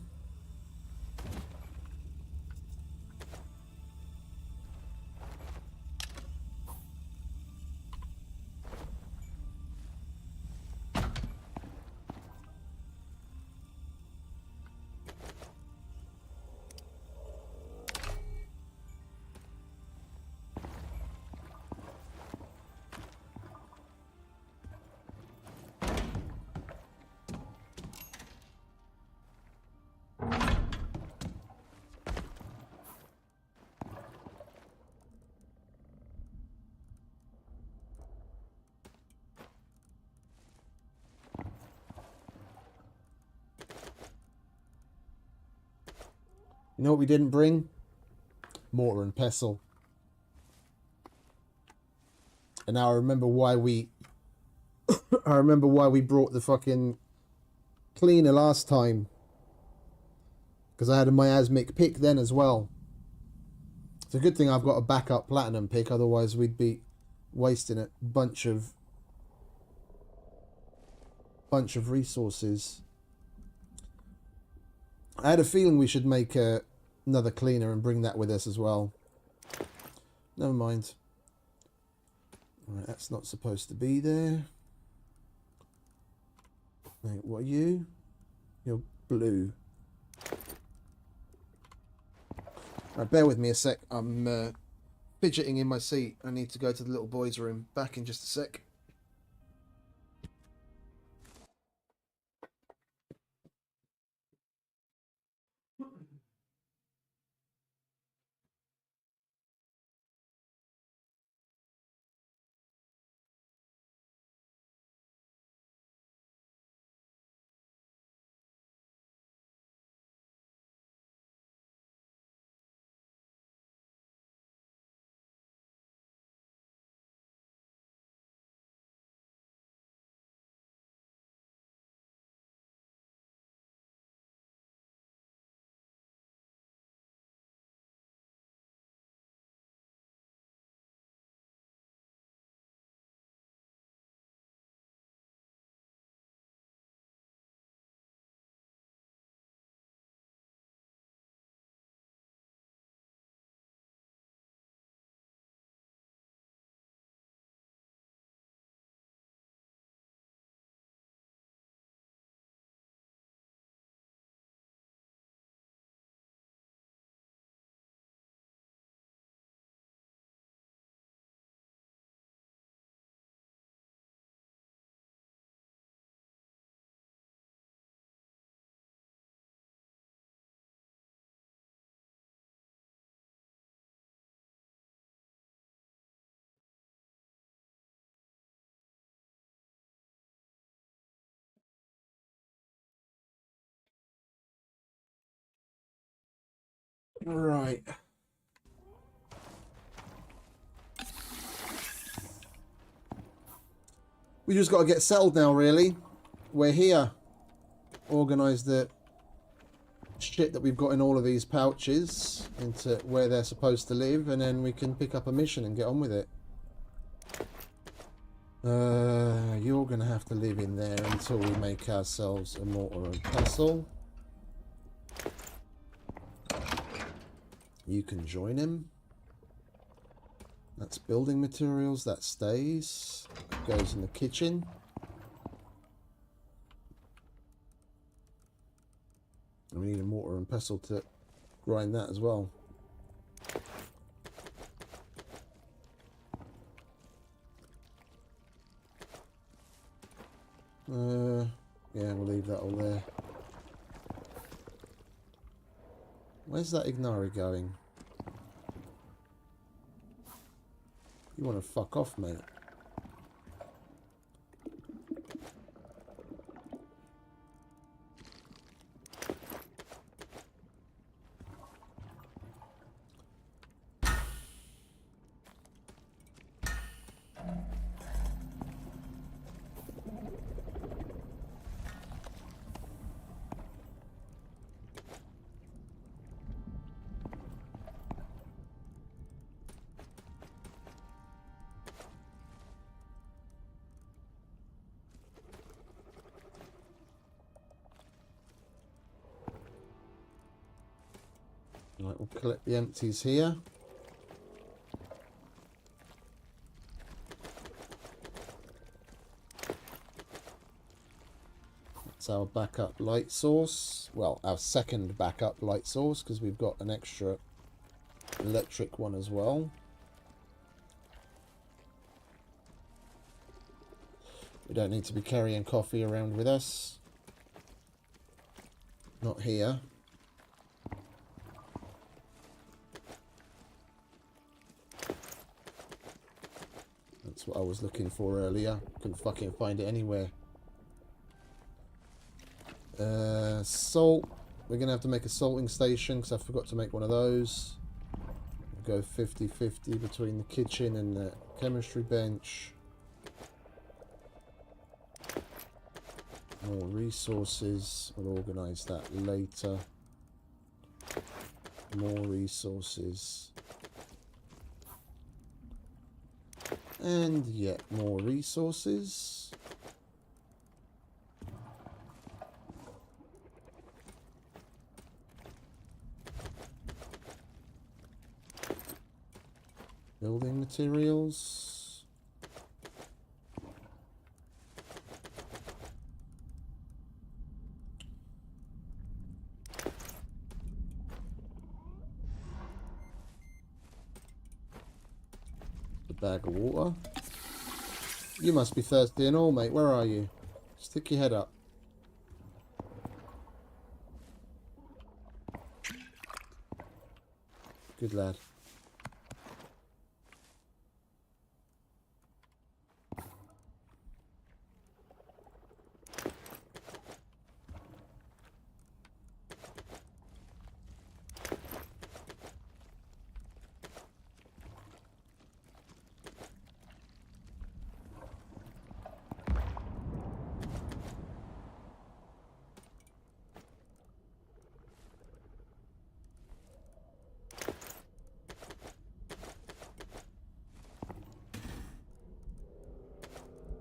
B: You know what we didn't bring? Mortar and pestle. And now I remember why we... I remember why we brought the fucking cleaner last time. Because I had a miasmic pick then as well. It's a good thing I've got a backup platinum pick, otherwise we'd be wasting a bunch of resources. I had a feeling we should make another cleaner and bring that with us as well. Never mind. Right, that's not supposed to be there. Wait, what are you? You're blue. Right, bear with me a sec. I'm fidgeting in my seat. I need to go to the little boy's room. Back in just a sec. Right. We just got to get settled now, really. We're here. Organise the shit that we've got in all of these pouches into where they're supposed to live, and then we can pick up a mission and get on with it. You're going to have to live in there until we make ourselves a mortar and pestle. You can join him. That's building materials. That stays. Goes in the kitchen. And we need a mortar and pestle to grind that as well. Yeah, we'll leave that all there. Where's that Ignari going? You want to fuck off, mate? Right, we'll collect the empties here. That's our backup light source. Well, our second backup light source, because we've got an extra electric one as well. We don't need to be carrying coffee around with us. Not here. That's what I was looking for earlier. Couldn't fucking find it anywhere. Salt. we're going to have to make a salting station because I forgot to make one of those. We'll go 50-50 between the kitchen and the chemistry bench. More resources. We'll organise that later. More resources. And yet more resources. Building materials. A bag of water. You must be thirsty and all, mate. Where are you? Stick your head up. Good lad.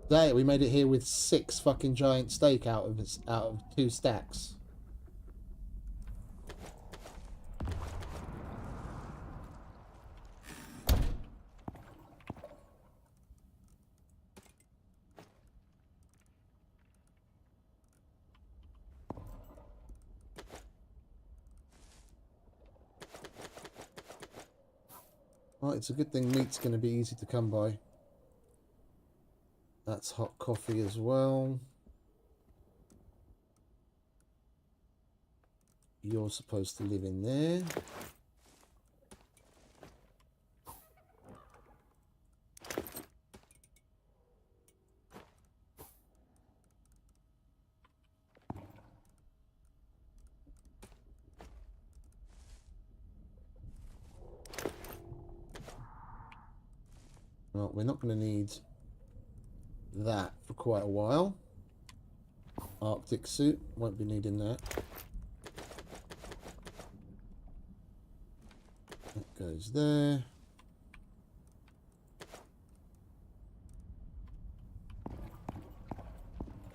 B: There, we made it here with 6 fucking giant steak out of 2 stacks. Well, it's a good thing meat's going to be easy to come by. That's hot coffee as well. You're supposed to live in there. Well, we're not going to need that for quite a while. Arctic suit, won't be needing that. That goes there.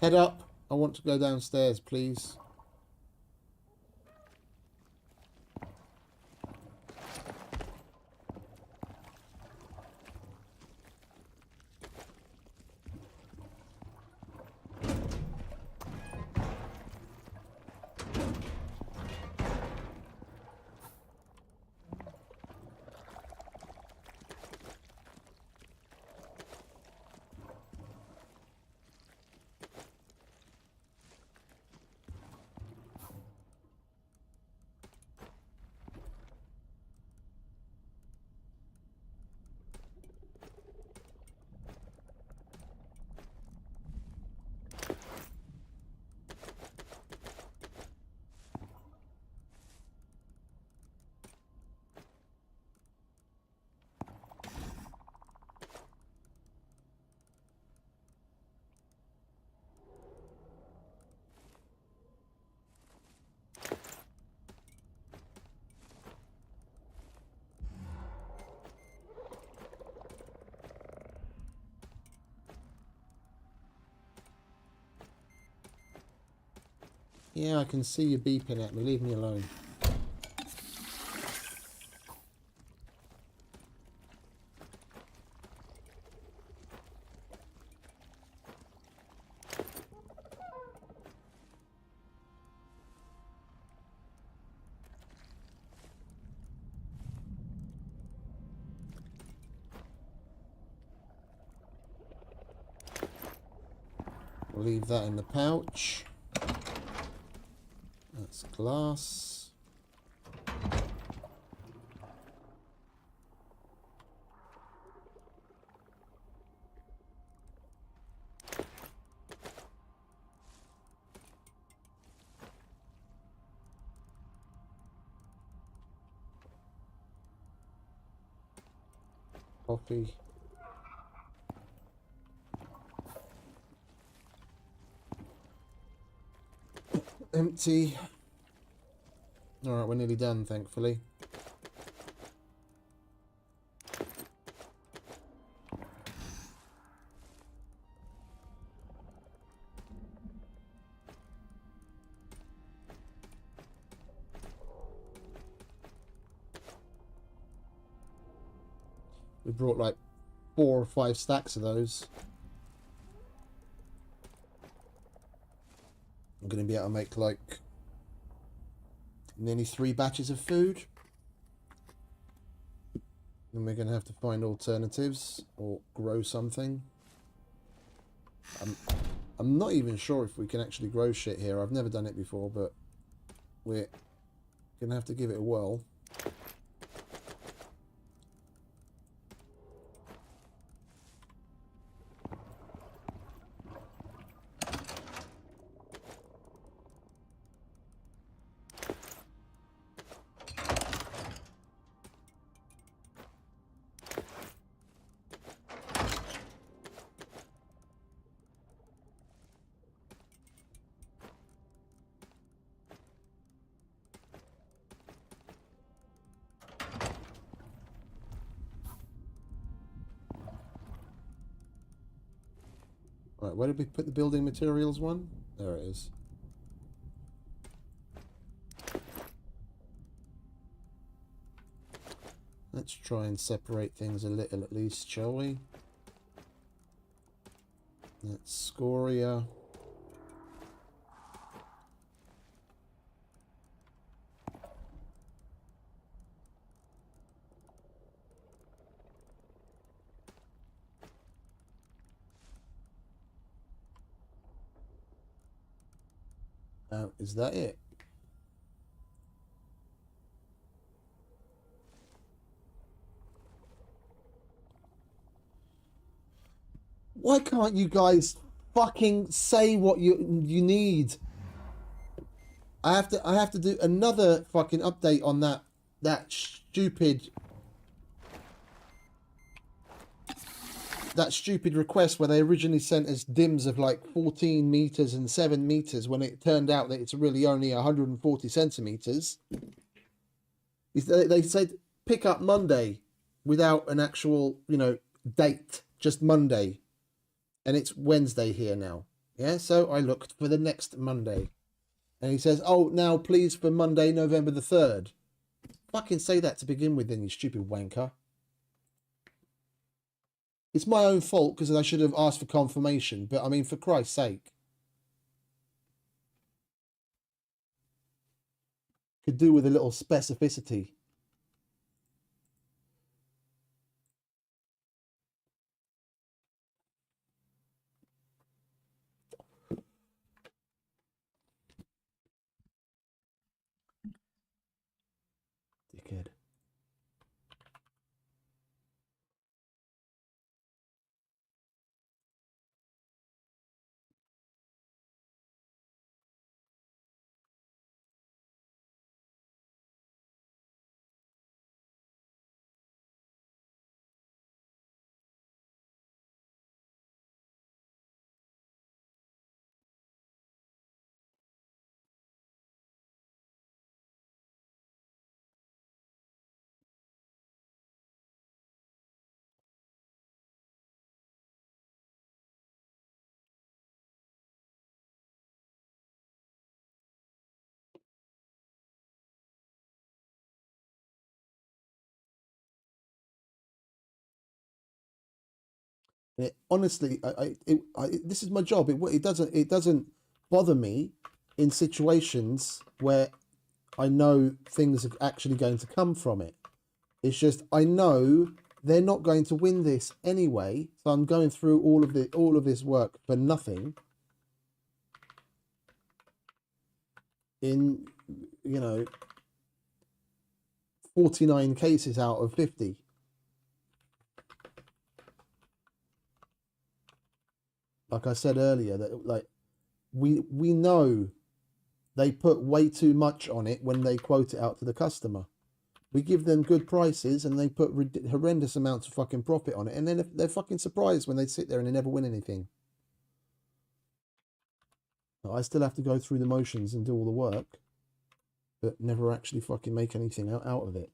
B: Head up. I want to go downstairs, please. Yeah, I can see you beeping at me. Leave me alone. We'll leave that in the pouch. That's glass. Coffee. Empty. Alright, we're nearly done, thankfully. We brought like 4 or 5 stacks of those. I'm going to be able to make like nearly 3 batches of food. Then we're going to have to find alternatives or grow something. I'm not even sure if we can actually grow shit here. I've never done it before, but we're going to have to give it a whirl. Right, where did we put the building materials one? There it is. Let's try and separate things a little at least, shall we? That's scoria. Is that it? Why can't you guys fucking say what you need? I have to do another fucking update on that stupid request where they originally sent us dims of like 14 meters and 7 meters when it turned out that it's really only 140 centimeters. They said pick up Monday without an actual, you know, date, just Monday. And it's Wednesday here now. Yeah, so I looked for the next Monday. And he says, oh, now please for Monday, November the 3rd. Fucking say that to begin with then, you stupid wanker. It's my own fault because I should have asked for confirmation. But, I mean, for Christ's sake. Could do with a little specificity. Dickhead. Honestly, this is my job. It doesn't bother me in situations where I know things are actually going to come from it. It's just I know they're not going to win this anyway, so I'm going through all of this work for nothing. In 49 cases out of 50. Like I said earlier, that like we know they put way too much on it when they quote it out to the customer, We give them good prices and they put horrendous amounts of fucking profit on it, and then they're fucking surprised when they sit there and they never win anything. I still have to go through the motions and do all the work, but never actually fucking make anything out of it.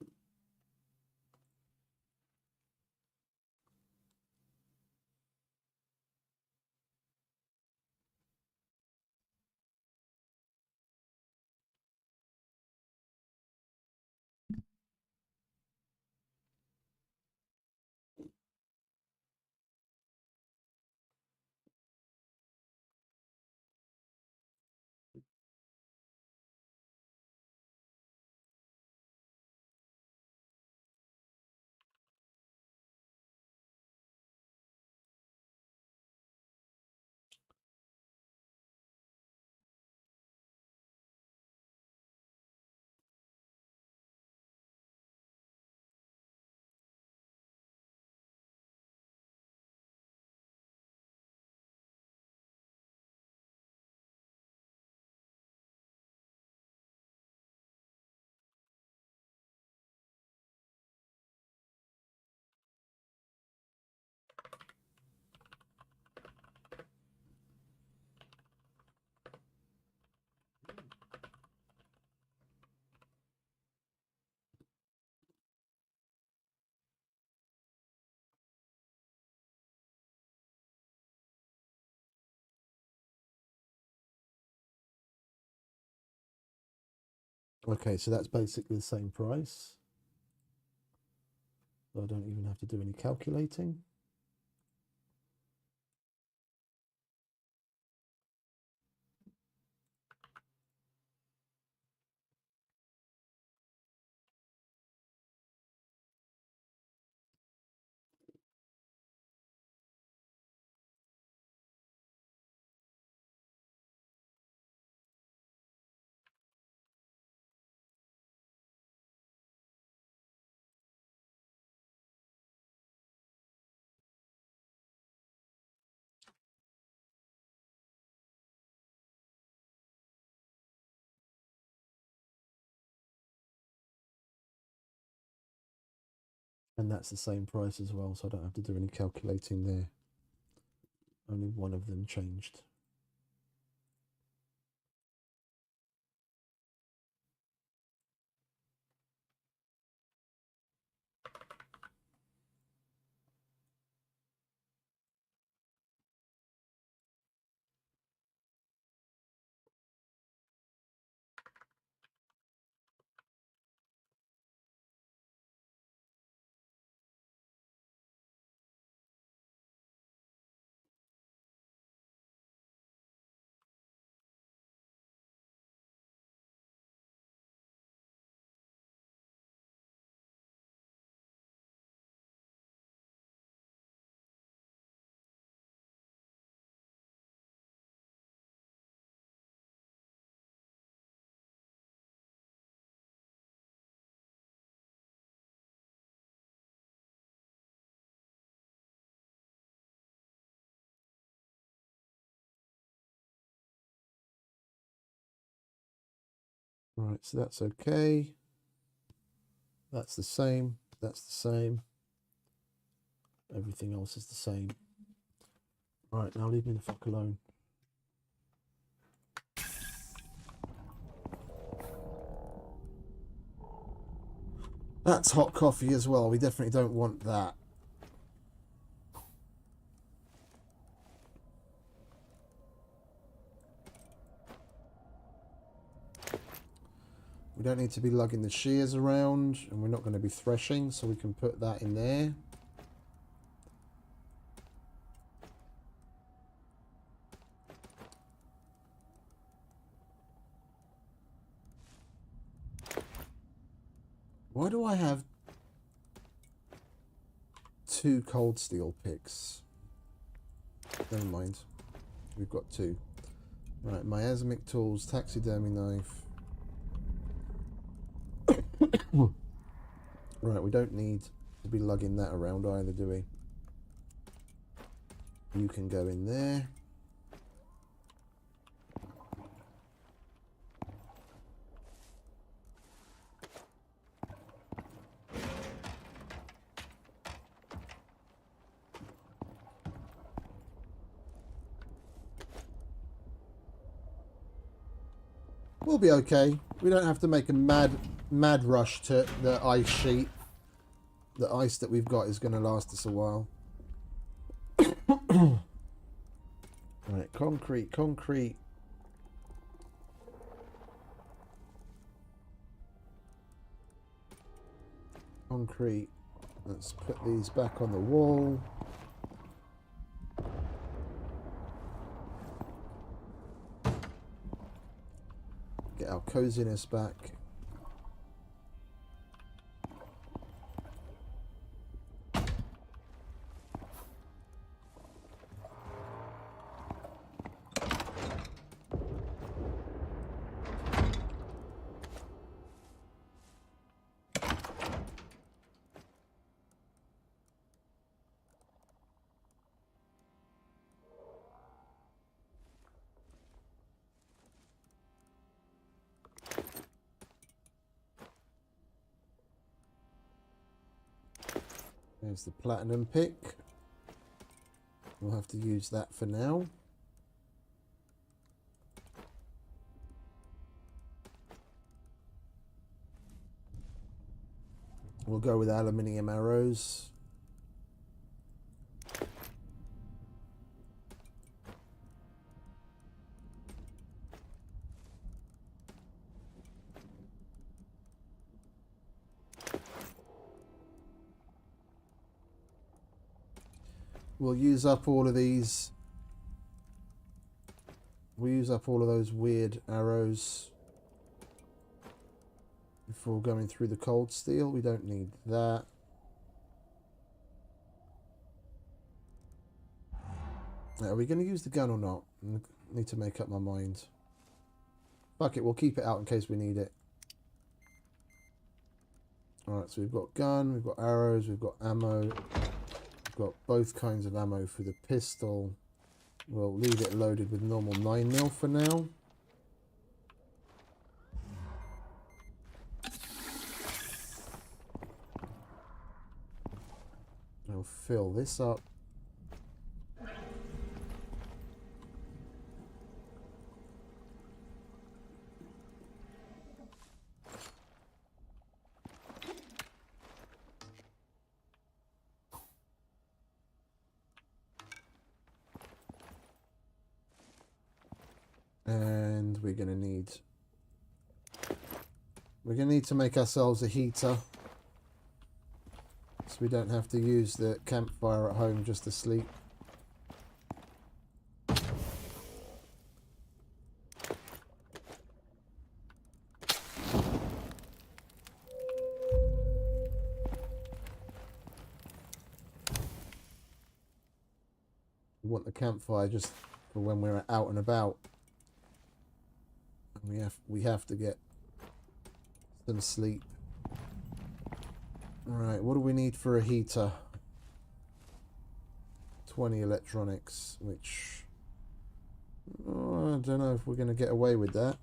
B: Okay, so that's basically the same price. I don't even have to do any calculating. And that's the same price as well, so I don't have to do any calculating there. Only one of them changed. Right, so that's okay. That's the same. That's the same. Everything else is the same. Right, now leave me the fuck alone. That's hot coffee as well. We definitely don't want that. We don't need to be lugging the shears around, and we're not going to be threshing, so we can put that in there. Why do I have 2 cold steel picks? Never mind. We've got 2. Right, miasmic tools, taxidermy knife. Right, we don't need to be lugging that around either, do we? You can go in there. We'll be okay. We don't have to make a mad rush to the ice sheet. The ice that we've got is going to last us a while. Right, concrete. Let's put these back on the wall. Get our coziness back. There's the platinum pick. We'll have to use that for now. We'll go with aluminium arrows. We'll use up all of these. We'll use up all of those weird arrows before going through the cold steel. We don't need that. Now, are we going to use the gun or not? I need to make up my mind. Fuck it, we'll keep it out in case we need it. Alright, so we've got gun, we've got arrows, we've got ammo. We've got both kinds of ammo for the pistol. We'll leave it loaded with normal 9mm for now. I'll fill this up. And we're gonna need to make ourselves a heater, so we don't have to use the campfire at home just to sleep. We want the campfire just for when we're out and about. We have to get some sleep. Alright, what do we need for a heater? 20 electronics, which I don't know if we're going to get away with that.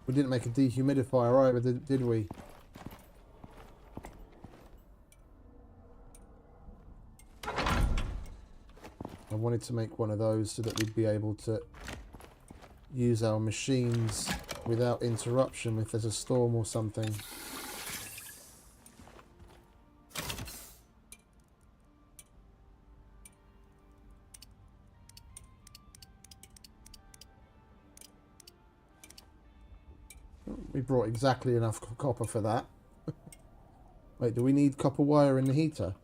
B: We didn't make a dehumidifier either, did we? I wanted to make one of those so that we'd be able to use our machines without interruption if there's a storm or something. We brought exactly enough copper for that. Wait, do we need copper wire in the heater?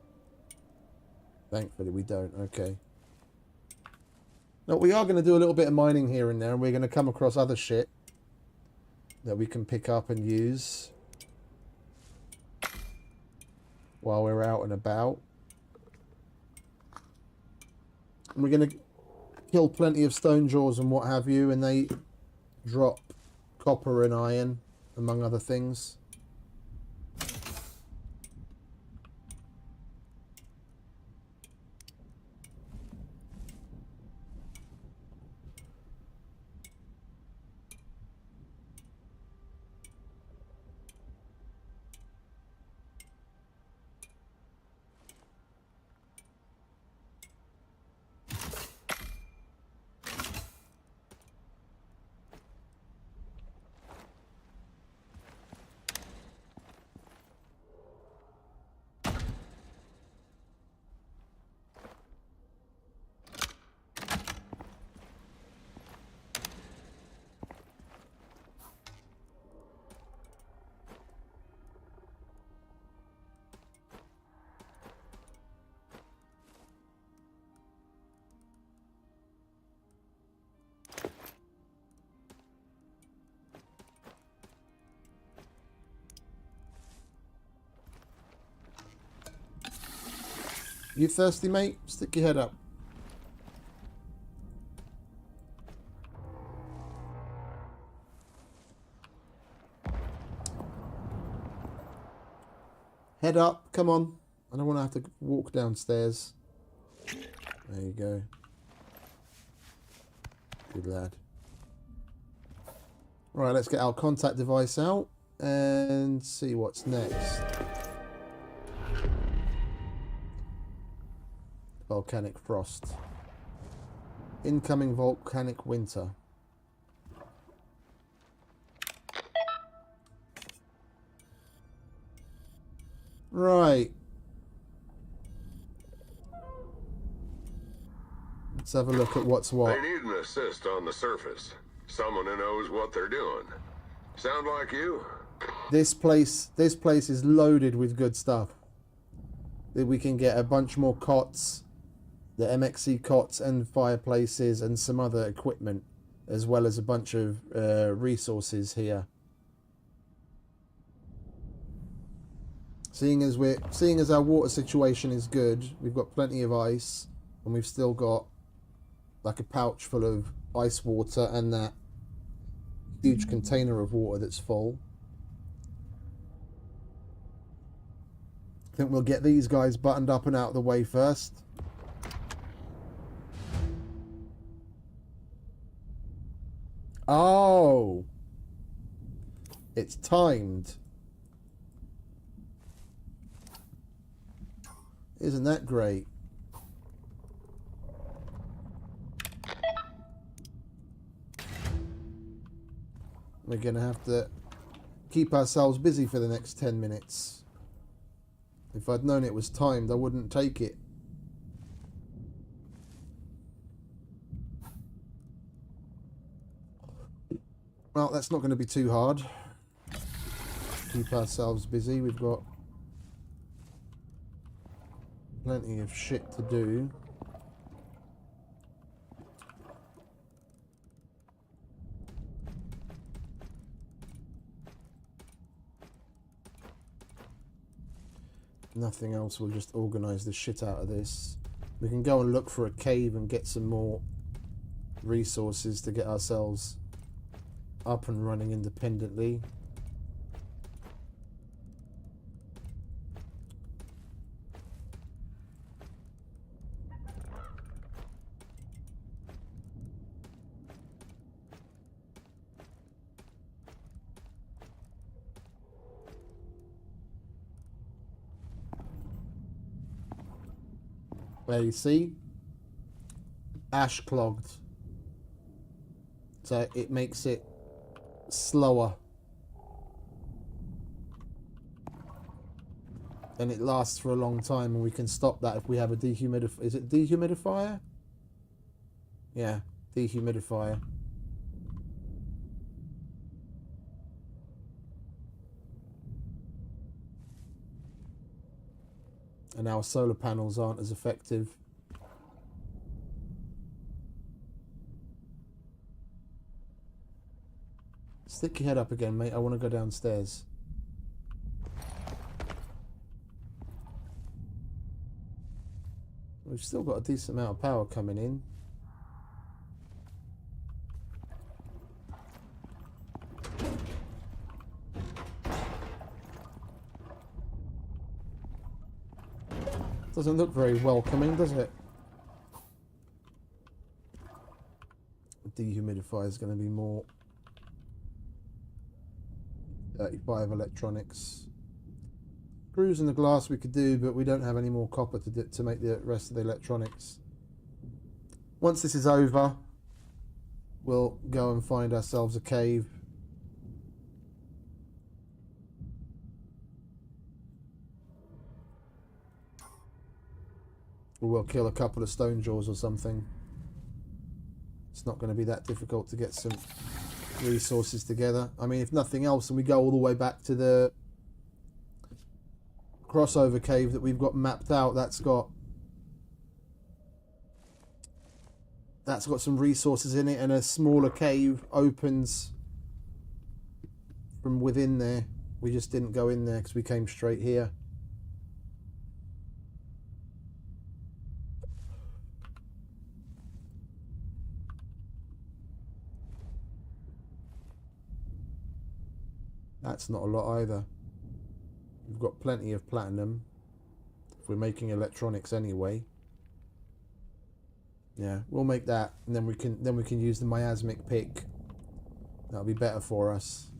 B: Thankfully we don't, okay. Now, we are going to do a little bit of mining here and there, and we're going to come across other shit that we can pick up and use while we're out and about. And we're going to kill plenty of stone jaws and what have you, and they drop copper and iron, among other things. You thirsty, mate? Stick your head up. Head up, come on. I don't want to have to walk downstairs. There you go. Good lad. Right, let's get our contact device out and see what's next. Volcanic frost. Incoming volcanic winter. Right. Let's have a look at what's what.
C: They need an assist on the surface. Someone who knows what they're doing. Sound like you?
B: This place is loaded with good stuff. That we can get a bunch more cots, the MXC cots and fireplaces and some other equipment, as well as a bunch of resources here. Seeing as our water situation is good, we've got plenty of ice, and we've still got like a pouch full of ice water and that huge container of water that's full. I think we'll get these guys buttoned up and out of the way first. Oh, it's timed. Isn't that great? We're going to have to keep ourselves busy for the next 10 minutes. If I'd known it was timed, I wouldn't take it. Well, that's not going to be too hard. Keep ourselves busy. We've got plenty of shit to do. Nothing else. We'll just organise the shit out of this. We can go and look for a cave and get some more resources to get ourselves up and running independently. There you see, ash clogged, so it makes it slower and it lasts for a long time, and we can stop that if we have a dehumidifier. Is it dehumidifier? Yeah, dehumidifier. And our solar panels aren't as effective. Stick your head up again, mate. I want to go downstairs. We've still got a decent amount of power coming in. Doesn't look very welcoming, does it? The dehumidifier is going to be more. 35 electronics. Screws in the glass we could do, but we don't have any more copper to make the rest of the electronics. Once this is over, we'll go and find ourselves a cave. Or we'll kill a couple of stone jaws or something. It's not going to be that difficult to get some resources together. I mean, if nothing else, and we go all the way back to the crossover cave that we've got mapped out, that's got some resources in it, and a smaller cave opens from within there. We just didn't go in there because we came straight here. That's not a lot either. We've got plenty of platinum. If we're making electronics anyway. Yeah, we'll make that, and then we can use the miasmic pick. That'll be better for us.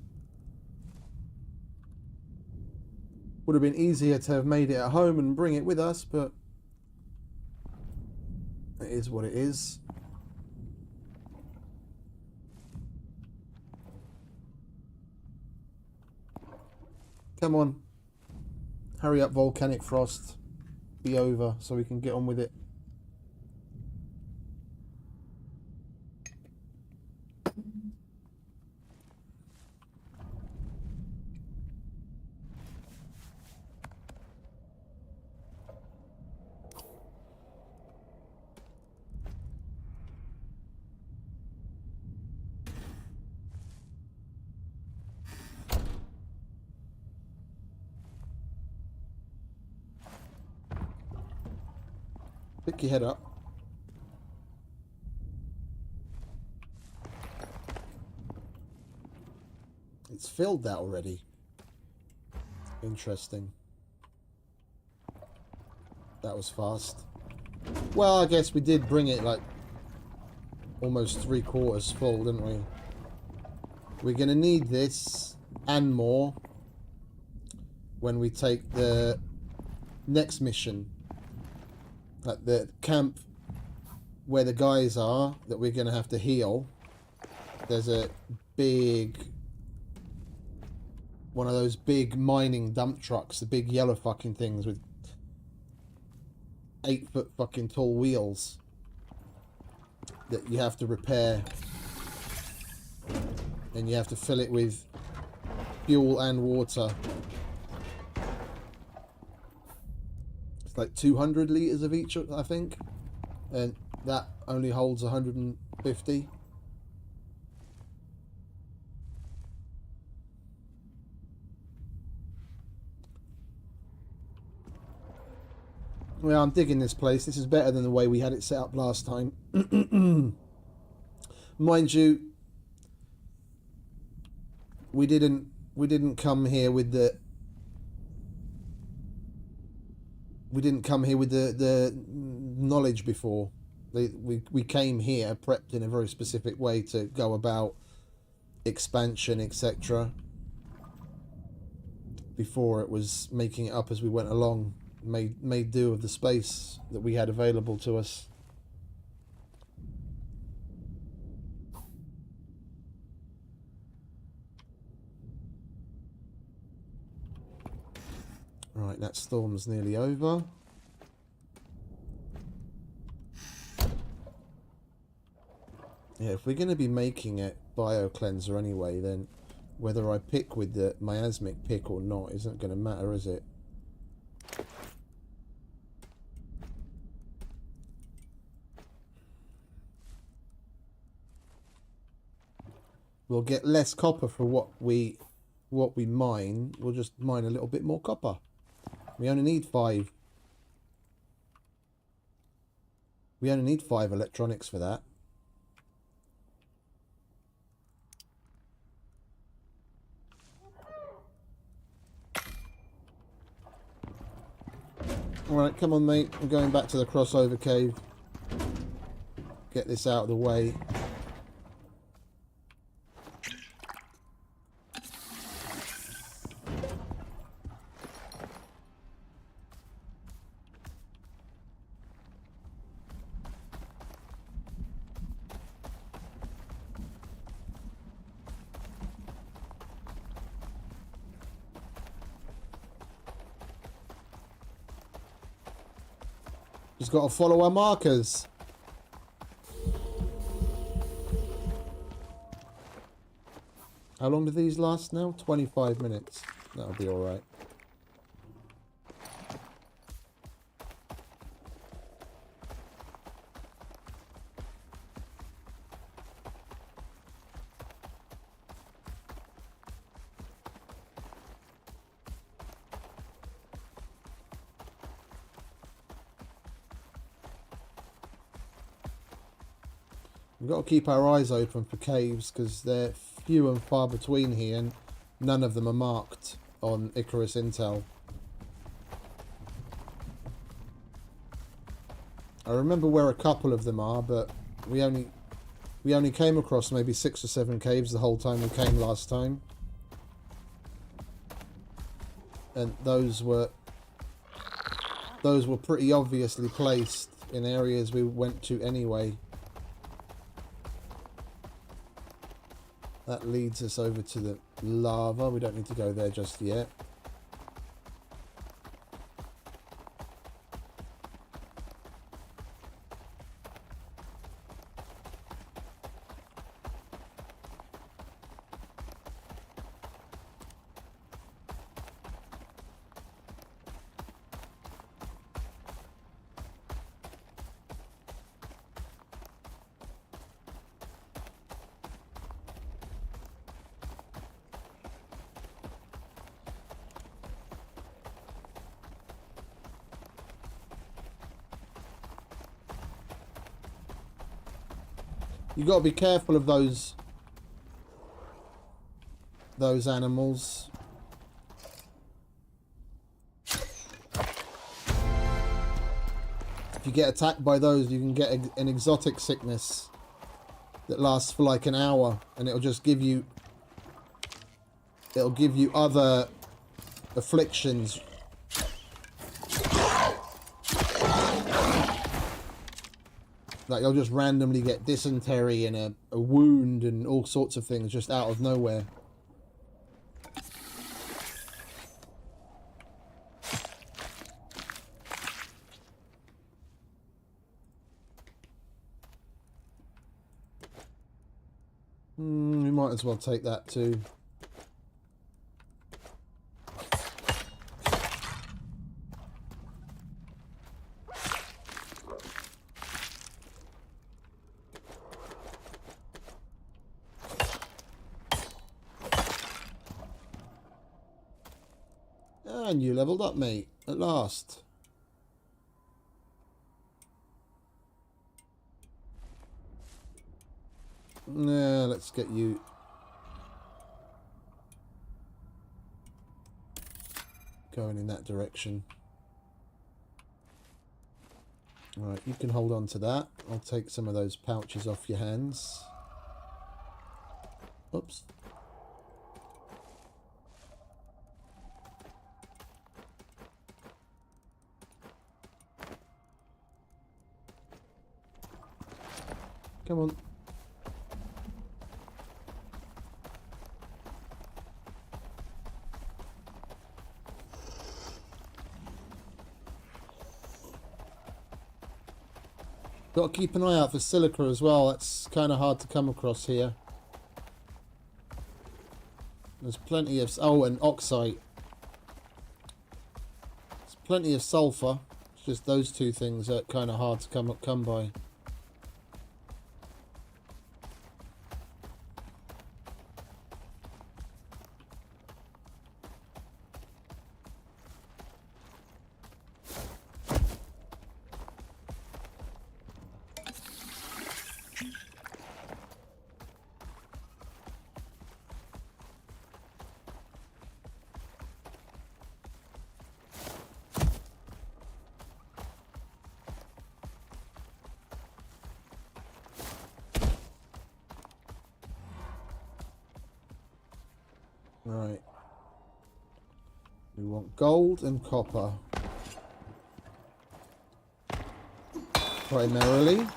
B: Would have been easier to have made it at home and bring it with us, but it is what it is. Come on. Hurry up, volcanic frost. Be over so we can get on with it. Pick your head up. It's filled that already. Interesting. That was fast. Well, I guess we did bring it like almost 3/4 full, didn't we? We're going to need this and more when we take the next mission. Like the camp where the guys are that we're going to have to heal. There's a big... one of those big mining dump trucks. The big yellow fucking things with 8-foot fucking tall wheels. That you have to repair. And you have to fill it with fuel and water. Like 200 litres of each, I think, and that only holds 150. Well, I'm digging this place. This is better than the way we had it set up last time. Mind you, we didn't come here with the knowledge before. We came here prepped in a very specific way to go about expansion, etc. Before it was making it up as we went along. Made do of the space that we had available to us. Right, that storm's nearly over. Yeah, if we're going to be making a bio-cleanser anyway, then whether I pick with the miasmic pick or not isn't going to matter, is it? We'll get less copper for what we mine. We'll just mine a little bit more copper. We only need 5. We only need 5 electronics for that. Alright, come on mate. I'm going back to the crossover cave. Get this out of the way. Just got to follow our markers. How long do these last now? 25 minutes. That'll be alright. We've got to keep our eyes open for caves because they're few and far between here and none of them are marked on ICARUS Intel. I remember where a couple of them are, but we only came across maybe 6 or 7 caves the whole time we came last time. And those were pretty obviously placed in areas we went to anyway. That leads us over to the lava. We don't need to go there just yet. You got to be careful of those animals. If you get attacked by those, you can get an exotic sickness that lasts for like an hour, and it'll just give you other afflictions. Like, you'll just randomly get dysentery and a wound and all sorts of things just out of nowhere. We might as well take that too. And you leveled up, mate, at last. Yeah, let's get you. Going in that direction. Alright, you can hold on to that. I'll take some of those pouches off your hands. Oops. Come on. Got to keep an eye out for silica as well. That's kind of hard to come across here. There's plenty of... Oh, and oxide. There's plenty of sulfur. It's just those two things are kind of hard to come by. Right. We want gold and copper. Primarily.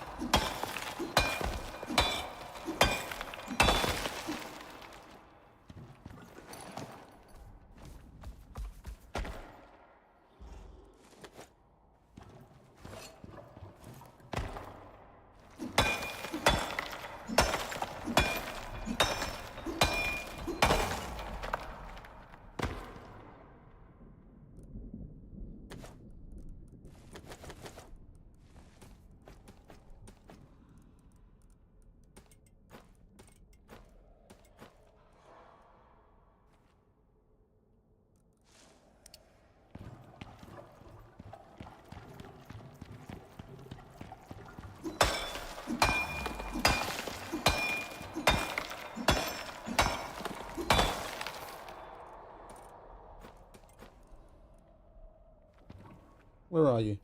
B: Where are you?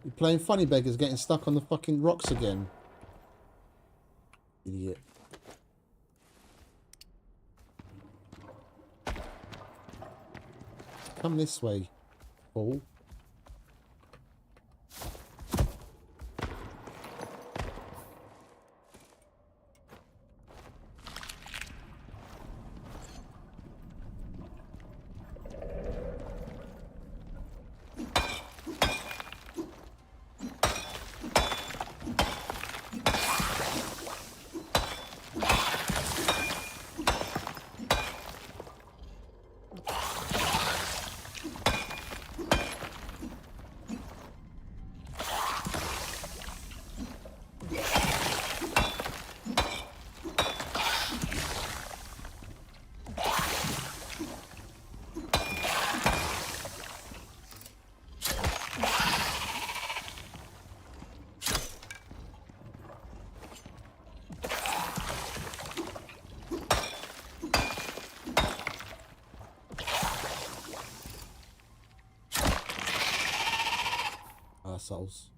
B: You're playing funny beggars, getting stuck on the fucking rocks again. Idiot. Come this way, fool. Assholes.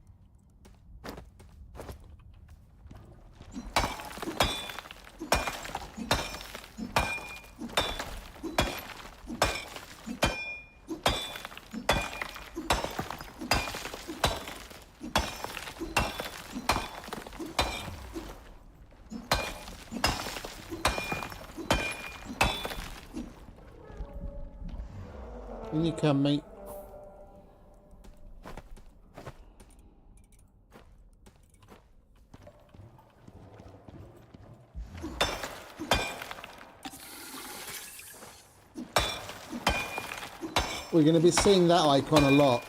B: In you come, mate. We're going to be seeing that icon a lot.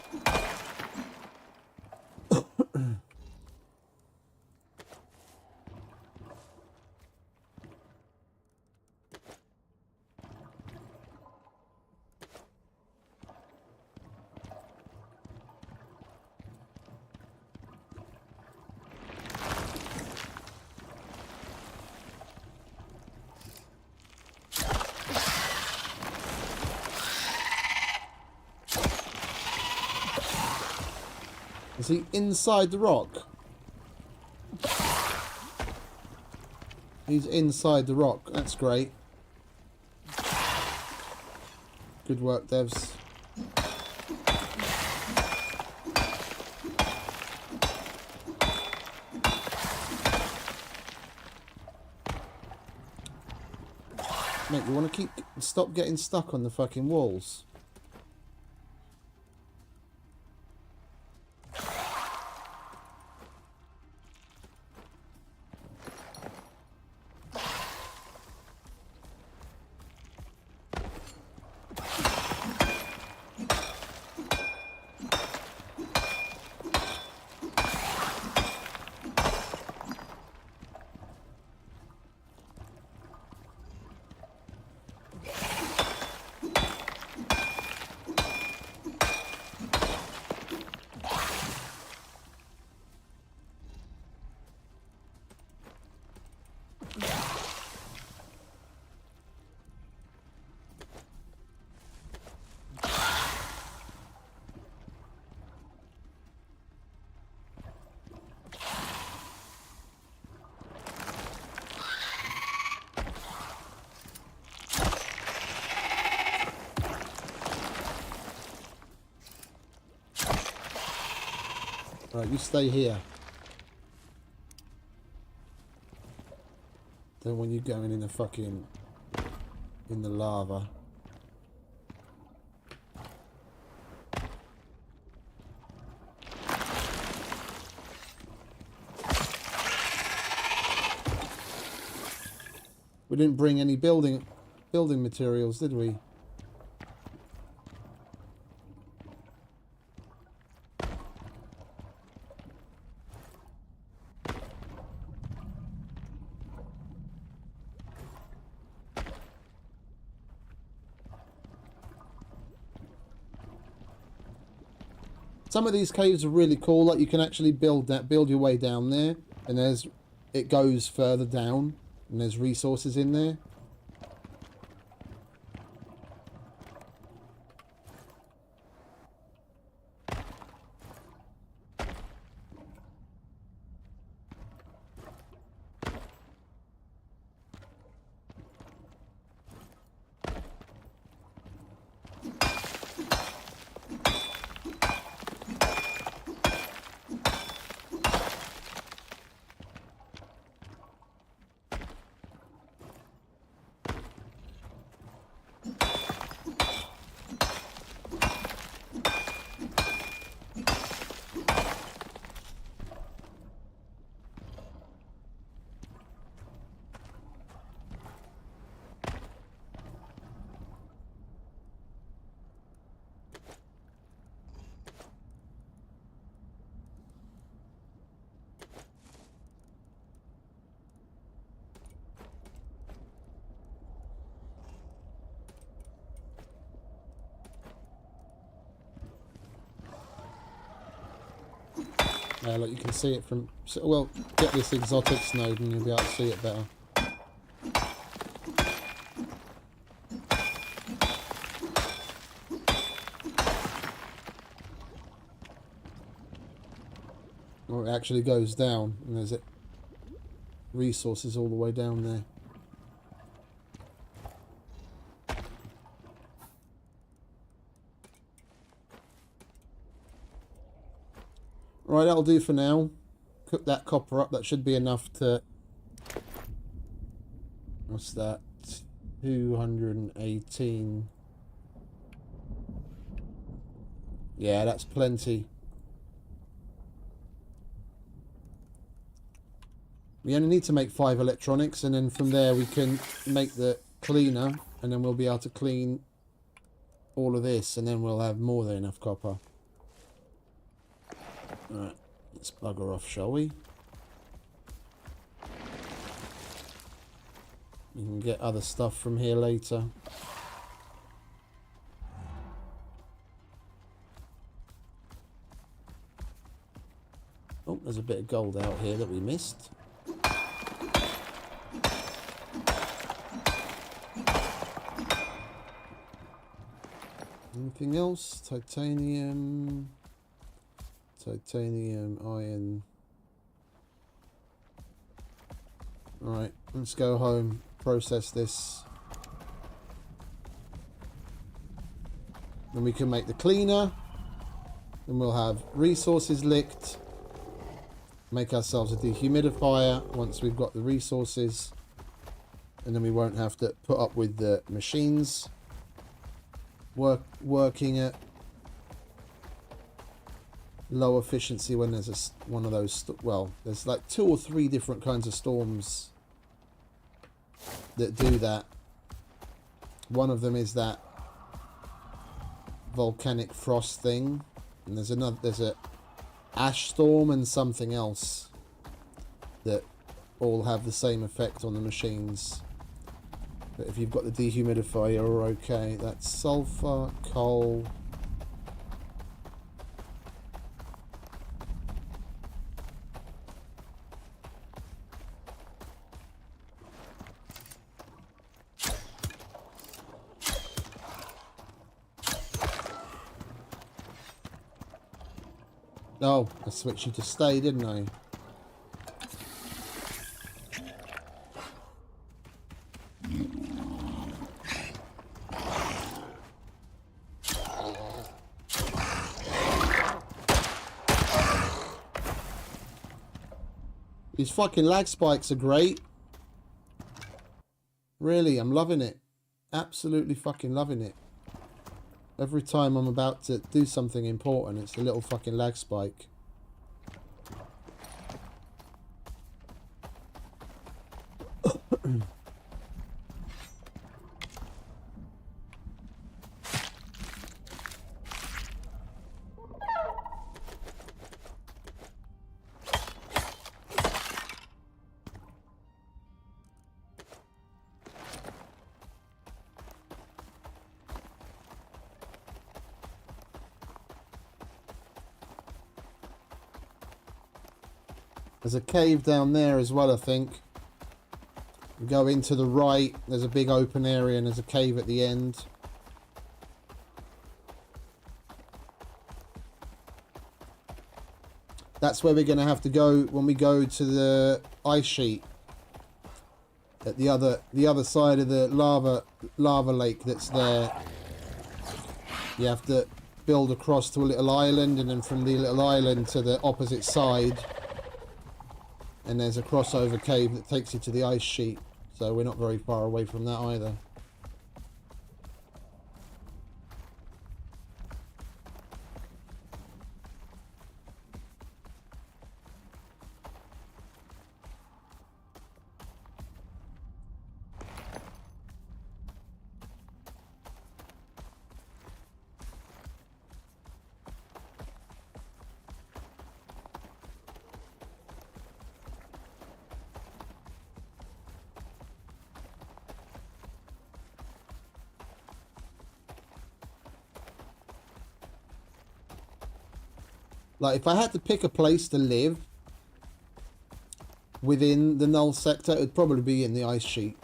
B: Is he inside the rock? He's inside the rock. That's great. Good work, devs. Mate, you want to stop getting stuck on the fucking walls? Right, you stay here. Don't want you going in the fucking... in the lava. We didn't bring any building materials, did we? Some of these caves are really cool. Like you can actually build your way down there, and it goes further down, and there's resources in there. Look, you can see it from... Well, get this exotics node and you'll be able to see it better. Or it actually goes down, and there's resources all the way down there. Right, that'll do for now. Cook that copper up. That should be enough to... What's that? 218. Yeah, that's plenty. We only need to make 5 electronics, and then from there we can make the cleaner, and then we'll be able to clean all of this, and then we'll have more than enough copper. Alright, let's bugger off, shall we? We can get other stuff from here later. Oh, there's a bit of gold out here that we missed. Anything else? Titanium, iron. Alright, let's go home, process this. Then we can make the cleaner. Then we'll have resources licked. Make ourselves a dehumidifier once we've got the resources. And then we won't have to put up with the machines working at low efficiency when there's one of those, well, there's like 2 or 3 different kinds of storms that do that. One of them is that volcanic frost thing, and there's a ash storm and something else that all have the same effect on the machines. But if you've got the dehumidifier, you're okay. That's sulfur, coal. Oh, I switched you to stay, didn't I? These fucking lag spikes are great. Really, I'm loving it. Absolutely fucking loving it. Every time I'm about to do something important, it's a little fucking lag spike. There's a cave down there as well, I think. You go into the right, there's a big open area and there's a cave at the end. That's where we're going to have to go when we go to the ice sheet. At the other side of the lava lake that's there. You have to build across to a little island, and then from the little island to the opposite side. And there's a crossover cave that takes you to the ice sheet. So we're not very far away from that either. Like, if I had to pick a place to live within the Null sector, it would probably be in the ice sheet.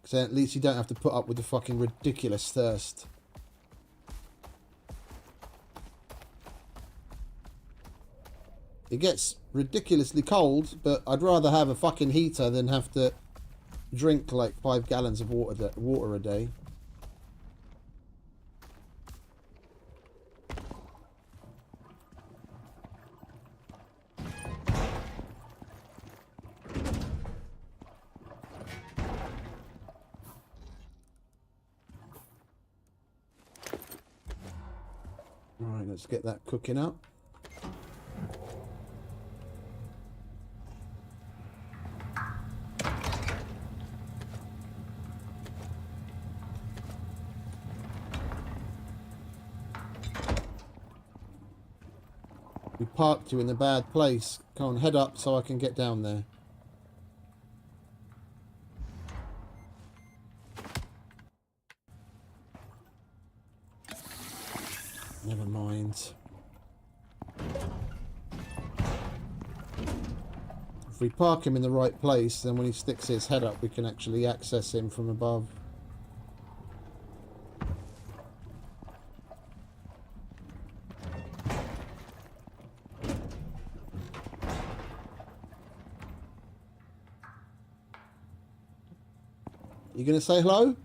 B: Because at least you don't have to put up with the fucking ridiculous thirst. It gets ridiculously cold, but I'd rather have a fucking heater than have to drink like 5 gallons of water a day. Alright, let's get that cooking up. We parked you in a bad place. Come on, head up so I can get down there. Never mind. If we park him in the right place, then when he sticks his head up, we can actually access him from above. You gonna say hello?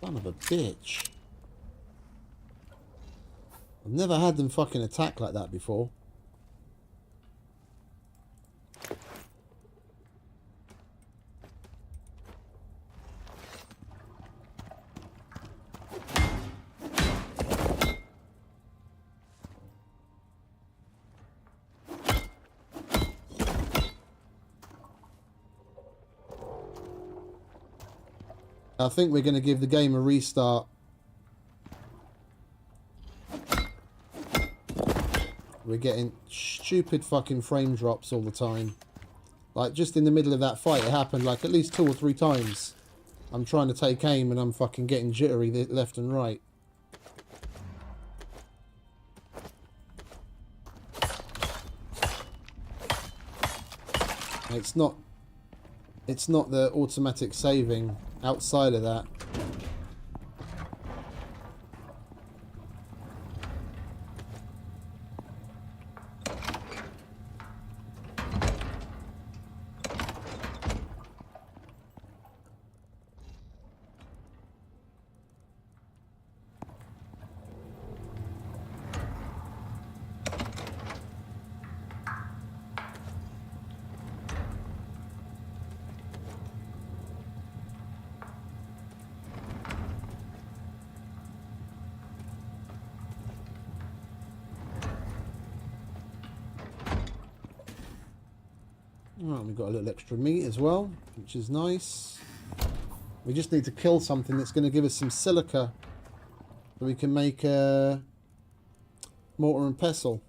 B: Son of a bitch. I've never had them fucking attack like that before. I think we're going to give the game a restart. We're getting stupid fucking frame drops all the time. Like, just in the middle of that fight, it happened like at least 2 or 3 times. I'm trying to take aim and I'm fucking getting jittery left and right. It's not the automatic saving outside of that. Right, we've got a little extra meat as well, which is nice. We just need to kill something that's going to give us some silica so we can make a mortar and pestle.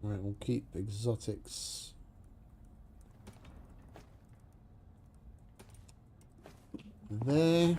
B: Right, we'll keep exotics. There.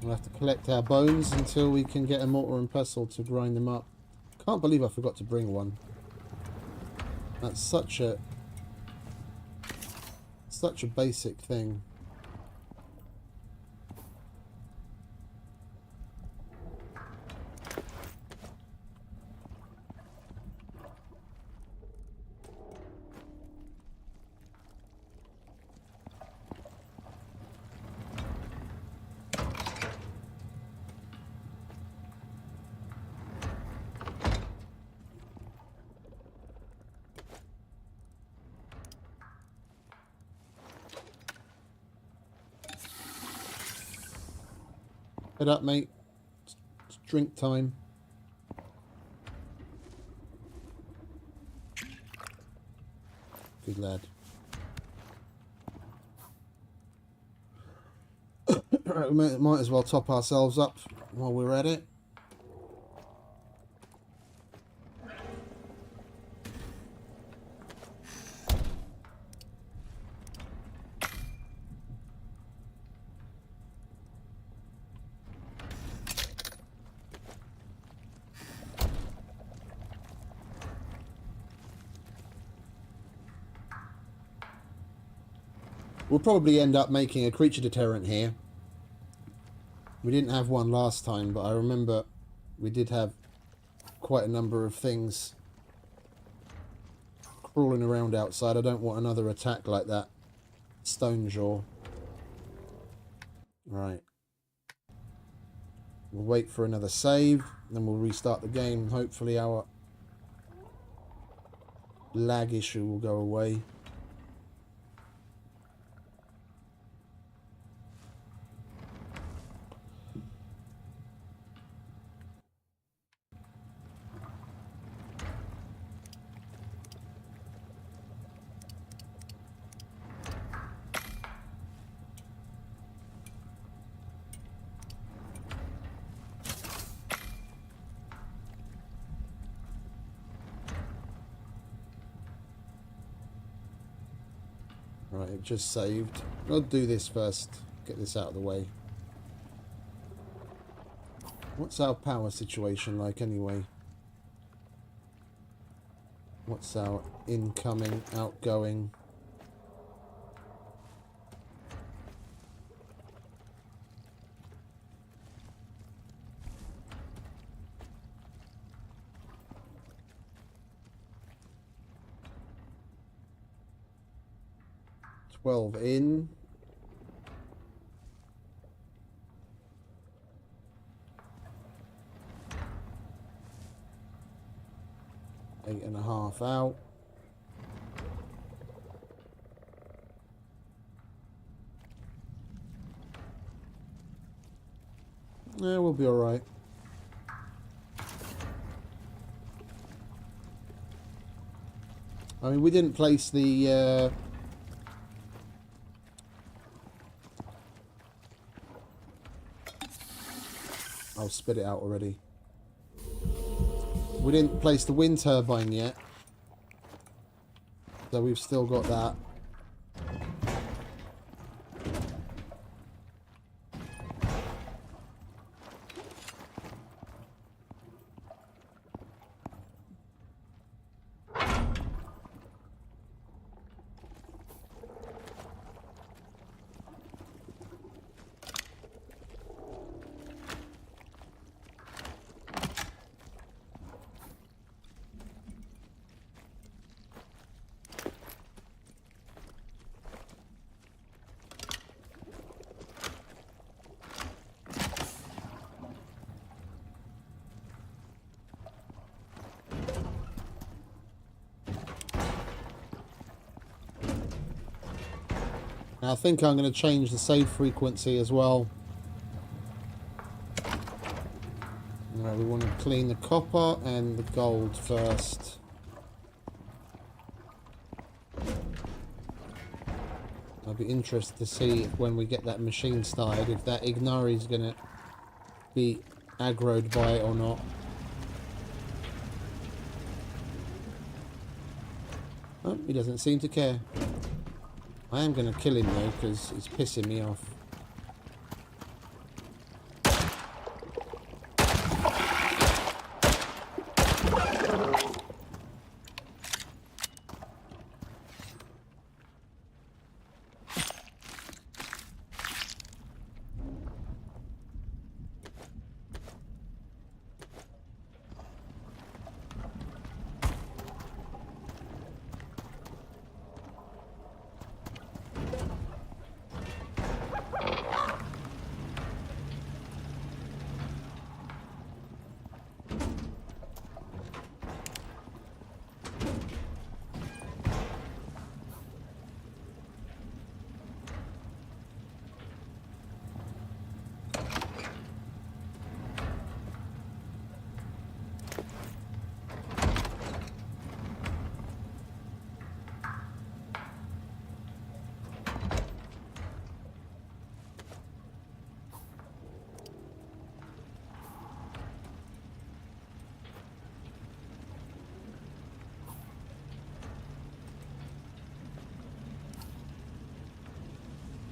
B: We'll have to collect our bones until we can get a mortar and pestle to grind them up. Can't believe I forgot to bring one. That's such a basic thing. Head up, mate. It's drink time. Good lad. Right, we might as well top ourselves up while we're at it. We'll probably end up making a creature deterrent here. We didn't have one last time, but I remember we did have quite a number of things crawling around outside. I don't want another attack like that stone jaw. Right. We'll wait for another save, then we'll restart the game. Hopefully our lag issue will go away. Right, it just saved. I'll do this first. Get this out of the way. What's our power situation like anyway? What's our incoming, outgoing? In. Eight and a half out. Yeah, we'll be all right. I mean, we didn't place the I'll spit it out already. We didn't place the wind turbine yet, so we've still got that. Now, I think I'm going to change the save frequency as well. Right, we want to clean the copper and the gold first. I'll be interested to see if when we get that machine started, if that Ignari is going to be aggroed by it or not. Oh, he doesn't seem to care. I am going to kill him though, because he's pissing me off.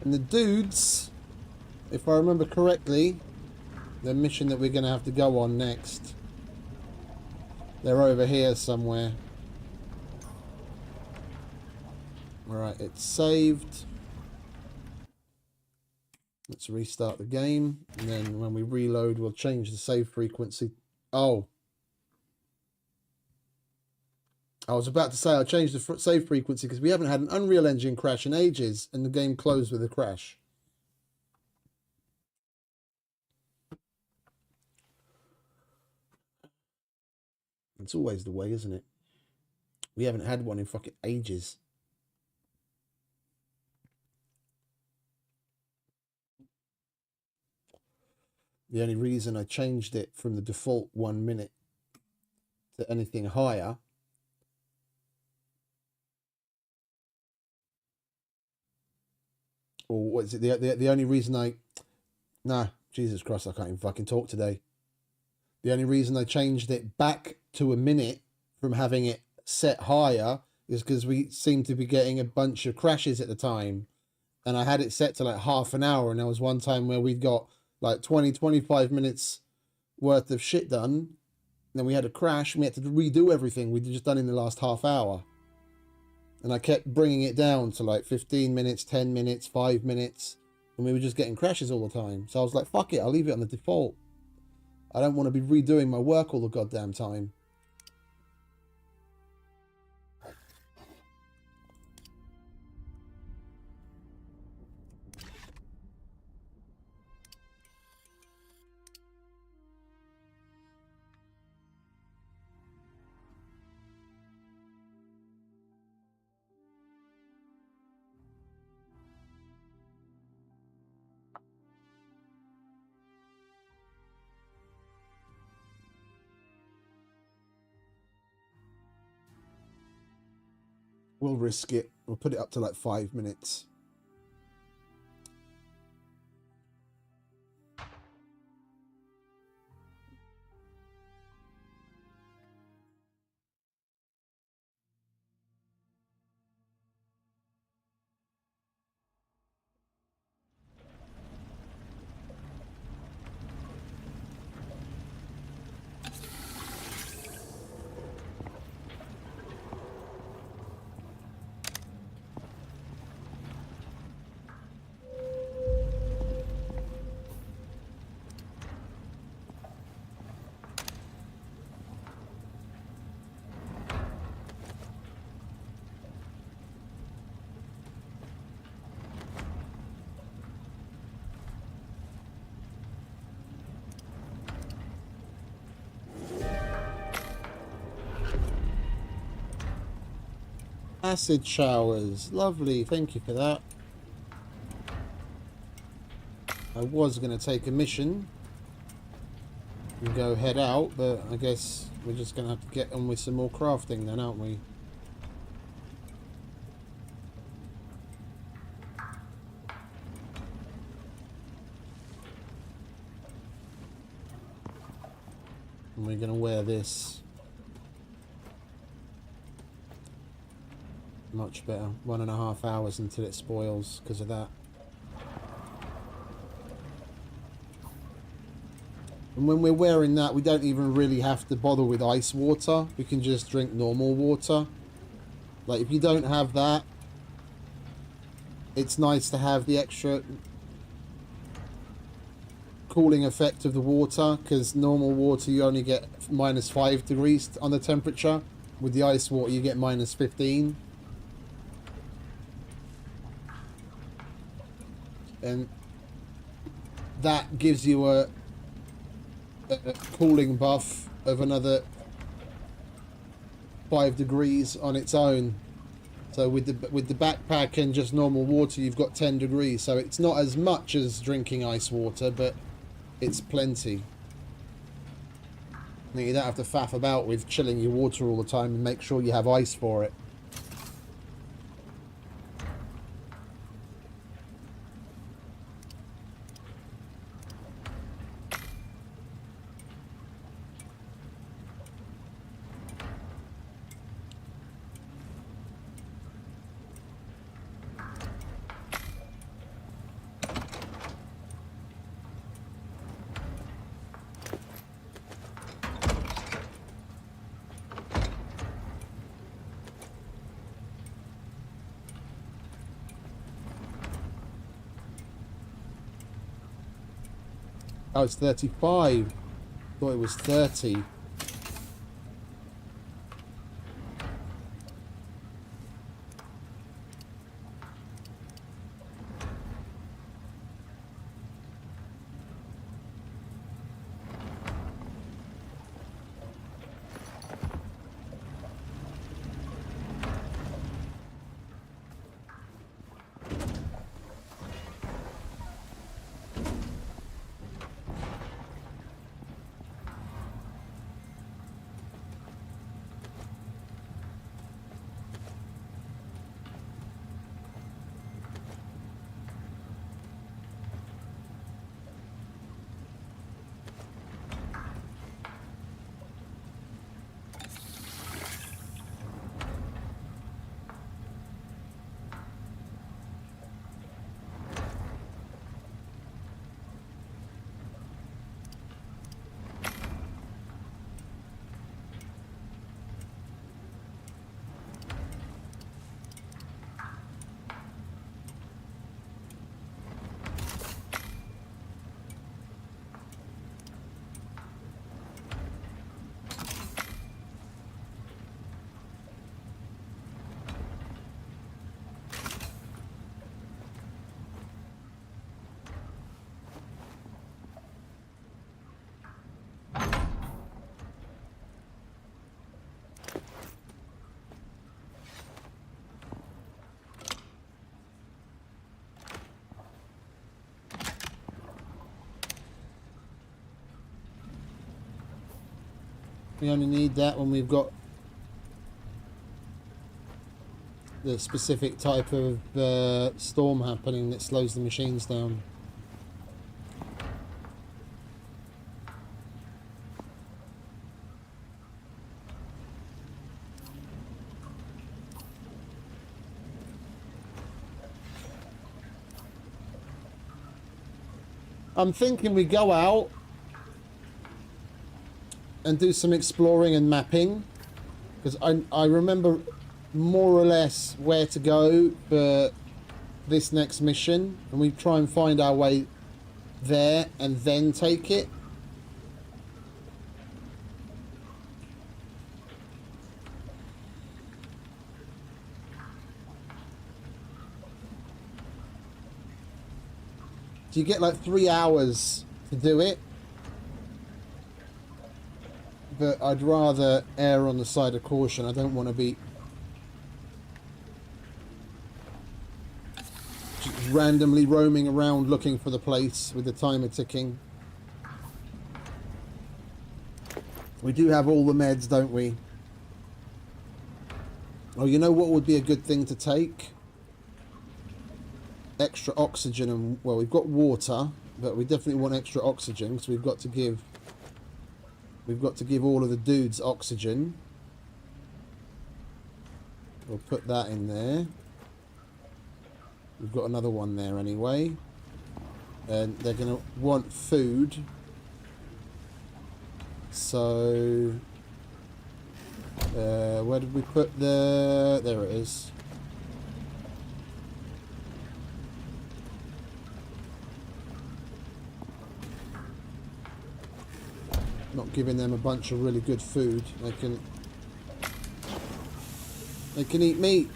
B: And the dudes, if I remember correctly, the mission that we're going to have to go on next, they're over here somewhere. Alright, it's saved. Let's restart the game. And then when we reload, we'll change the save frequency. Oh. I was about to say I'll change the save frequency because we haven't had an Unreal Engine crash in ages and the game closed with a crash. It's always the way, isn't it? We haven't had one in fucking ages. The only reason I changed it from the default 1 minute to anything higher or what is it? The only reason Jesus Christ, I can't even fucking talk today. The only reason I changed it back to a minute from having it set higher is because we seemed to be getting a bunch of crashes at the time. And I had it set to like half an hour. And there was one time where we'd got like 20-25 minutes worth of shit done. And then we had a crash and we had to redo everything we'd just done in the last half hour. And I kept bringing it down to like 15 minutes, 10 minutes, 5 minutes. And we were just getting crashes all the time. So I was like, fuck it, I'll leave it on the default. I don't want to be redoing my work all the goddamn time. We'll risk it. We'll put it up to like 5 minutes. Acid showers. Lovely. Thank you for that. I was going to take a mission and go head out, but I guess we're just going to have to get on with some more crafting then, aren't we? And we're going to wear this. Much better. 1.5 hours until it spoils because of that. And when we're wearing that, we don't even really have to bother with ice water. We can just drink normal water. Like, if you don't have that, it's nice to have the extra cooling effect of the water, because normal water you only get -5 degrees on the temperature. With the ice water you get -15. And that gives you a cooling buff of another 5 degrees on its own. So with the backpack and just normal water, you've got 10 degrees. So it's not as much as drinking ice water, but it's plenty. You don't have to faff about with chilling your water all the time and make sure you have ice for it. Oh, it's 35. Thought it was 30. We only need that when we've got the specific type of storm happening that slows the machines down. I'm thinking we go out and do some exploring and mapping, because I remember more or less where to go for this next mission, and we try and find our way there and then take it. Do you get like 3 hours to do it? But I'd rather err on the side of caution. I don't want to be just randomly roaming around looking for the place with the timer ticking. We do have all the meds, don't we? Oh, you know what would be a good thing to take? Extra oxygen. And well, we've got water, but we definitely want extra oxygen, because we've got to give all of the dudes oxygen. We'll put that in there. We've got another one there anyway, and they're gonna want food, so where did we put the... there it is. Not giving them a bunch of really good food. They can eat meat.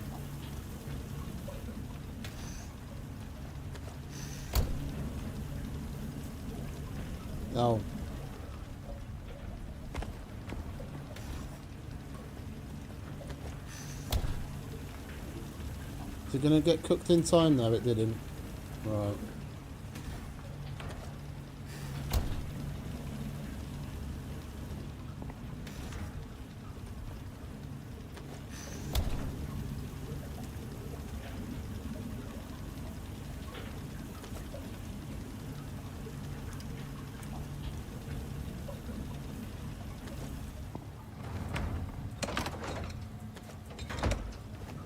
B: Oh. Is it gonna get cooked in time? No, it didn't. Right.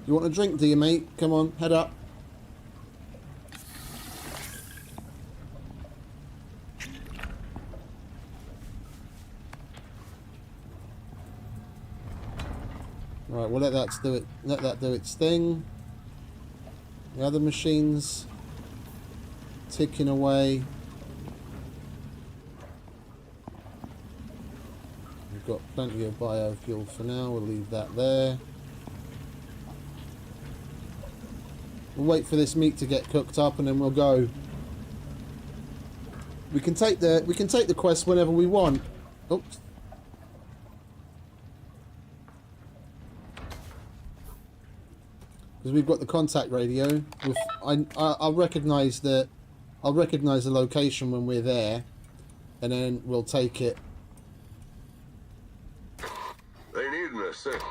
B: You want a drink, do you, mate? Come on, head up. Right, we'll let that do it. Let that do its thing. The other machines ticking away. We've got plenty of biofuel for now. We'll leave that there. We'll wait for this meat to get cooked up, and then we'll go. We can take the quest whenever we want. Oops. Because we've got the contact radio. I'll recognise the location when we're there, and then we'll take it.
C: They need an assist.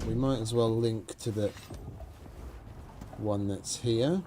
B: We might as well link to the one that's here.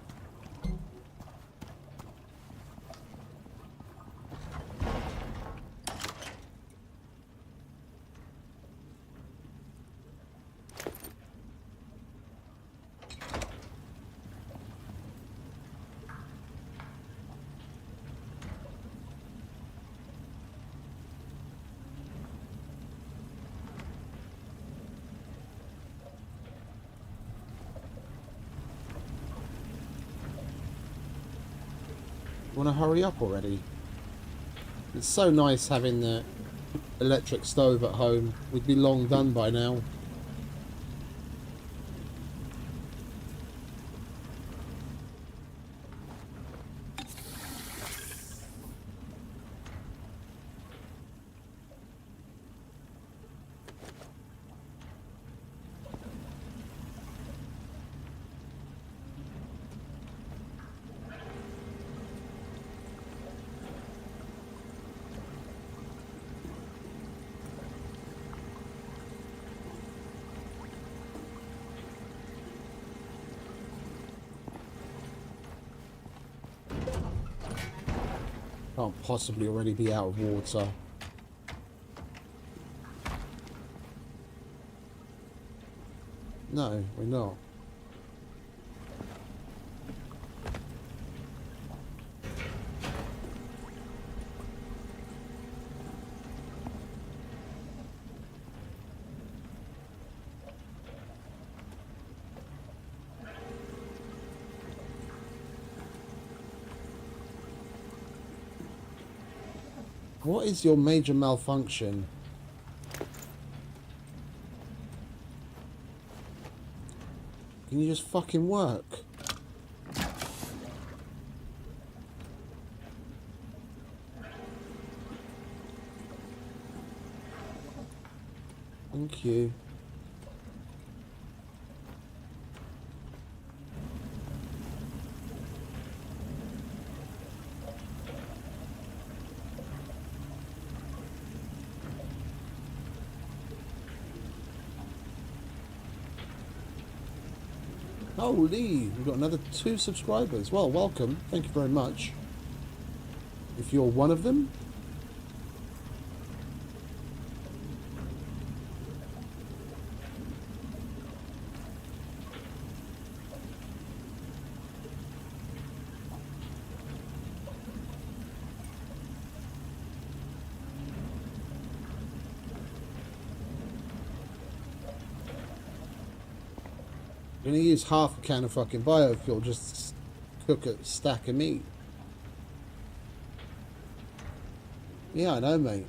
B: Want to hurry up already? It's so nice having the electric stove at home. We'd be long done by now. Can't possibly already be out of water. No, we're not. What is your major malfunction? Can you just fucking work? Thank you. Holy, we've got another 2 subscribers. Well, welcome. Thank you very much. If you're one of them. I'm gonna use half a can of fucking biofuel just to cook a stack of meat. Yeah, I know, mate.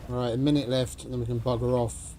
B: Alright, a minute left, and then we can bugger off.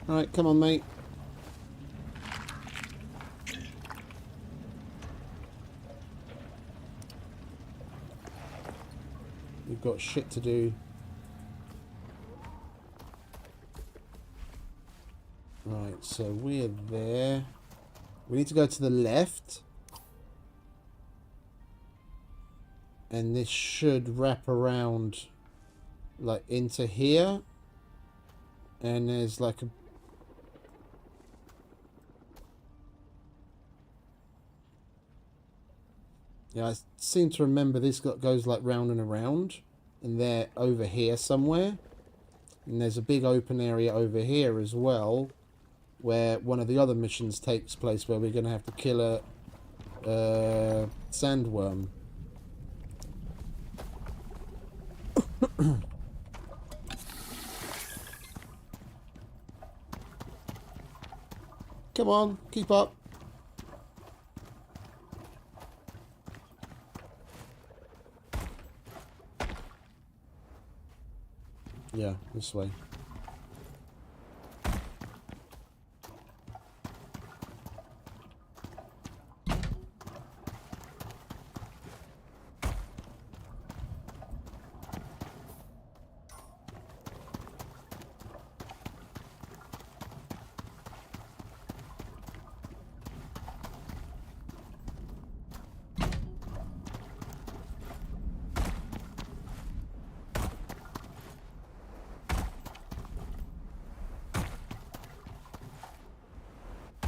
B: Alright, come on, mate. We've got shit to do. Right, so we're there. We need to go to the left. And this should wrap around, like, into here. And there's like a... Yeah, I seem to remember this goes like round and around. And they're over here somewhere. And there's a big open area over here as well, where one of the other missions takes place, where we're going to have to kill a sandworm. Come on, keep up. Yeah, this way.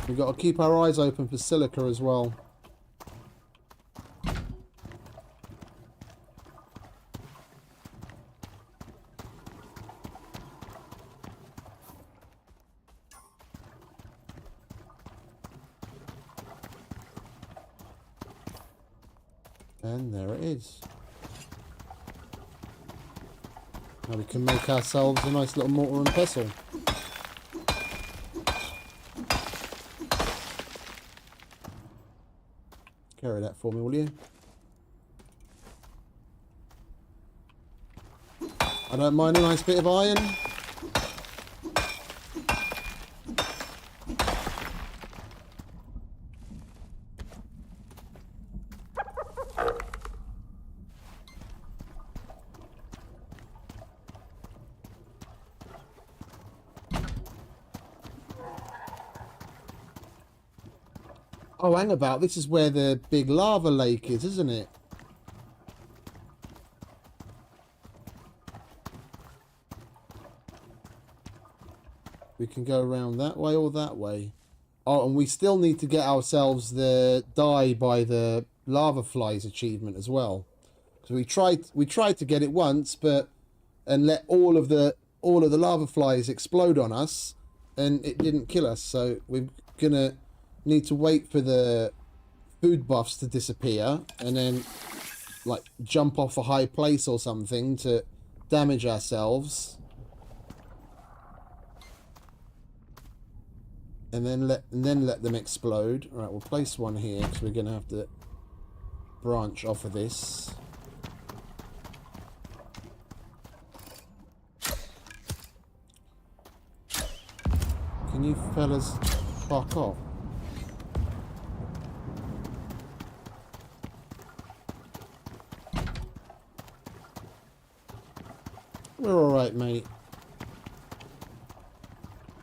B: We've got to keep our eyes open for silica as well. And there it is. Now we can make ourselves a nice little mortar and pestle. Carry that for me, will you? I don't mind a nice bit of iron. Oh, hang about. This is where the big lava lake is, isn't it? We can go around that way or that way. Oh, and we still need to get ourselves the die by the lava flies achievement as well. So we tried to get it once, but and let all of the lava flies explode on us, and it didn't kill us. So we're gonna need to wait for the food buffs to disappear and then like jump off a high place or something to damage ourselves, and then let them explode. All right, we'll place one here because we're gonna have to branch off of this. Can you fellas fuck off? We're alright, mate.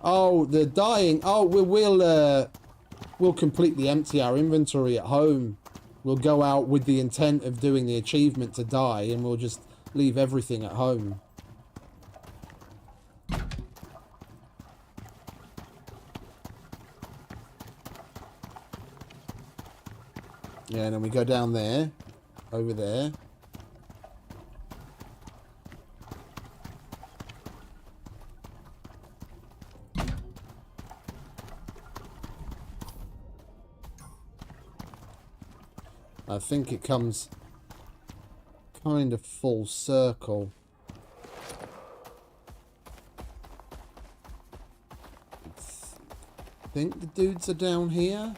B: Oh, the dying. Oh, we'll completely empty our inventory at home. We'll go out with the intent of doing the achievement to die, and we'll just leave everything at home. Yeah, and then we go down there, over there. I think it comes kind of full circle. I think the dudes are down here.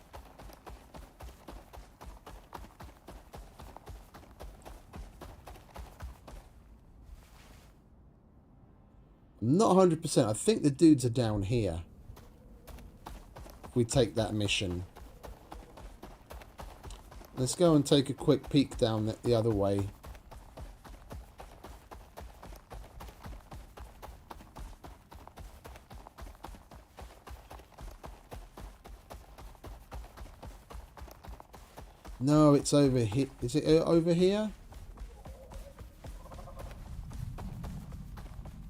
B: I'm not 100%. I think the dudes are down here. If we take that mission. Let's go and take a quick peek down the other way. No, it's over here. Is it over here?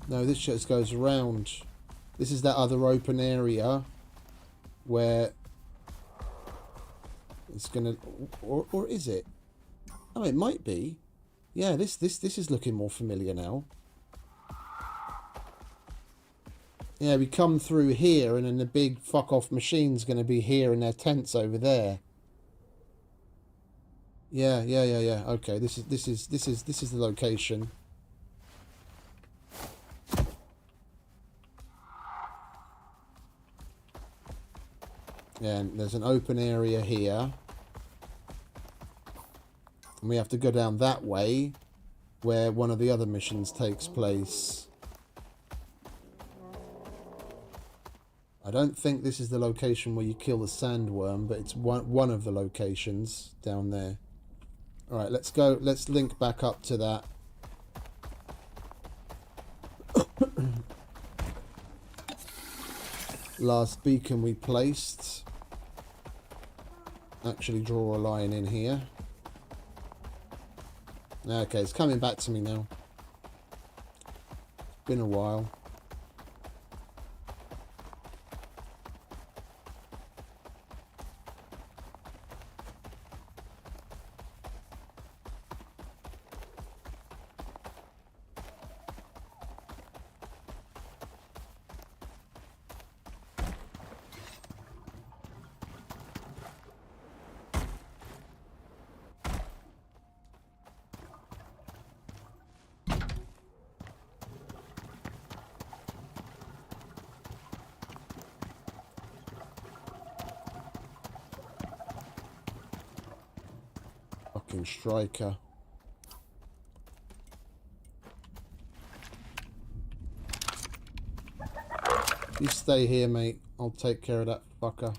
B: No, this just goes around. This is that other open area where it's gonna, or is it? Oh, it might be. Yeah, this is looking more familiar now. Yeah, we come through here, and then the big fuck off machine's gonna be here, and their tents over there. Yeah. Okay, this is the location. Yeah, and there's an open area here. And we have to go down that way where one of the other missions takes place. I don't think this is the location where you kill the sandworm, but it's one of the locations down there. Alright, let's go. Let's link back up to that. Last beacon we placed. Actually draw a line in here. Okay, it's coming back to me now. It's been a while. fucking striker. You stay here, mate. I'll take care of that fucker.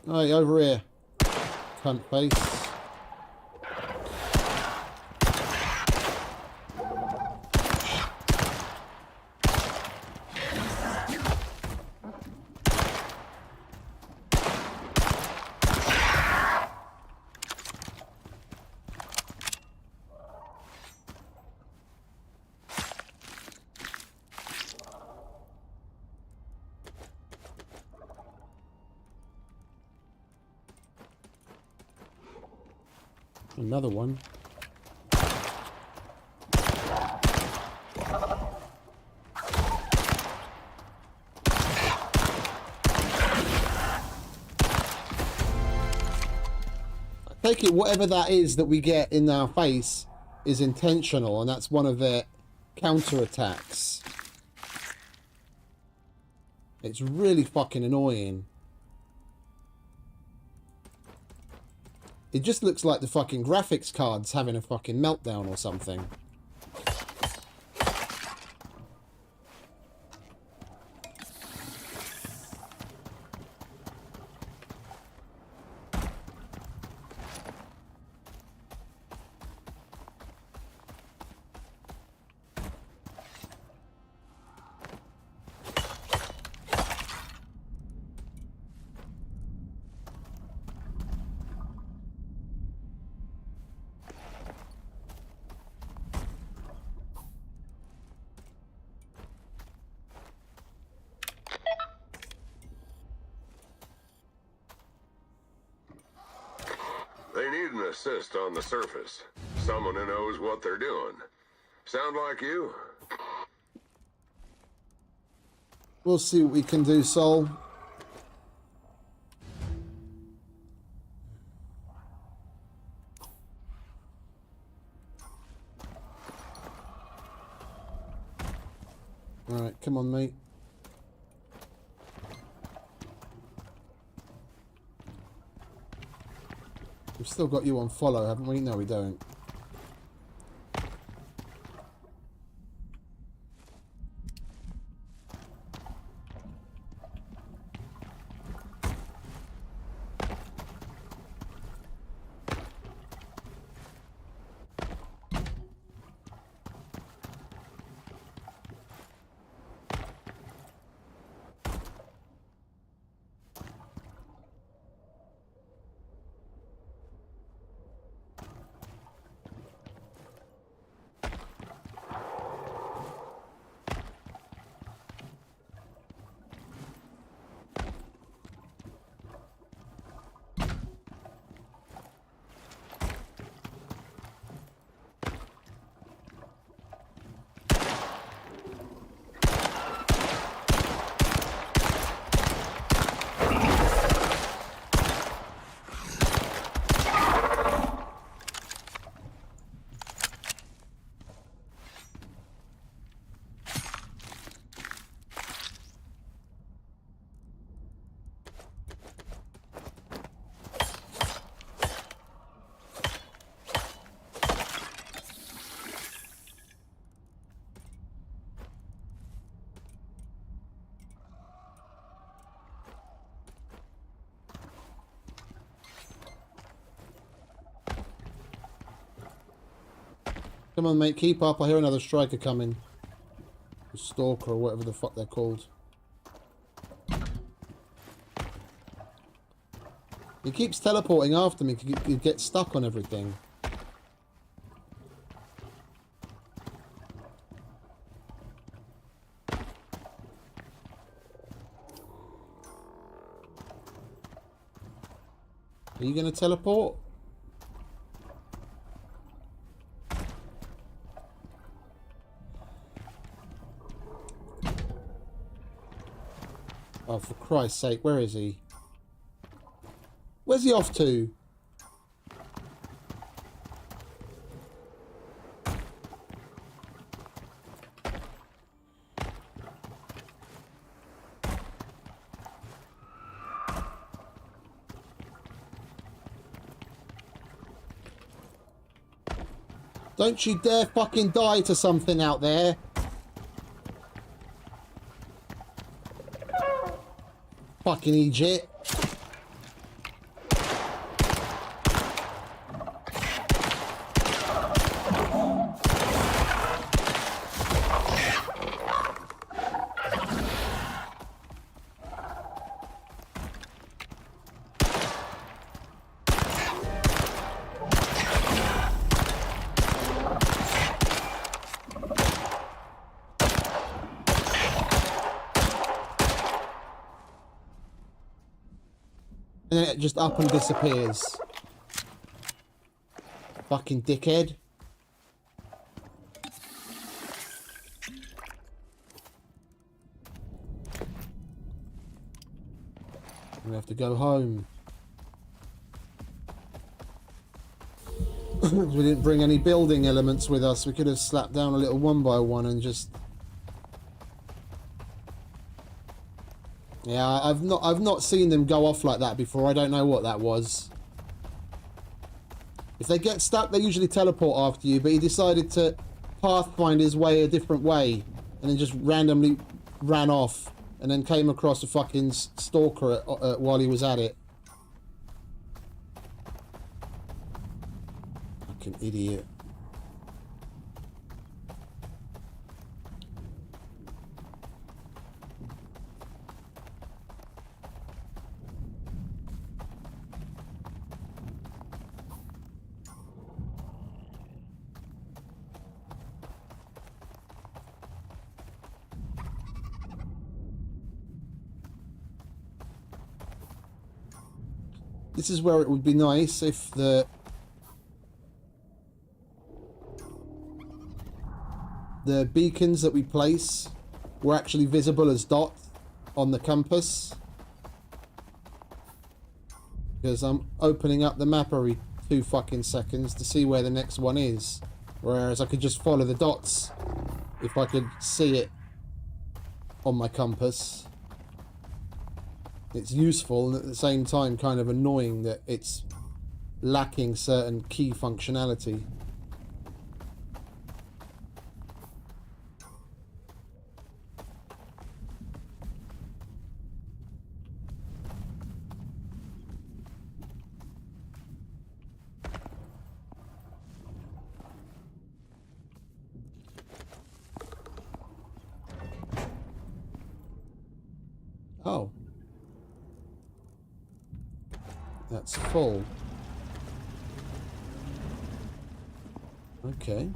B: Hey, over here. Cunt face. Another one. I take it whatever that is that we get in our face is intentional, and that's one of their counter-attacks. It's really fucking annoying. It just looks like the fucking graphics card's having a fucking meltdown or something.
C: They need an assist on the surface. Someone who knows what they're doing. Sound like you?
B: We'll see what we can do, Sol. Alright, come on, mate. We've still got you on follow, haven't we? No, we don't. Come on, mate, keep up. I hear another striker coming. A stalker or whatever the fuck they're called. He keeps teleporting after me. You get stuck on everything. Are you going to teleport? Oh, for Christ's sake, where is he? Where's he off to? Don't you dare fucking die to something out there. Fucking Egypt. And then it just up and disappears. Fucking dickhead. We have to go home. We didn't bring any building elements with us. We could have slapped down a little one by one and just... Yeah, I've not seen them go off like that before. I don't know what that was. If they get stuck, they usually teleport after you, but he decided to pathfind his way a different way and then just randomly ran off and then came across a fucking stalker while he was at it. Fucking idiot. This is where it would be nice if the beacons that we place were actually visible as dots on the compass. Because I'm opening up the map every 2 fucking seconds to see where the next one is. Whereas I could just follow the dots if I could see it on my compass. It's useful and at the same time kind of annoying that it's lacking certain key functionality. Oh. That's full. Okay.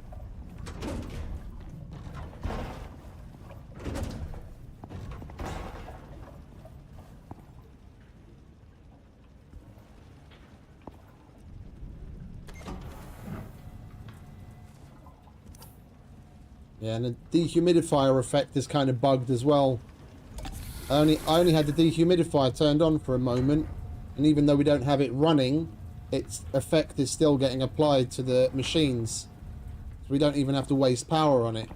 B: Yeah, and the dehumidifier effect is kind of bugged as well. I only had the dehumidifier turned on for a moment. And even though we don't have it running, its effect is still getting applied to the machines. So we don't even have to waste power on it.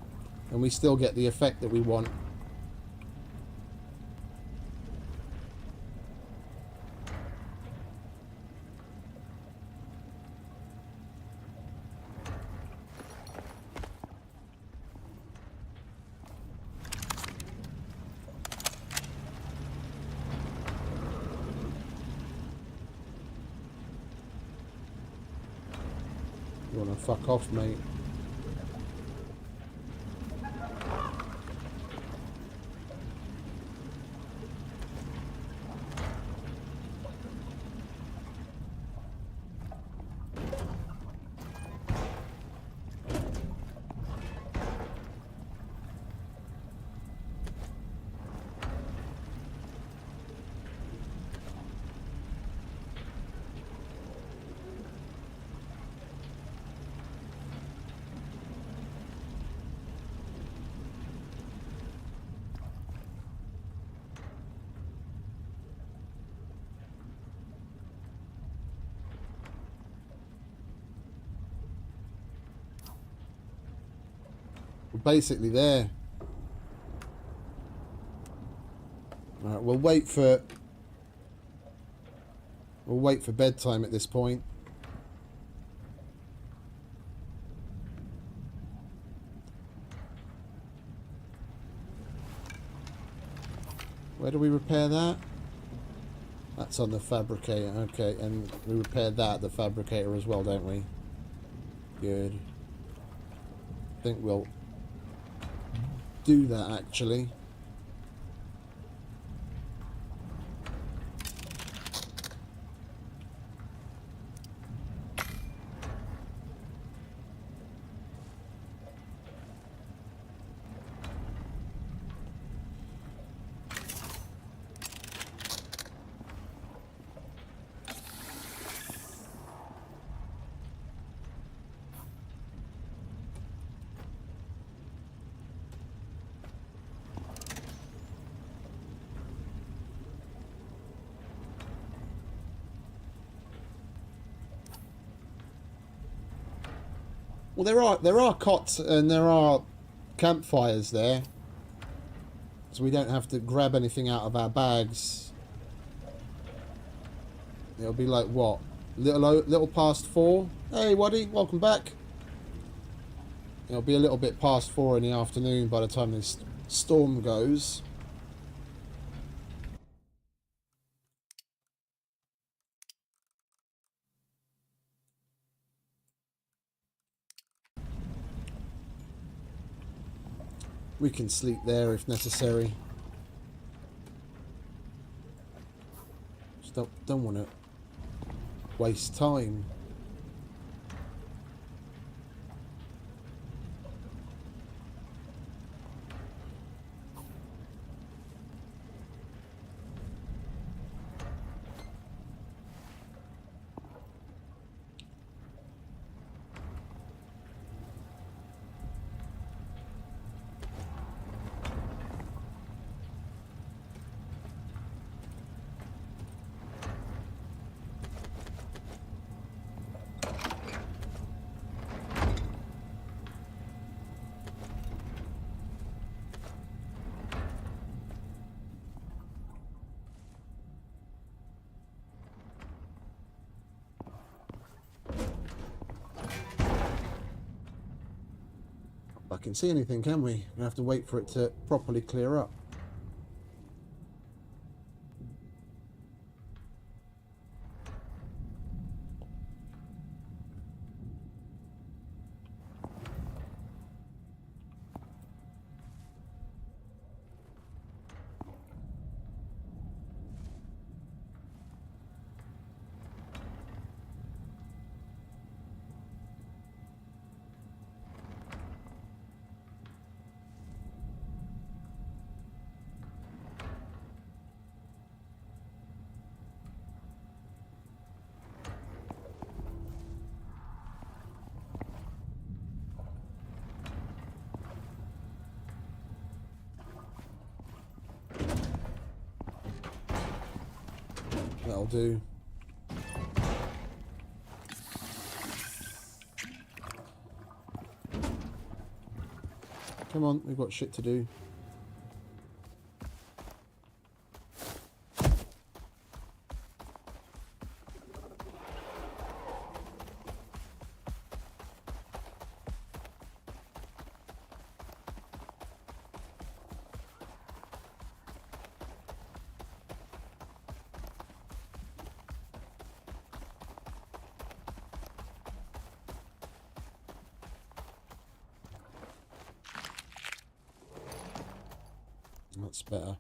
B: And we still get the effect that we want. You wanna fuck off, mate? Basically there. Alright, we'll wait for bedtime at this point. Where do we repair that? That's on the fabricator. Okay, and we repair that at the fabricator as well, don't we? Good. I think we'll do that actually. Well, there are cots and there are campfires there, so we don't have to grab anything out of our bags. It'll be like what, little past 4. Hey, Waddy, welcome back. It'll be a little bit past 4 in the afternoon by the time this storm goes. We can sleep there if necessary. Just don't want to waste time. I can see anything, can we? We have to wait for it to properly clear up. That'll do. Come on, we've got shit to do. That's better.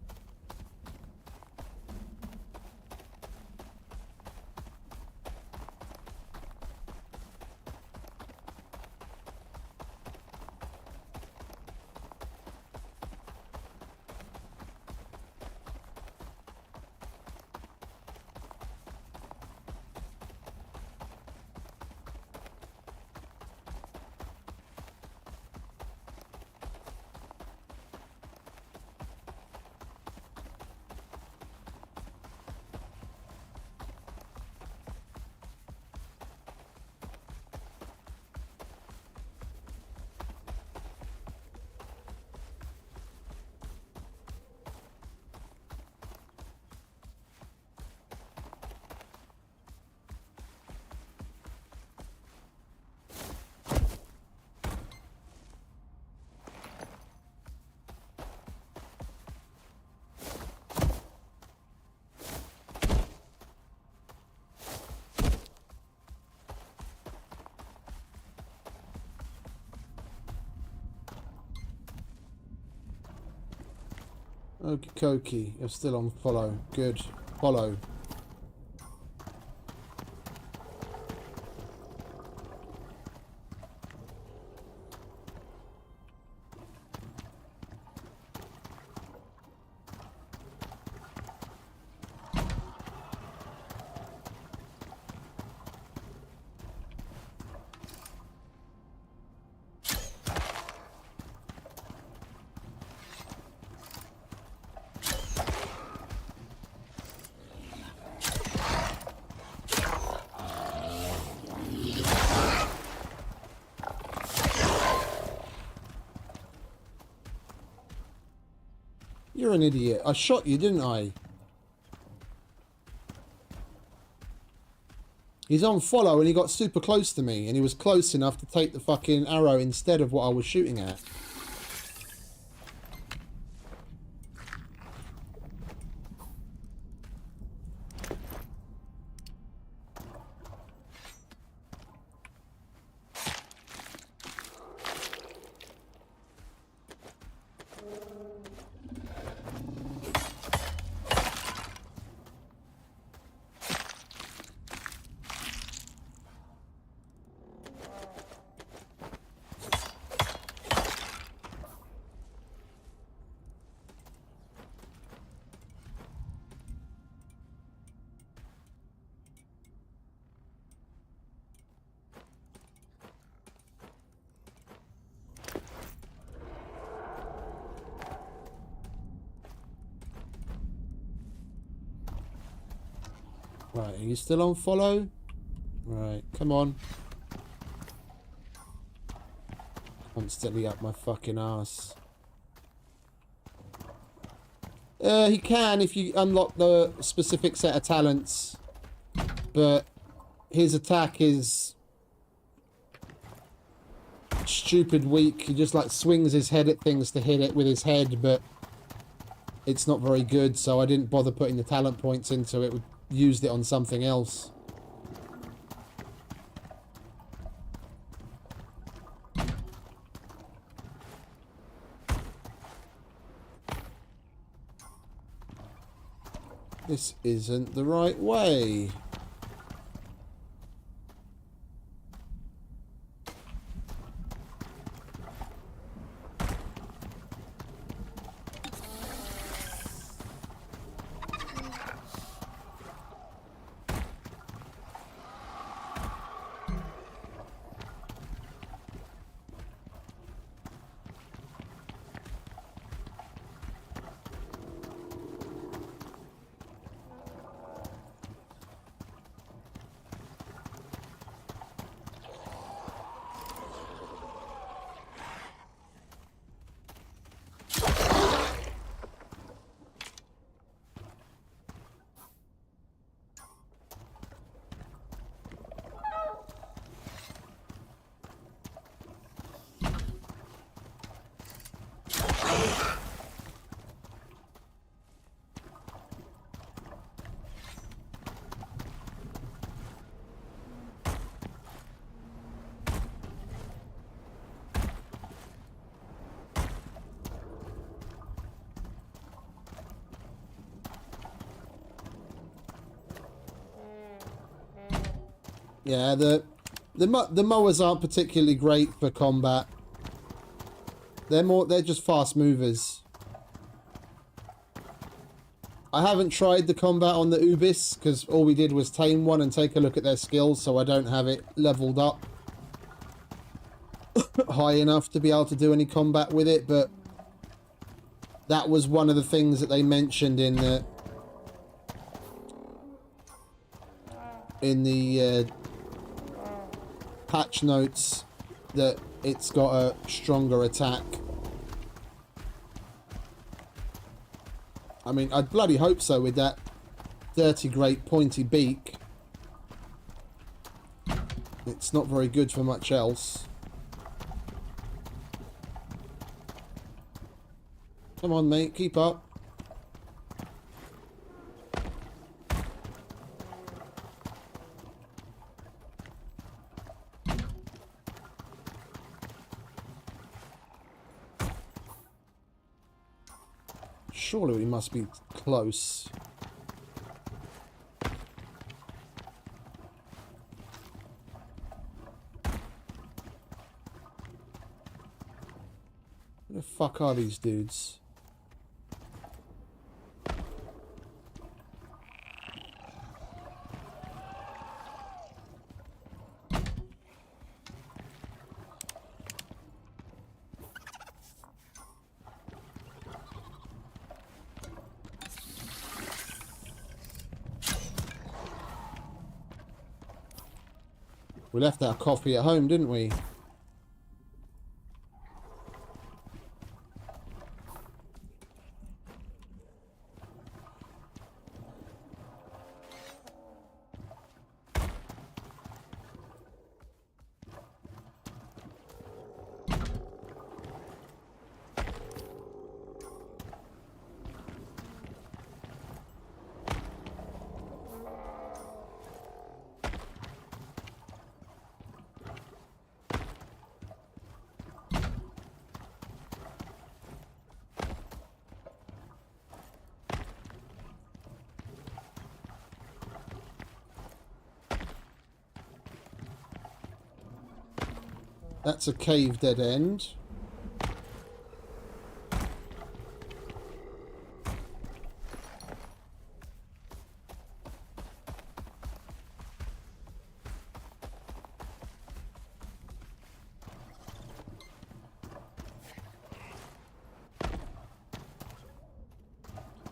B: Okie dokie. You're still on follow. Good. Follow. You're an idiot. I shot you, didn't I? He's on follow and he got super close to me. And he was close enough to take the fucking arrow instead of what I was shooting at. Right, are you still on follow? Right, come on. Constantly up my fucking ass. He can if you unlock the specific set of talents. But his attack is stupid weak. He just like swings his head at things to hit it with his head, but it's not very good, so I didn't bother putting the talent points into it. Used it on something else. This isn't the right way. Yeah, the mowers aren't particularly great for combat. They're just fast movers. I haven't tried the combat on the Ubis because all we did was tame one and take a look at their skills, so I don't have it leveled up high enough to be able to do any combat with it, but that was one of the things that they mentioned in the patch notes, that it's got a stronger attack. I mean, I'd bloody hope so with that dirty great pointy beak. It's not very good for much else. Come on, mate, keep up. Surely we must be close. Where the fuck are these dudes? We left our coffee at home, didn't we? That's a cave dead end.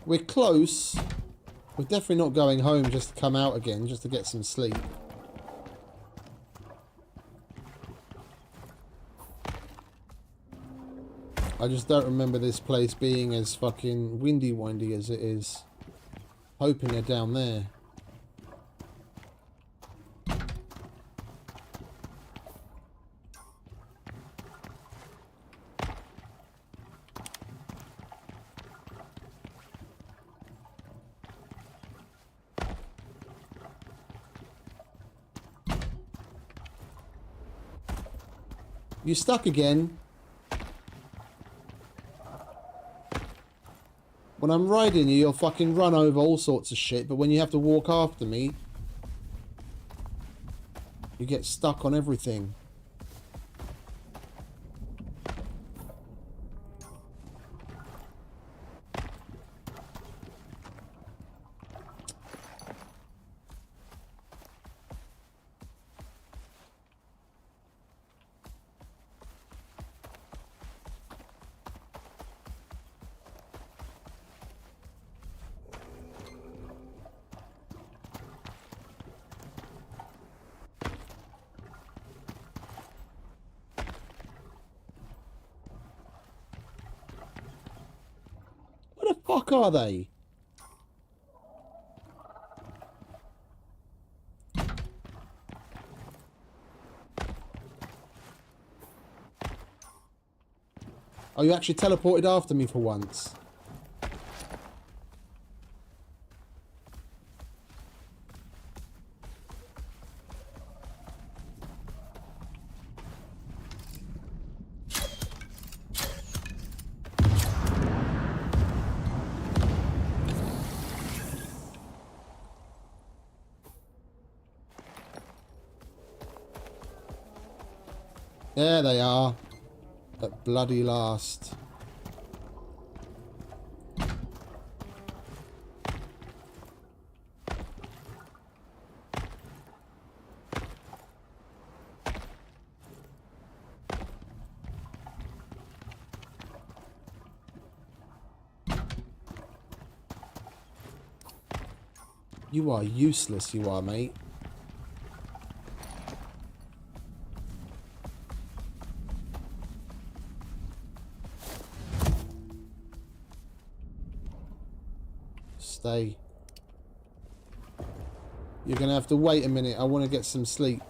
B: We're close. We're definitely not going home just to come out again, just to get some sleep. I just don't remember this place being as fucking windy as it is. Hoping they're down there. You stuck again? When I'm riding you, you'll fucking run over all sorts of shit, but when you have to walk after me, you get stuck on everything. What the fuck are they? Oh, you actually teleported after me for once. There they are. At bloody last. You are useless, you are, mate. Stay. You're gonna have to wait a minute. I want to get some sleep.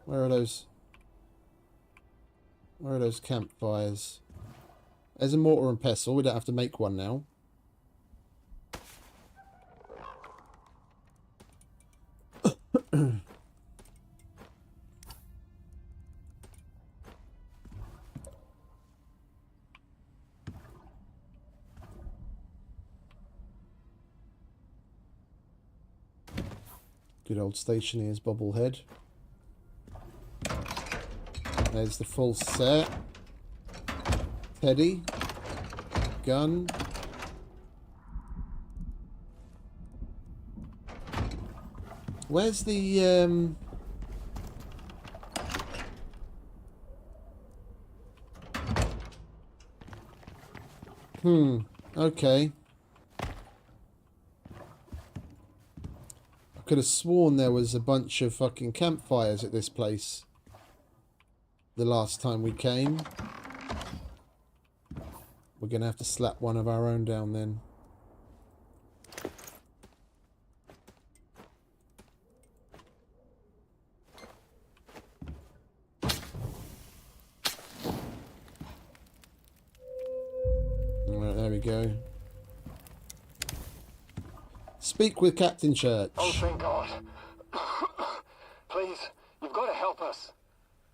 B: Where are those? Where are those campfires? There's a mortar and pestle. We don't have to make one now. Good old Stationeer's bobblehead. There's the full set. Teddy. Gun. Where's the okay. I could have sworn there was a bunch of fucking campfires at this place the last time we came. We're gonna have to slap one of our own down then. Alright, there we go. Speak with Captain Church.
F: Oh, thank God. Please, you've got to help us.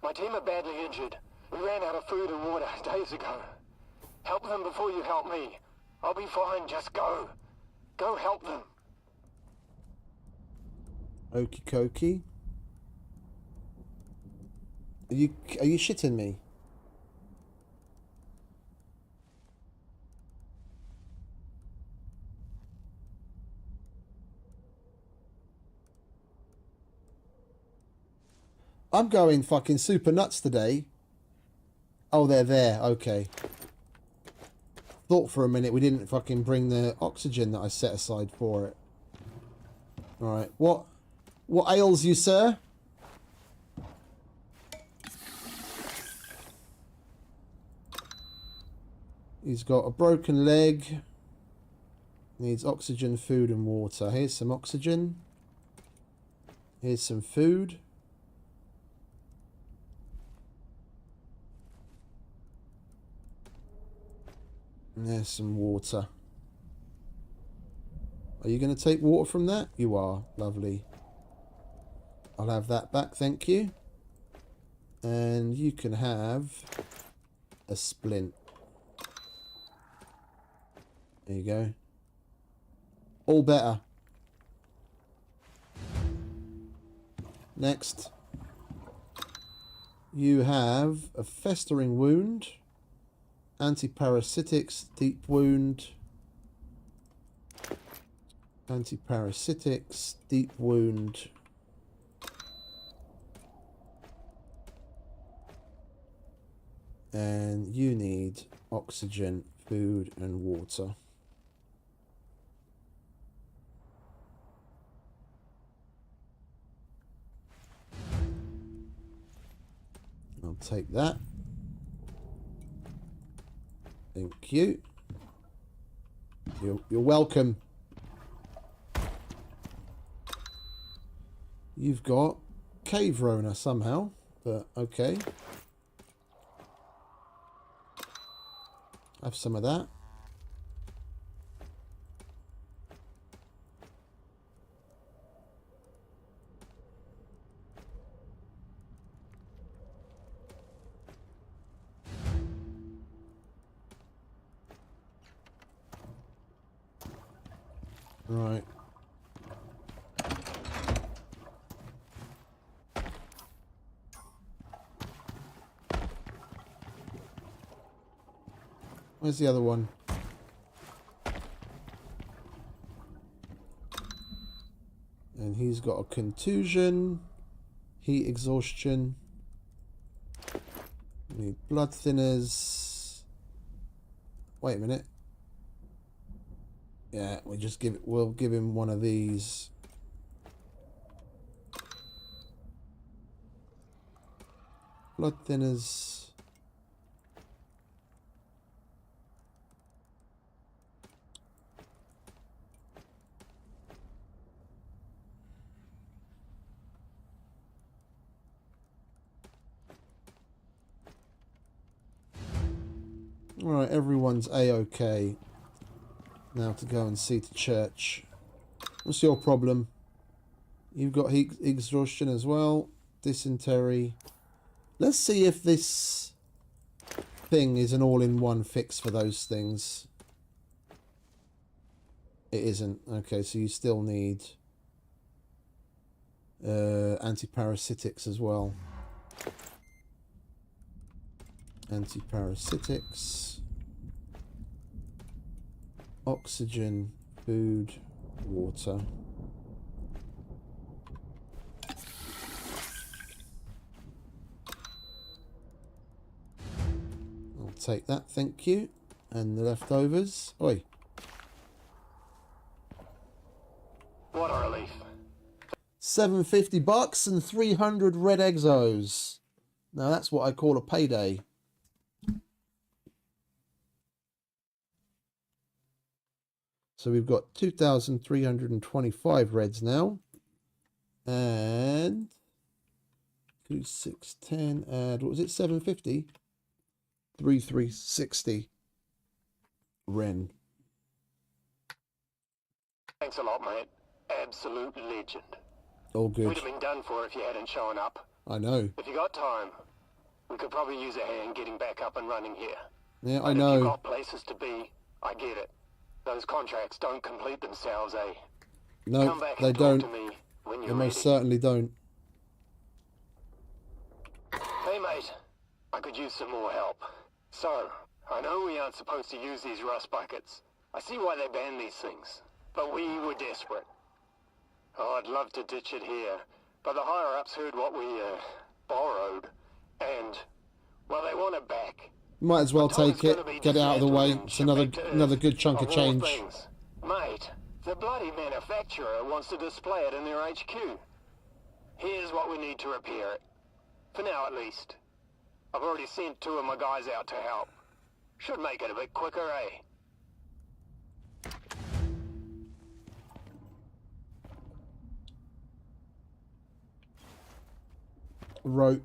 F: My team are badly injured. We ran out of food and water days ago. Help them before you help me. I'll be fine, just go. Go help them.
B: Okie dokie. Are you shitting me? I'm going fucking super nuts today. Oh, they're there. Okay. Thought for a minute we didn't fucking bring the oxygen that I set aside for it. Alright. What ails you, sir? He's got a broken leg. Needs oxygen, food and water. Here's some oxygen. Here's some food. And there's some water. Are you going to take water from that? You are. Lovely. I'll have that back, thank you. And you can have a splint. There you go. All better. Next. You have a festering wound. Antiparasitics, deep wound. Antiparasitics, deep wound. And you need oxygen, food and water. I'll take that. Thank you. You're welcome. You've got cave Rona somehow, but okay. Have some of that. Right. Where's the other one? And he's got a contusion, heat exhaustion. Need blood thinners. Wait a minute. Yeah, we'll give him one of these. Blood thinners. Alright, everyone's A-OK. Now to go and see to church. What's your problem? You've got heat exhaustion as well. Dysentery. Let's see if this thing is an all-in-one fix for those things. It isn't. Okay, so you still need Antiparasitics as well. Antiparasitics. Oxygen, food, water. I'll take that, thank you. And the leftovers. Oi.
F: What a relief.
B: $750 and 300 red exos. Now that's what I call a payday. So we've got 2,325 reds now. And 2, 6, 10, add, what was it, 750? 360 Ren.
F: Thanks a lot, mate. Absolute legend.
B: All
F: We'd
B: good.
F: have been done for if you hadn't shown up.
B: I know.
F: If you got time, we could probably use a hand getting back up and running here.
B: Yeah,
F: But
B: I
F: if you
B: know.
F: got places to be, I get it. Those contracts don't complete themselves, eh?
B: No,
F: Come back
B: they
F: and talk
B: don't.
F: to me when
B: They
F: you're
B: most
F: ready.
B: certainly don't.
F: Hey, mate. I could use some more help. So, I know we aren't supposed to use these rust buckets. I see why they banned these things. But we were desperate. Oh, I'd love to ditch it here. But the higher-ups heard what we, borrowed. And, well, they want it back.
B: Might as well
F: Tunnel's
B: take it,
F: gonna be
B: get it out of the way.
F: dismantled and
B: It's
F: shipped back to
B: another
F: Earth,
B: good chunk of
F: all
B: change.
F: things. Mate, the bloody manufacturer wants to display it in their HQ. Here's what we need to repair it. For now, at least. I've already sent 2 of my guys out to help. Should make it a bit quicker, eh?
B: Rope.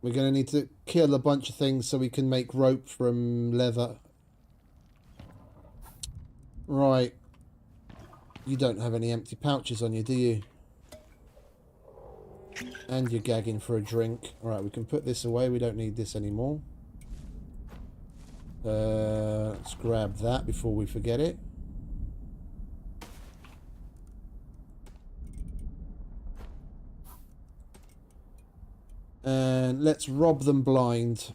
B: We're going to need to kill a bunch of things so we can make rope from leather. Right. You don't have any empty pouches on you, do you? And you're gagging for a drink. Alright, we can put this away. We don't need this anymore. Let's grab that before we forget it. And let's rob them blind.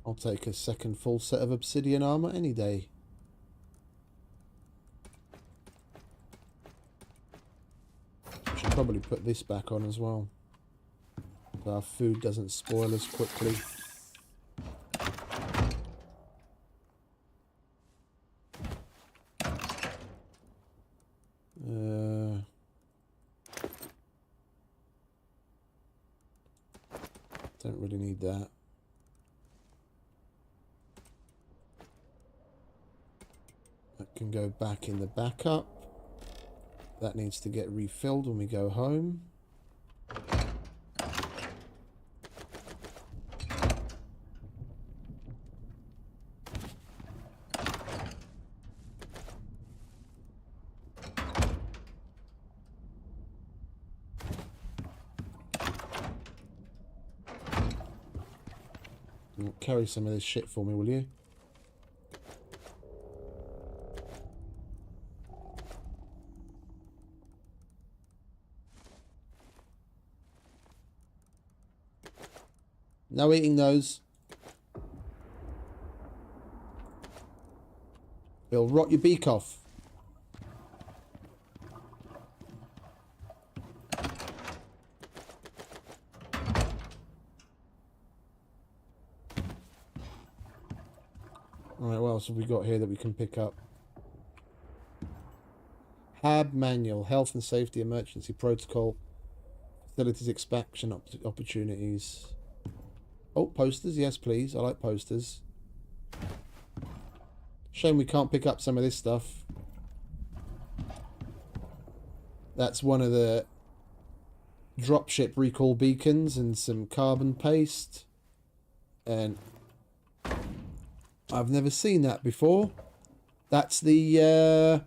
B: I'll take a second full set of obsidian armor any day. Should probably put this back on as well, so our food doesn't spoil as quickly. Don't really need that. That can go back in the backup. That needs to get refilled when we go home. Carry some of this shit for me, will you? No eating those. It'll rot your beak off. Alright, what else have we got here that we can pick up? HAB manual, health and safety emergency protocol, facilities expansion opportunities. Oh, posters, yes please, I like posters. Shame we can't pick up some of this stuff. That's one of the dropship recall beacons and some carbon paste. And I've never seen that before. That's the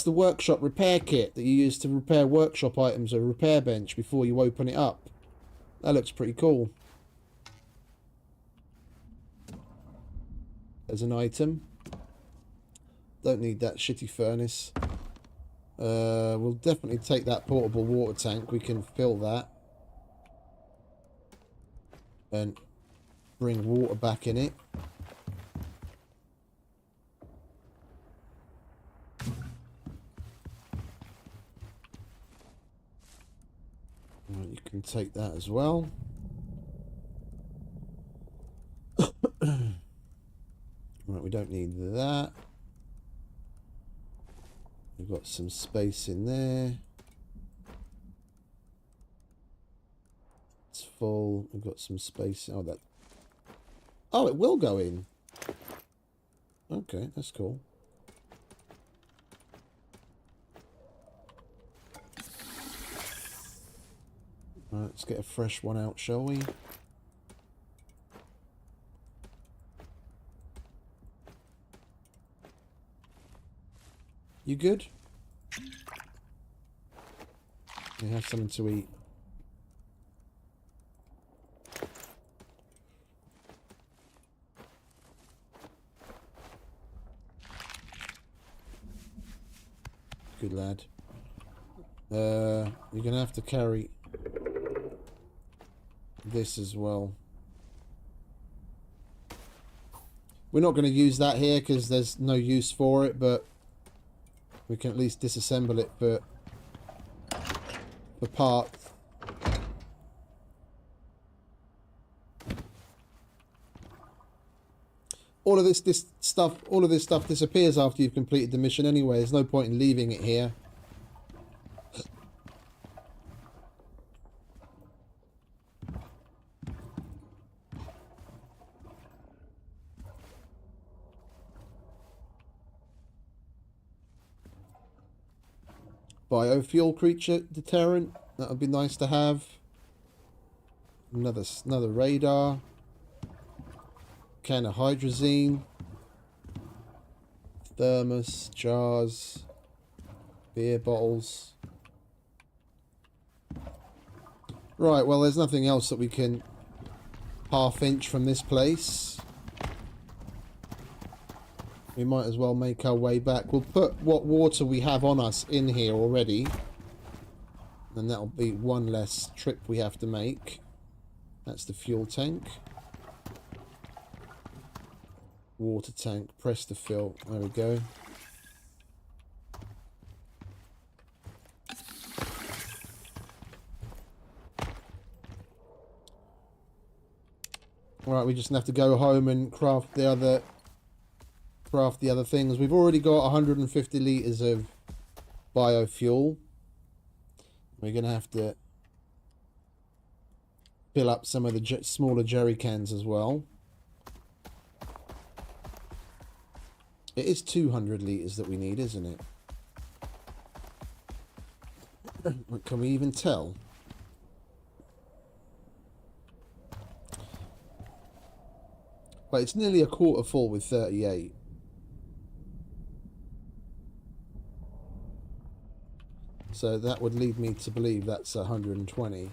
B: workshop repair kit that you use to repair workshop items or repair bench before you open it up. That looks pretty cool. As an item. Don't need that shitty furnace. We'll definitely take that portable water tank. We can fill that. And bring water back in it. You can take that as well. Right, we don't need that. We've got some space in there. It's full. We've got some space. Oh, that. Oh, it will go in. Okay, that's cool. Right, let's get a fresh one out, shall we? You good? You have something to eat. Good lad. You're gonna have to carry this as well. We're not going to use that here because there's no use for it, but we can at least disassemble it for parts. All of this stuff disappears after you've completed the mission anyway. There's no point in leaving it here. Biofuel creature deterrent. That would be nice to have. Another radar. Can of hydrazine. Thermos, jars, beer bottles. Right, well there's nothing else that we can half inch from this place. We might as well make our way back. We'll put what water we have on us in here already. And that'll be one less trip we have to make. That's the fuel tank. Water tank, press to fill. There we go. Right, we just have to go home and craft the other things. We've already got 150 litres of biofuel. We're going to have to fill up some of the smaller jerry cans as well. It is 200 litres that we need, isn't it? Can we even tell? But it's nearly a quarter full with 38. So that would lead me to believe that's 120.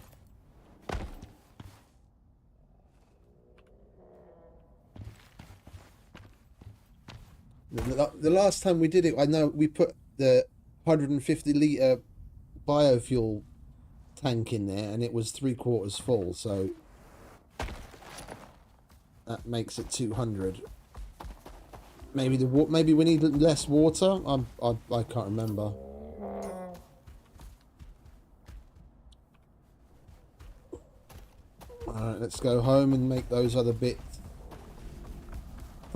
B: The last time we did it, I know we put the 150 litre biofuel tank in there and it was 3/4 full, so that makes it 200. Maybe maybe we need less water. I can't remember. Alright, let's go home and make those other bits.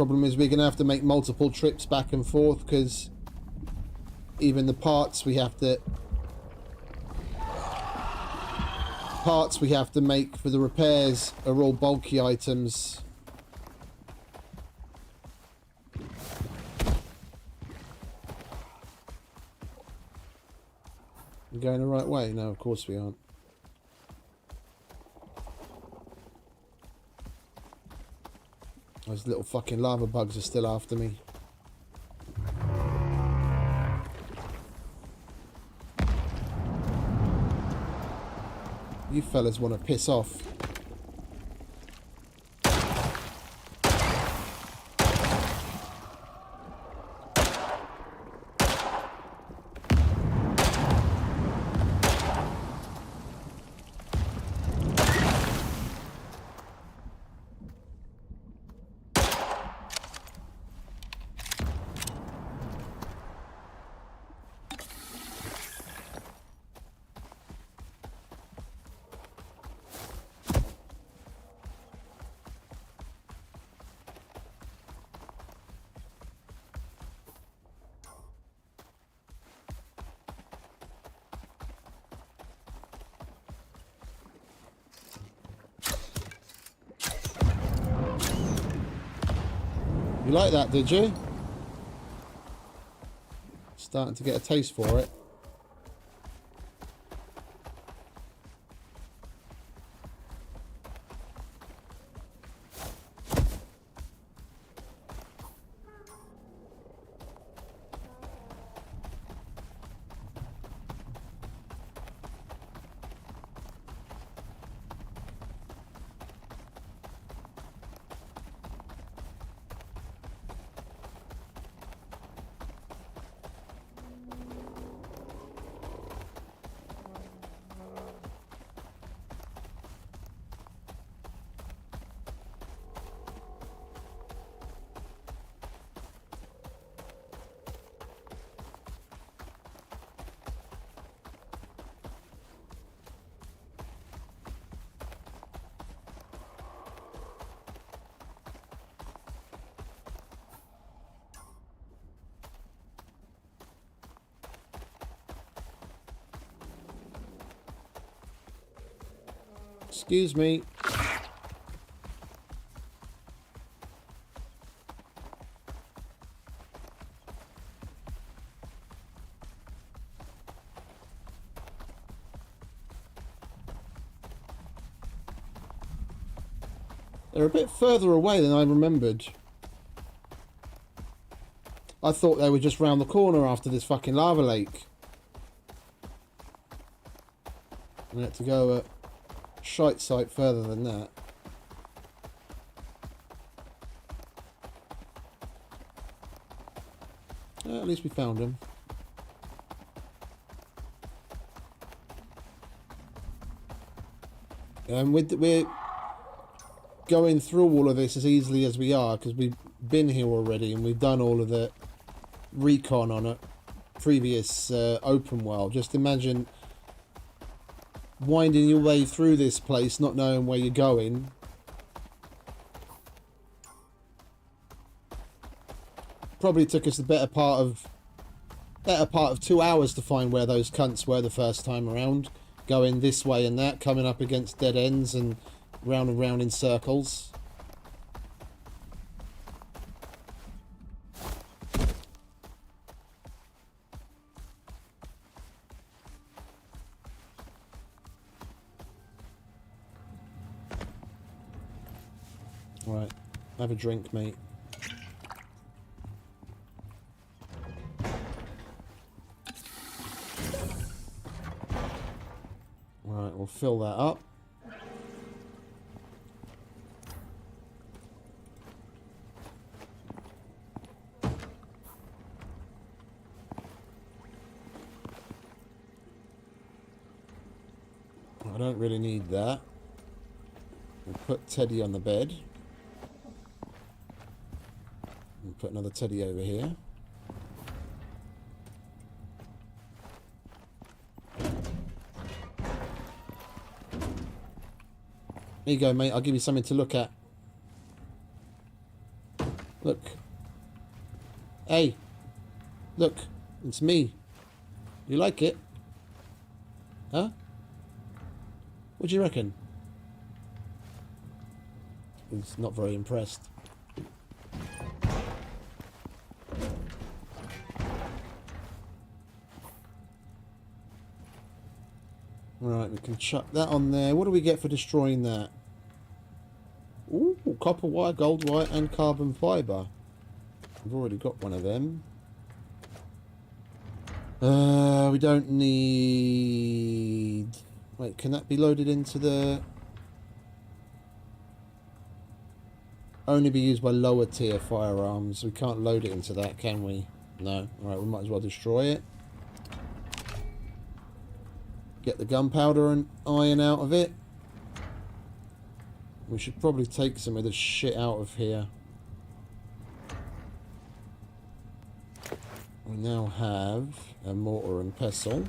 B: Problem is we're going to have to make multiple trips back and forth because even the parts we have to make for the repairs are all bulky items. We're going the right way? No, of course we aren't. Those little fucking lava bugs are still after me. You fellas want to piss off. You like that, did you? Starting to get a taste for it. Excuse me. They're a bit further away than I remembered. I thought they were just round the corner after this fucking lava lake. I had to go a shite site further than that. At least we found him. And we're going through all of this as easily as we are because we've been here already and we've done all of the recon on a previous open world. Just imagine winding your way through this place, not knowing where you're going. Probably took us the better part of 2 hours to find where those cunts were the first time around. Going this way and that, coming up against dead ends and round in circles. Right, have a drink, mate. Right, we'll fill that up. I don't really need that. We'll put Teddy on the bed. We'll put another Teddy over here. There you go, mate. I'll give you something to look at. Look, Hey, look, it's me. You like it? Huh? What do you reckon? He's not very impressed. Right, we can chuck that on there. What do we get for destroying that? Ooh, copper wire, gold wire, and carbon fibre. We've already got one of them. We don't need... Wait, can that be loaded into the... Only be used by lower tier firearms. We can't load it into that, can we? No. Alright, we might as well destroy it. Get the gunpowder and iron out of it. We should probably take some of this shit out of here. We now have a mortar and pestle.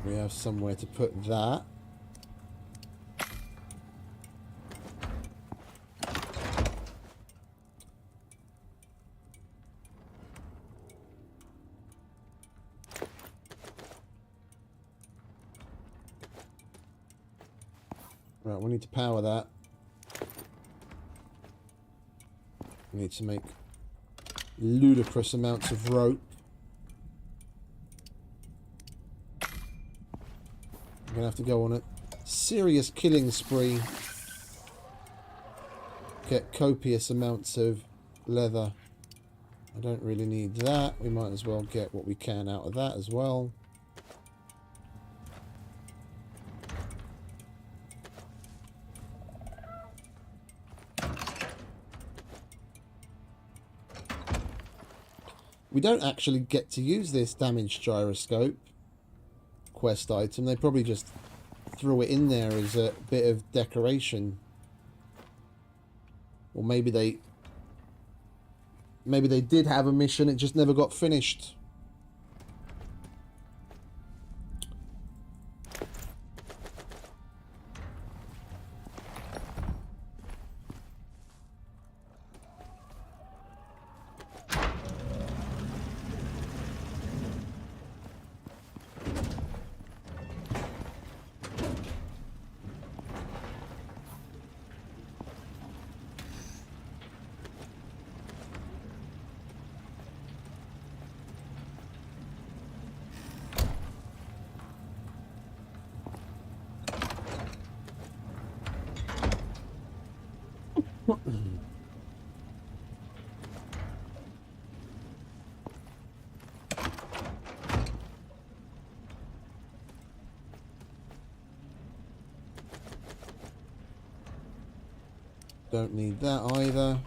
B: We have somewhere to put that. Right, we need to power that. We need to make ludicrous amounts of rope. I'm gonna have to go on a serious killing spree. Get copious amounts of leather. I don't really need that. We might as well get what we can out of that as well. We don't actually get to use this damaged gyroscope quest item. They probably just threw it in there as a bit of decoration. Or maybe they did have a mission, it just never got finished. Don't need that either.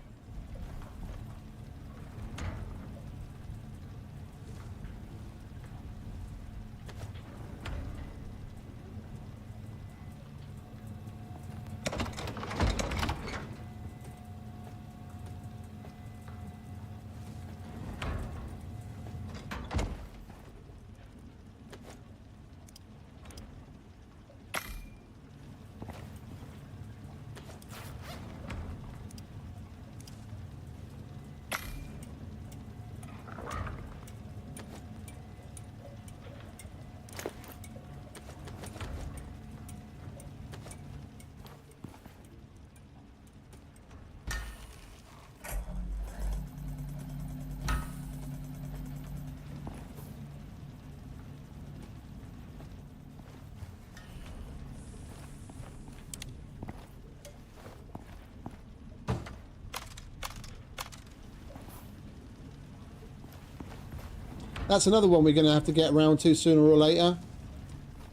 B: That's another one we're going to have to get around to sooner or later.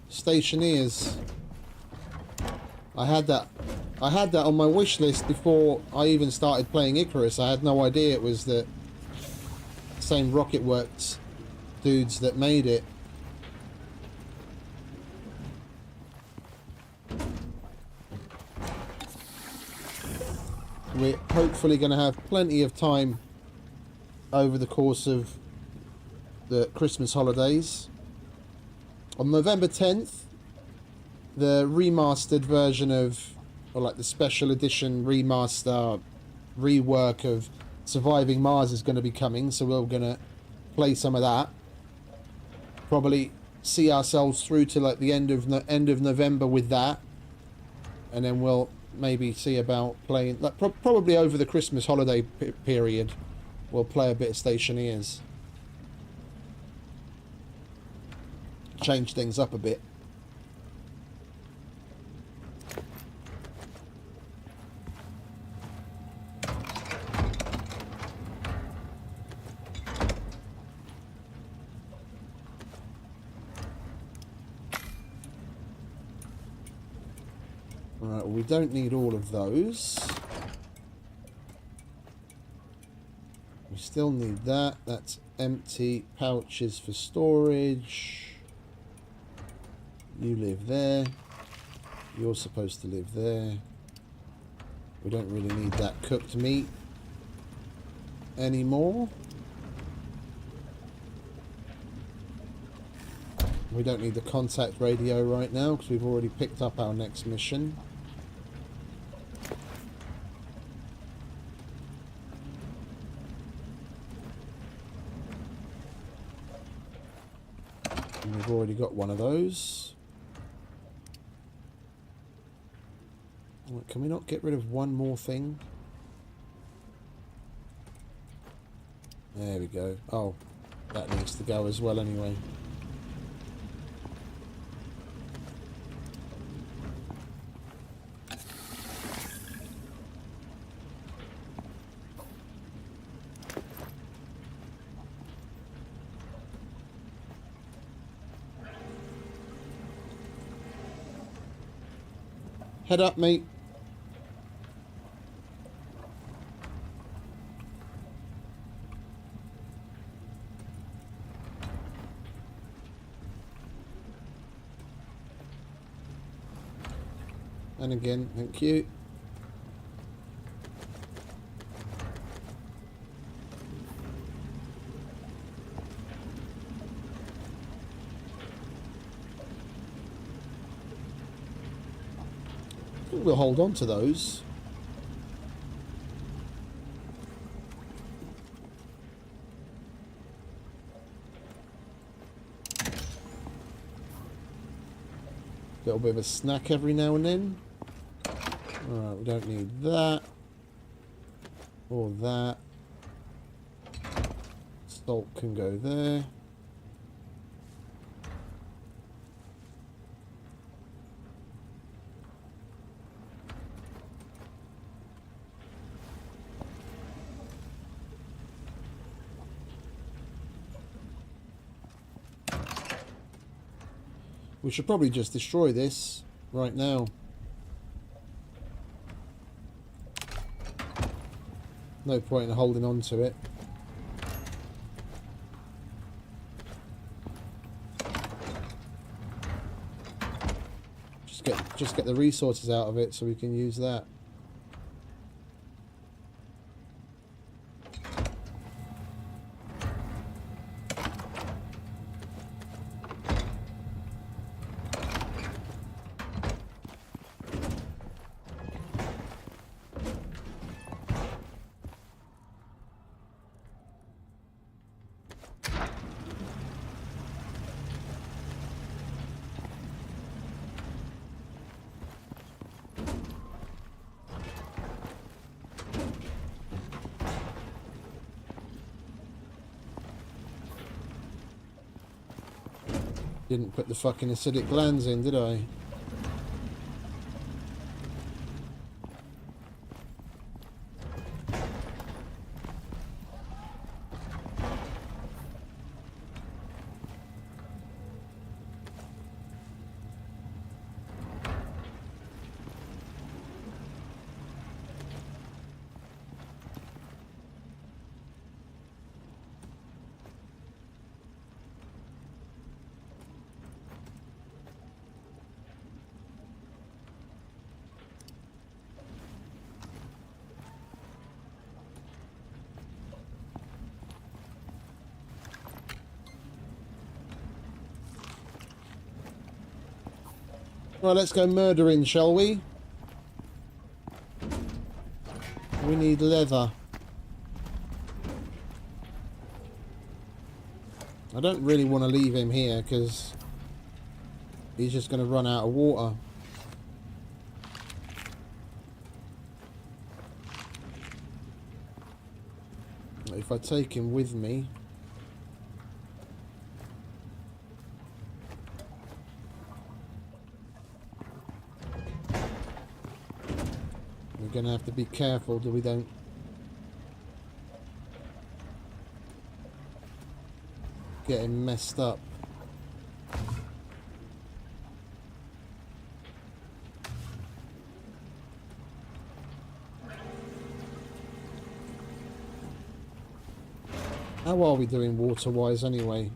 B: Stationeers. I had that on my wish list before I even started playing Icarus. I had no idea it was the same Rocket Works dudes that made it. we're hopefully going to have plenty of time over the course of the Christmas holidays. On November 10th, the remastered version of, or like the special edition remaster rework of Surviving Mars is going to be coming, so we're going to play some of that. Probably see ourselves through to like the end of November with that, and then we'll maybe see about playing like probably over the Christmas holiday period. We'll play a bit of Stationeers, change things up a bit. Alright, we don't need all of those. We still need that. That's empty. Pouches for storage. You live there. You're supposed to live there. We don't really need that cooked meat anymore. We don't need the contact radio right now because we've already picked up our next mission. And we've already got one of those. Can we not get rid of one more thing? There we go. Oh, that needs to go as well anyway. Head up, mate. And again, thank you. I think we'll hold on to those. Little bit of a snack every now and then. Alright, we don't need that. Or that. Salt can go there. We should probably just destroy this right now. No point in holding on to it. Just get the resources out of it so we can use that. Didn't put the fucking acidic glands in, did I? Right, let's go murdering, shall we? We need leather. I don't really want to leave him here because he's just going to run out of water. If I take him with me... we're going to have to be careful that we don't get him messed up. How are we doing water-wise anyway?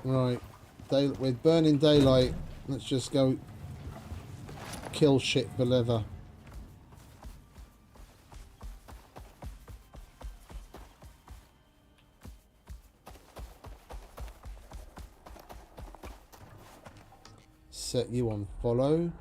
B: Right, we're burning daylight. Let's just go kill shit for leather. Set you on follow.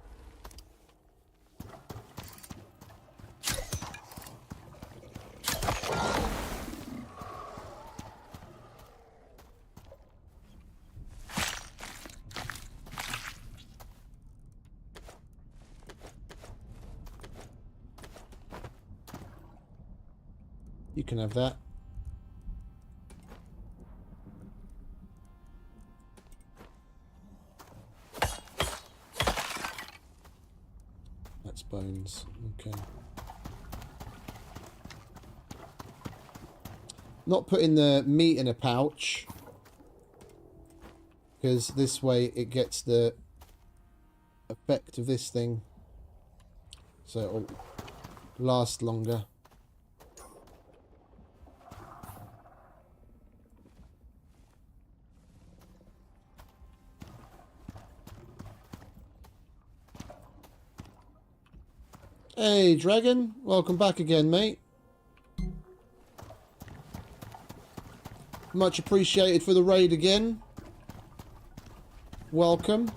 B: You can have that. That's bones. Okay. Not putting the meat in a pouch, because this way it gets the effect of this thing, so it'll last longer. Hey, Dragon. Welcome back again, mate. Much appreciated for the raid again. Welcome.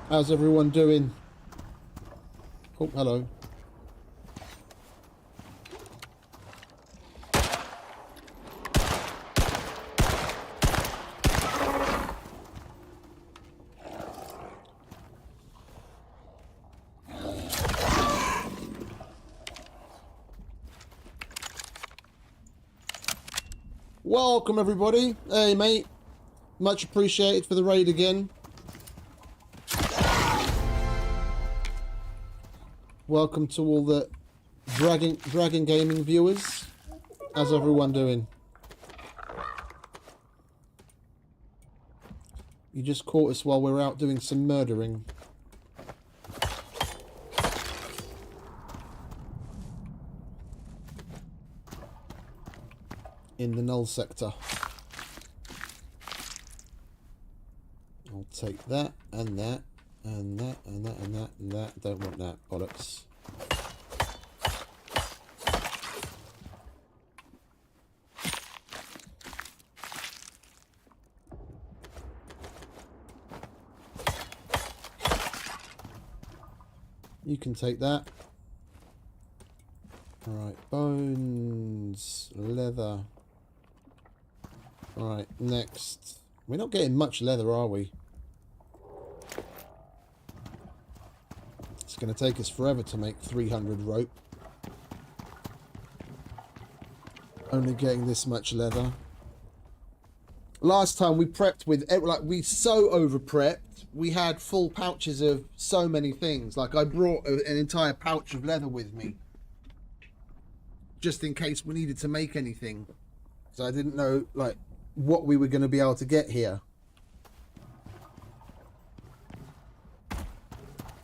B: How's everyone doing? Oh, hello. Welcome everybody. Hey mate, much appreciated for the raid again. Welcome to all the Dragon Gaming viewers. How's everyone doing? You just caught us while we're out doing some murdering. In the Null sector. I'll take that and that and that and that and that and that. Don't want that, bollocks. You can take that. Alright, bones, leather. Alright, next. We're not getting much leather, are we? It's going to take us forever to make 300 rope. Only getting this much leather. Last time we prepped with, like, we so over prepped. We had full pouches of so many things. Like, I brought an entire pouch of leather with me, just in case we needed to make anything. So I didn't know, like, what we were going to be able to get here.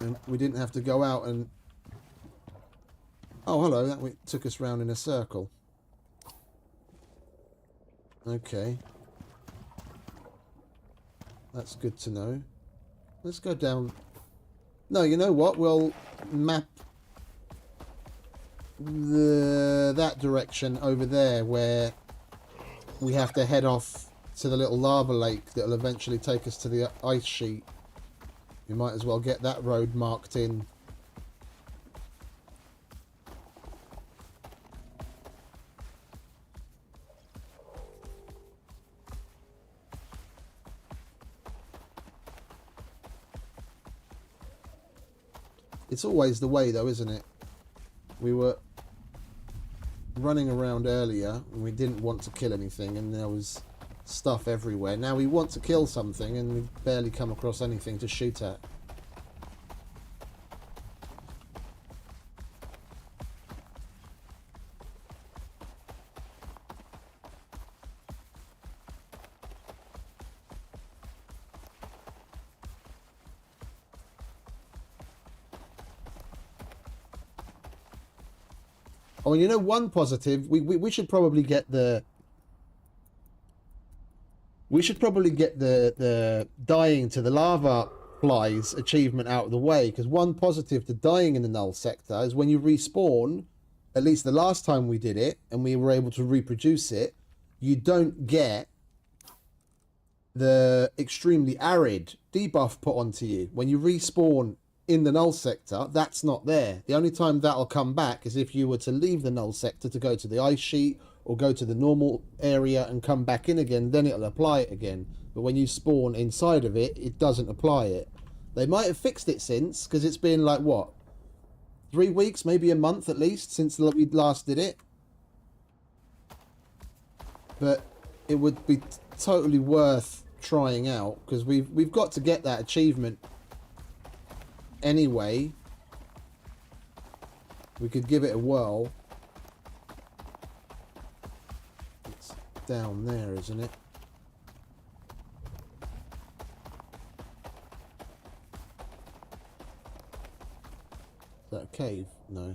B: And we didn't have to go out and... Oh, hello, that took us round in a circle. Okay. That's good to know. Let's go down... No, you know what? We'll map that direction over there where we have to head off to the little lava lake that will eventually take us to the ice sheet. We might as well get that road marked in. It's always the way though, isn't it? We were running around earlier and we didn't want to kill anything and there was stuff everywhere. Now we want to kill something and we've barely come across anything to shoot at. Oh, and you know, one positive, we should probably get the... We should probably get the dying to the lava flies achievement out of the way, because one positive to dying in the Null sector is when you respawn, at least the last time we did it, and we were able to reproduce it, you don't get the extremely arid debuff put onto you. When you respawn in the Null sector, that's not there. The only time that'll come back is if you were to leave the Null sector to go to the ice sheet or go to the normal area and come back in again, then it'll apply it again. But when you spawn inside of it, it doesn't apply it. They might have fixed it since, because it's been like, what, 3 weeks, maybe a month at least, since we last did it. But it would be totally worth trying out, because we've got to get that achievement anyway. We could give it a whirl. It's down there, isn't it? Is that a cave? No.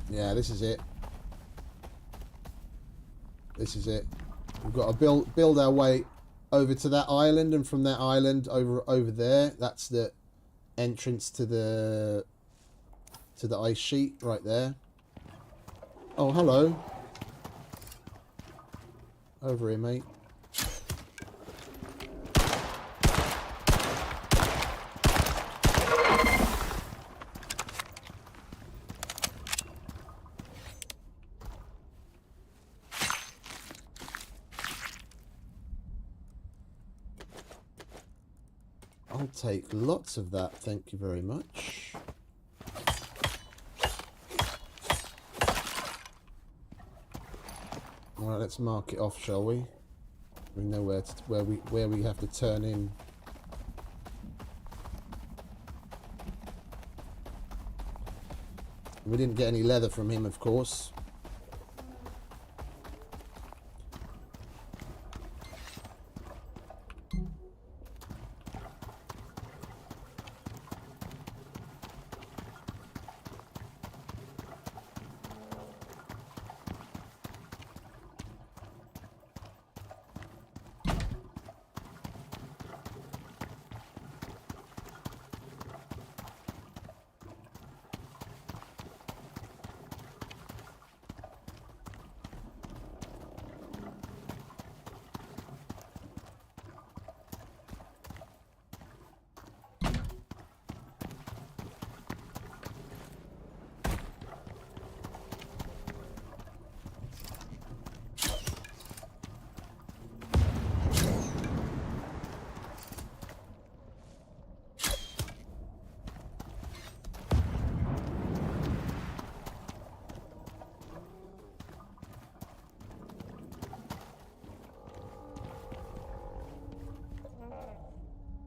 B: Yeah, this is it. This is it. We've got to build our way over to that island, and from that island over there, that's the entrance to the ice sheet right there. Oh, hello. Over here, mate. I'll take lots of that, thank you very much. Alright, let's mark it off, shall we? We know where we have to turn in. We didn't get any leather from him, of course.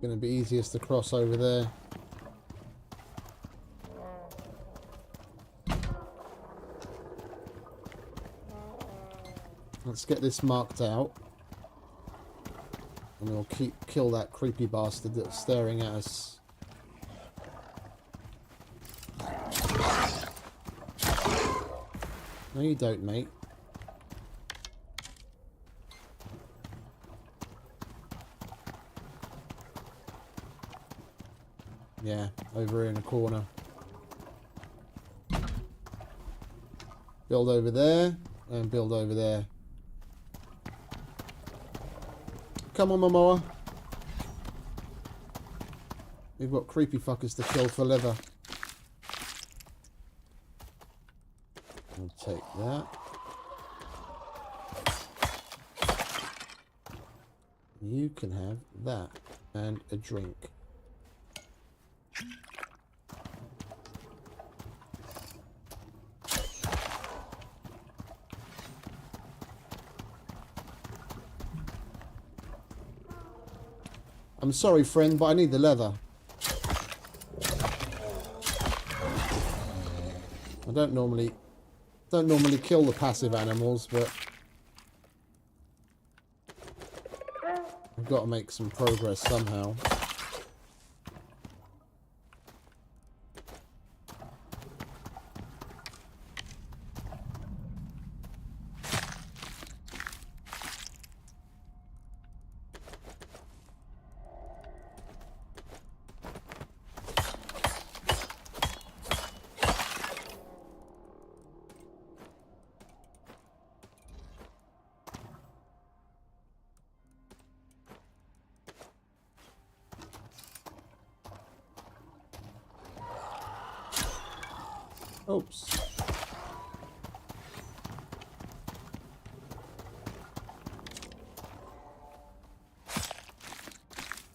B: Going to be easiest to cross over there. Let's get this marked out. And we'll kill that creepy bastard that's staring at us. No, you don't, mate. Yeah, over in a corner. Build over there, and build over there. Come on, Momoa. We've got creepy fuckers to kill for leather. I'll take that. You can have that and a drink. I'm sorry, friend, but I need the leather. I don't normally kill the passive animals, but I've got to make some progress somehow. Oops.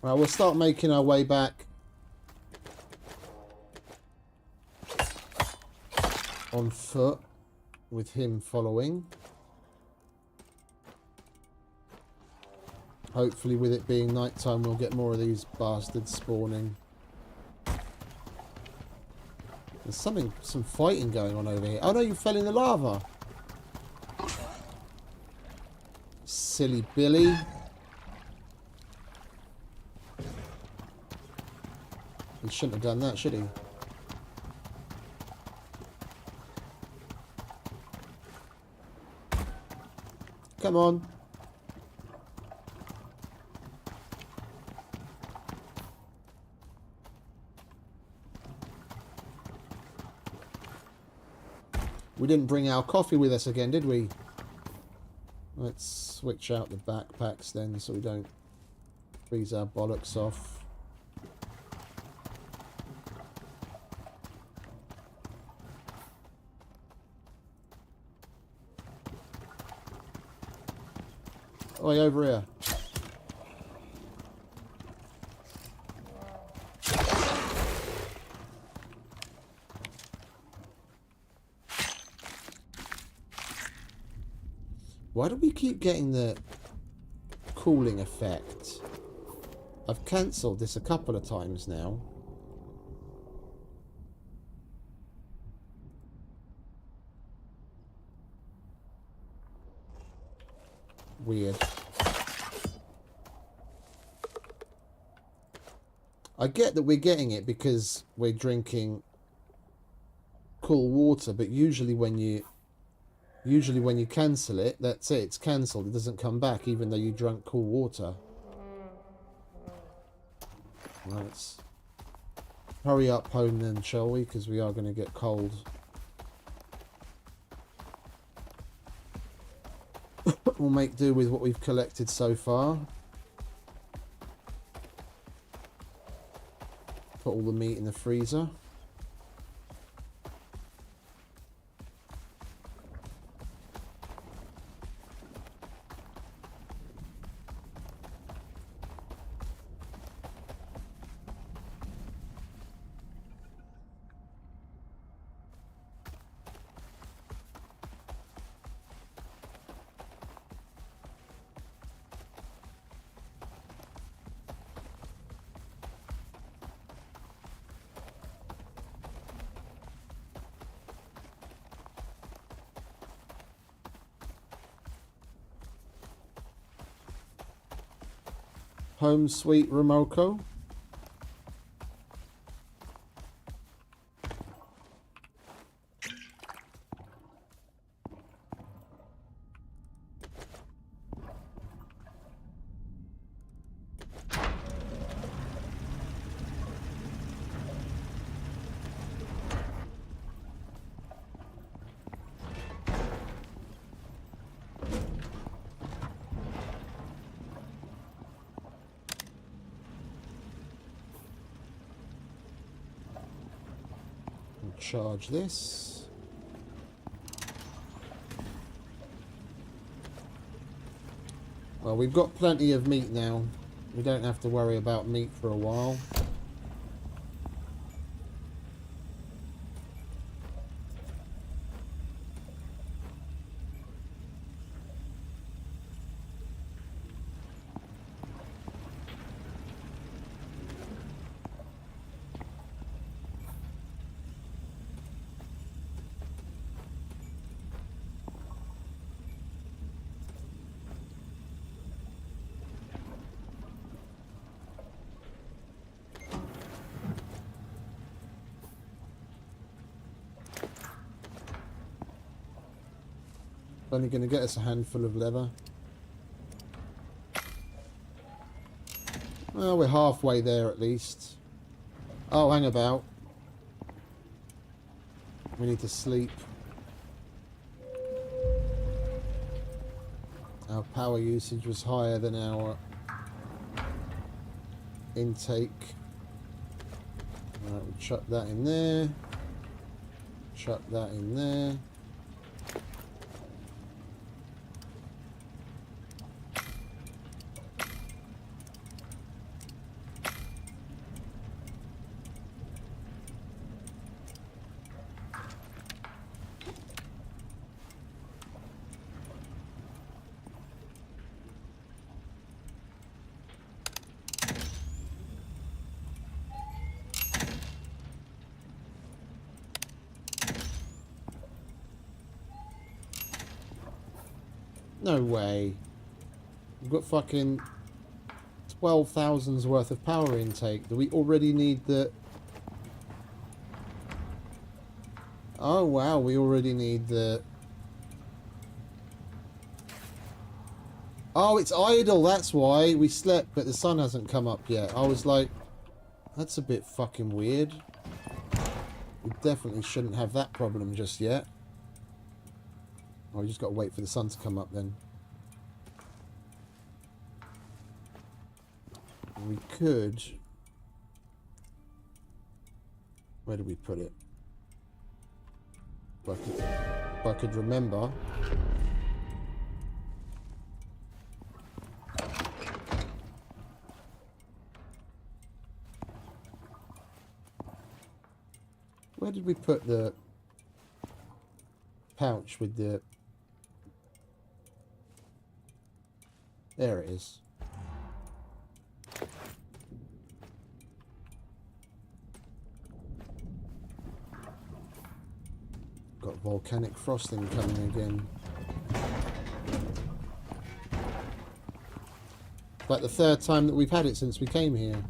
B: Right, we'll start making our way back on foot with him following. Hopefully with it being nighttime we'll get more of these bastards spawning. There's some fighting going on over here. Oh no, you fell in the lava. Silly Billy. He shouldn't have done that, should he? Come on. We didn't bring our coffee with us again, did we? Let's switch out the backpacks then so we don't freeze our bollocks off. Oi, over here. Why do we keep getting the cooling effect? I've cancelled this a couple of times now. Weird. I get that we're getting it because we're drinking cool water, but usually when you cancel it, that's it, it's cancelled. It doesn't come back even though you drank cool water. Let's hurry up home then, shall we? Because we are going to get cold. We'll make do with what we've collected so far. Put all the meat in the freezer. Home sweet Romoko. Charge this. Well, we've got plenty of meat now. We don't have to worry about meat for a while. Only going to get us a handful of leather. Well, we're halfway there at least. Oh, hang about. We need to sleep. Our power usage was higher than our intake. Alright, we'll chuck that in there. Chuck that in there. No way. We've got fucking 12,000's worth of power intake. Do we already need the... Oh wow, we already need the... Oh, it's idle, that's why. We slept, but the sun hasn't come up yet. I was like, that's a bit fucking weird. We definitely shouldn't have that problem just yet. Oh, we just got to wait for the sun to come up then. We could... Where do we put it? If I could remember. Where did we put the pouch with the... There it is. Got volcanic frosting coming again. Like the third time that we've had it since we came here.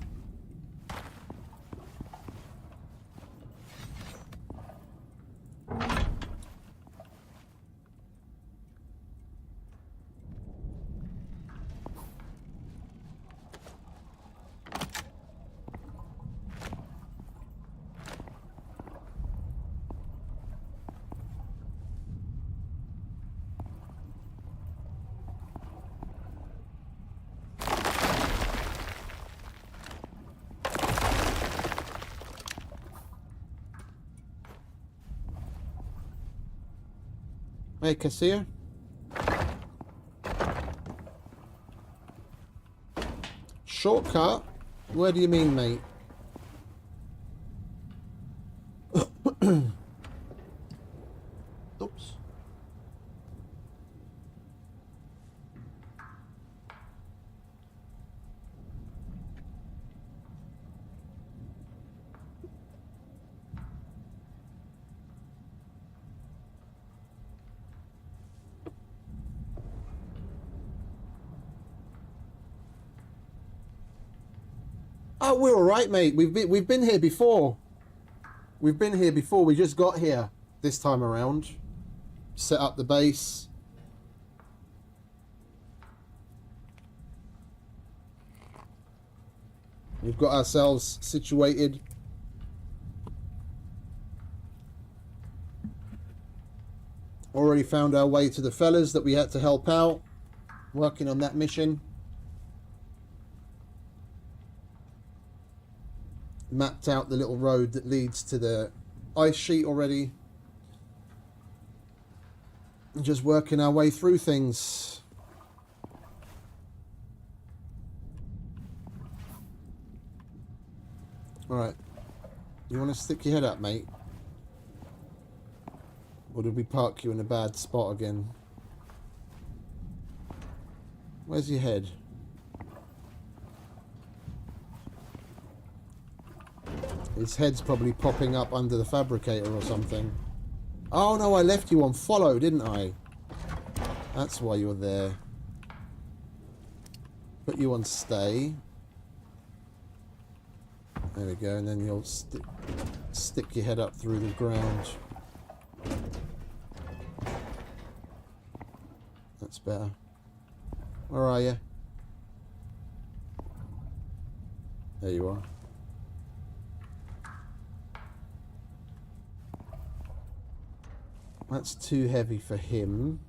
B: Hey, Cassia. Shortcut? Where do you mean, mate? Oops. Oh, we're all right, mate. We've been here before. We've been here before. We just got here this time around. Set up the base. We've got ourselves situated. Already found our way to the fellas that we had to help out. Working on that mission. Mapped out the little road that leads to the ice sheet already. And just working our way through things. Alright. You want to stick your head up, mate? Or did we park you in a bad spot again? Where's your head? His head's probably popping up under the fabricator or something. Oh no, I left you on follow, didn't I? That's why you're there. Put you on stay. There we go, and then you'll stick your head up through the ground. That's better. Where are you? There you are. That's too heavy for him.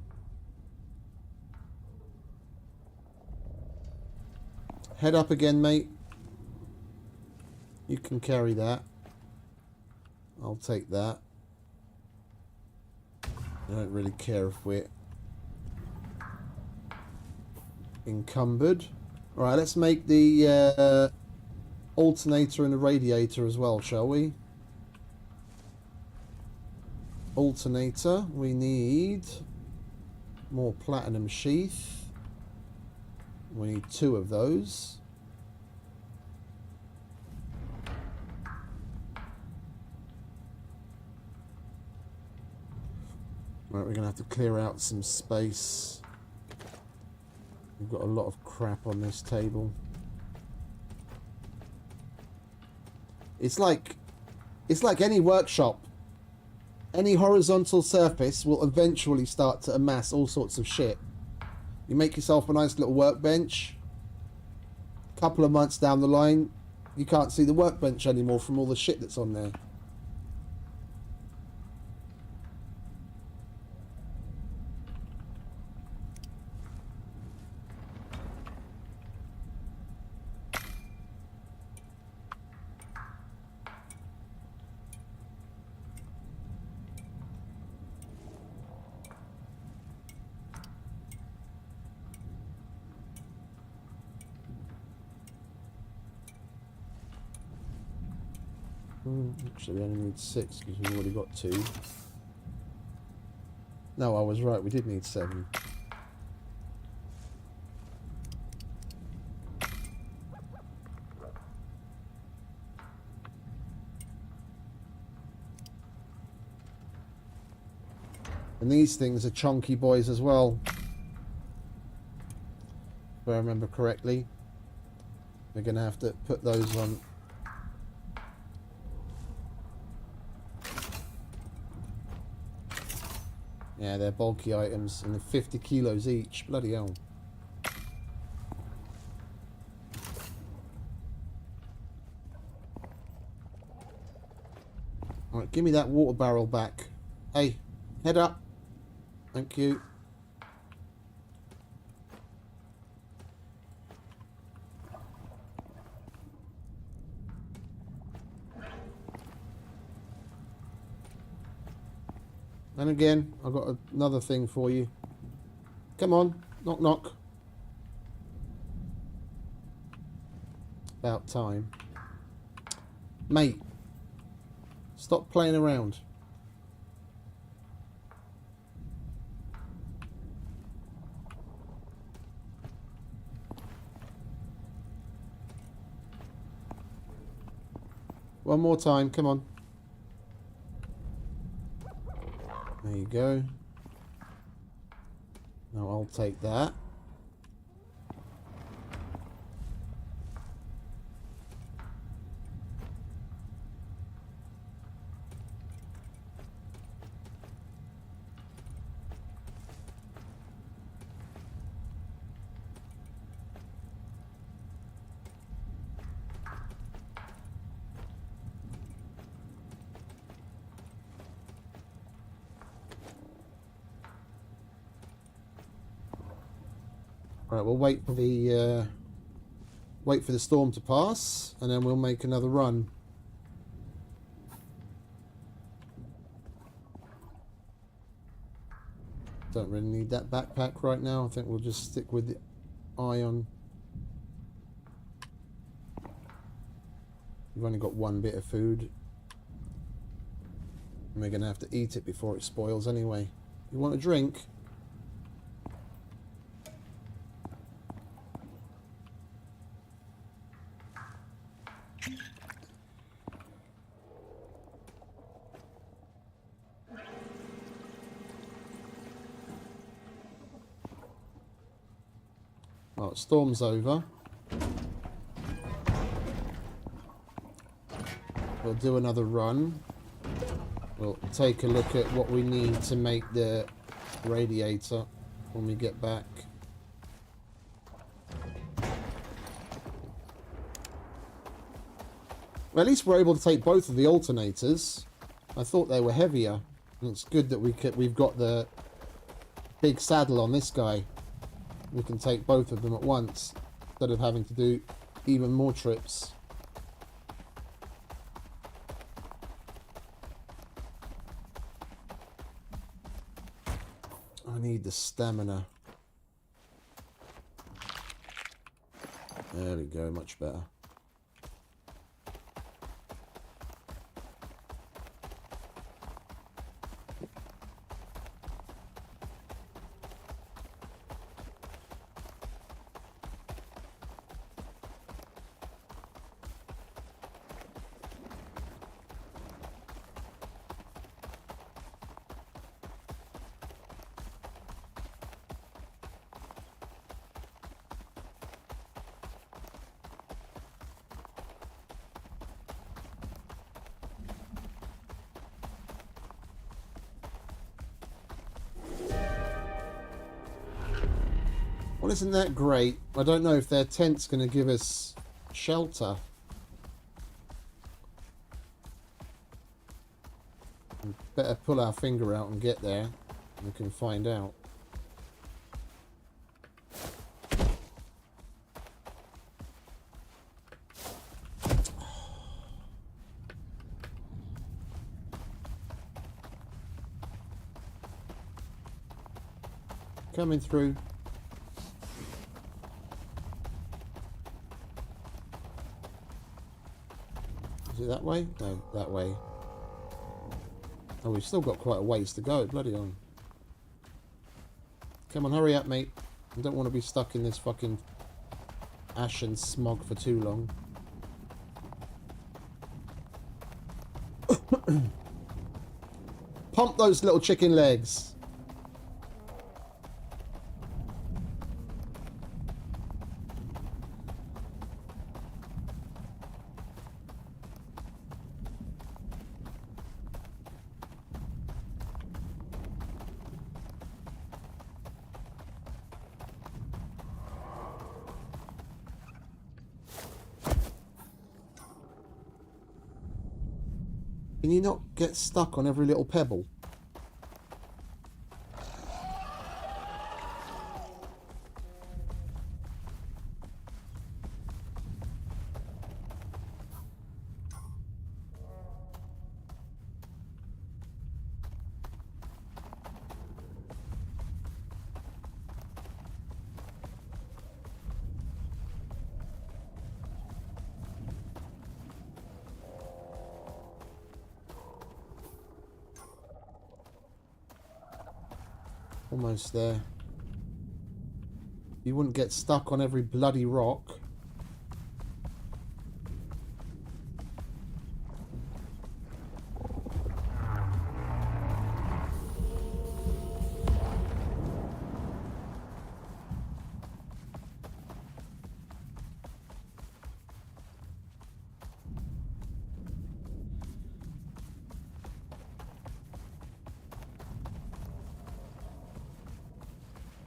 B: Head up again, mate. You can carry that. I'll take that. I don't really care if we're encumbered. Alright, let's make the alternator and the radiator as well, shall we? Alternator, we need more platinum sheath. We need 2 of those. Right, we're gonna have to clear out some space. We've got a lot of crap on this table. It's like any workshop. Any horizontal surface will eventually start to amass all sorts of shit. You make yourself a nice little workbench. A couple of months down the line, you can't see the workbench anymore from all the shit that's on there. Actually, we only need 6 because we've already got 2. No, I was right. We did need 7. And these things are chunky boys as well. If I remember correctly. We're going to have to put those on. Yeah, they're bulky items, and they're 50 kilos each. Bloody hell. Alright, give me that water barrel back. Hey, head up. Thank you. And again, I've got another thing for you. Come on, knock knock. About time. Mate, stop playing around. One more time, come on. There you go. Now I'll take that. Right, we'll wait for the storm to pass, and then we'll make another run. Don't really need that backpack right now. I think we'll just stick with the ion. We've only got one bit of food. And we're going to have to eat it before it spoils anyway. You want a drink? Well, storm's over. We'll do another run. We'll take a look at what we need to make the radiator when we get back. Well, at least we're able to take both of the alternators. I thought they were heavier. And it's good that we've got the big saddle on this guy. We can take both of them at once instead of having to do even more trips. I need the stamina. There we go, much better. Well, isn't that great? I don't know if their tent's going to give us shelter. We better pull our finger out and get there. We can find out. Coming through. Is it that way? No, that way. Oh, we've still got quite a ways to go. Bloody on. Come on, hurry up, mate. I don't want to be stuck in this fucking ash and smog for too long. Pump those little chicken legs. Can you not get stuck on every little pebble? Almost there. You wouldn't get stuck on every bloody rock.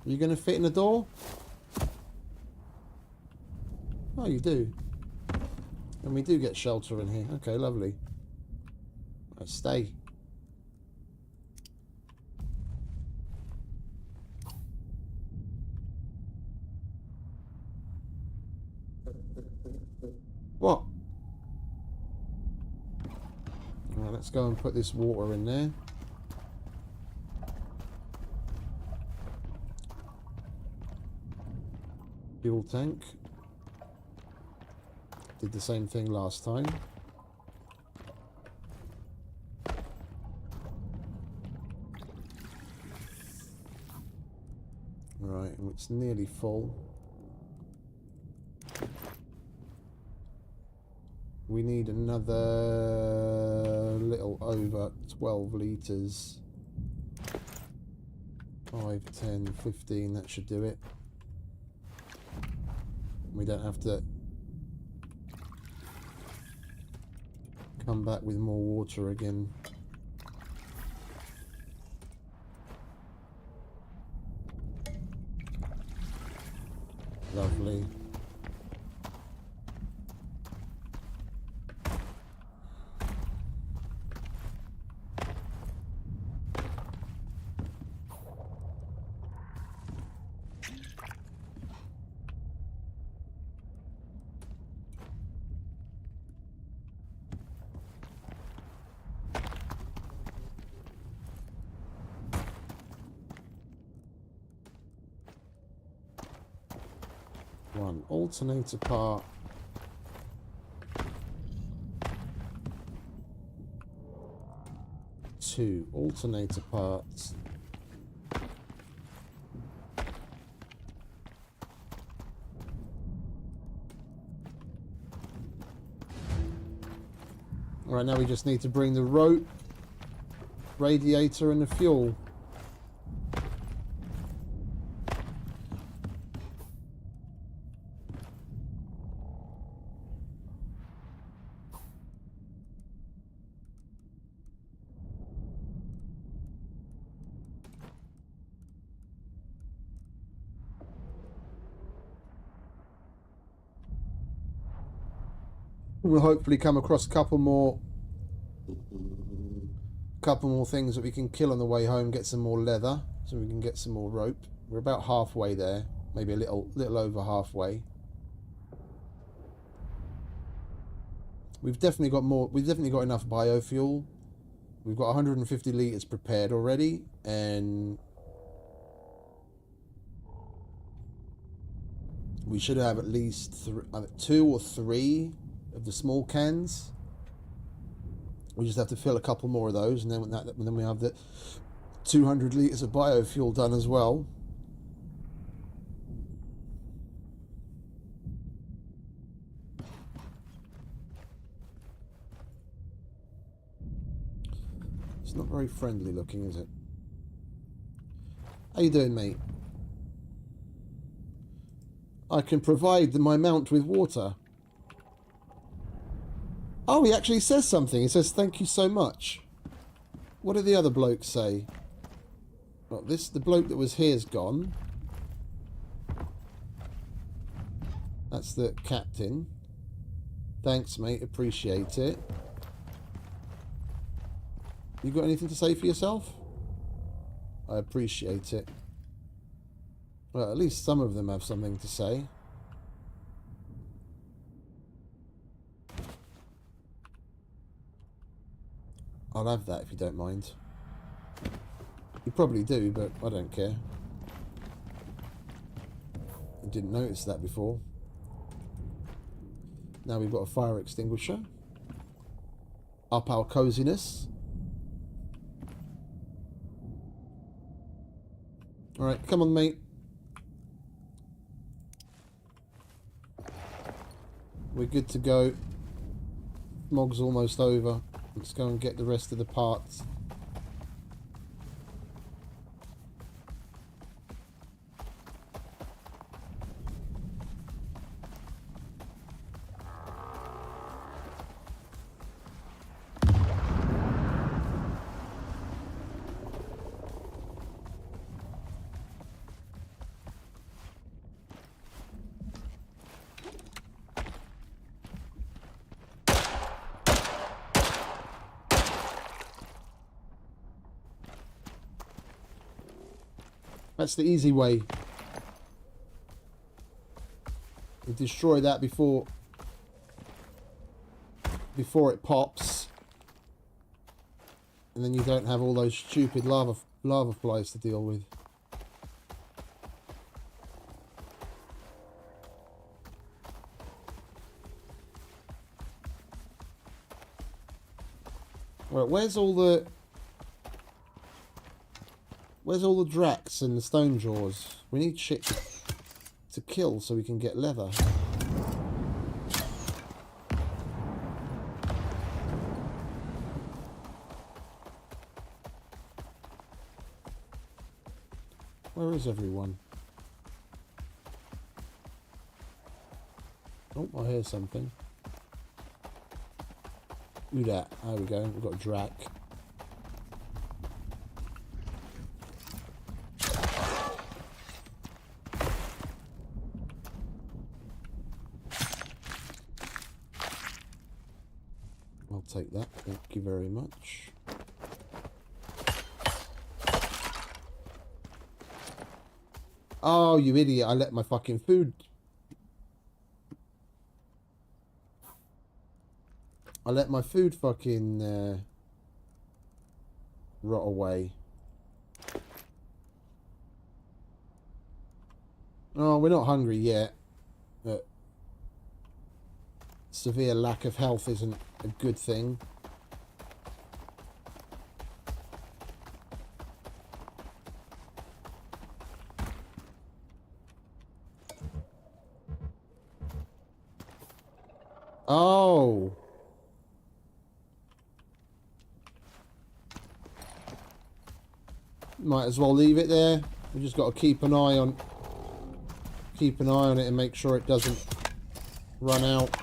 B: You going to fit in the door? Oh, you do. And we do get shelter in here. Okay, lovely. Right, stay. What? Alright, let's go and put this water in there. Fuel tank. Did the same thing last time. Right, and it's nearly full. We need another little over 12 litres. 5, 10, 15, that should do it. We don't have to come back with more water again. Lovely. One alternator part. Two alternator parts. Alright, now we just need to bring the rope, radiator and the fuel. We'll hopefully come across a couple more things that we can kill on the way home, get some more leather so we can get some more rope. We're about halfway there, maybe a little over halfway. We've definitely got enough biofuel. We've got 150 litres prepared already, and we should have at least 2 or 3 of the small cans. We just have to fill a couple more of those, and then we have the 200 litres of biofuel done as well. It's not very friendly looking, is it? How you doing, mate? I can provide my mount with water. Oh, he actually says something. He says, thank you so much. What did the other bloke say? Well, the bloke that was here's gone. That's the captain. Thanks, mate. Appreciate it. You got anything to say for yourself? I appreciate it. Well, at least some of them have something to say. I'll have that if you don't mind. You probably do, but I don't care. I didn't notice that before. Now we've got a fire extinguisher. Up our coziness. Alright, come on, mate. We're good to go. Mog's almost over. Let's go and get the rest of the parts. That's the easy way. We destroy that before before it pops. And then you don't have all those stupid lava flies to deal with. Right, where's all the Dracs and the stone jaws? We need shit to kill so we can get leather. Where is everyone? Oh, I hear something. Ooh, that. There we go. We've got a Drac. I'll take that. Thank you very much. Oh, you idiot. I let my fucking food... I let my food fucking rot away. Oh, we're not hungry yet. But severe lack of health isn't a good thing. Oh. Might as well leave it there. We just got to keep an eye on it and make sure it doesn't run out.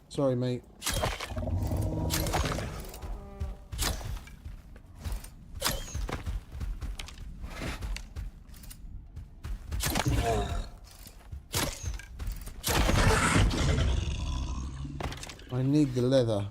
B: Sorry, mate. I need the leather.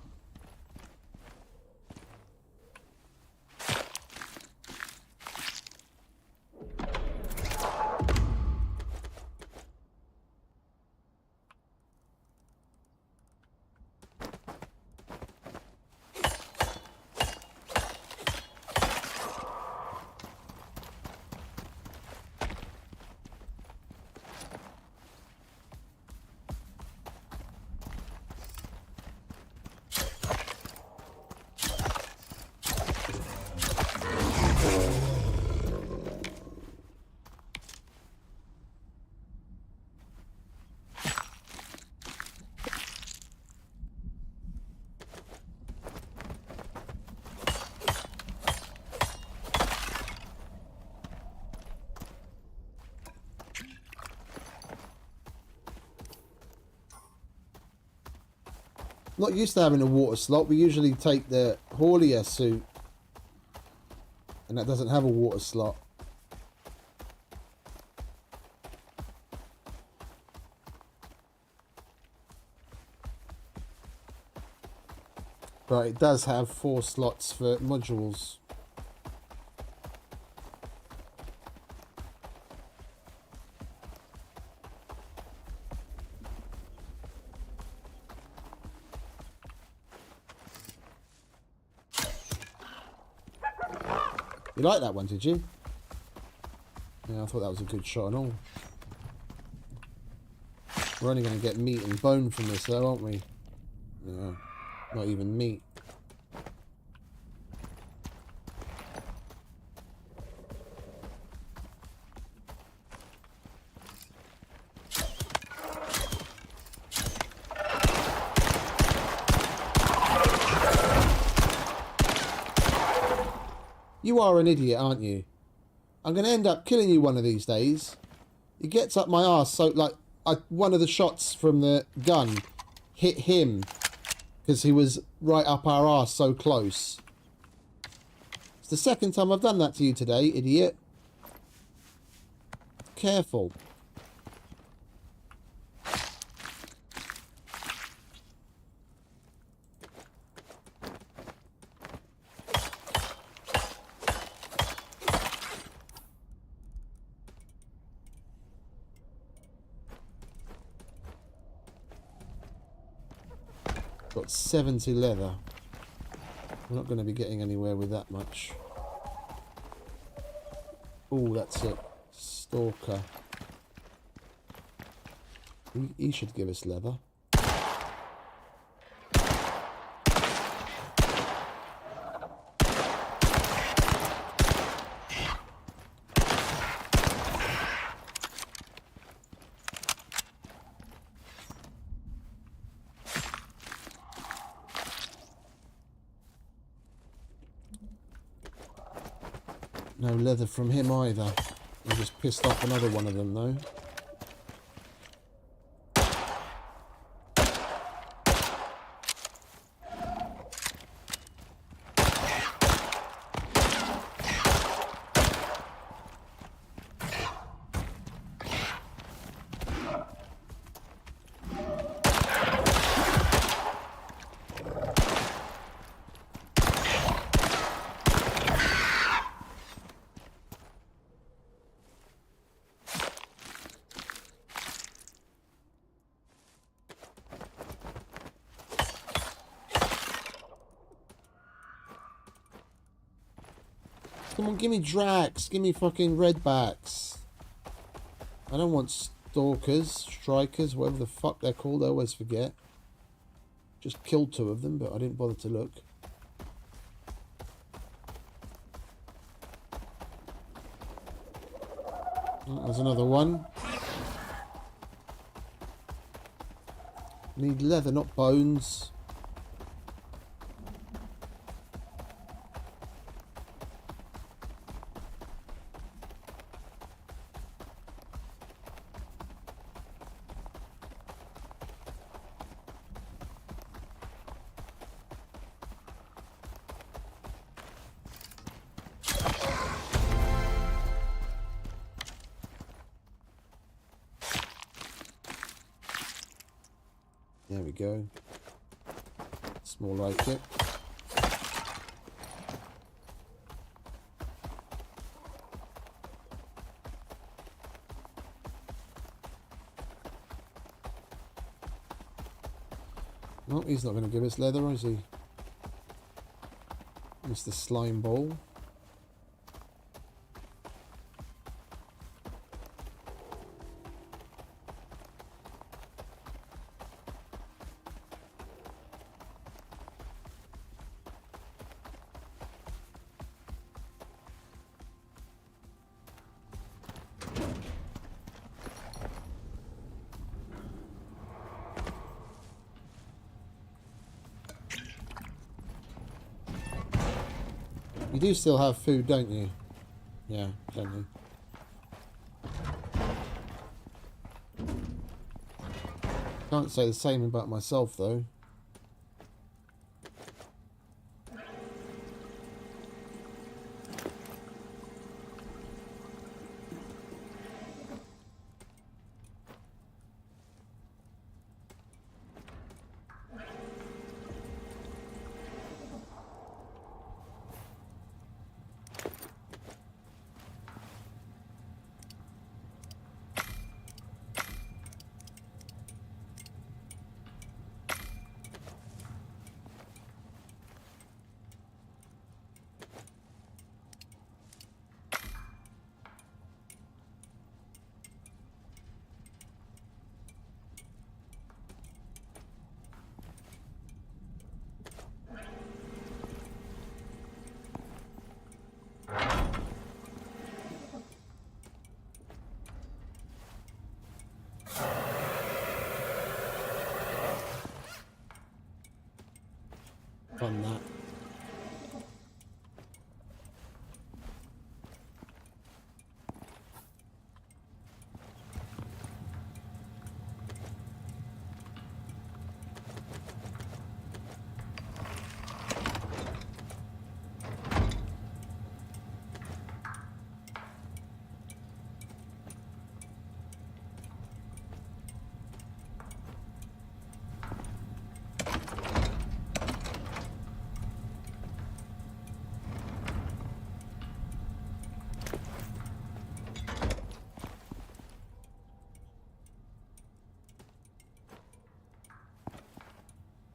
B: Not used to having a water slot. We usually take the haulier suit, and that doesn't have a water slot. But it does have 4 slots for modules. You like that one, did you? Yeah, I thought that was a good shot and all. We're only going to get meat and bone from this though, aren't we? No, not even meat. You are an idiot, aren't you? I'm going to end up killing you one of these days. He gets up my arse so, like, one of the shots from the gun hit him because he was right up our arse so close. It's the second time I've done that to you today, idiot. Careful. Got 70 leather. We're not going to be getting anywhere with that much. Oh, that's it. Stalker. He should give us leather. No leather from him either. I just pissed off another one of them though. Come on, give me Drax. Give me fucking redbacks. I don't want stalkers, strikers, whatever the fuck they're called. I always forget. Just killed 2 of them, but I didn't bother to look. Oh, there's another one. Need leather, not bones. There we go. It's more like it. No, he's not going to give us leather, is he? Mr. Slime Ball. You do still have food, don't you? Yeah, don't you? Can't say the same about myself, though. Fun that.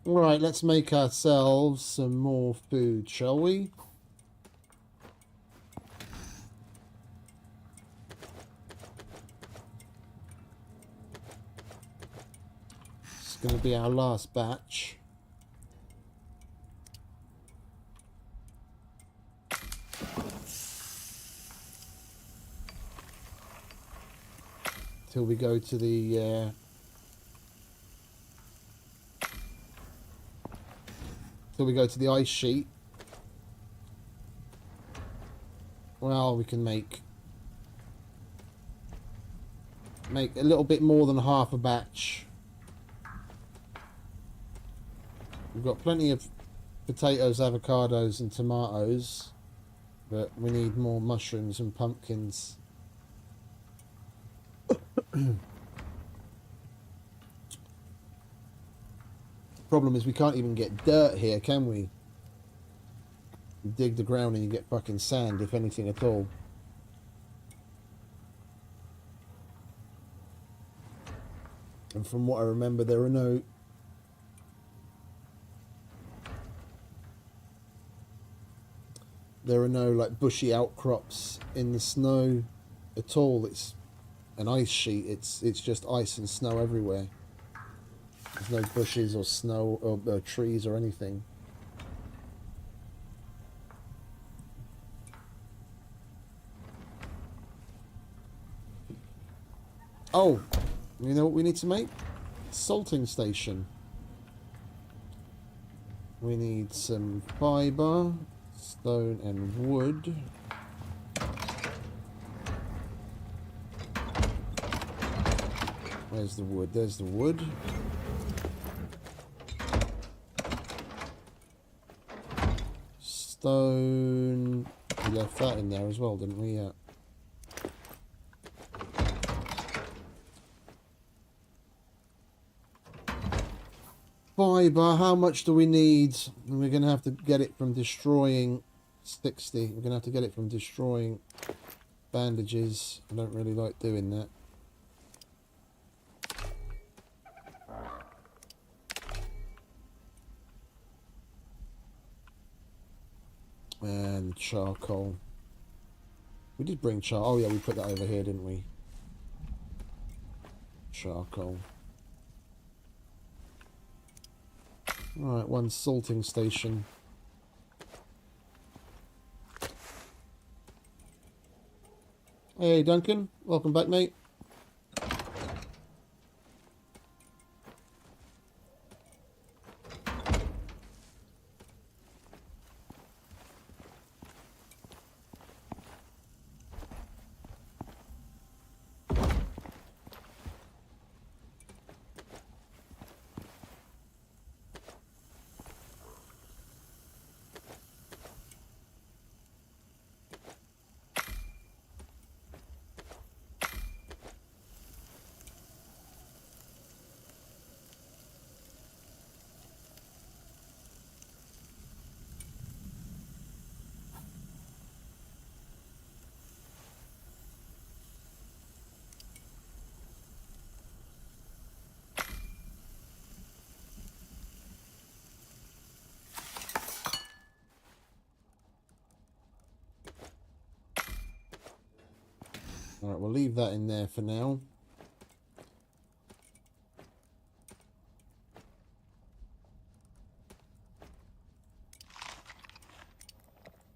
B: Alright, let's make ourselves some more food, shall we? It's going to be our last batch. Till we go to the ice sheet. Well, we can make a little bit more than half a batch. We've got plenty of potatoes, avocados and tomatoes, but we need more mushrooms and pumpkins. Problem is we can't even get dirt here, can we? You dig the ground and you get fucking sand, if anything at all. And from what I remember, there are no like bushy outcrops in the snow at all. It's an ice sheet. It's just ice and snow everywhere. There's no bushes or snow or trees or anything. Oh, you know what we need to make? Salting station. We need some fibre, stone and wood. Where's the wood? There's the wood. Stone. We left that in there as well, didn't we? Yeah. Fibre, how much do we need? And we're going to have to get it from destroying 60. We're going to have to get it from destroying bandages. I don't really like doing that. And charcoal. We did bring charcoal. Oh yeah, we put that over here, didn't we? Charcoal. Alright, one salting station. Hey Duncan, welcome back, mate. Alright, we'll leave that in there for now.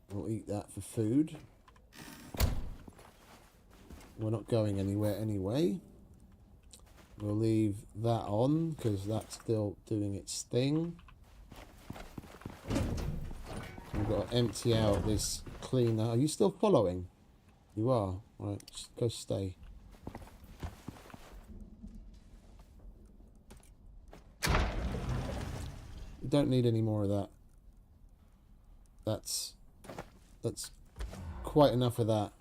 B: We'll eat that for food. We're not going anywhere anyway. We'll leave that on because that's still doing its thing. We've got to empty out this cleaner. Are you still following? You are. Right, just go stay. You don't need any more of that. That's quite enough of that.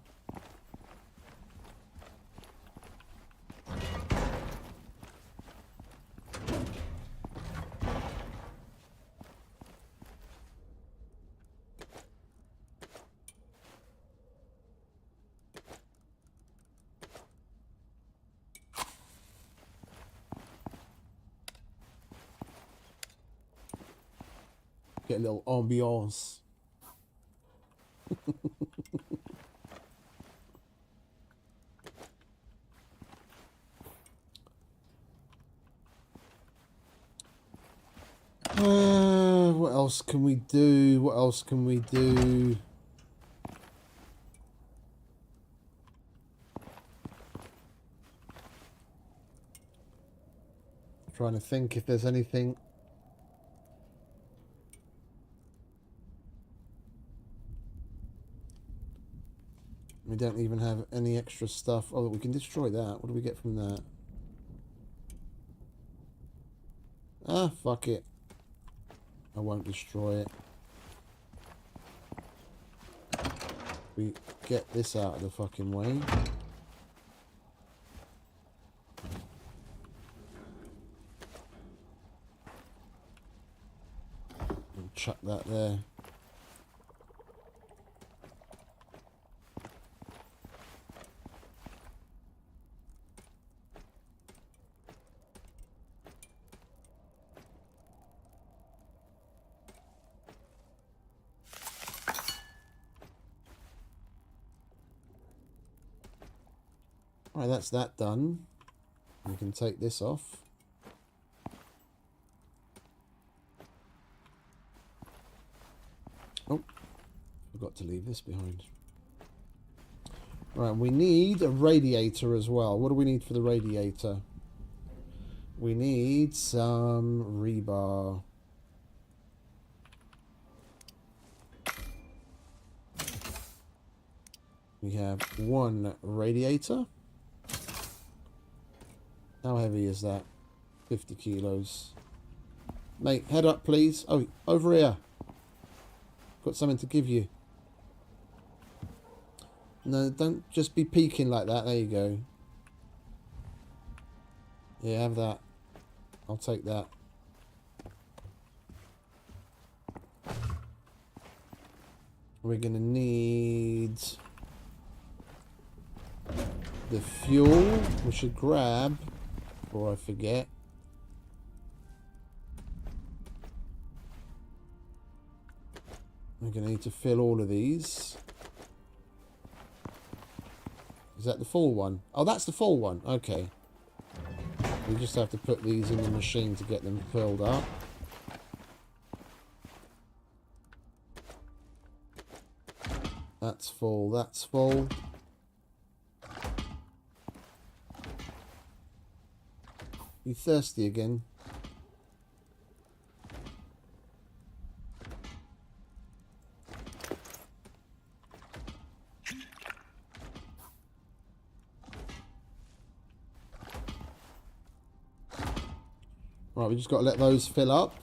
B: Get a little ambiance. What else can we do? What else can we do? Trying to think if there's anything. We don't even have any extra stuff. Oh, we can destroy that. What do we get from that? Ah, fuck it. I won't destroy it. We get this out of the fucking way. And chuck that there. Right, that's that done. We can take this off. Oh, forgot to leave this behind. Right, we need a radiator as well. What do we need for the radiator? We need some rebar. We have one radiator. How heavy is that? 50 kilos. Mate, head up, please. Oh, over here. Got something to give you. No, don't just be peeking like that. There you go. Yeah, have that. I'll take that. We're going to need the fuel. We should grab, before I forget. We're going to need to fill all of these. Is that the full one? Oh, that's the full one. Okay. We just have to put these in the machine to get them filled up. That's full. That's full. You thirsty again? Right, we just got to let those fill up.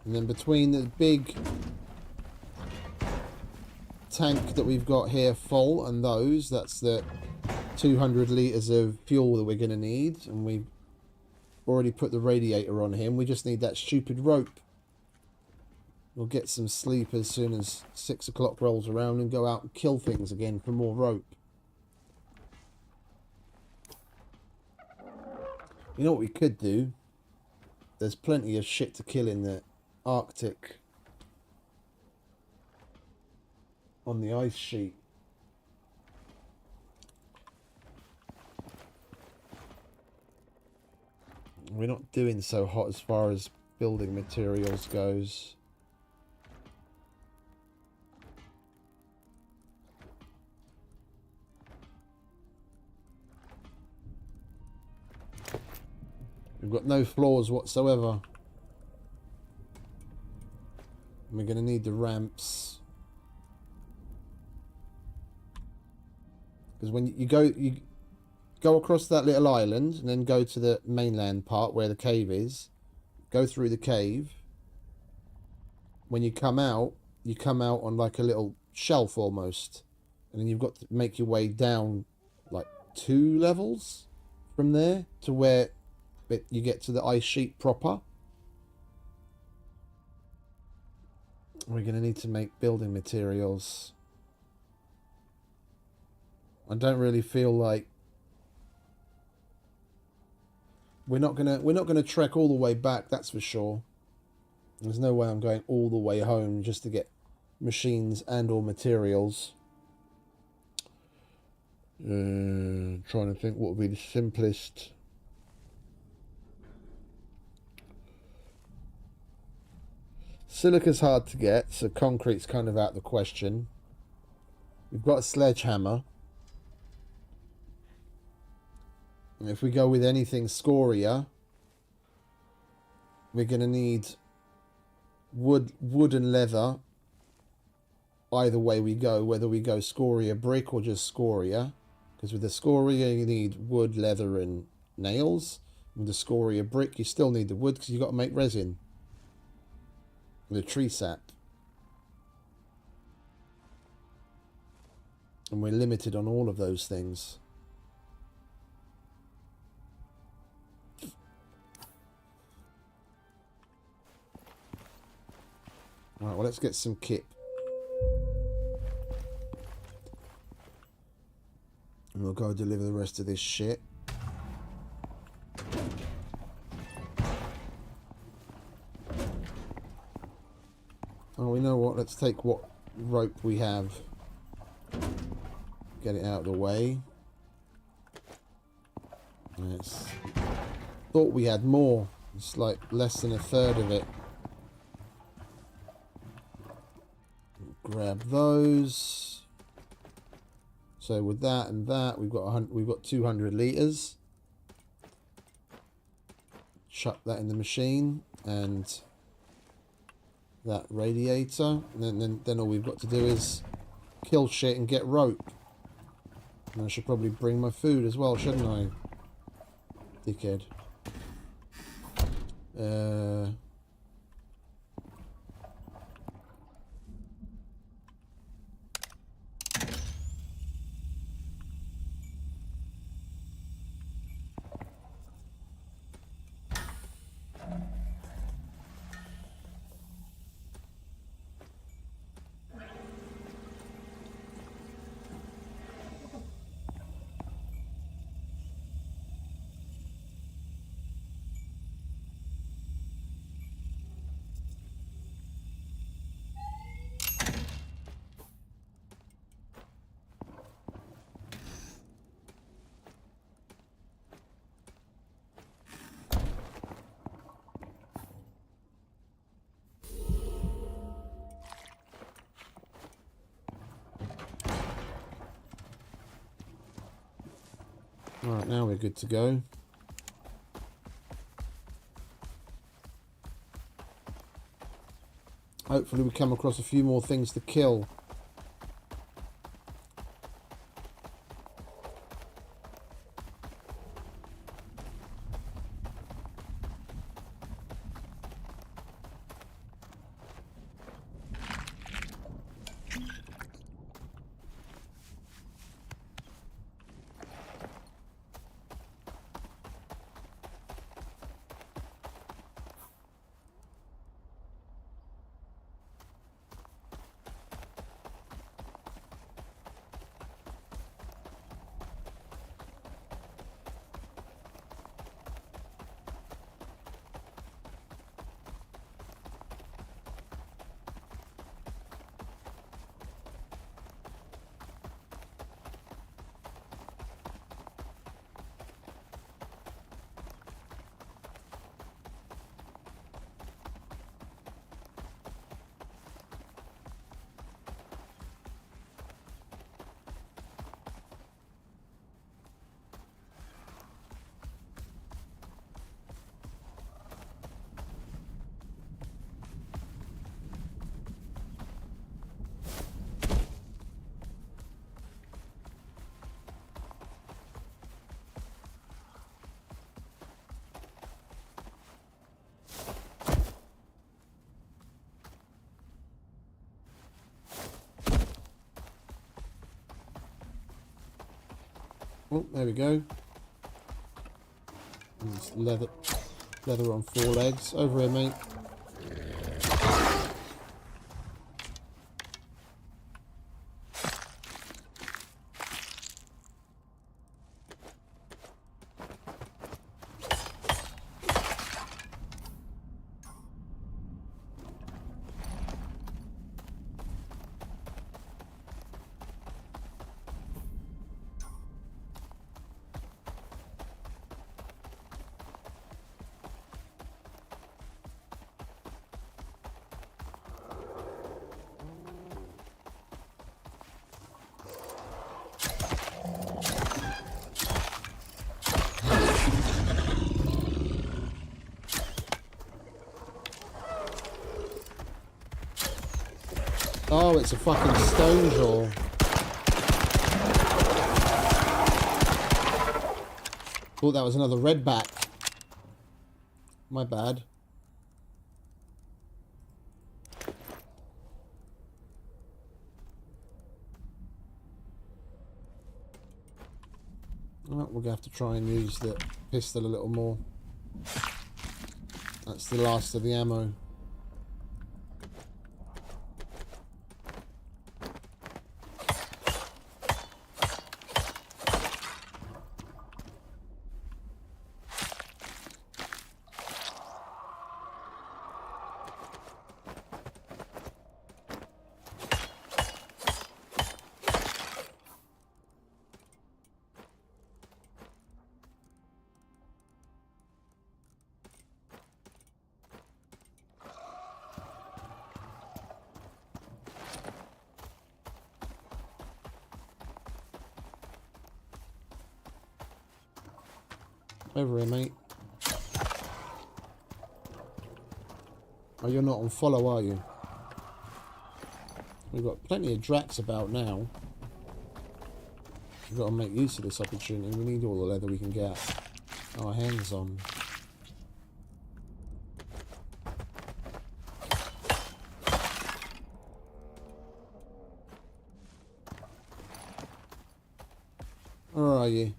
B: And then between the big tank that we've got here full and those, that's the 200 litres of fuel that we're going to need. And we've already put the radiator on him. We just need that stupid rope. We'll get some sleep as soon as 6 o'clock rolls around and go out and kill things again for more rope. You know what we could do? There's plenty of shit to kill in the Arctic. On the ice sheet. We're not doing so hot as far as building materials goes. We've got no floors whatsoever. And we're going to need the ramps. Because when you go across that little island and then go to the mainland part where the cave is. Go through the cave. When you come out on like a little shelf almost. And then you've got to make your way down like 2 levels from there to where you get to the ice sheet proper. We're going to need to make building materials. I don't really feel like we're not gonna trek all the way back, that's for sure. There's no way I'm going all the way home just to get machines and or materials. Trying to think what would be the simplest. Silica's hard to get, so concrete's kind of out the question. We've got a sledgehammer. And if we go with anything scoria, we're going to need wood and leather. Either way we go, whether we go scoria brick or just scoria. Because with the scoria you need wood, leather and nails. With the scoria brick you still need the wood because you've got to make resin. The tree sap. And we're limited on all of those things. Right, well, let's get some kit. And we'll go deliver the rest of this shit. Oh, we know what? Let's take what rope we have. Get it out of the way. Yes. Thought we had more. It's like less than a third of it. Grab those. So with that and that, we've got 200 liters. Chuck that in the machine and that radiator, and then all we've got to do is kill shit and get rope. And I should probably bring my food as well, shouldn't I? Dickhead. Right, now we're good to go. Hopefully we come across a few more things to kill. Oh, there we go. It's leather on 4 legs. Over here, mate. Oh, it's a fucking stone jaw. Thought that was another redback. My bad. Well, we're going to have to try and use the pistol a little more. That's the last of the ammo. Over here, mate. Oh, you're not on follow, are you? We've got plenty of Drax about now. We've got to make use of this opportunity. We need all the leather we can get our hands on. Where are you?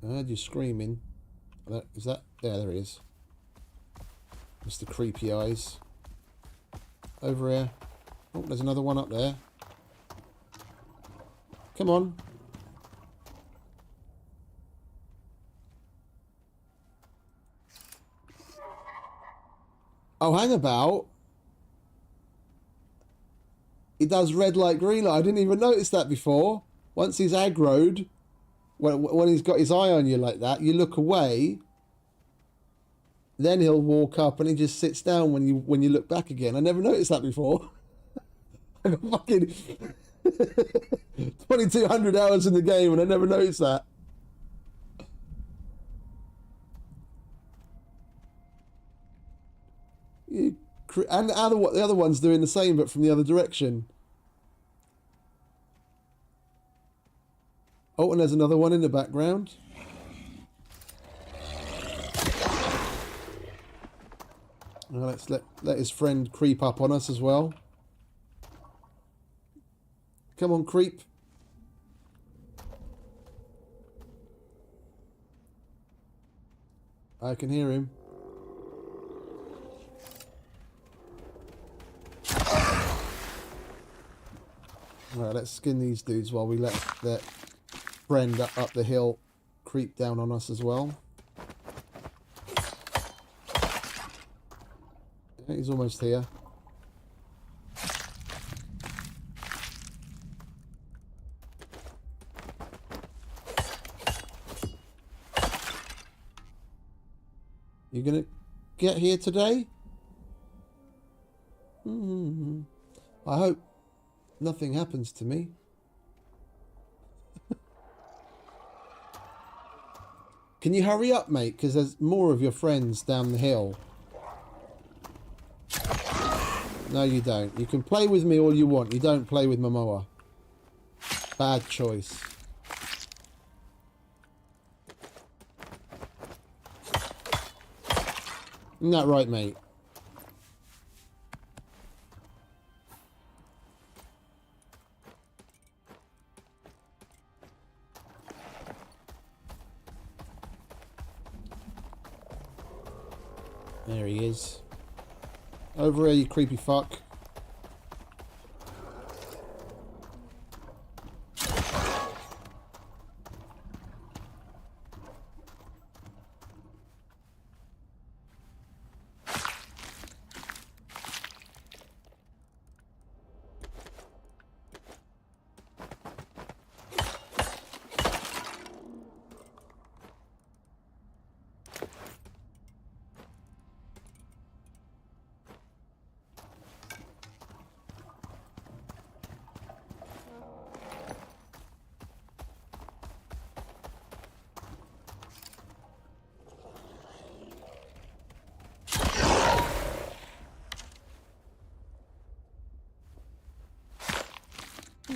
B: I heard you screaming. Is that... There he is. Mr. Creepy Eyes. Over here. Oh, there's another one up there. Come on. Oh, hang about. He does red light, green light. I didn't even notice that before. Once he's aggroed... When he's got his eye on you like that, you look away. Then he'll walk up and he just sits down when you look back again. I never noticed that before. I got fucking 2,200 hours in the game and I never noticed that. And the other one's doing the same, but from the other direction. Oh, and there's another one in the background. Now let's let his friend creep up on us as well. Come on, creep. I can hear him. Alright, let's skin these dudes while we let that friend up the hill creep down on us as well. Yeah, he's almost here. You gonna get here today? I hope nothing happens to me. Can you hurry up, mate? Because there's more of your friends down the hill. No, you don't. You can play with me all you want. You don't play with Momoa. Bad choice. Isn't that right, mate? There he is. Over here, you creepy fuck.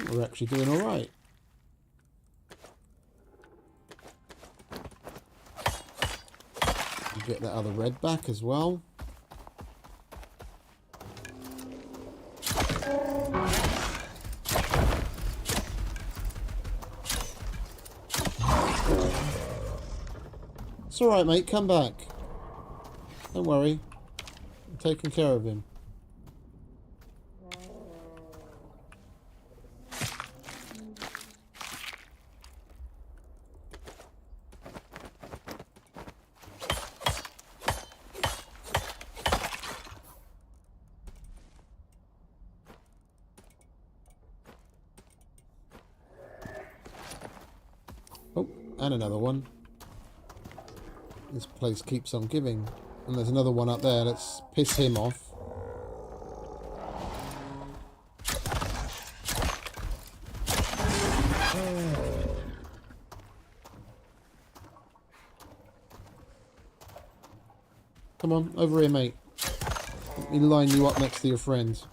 B: think we're actually doing alright. Get that other red back as well. It's alright, mate. Come back. Don't worry. I'm taking care of him. Oh, and another one. This place keeps on giving. And there's another one up there. Let's piss him off. Come on, over here, mate. Let me line you up next to your friends.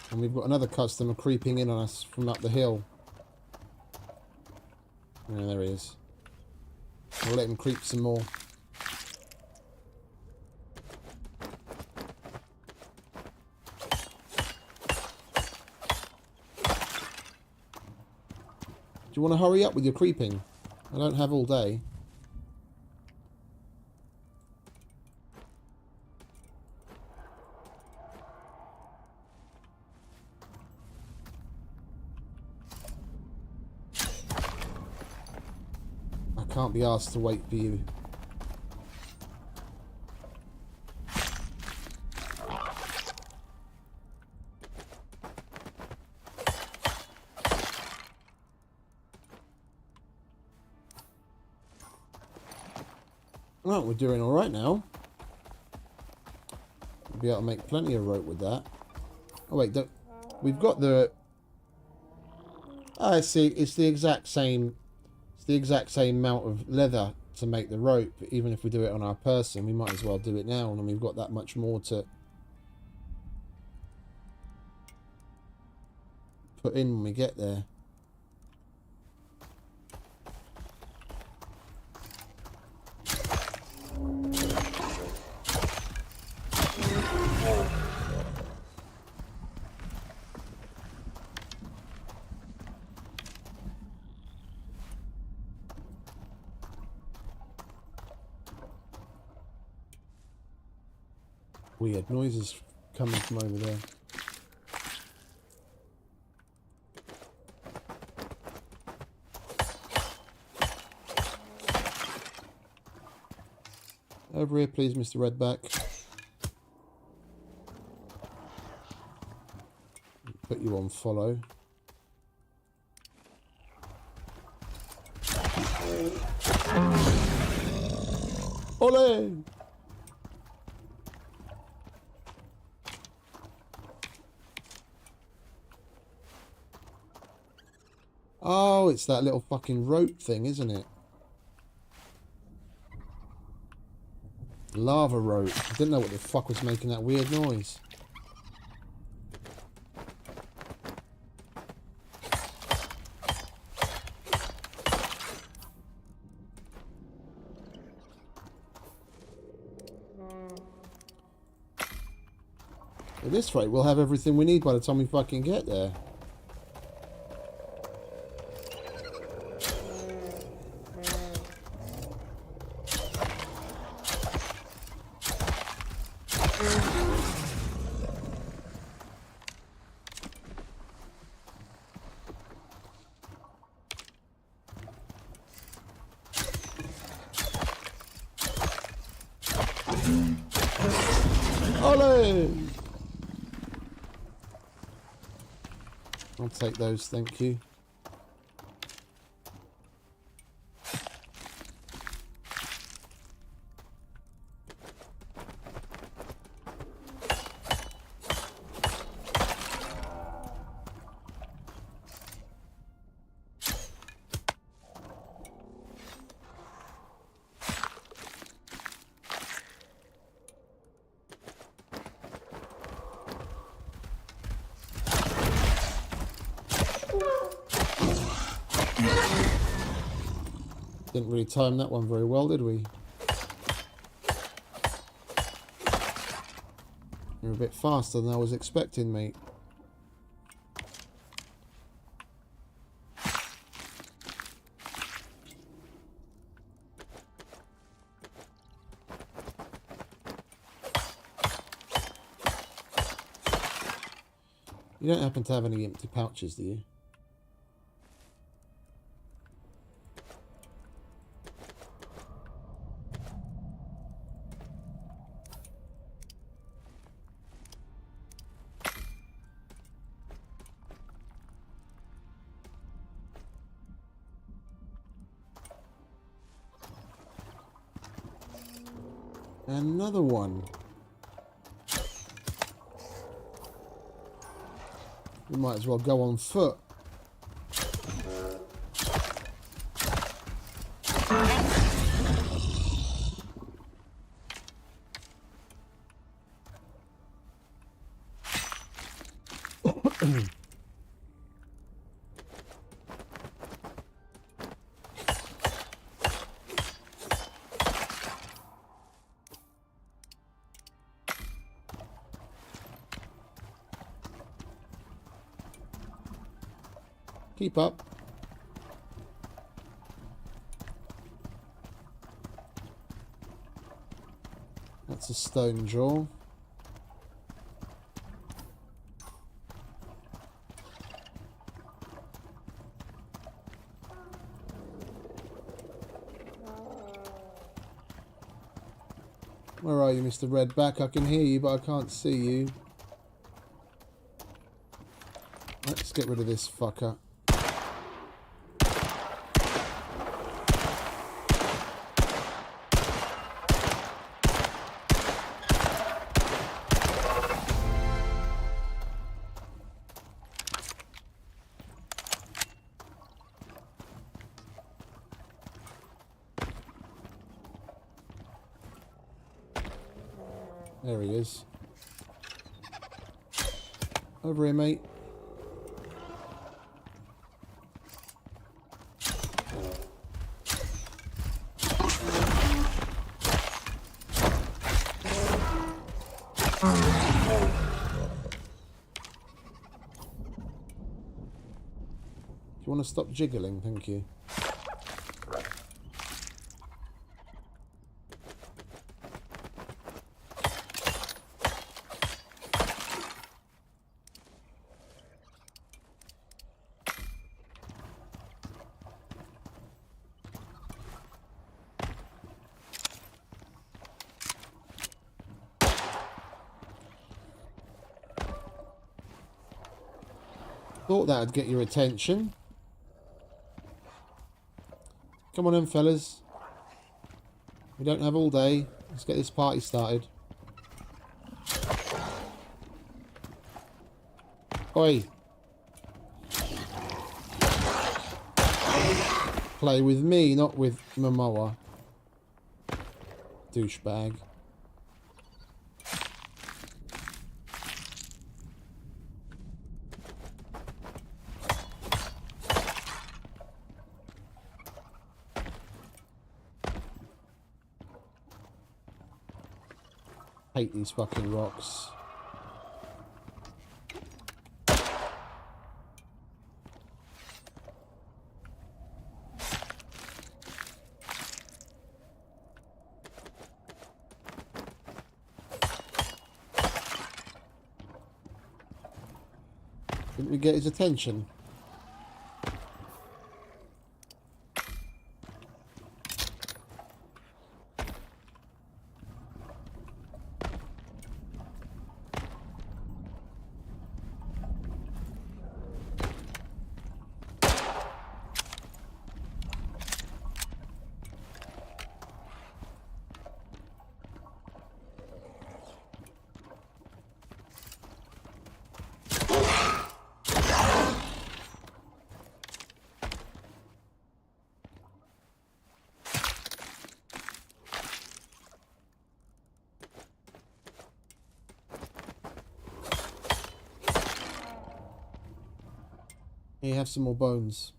B: And we've got another customer creeping in on us from up the hill. Yeah, there he is. We'll let him creep some more. Do you want to hurry up with your creeping? I don't have all day. Can't be asked to wait for you. Well, we're doing all right now. We'll be able to make plenty of rope with that. Oh wait, don't... we've got the... I see. It's the exact same. The exact same amount of leather to make the rope. Even if we do it on our person, we might as well do it now, and we've got that much more to put in when we get there. Weird noises coming from over there. Over here, please, Mr. Redback. Put you on follow. Ole! Oh, it's that little fucking rope thing, isn't it? Lava rope. I didn't know what the fuck was making that weird noise. At this rate, we'll have everything we need by the time we fucking get there. Ole! I'll take those, thank you. Didn't really time that one very well, did we? You're a bit faster than I was expecting, mate. You don't happen to have any empty pouches, do you? Another one. We might as well go on foot. Keep up. That's a stone jaw. Where are you, Mr. Redback? I can hear you, but I can't see you. Let's get rid of this fucker. There he is. Over here, mate. Do you want to stop jiggling? Thank you. Thought that'd get your attention. Come on in, fellas. We don't have all day. Let's get this party started. Oi. Play with me, not with Momoa. Douchebag. Hate these fucking rocks. Didn't we get his attention? Here, have some more bones.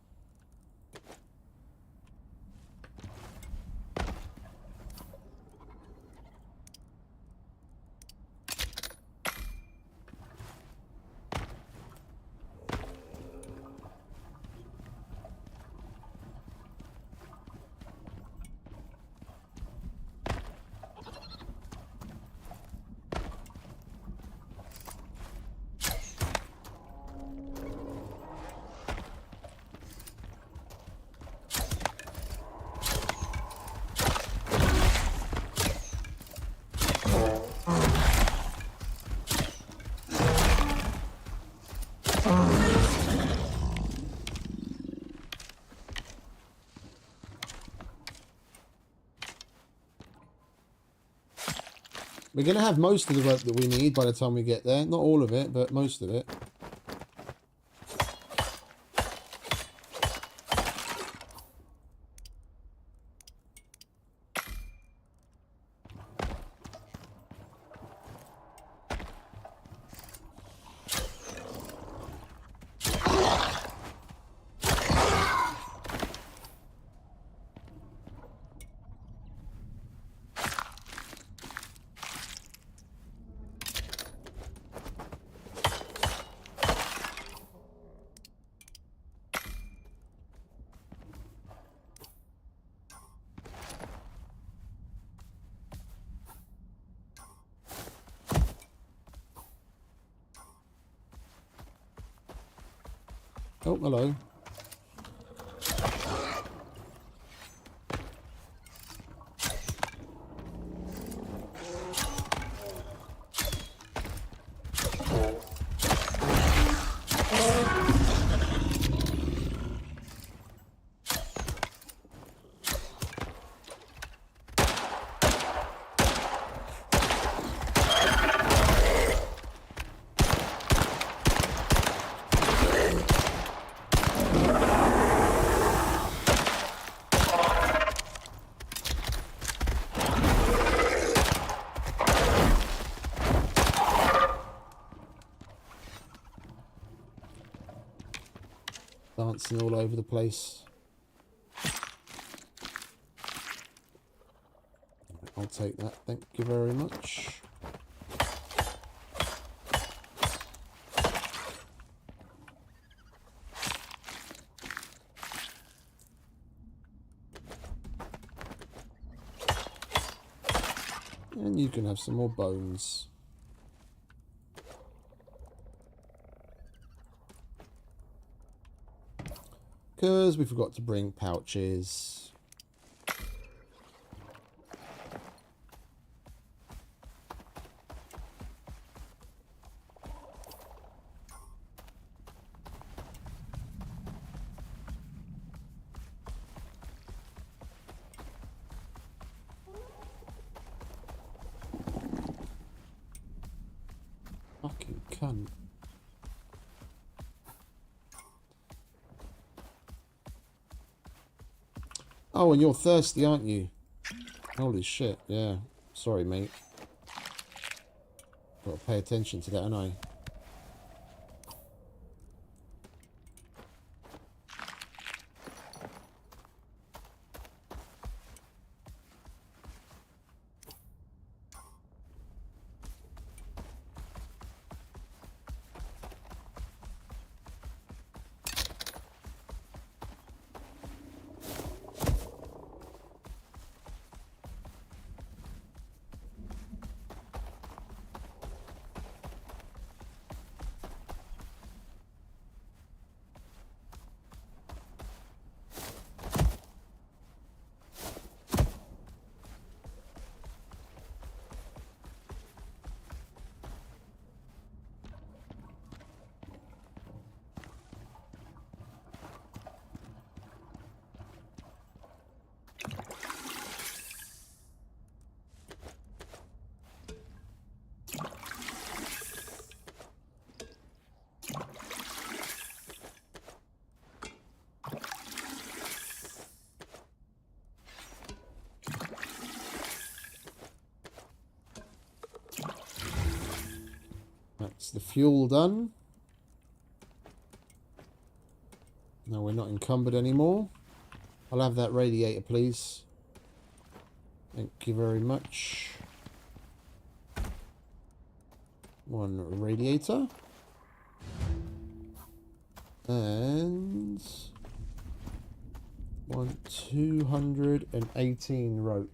B: We're going to have most of the rope that we need by the time we get there. Not all of it, but most of it. Oh, hello. Dancing all over the place. I'll take that, thank you very much. And you can have some more bones. Because we forgot to bring pouches. Fucking cunt. Oh, and you're thirsty, aren't you? Holy shit, yeah. Sorry, mate. Got to pay attention to that, haven't I? That's the fuel done. Now we're not encumbered anymore. I'll have that radiator, please. Thank you very much. One radiator. And 218 rope.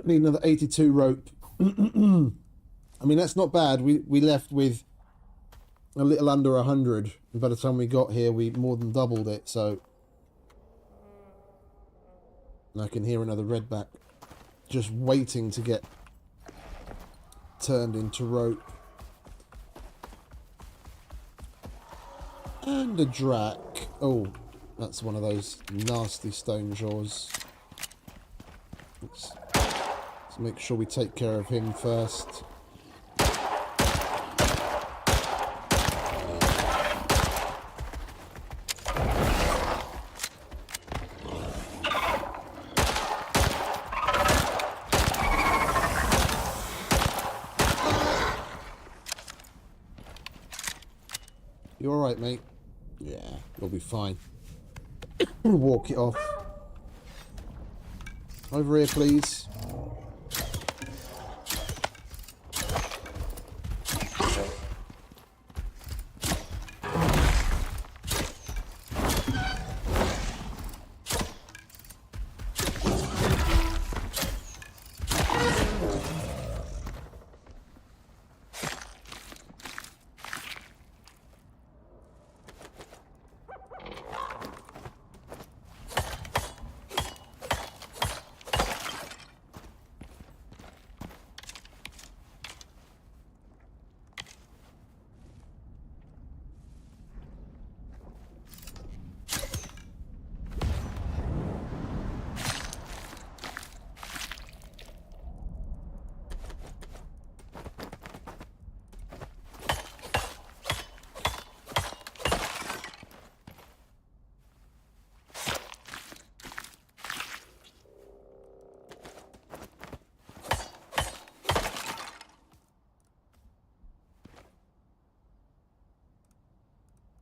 B: Need another 82 rope. I mean, that's not bad. We left with a little under 100. And by the time we got here, we more than doubled it. So I can hear another redback just waiting to get turned into rope. And a drac. Oh, that's one of those nasty stone jaws. Let's make sure we take care of him first. You alright, mate? Yeah, you'll be fine. Walk it off. Over here, please.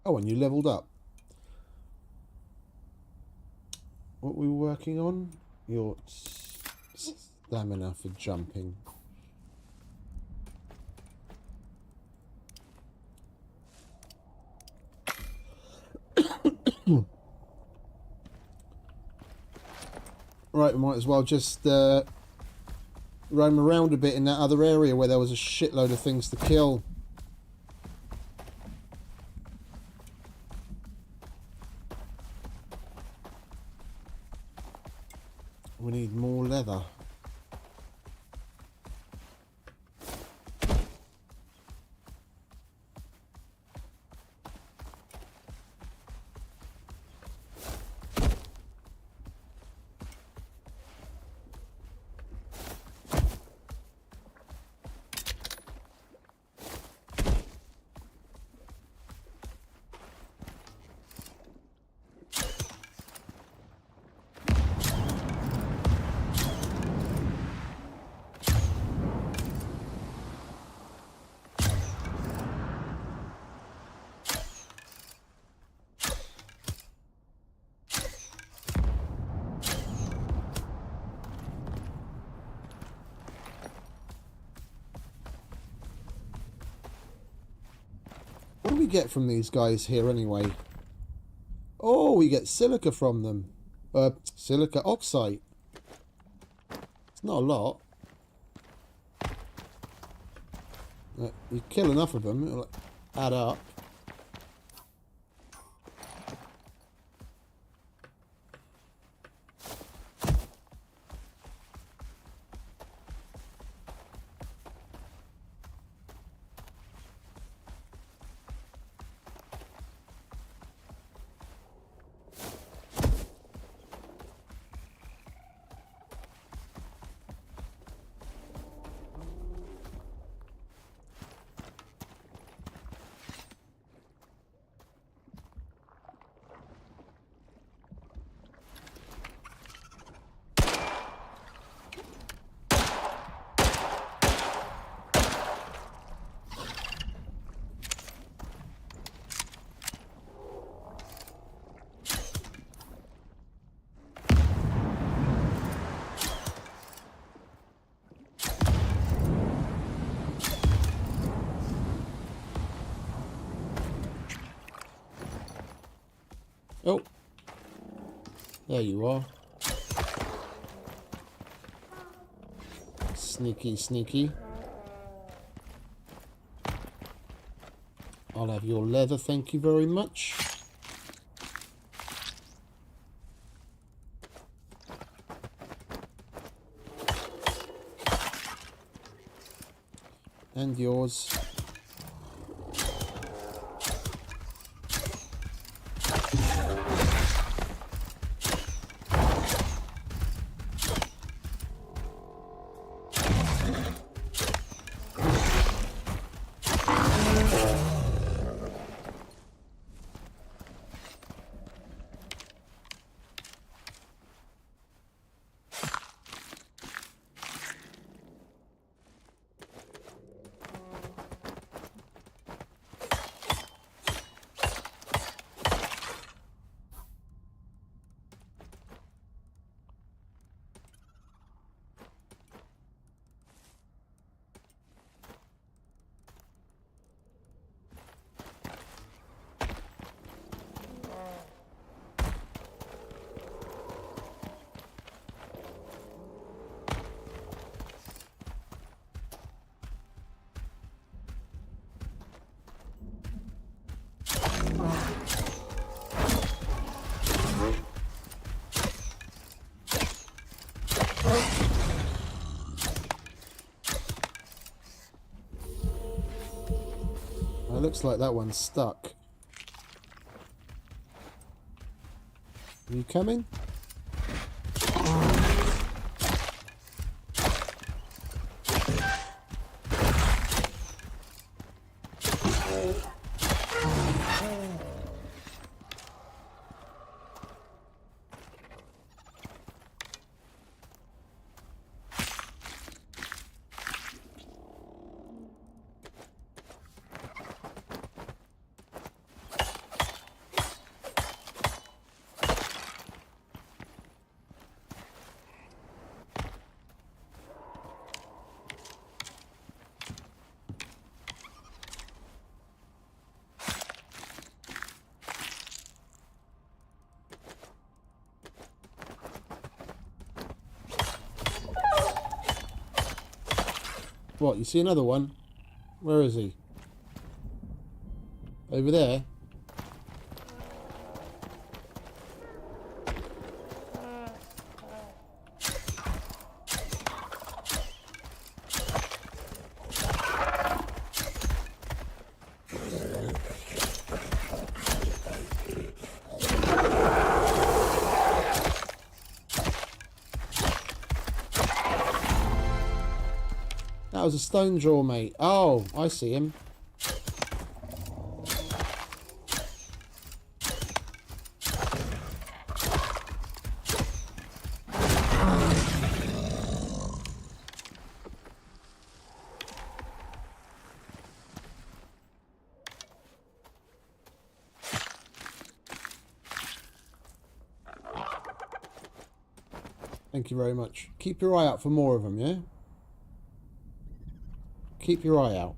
B: Oh, and you leveled up. What were we working on? Your stamina for jumping. Right, we might as well just roam around a bit in that other area where there was a shitload of things to kill. We need more leather. What do we get from these guys here anyway? Oh, we get silica from them. Silica oxide. It's not a lot. You kill enough of them, it'll add up. Oh, there you are. Sneaky, sneaky. I'll have your leather, thank you very much. And yours. looks like that one's stuck. Are you coming? What, you see another one? Where is he? Over there? That was a stone jaw, mate. Oh, I see him. Thank you very much. Keep your eye out for more of them, yeah? Keep your eye out.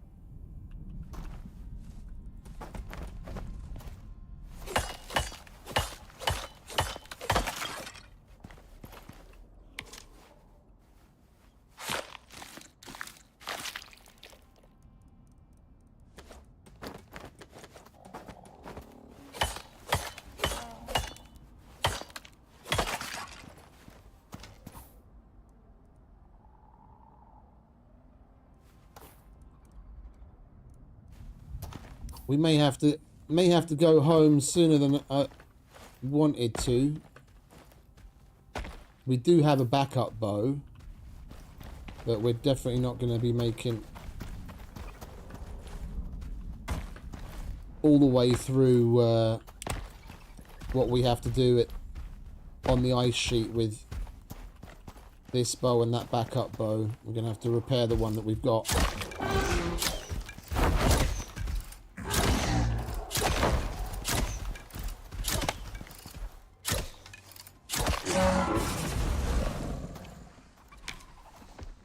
B: We may have to go home sooner than I wanted to. We do have a backup bow, but we're definitely not going to be making all the way through what we have to do on the ice sheet with this bow and that backup bow. We're going to have to repair the one that we've got.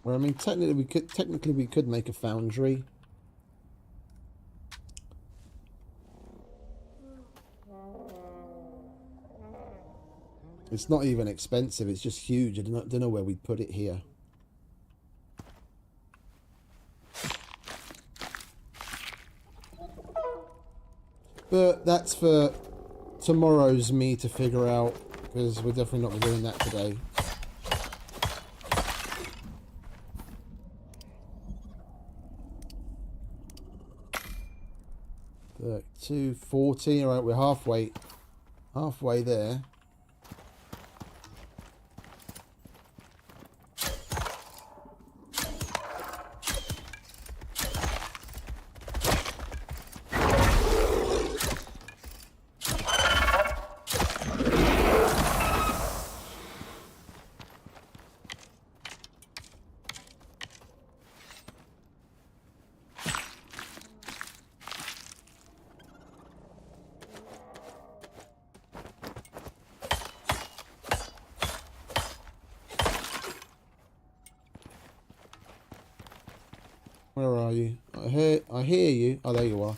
B: Well, I mean, technically we could make a foundry. It's not even expensive, it's just huge. I don't know where we'd put it here. But that's for tomorrow's me to figure out, because we're definitely not doing that today. 240. All right, we're halfway there. Where are you? I hear you. Oh, there you are.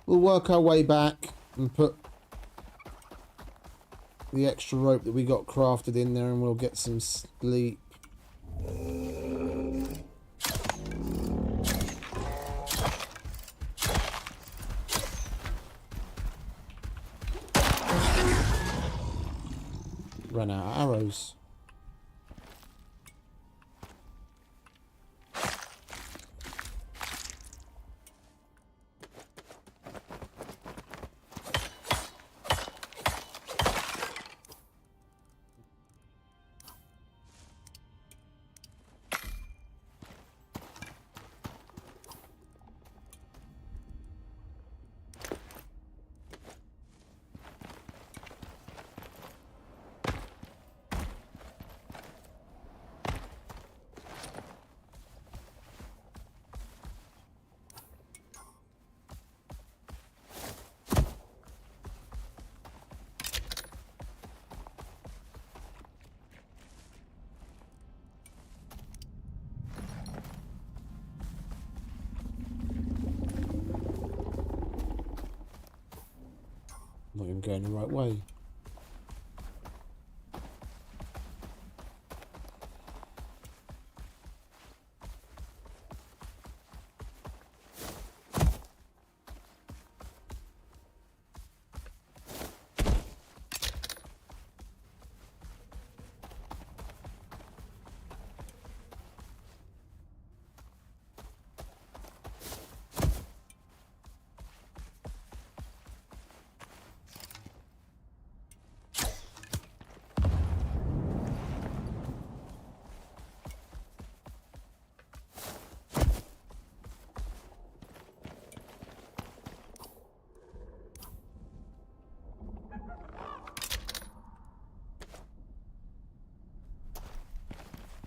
B: We'll work our way back and put the extra rope that we got crafted in there, and we'll get some sleep. Run out of arrows. Not even going the right way.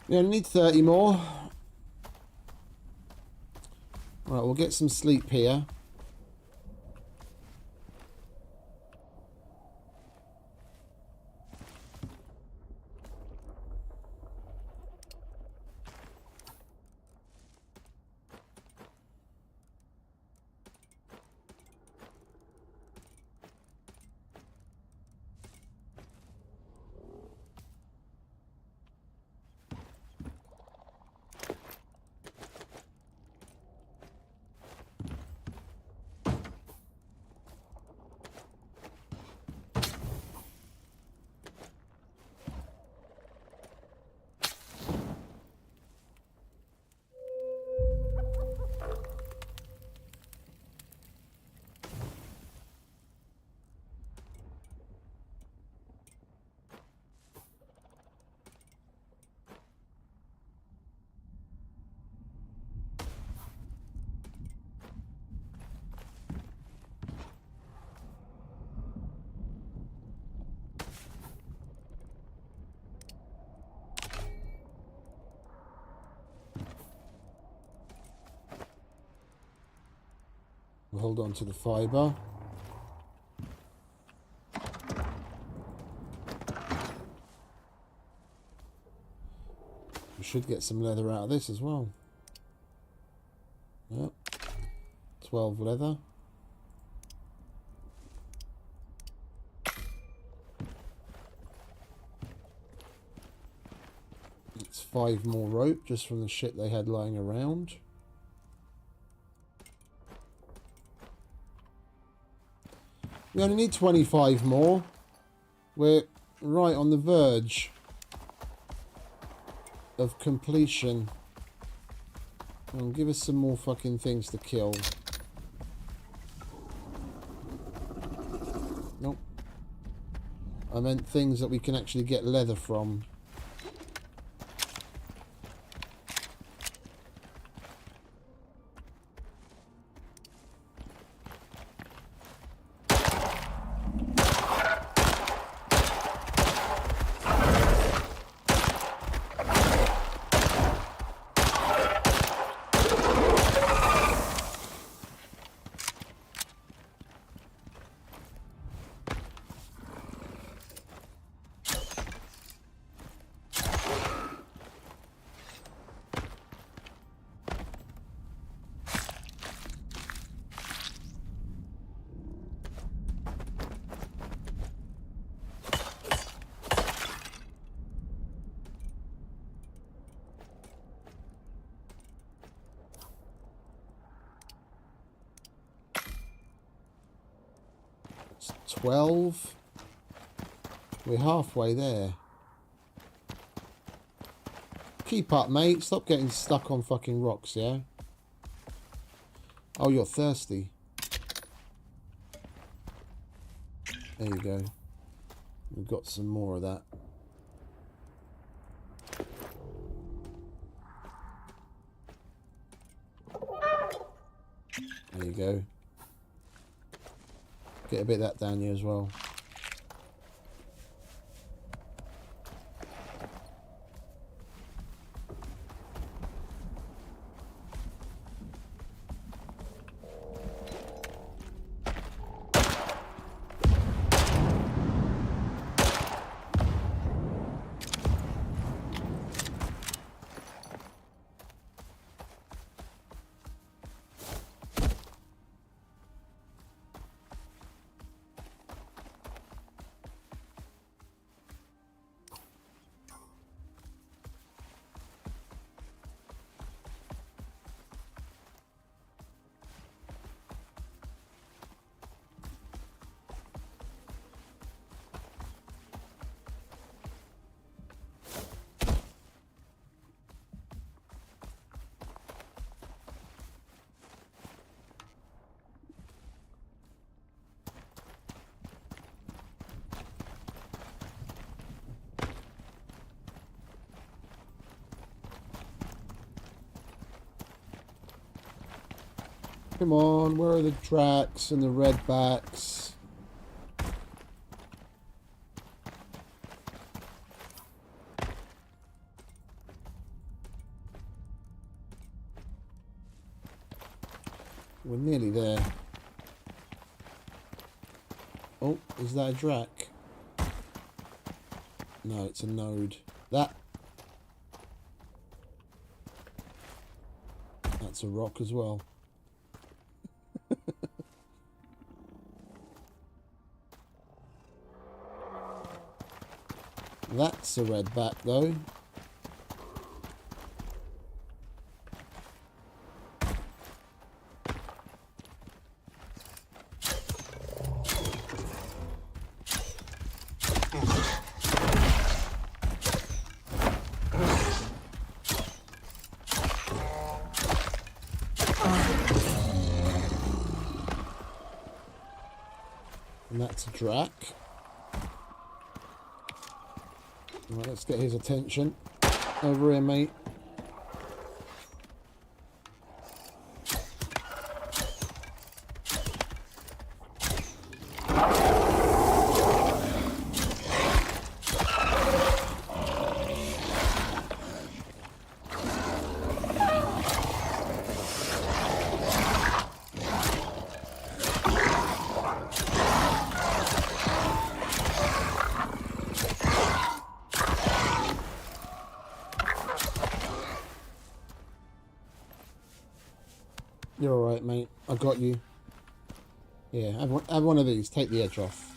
B: We only need 30 more. Right, we'll get some sleep here. We'll hold on to the fibre. We should get some leather out of this as well. Yep. 12 leather. It's 5 more rope just from the shit they had lying around. We only need 25 more. We're right on the verge of completion. Come on, give us some more fucking things to kill. Nope. I meant things that we can actually get leather from. It's 12. We're halfway there. Keep up, mate. Stop getting stuck on fucking rocks, yeah? Oh, you're thirsty. There you go. We've got some more of that. There you go. Get a bit of that down here as well. Come on, where are the tracks and the redbacks? We're nearly there. Oh, is that a drac? No, it's a node. That's a rock as well. That's a redback though. And that's a drac. Right, let's get his attention. Over here, mate. You're alright, mate. I got you. Yeah, have one of these. Take the edge off.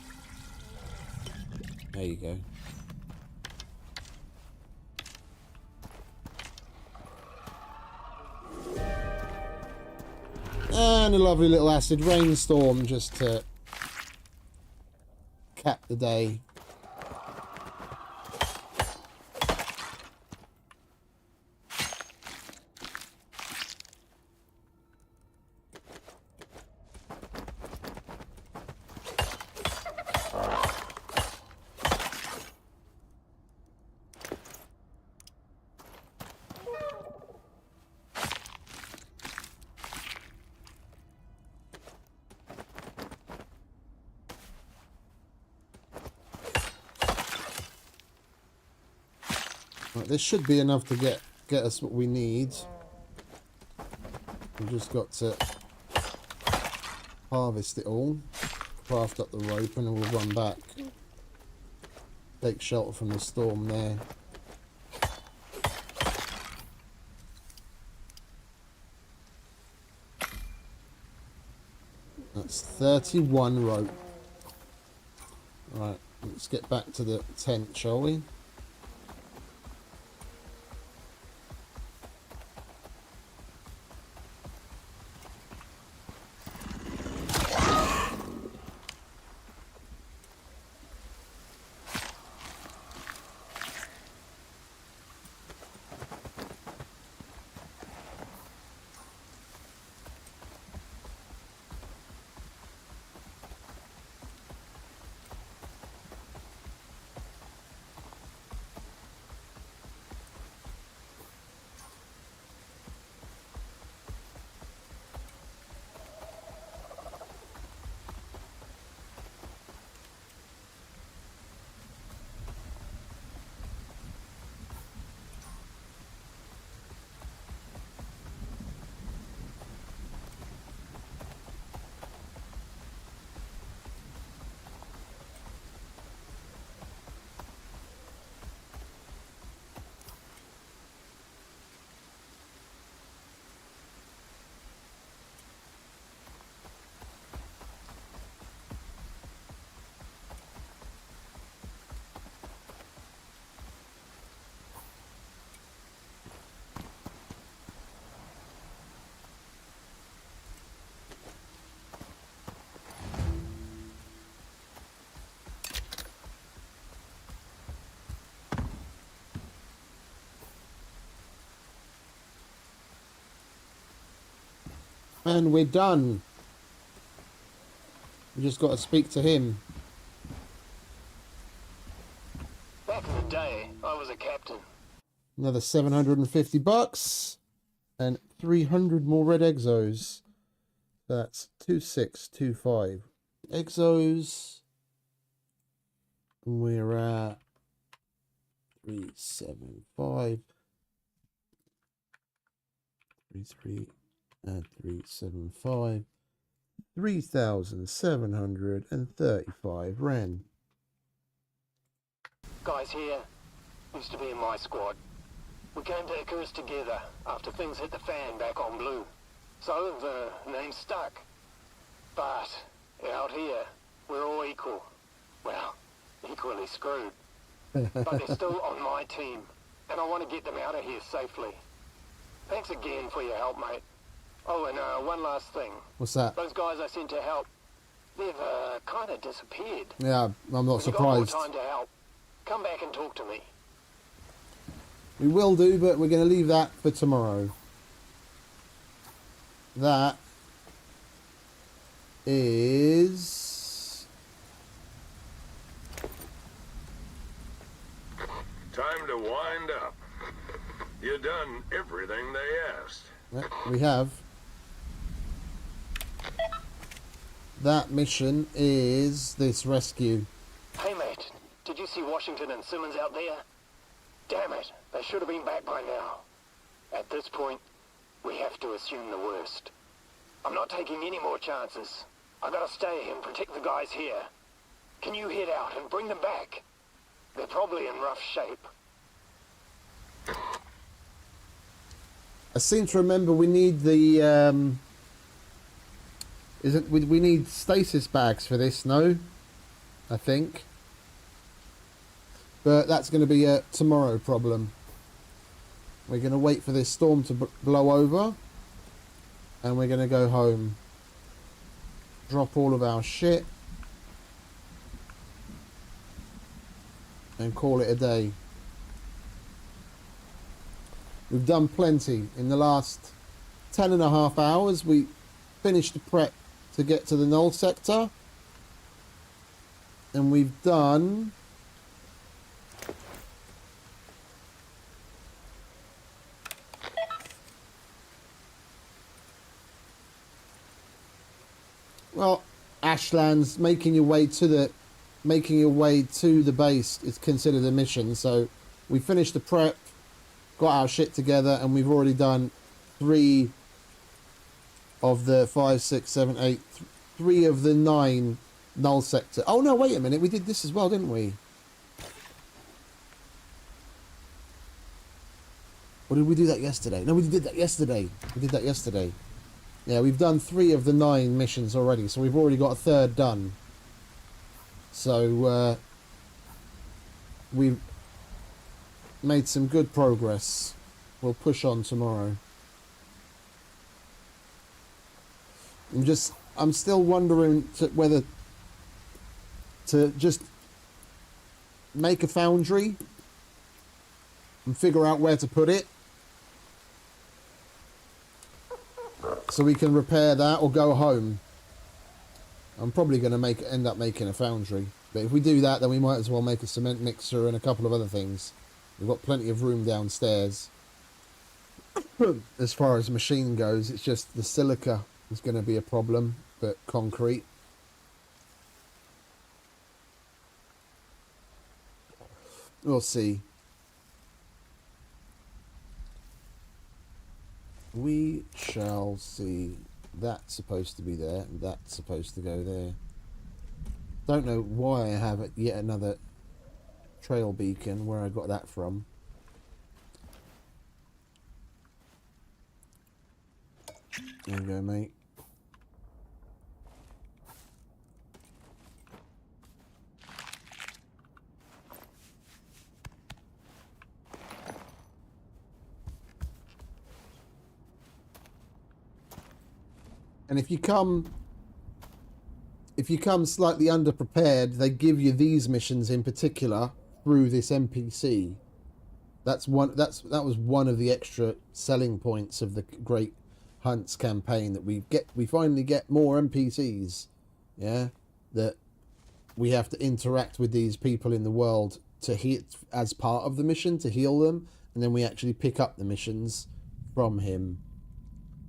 B: There you go. And a lovely little acid rainstorm just to cap the day. Right, this should be enough to get us what we need. We've just got to harvest it all, craft up the rope, and then we'll run back. Take shelter from the storm there. That's 31 rope. Right, let's get back to the tent, shall we? And we're done. We just got to speak to him.
F: Back in the day, I was a captain.
B: Another $750 and 300 more red exos. That's 2625 exos. We're at 375. 33 and 375. 3,735 Ren.
F: Guys here used to be in my squad. We came to ICARUS together after things hit the fan back on Blue. So the name stuck. But out here, we're all equal. Well, equally screwed. But they're still on my team, and I want to get them out of here safely. Thanks again for your help, mate. Oh, and one last thing.
B: What's that?
F: Those guys I sent to help, they've kind of disappeared.
B: Yeah, I'm not
F: If you've got more
B: surprised.
F: time to help, come back and talk to me.
B: We will do, but we're going to leave that for tomorrow. That is...
C: Time to wind up. You done everything they asked.
B: Yeah, we have. That mission is this rescue.
F: Hey, mate, did you see Washington and Simmons out there? Damn it, they should have been back by now. At this point, we have to assume the worst. I'm not taking any more chances. I gotta stay and protect the guys here. Can you head out and bring them back? They're probably in rough shape.
B: I seem to remember we need the... we need stasis bags for this, no? I think. But that's going to be a tomorrow problem. We're going to wait for this storm to blow over. And we're going to go home. Drop all of our shit. And call it a day. We've done plenty. In the last 10.5 hours, we finished the prep to get to the Null sector. And we've done... Well, Ashlands, making your way to the base is considered a mission. So we finished the prep, got our shit together, and we've already done 3 of the 5, 6, 7, 8, 3 of the 9 Null sector. Oh no, wait a minute, we did this as well, didn't we? Or did we do that yesterday? No, we did that yesterday. We did that yesterday. Yeah, we've done 3 of the 9 missions already, so we've already got a 3rd done. So, we've made some good progress. We'll push on tomorrow. I'm still wondering whether to just make a foundry and figure out where to put it, so we can repair that or go home. I'm probably going to end up making a foundry, but if we do that, then we might as well make a cement mixer and a couple of other things. We've got plenty of room downstairs. As far as machine goes, it's just the silica is going to be a problem, but concrete. We'll see. We shall see. That's supposed to be there, and that's supposed to go there. Don't know why I have yet another trail beacon, where I got that from. There you go, mate. And if you come slightly underprepared, they give you these missions in particular through this NPC. That was one of the extra selling points of the Great hunts campaign that we finally get more NPCs, yeah, that we have to interact with these people in the world to heal as part of the mission to heal them, and then we actually pick up the missions from him.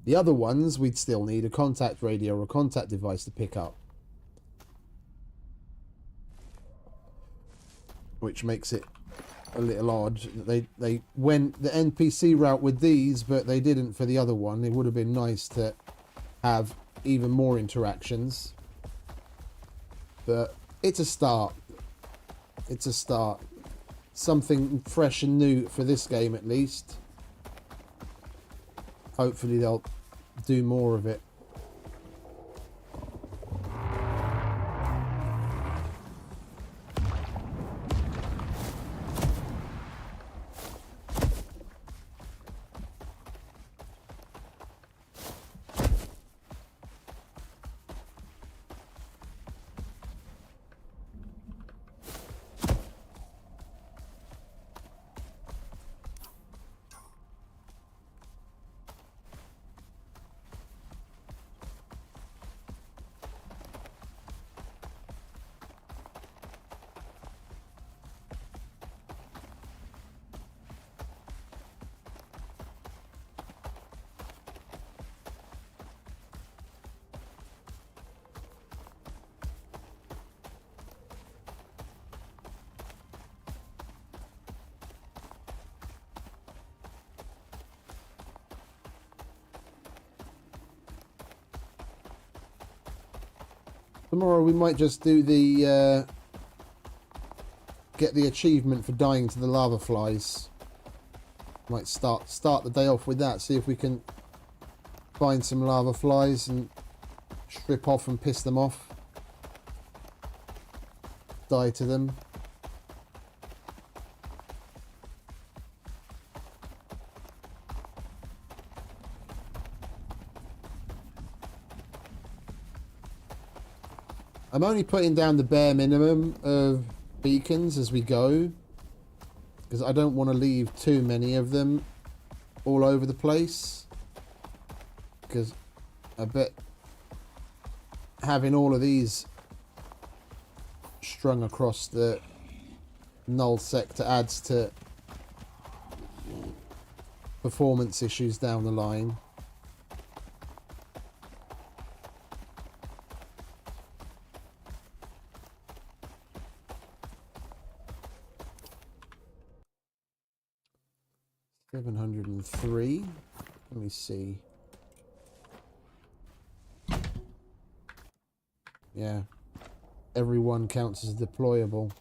B: The other ones we'd still need a contact radio or a contact device to pick up, which makes it a little odd. They went the NPC route with these, but they didn't for the other one. It would have been nice to have even more interactions, but it's a start. It's a start. Something fresh and new for this game, at least. Hopefully they'll do more of it. Tomorrow we might just do the get the achievement for dying to the lava flies. Might start the day off with that. See if we can find some lava flies and strip off and piss them off. Die to them. I'm only putting down the bare minimum of beacons as we go, because I don't want to leave too many of them all over the place, because I bet having all of these strung across the Null sector adds to performance issues down the line. $703. Let me see. Yeah. Everyone counts as deployable.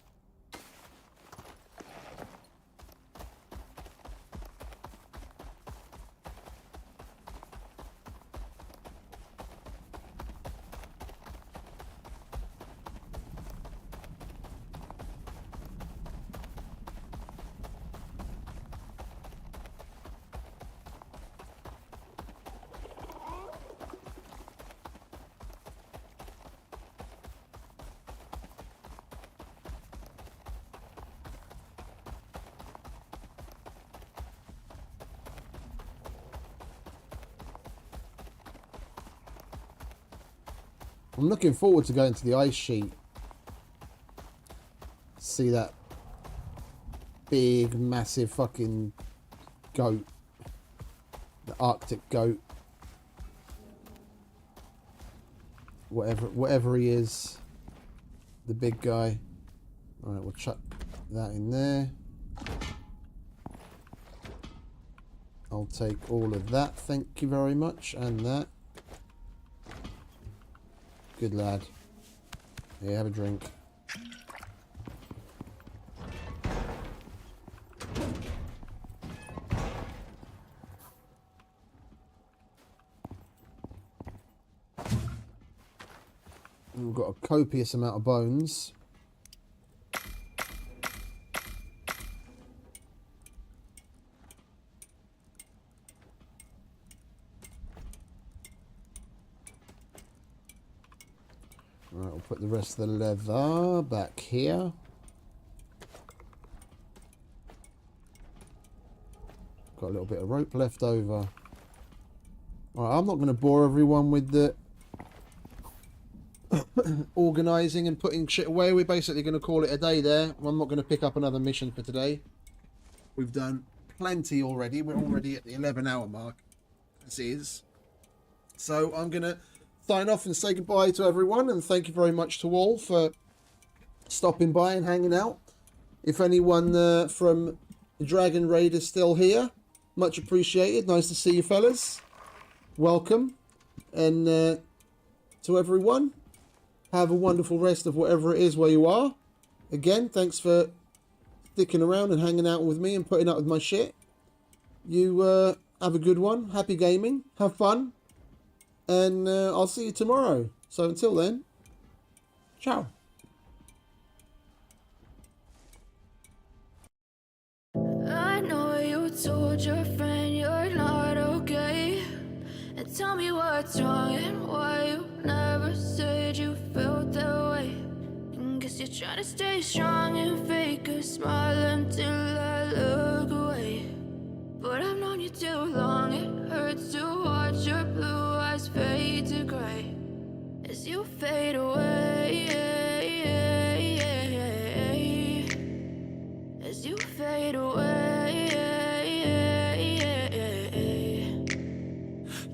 B: I'm looking forward to going to the ice sheet. See that big, massive fucking goat. The Arctic goat. Whatever he is. The big guy. Alright, we'll chuck that in there. I'll take all of that, thank you very much, and that. Good lad. Here, have a drink. We've got a copious amount of bones. Right, we'll put the rest of the leather back here. Got a little bit of rope left over. Right, I'm not going to bore everyone with the organising and putting shit away. We're basically going to call it a day there. I'm not going to pick up another mission for today. We've done plenty already. We're already at the 11-hour mark. This is. So I'm going to sign off and say goodbye to everyone. And thank you very much to all for stopping by and hanging out. If anyone from the Dragon Raid is still here, much appreciated. Nice to see you fellas. Welcome. And to everyone, have a wonderful rest of whatever it is where you are. Again, thanks for sticking around and hanging out with me and putting up with my shit. You have a good one. Happy gaming. Have fun. And I'll see you tomorrow. So until then, ciao.
G: I know you told your friend you're not okay. And tell me what's wrong and why you never said you felt that way. And guess you're trying to stay strong and fake a smile until I look away. But I've known you too long, it hurts to watch your blue eyes fade to gray as you fade away. As you fade away.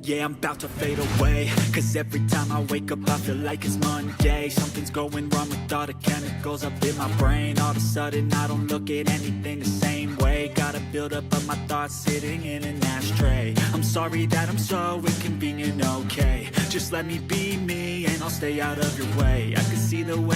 A: Yeah, I'm about to fade away, cause every time I wake up I feel like it's Monday. Something's going wrong with all the chemicals up in my brain. All of a sudden I don't look at anything the same way. Gotta build up of my thoughts sitting in an ashtray. I'm sorry that I'm so inconvenient, okay. Just let me be me and I'll stay out of your way. I can see the way